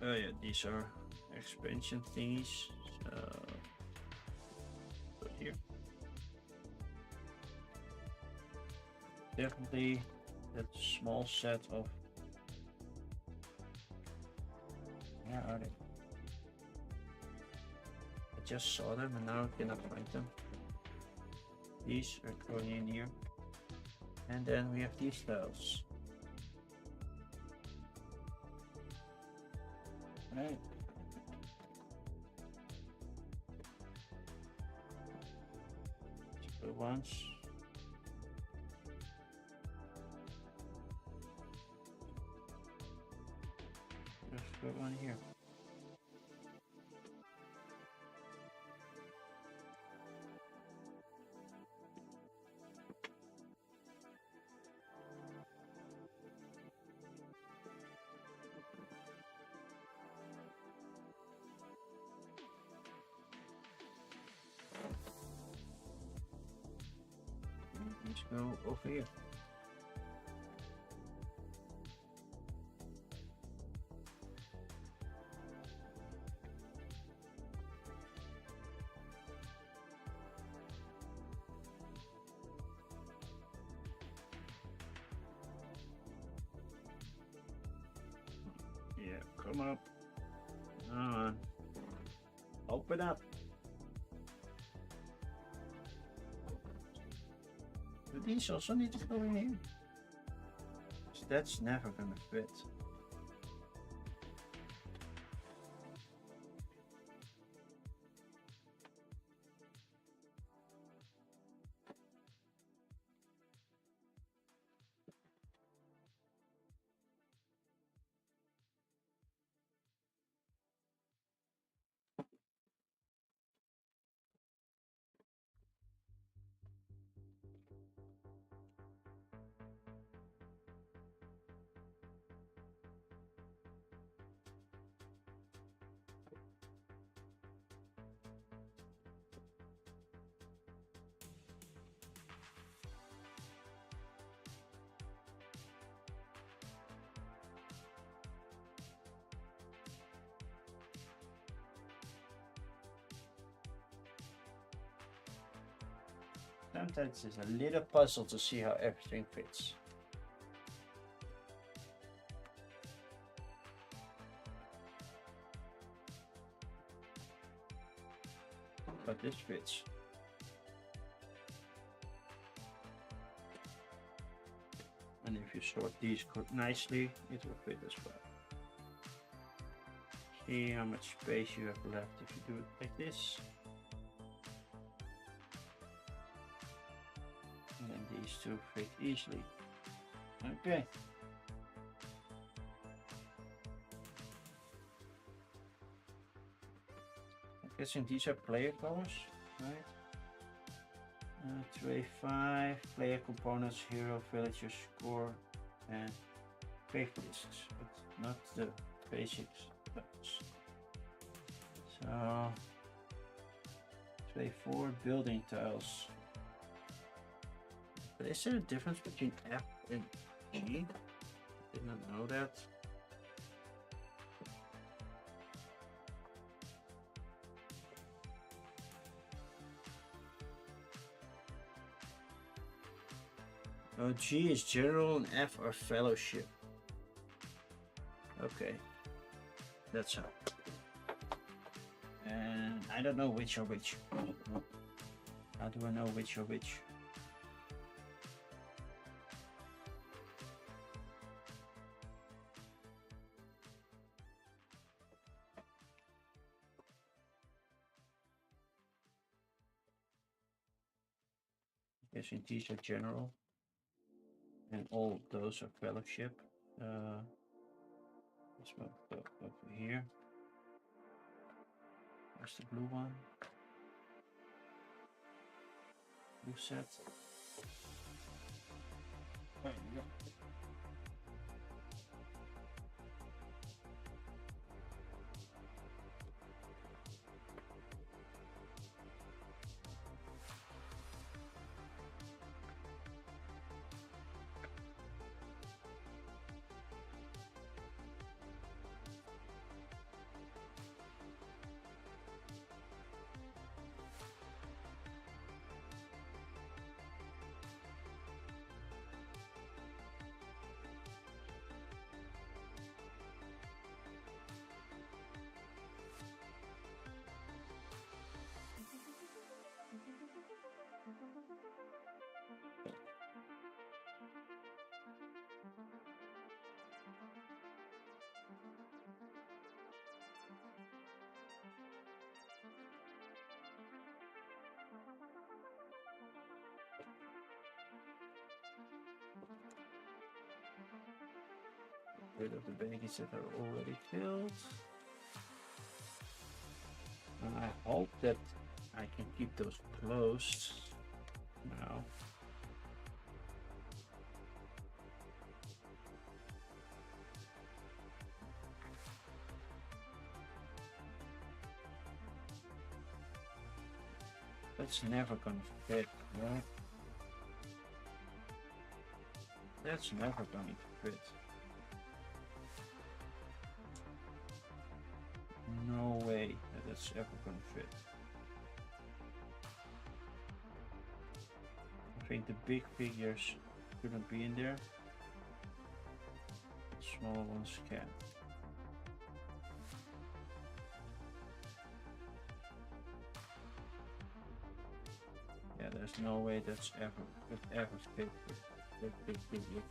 Oh yeah, these are expansion thingies. Put here. Definitely that small set of. Where are they? I just saw them and now I cannot find them. These are going in here. And then we have these tiles. Right. Go once. Just go on here. Let's go over here. come up. Come on. Open up. Do these also need to go in here? That's never gonna fit. Sometimes it's a little puzzle to see how everything fits. But this fits. And if you sort these nicely, it will fit as well. See how much space you have left if you do it like this. And then these two fit easily. Okay. I'm guessing these are player colors, right? 2A5, player components, hero, villager, score, and fake discs, but not the basics. So 2A4, building tiles. But is there a difference between F and G? Did not know that. Oh, G is general and F are fellowship. Okay, that's how. And I don't know which are which. How do I know which are which? Guessing these are general. And all those are fellowship. Let's move over here. Where's the blue one? Blue set. There you go. Rid of the baggies that are already filled. And I hope that I can keep those closed now. That's never gonna fit, right? That's never going to fit. No way that that's ever going to fit. I think the big figures shouldn't be in there. Smaller ones can. There's no way that's could ever fit with big video.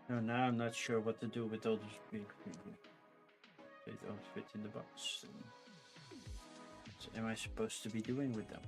No, now I'm not sure what to do with all these big people. They don't fit in the box. What am I supposed to be doing with them?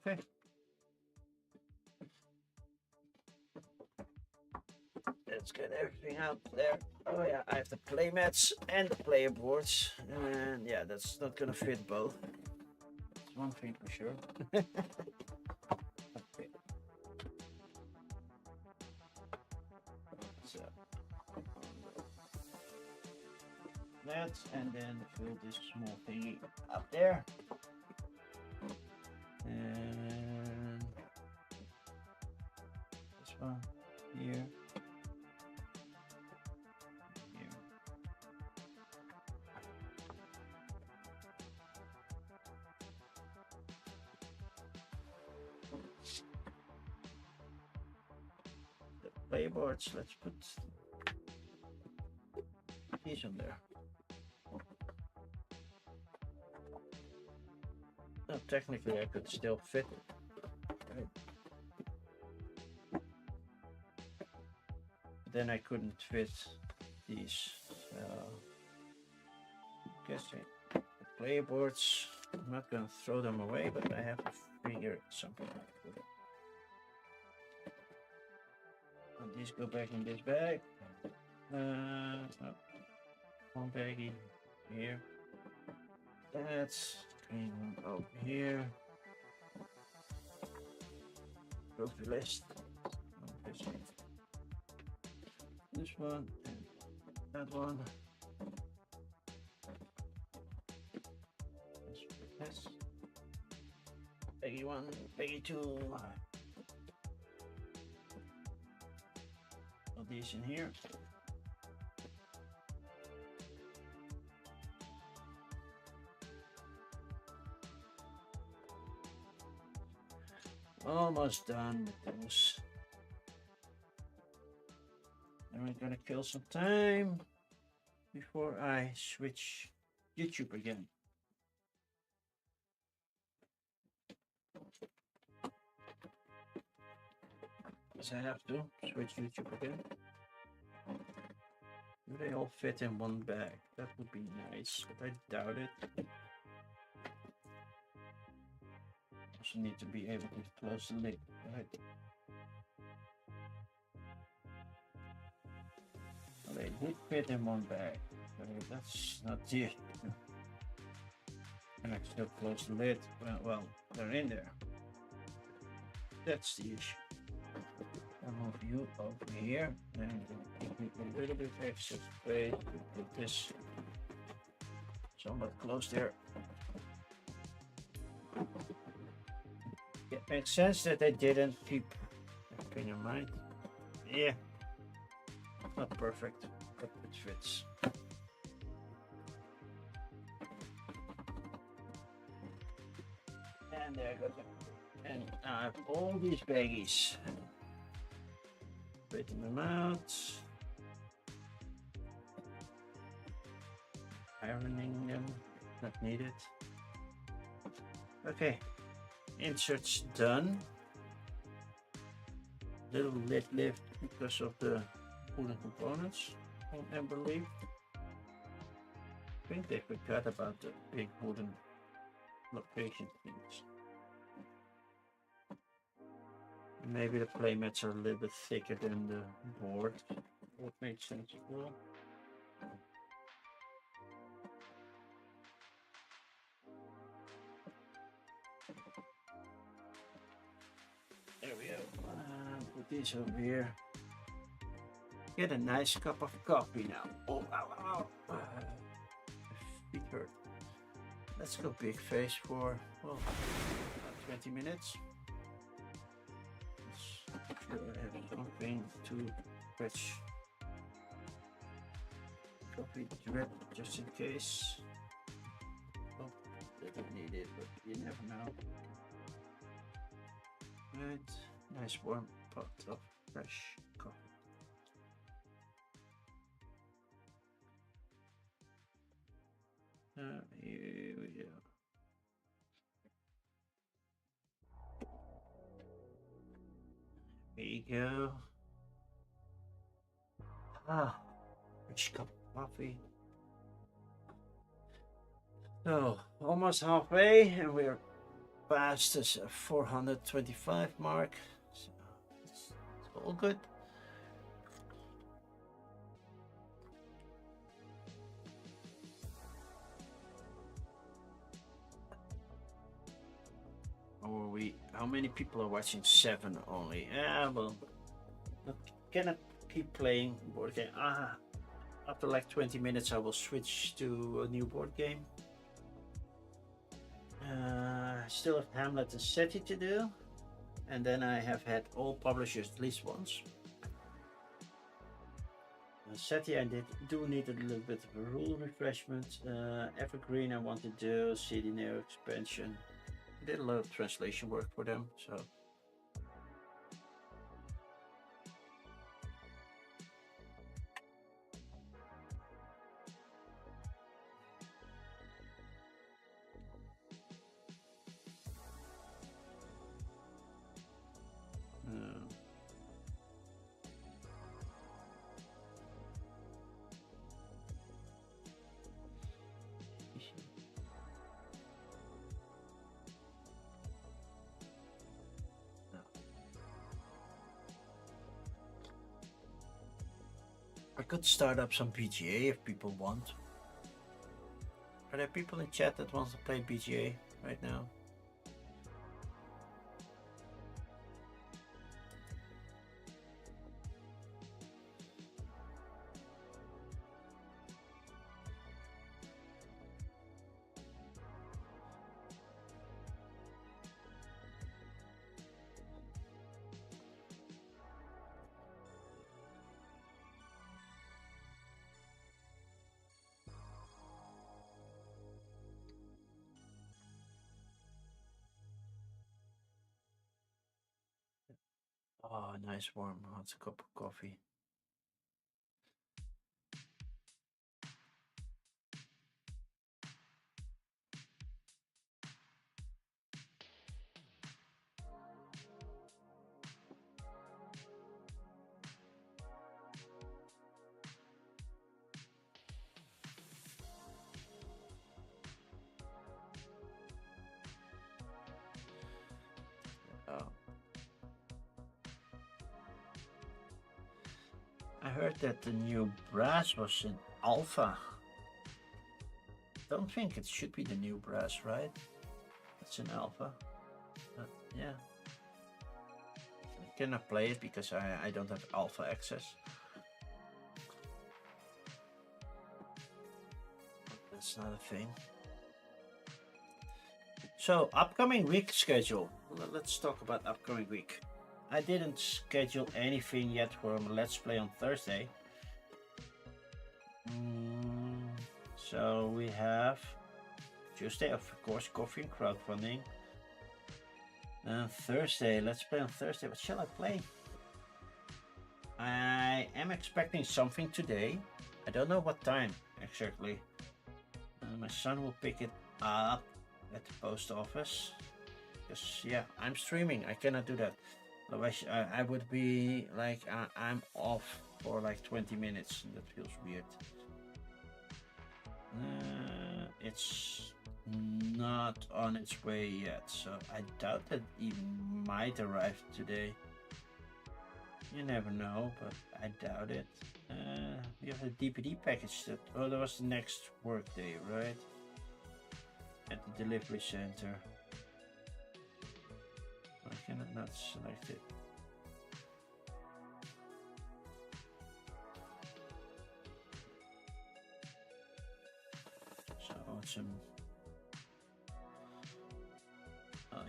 Okay. Let's get everything out there. Oh yeah, I have the play mats and the player boards. And yeah, that's not gonna fit both. That's one thing for sure. Okay. So that, and then fill this small thingy up there. And this one here. Here. The playboards, let's put these on there. No, technically I could still fit it. Right. Then I couldn't fit these. Guessing the player boards. I'm not gonna throw them away, but I have to figure something out with it. And these go back in this bag. Oh, one baggie here. That's green one over here. Trophy list. This one and that one. This. Baggy one, baggy two. All these in here. Almost done with those. Then we're gonna kill some time before I switch YouTube again. Because I have to switch YouTube again. Do they all fit in one bag? That would be nice, but I doubt it. Also need to be able to close the lid, right? Well, they did fit in one bag, so that's not the issue. And I can still close the lid. Well, they're in there. That's the issue. I'll move you over here and give me a little bit extra space to put this somewhat close there. It makes sense that they didn't keep a pin in mind. Yeah, not perfect, but it fits. And there goes it. And I have all these baggies. Straighten them out. Ironing them, not needed. Okay, inserts done. Little lid lift because of the wooden components on Ember Leaf. I think they forgot about the big wooden location things. Maybe the playmats are a little bit thicker than the board. That makes sense as well. There we go. Put these over here. Get a nice cup of coffee now. Oh, ow, ow. Feet hurt. Let's go big face for, well, about 20 minutes. I have something to fetch coffee drip just in case. Oh, they don't need it, but you never know. Right, nice warm pot of fresh coffee. Here we go. There you go. Fresh cup of coffee. So, almost halfway, and we're past this 425 mark. So, it's all good. Or we? How many people are watching? 7 only. Yeah, well, I cannot keep playing board game. After like 20 minutes, I will switch to a new board game. Still have Hamlet and SETI to do, and then I have had all publishers at least once. SETI, I do need a little bit of a rule refreshment. Evergreen, I want to do CD Neo expansion. I did a lot of translation work for them, so. I could start up some BGA if people want. Are there people in chat that want to play BGA right now? Oh, nice warm hot cup of coffee. heard that the new brass was in alpha. Don't think it should be the new brass, right? It's in alpha. But yeah. I cannot play it because I don't have alpha access. That's not a thing. So, upcoming week schedule. Let's talk about upcoming week. I didn't schedule anything yet for Let's Play on Thursday. So we have Tuesday, of course, coffee and crowdfunding. And Thursday, Let's Play on Thursday. What shall I play? I am expecting something today. I don't know what time exactly. My son will pick it up at the post office. Because yeah, I'm streaming. I cannot do that. Otherwise, I would be like I'm off for like 20 minutes. That feels weird. It's not on its way yet, so I doubt that it might arrive today. You never know, but I doubt it. We have a DPD package that, oh, that was the next work day, right? At the delivery center. I cannot not select it. So it's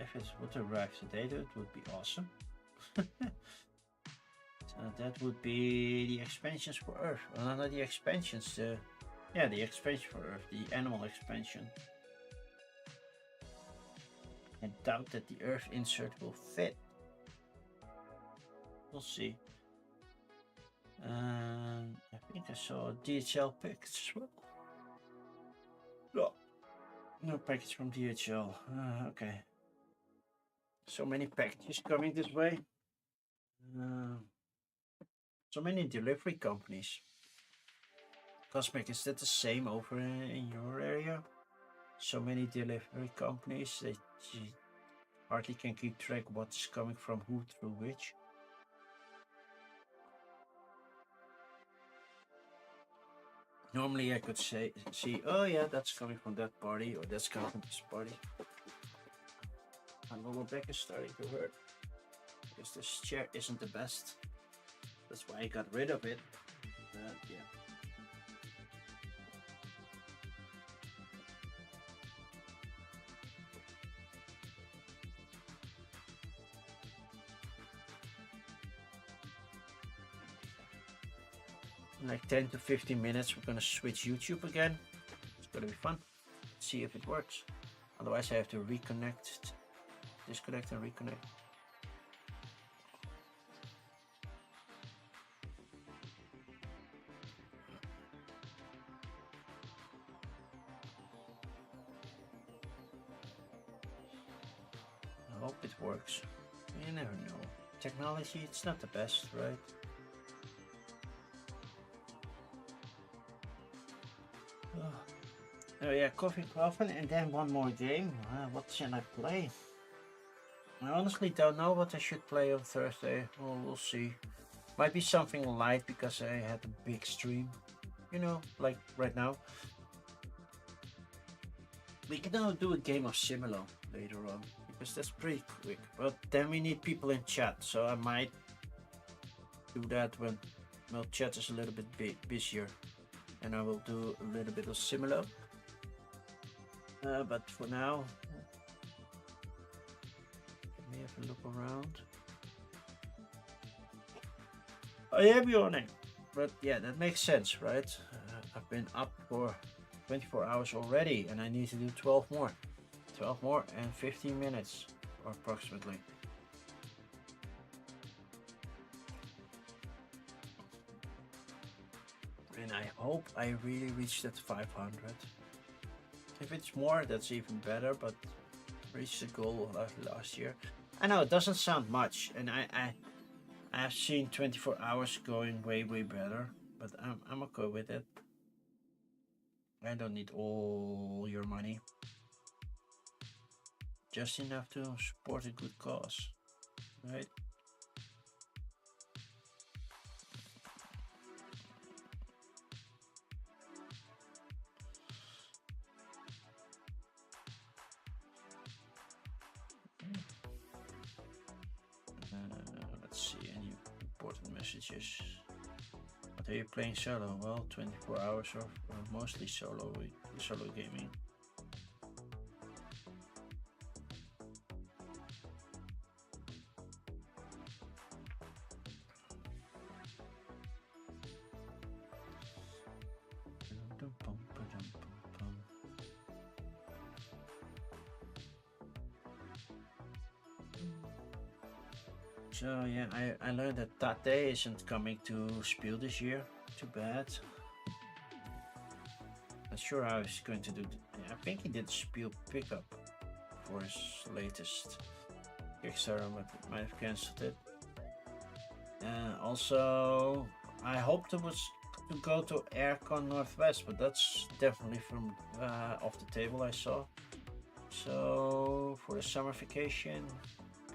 if it would arrive today, that would be awesome. So that would be the expansions for Earth. Well, not the expansions. Yeah, the expansion for Earth, the animal expansion. I doubt that the Earth insert will fit. We'll see. I think I saw a DHL package as well. No package from DHL. Okay. So many packages coming this way. So many delivery companies. Cosmic, is that the same over in your area? So many delivery companies that you hardly can keep track what's coming from who through which. Normally I could see, oh yeah, that's coming from that party, or that's coming from this party. My lower back is starting to hurt because this chair isn't the best. That's why I got rid of it. Yeah. In like 10 to 15 minutes, we're gonna switch YouTube again. It's gonna be fun. See if it works. Otherwise, I have to reconnect, disconnect, and reconnect. I hope it works. You never know. Technology, it's not the best, right? Oh yeah, coffee coffin, and then one more game. What shall I play? I honestly don't know what I should play on Thursday. Well, we'll see. Might be something light because I had a big stream. You know, like right now. We can now do a game of Similo later on because that's pretty quick. But then we need people in chat, so I might do that when chat is a little bit busier, and I will do a little bit of Similo. But for now, let me have a look around. Oh yeah, Bjorn. But yeah, that makes sense, right? I've been up for 24 hours already, and I need to do 12 more. 12 more and 15 minutes, or approximately. And I hope I really reach that 500. If it's more, that's even better, but reach the goal last year. I know it doesn't sound much, and I've seen 24 hours going way better, but I'm okay with it. I don't need all your money, just enough to support a good cause, right? messages. What are you playing solo? Well, 24 hours or mostly solo gaming. So yeah, I learned that Tate isn't coming to Spiel this year. Too bad. Not sure how he's going to do. I think he did Spiel pickup for his latest Kickstarter. Might have cancelled it. Also, I hoped it was to go to Aircon Northwest, but that's definitely from off the table. I saw. So for the summer vacation,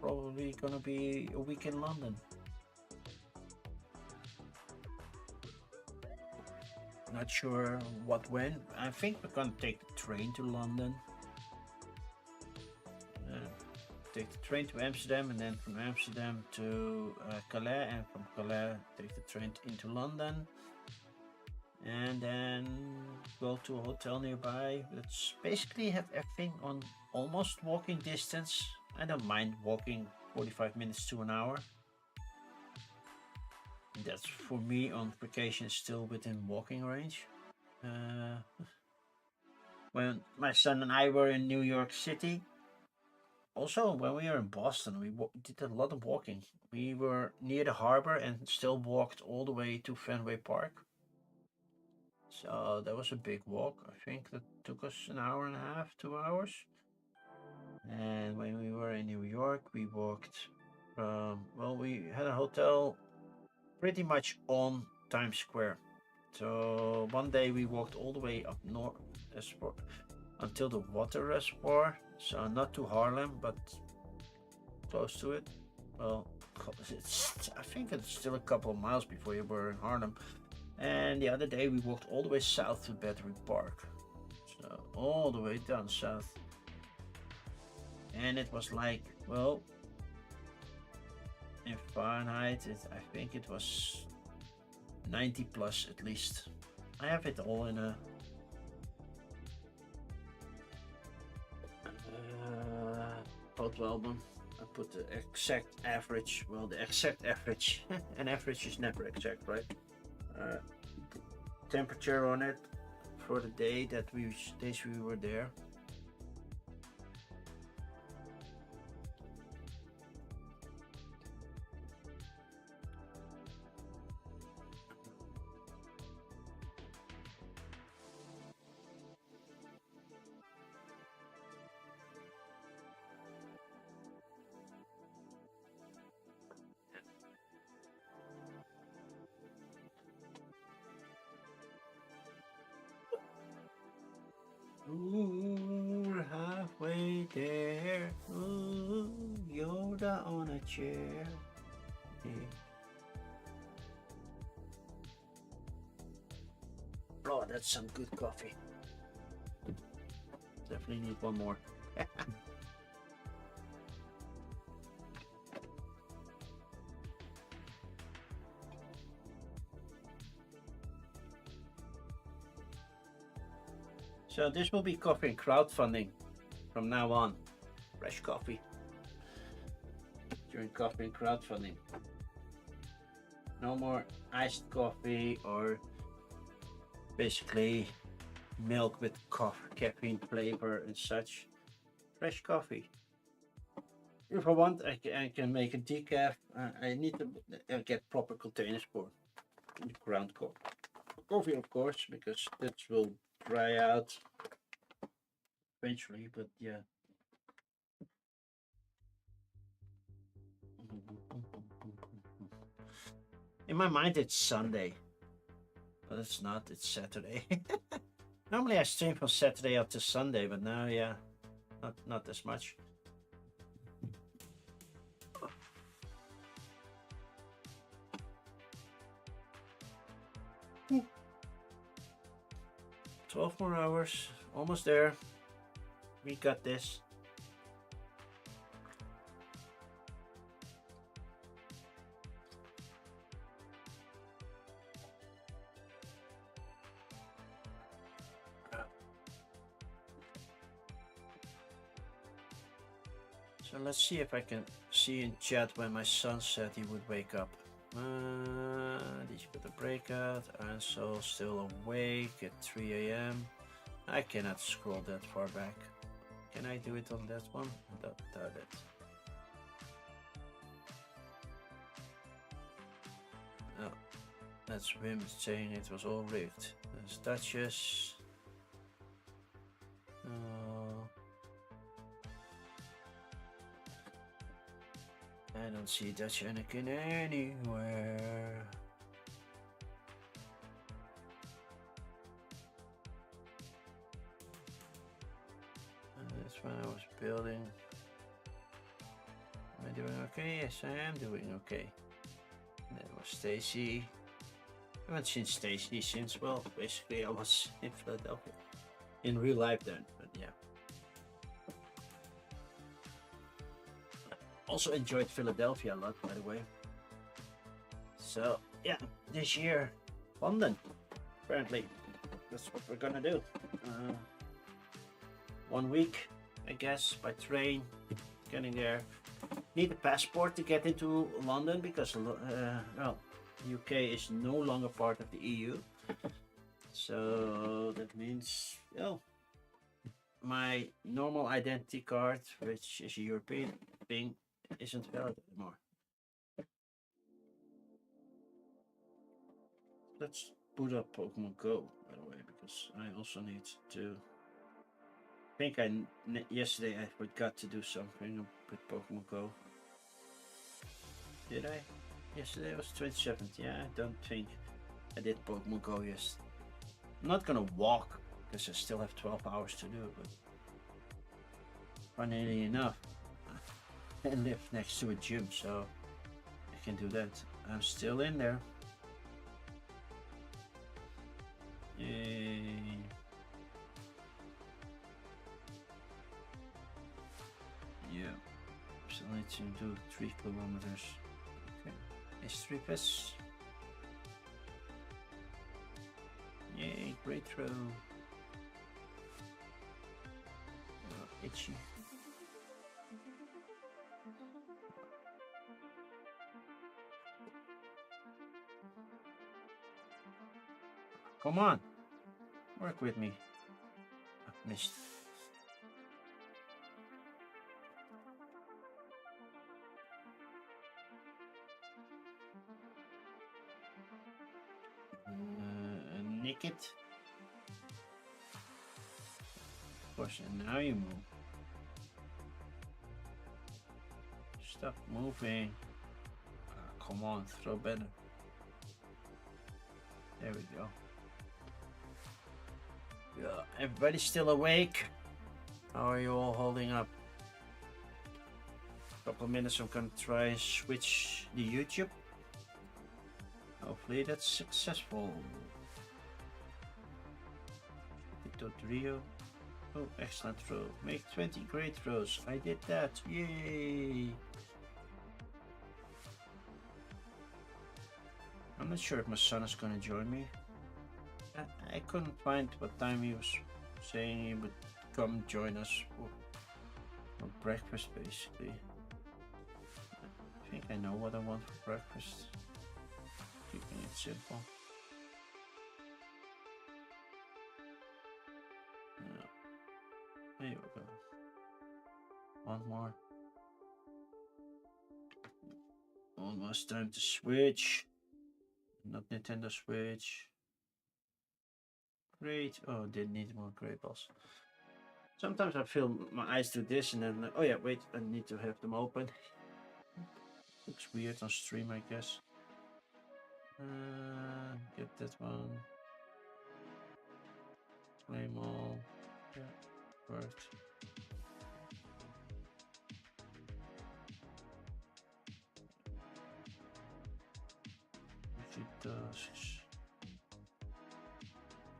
probably gonna be a week in London. Not sure what when. I think we're gonna take the train to London. Take the train to Amsterdam, and then from Amsterdam to Calais, and from Calais take the train into London, and then go to a hotel nearby. Let's basically have everything on almost walking distance. I don't mind walking 45 minutes to an hour. That's for me on vacation, still within walking range. When my son and I were in New York City, also when we were in Boston, we did a lot of walking. We were near the harbor and still walked all the way to Fenway Park. So that was a big walk. I think that took us an hour and a half, 2 hours. And when we were in New York, we walked from, well, we had a hotel pretty much on Times Square. So one day we walked all the way up north until the water reservoir. So not to Harlem, but close to it. Well, I think it's still a couple of miles before you were in Harlem. And the other day we walked all the way south to Battery Park. So all the way down south. And it was like, well, in Fahrenheit, I think it was 90 plus at least. I have it all in a photo album. I put the exact average. Well, the exact average. An average is never exact, right? Temperature on it for the days we were there. Ooh, we're halfway there. Ooh, Yoda on a chair. Yeah. Oh, that's some good coffee. Definitely need one more. So this will be coffee and crowdfunding from now on. Fresh coffee during coffee and crowdfunding. No more iced coffee or basically milk with caffeine flavor and such. Fresh coffee. If I want, I can make a decaf. I need to get proper containers for ground coffee, of course, because that will dry out eventually. But yeah. In my mind, it's Sunday, but it's not. It's Saturday. Normally, I stream from Saturday up to Sunday, but now, yeah, not as much. Hmm. 12 more hours, almost there. We got this. So let's see if I can see in chat when my son said he would wake up. Did you put the breakout? And so still awake at 3 a.m. I cannot scroll that far back. Can I do it on that one? Doubt it. Oh, that's Wim saying it was all rigged. There's Duchess. I don't see Dutch Anakin anywhere. That's when I was building. Am I doing okay? Yes, I am doing okay. And that was Stacy. I haven't seen Stacy since, well, basically I was in Philadelphia. In real life then, but yeah. Also enjoyed Philadelphia a lot, by the way. So, yeah, this year, London, apparently. That's what we're gonna do. 1 week, I guess, by train, getting there. Need a passport to get into London because, well, UK is no longer part of the EU. So that means, well, my normal identity card, which is a European thing, isn't valid anymore. Let's boot up Pokemon Go, by the way, because I also need to. I think yesterday I forgot to do something with Pokemon Go. Did I? Yesterday was 27th. Yeah, I don't think I did Pokemon Go yesterday. I'm not gonna walk because I still have 12 hours to do, but funnily enough, I live next to a gym, so I can do that. I'm still in there. Yay. Yeah, still need to do 3 kilometers. Okay, history pass. Yay, great throw. Itchy. Come on, work with me. I missed. Nick it. Of course, and now you move. Stop moving. Come on, throw better. There we go. Yeah, everybody's still awake. How are you all holding up? Couple of minutes, I'm gonna try switch the YouTube. Hopefully that's successful. Rio. Oh, excellent throw. Make 20 great throws. I did that. Yay! I'm not sure if my son is gonna join me. I couldn't find what time he was saying he would come join us for breakfast, basically. I think I know what I want for breakfast. Keeping it simple. There we go. One more. Almost time to switch. Not Nintendo Switch. Great. Oh, did need more great balls. Sometimes I feel my eyes do this and then, oh yeah, wait, I need to have them open. Looks weird on stream, I guess. Get that one. Claim all. Yeah, worked. Tasks.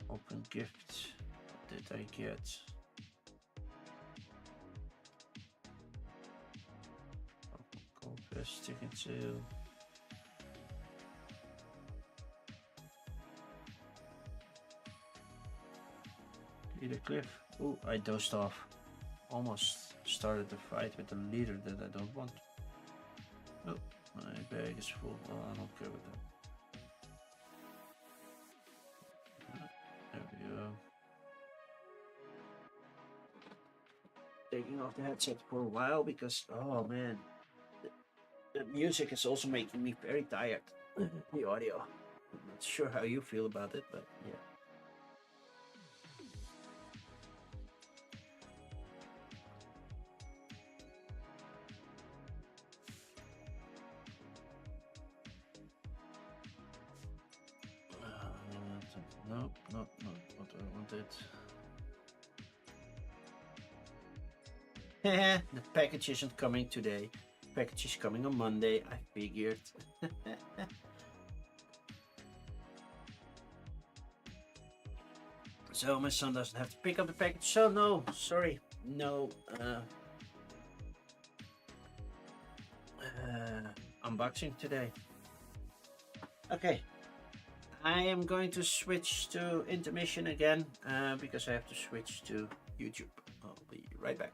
Open gift. What did I get? Open confess, ticket sale. Clear the cliff. Oh, I dozed off. Almost started the fight with the leader that I don't want. Oh, my bag is full. Oh, I'm okay with that. There we go. Taking off the headset for a while because, oh man, the music is also making me very tired. The audio. I'm not sure how you feel about it, but yeah. No, not what I wanted. The package isn't coming today. Package is coming on Monday, I figured. So my son doesn't have to pick up the package. So no, sorry, no unboxing today. Okay, I am going to switch to intermission again because I have to switch to YouTube. I'll be right back.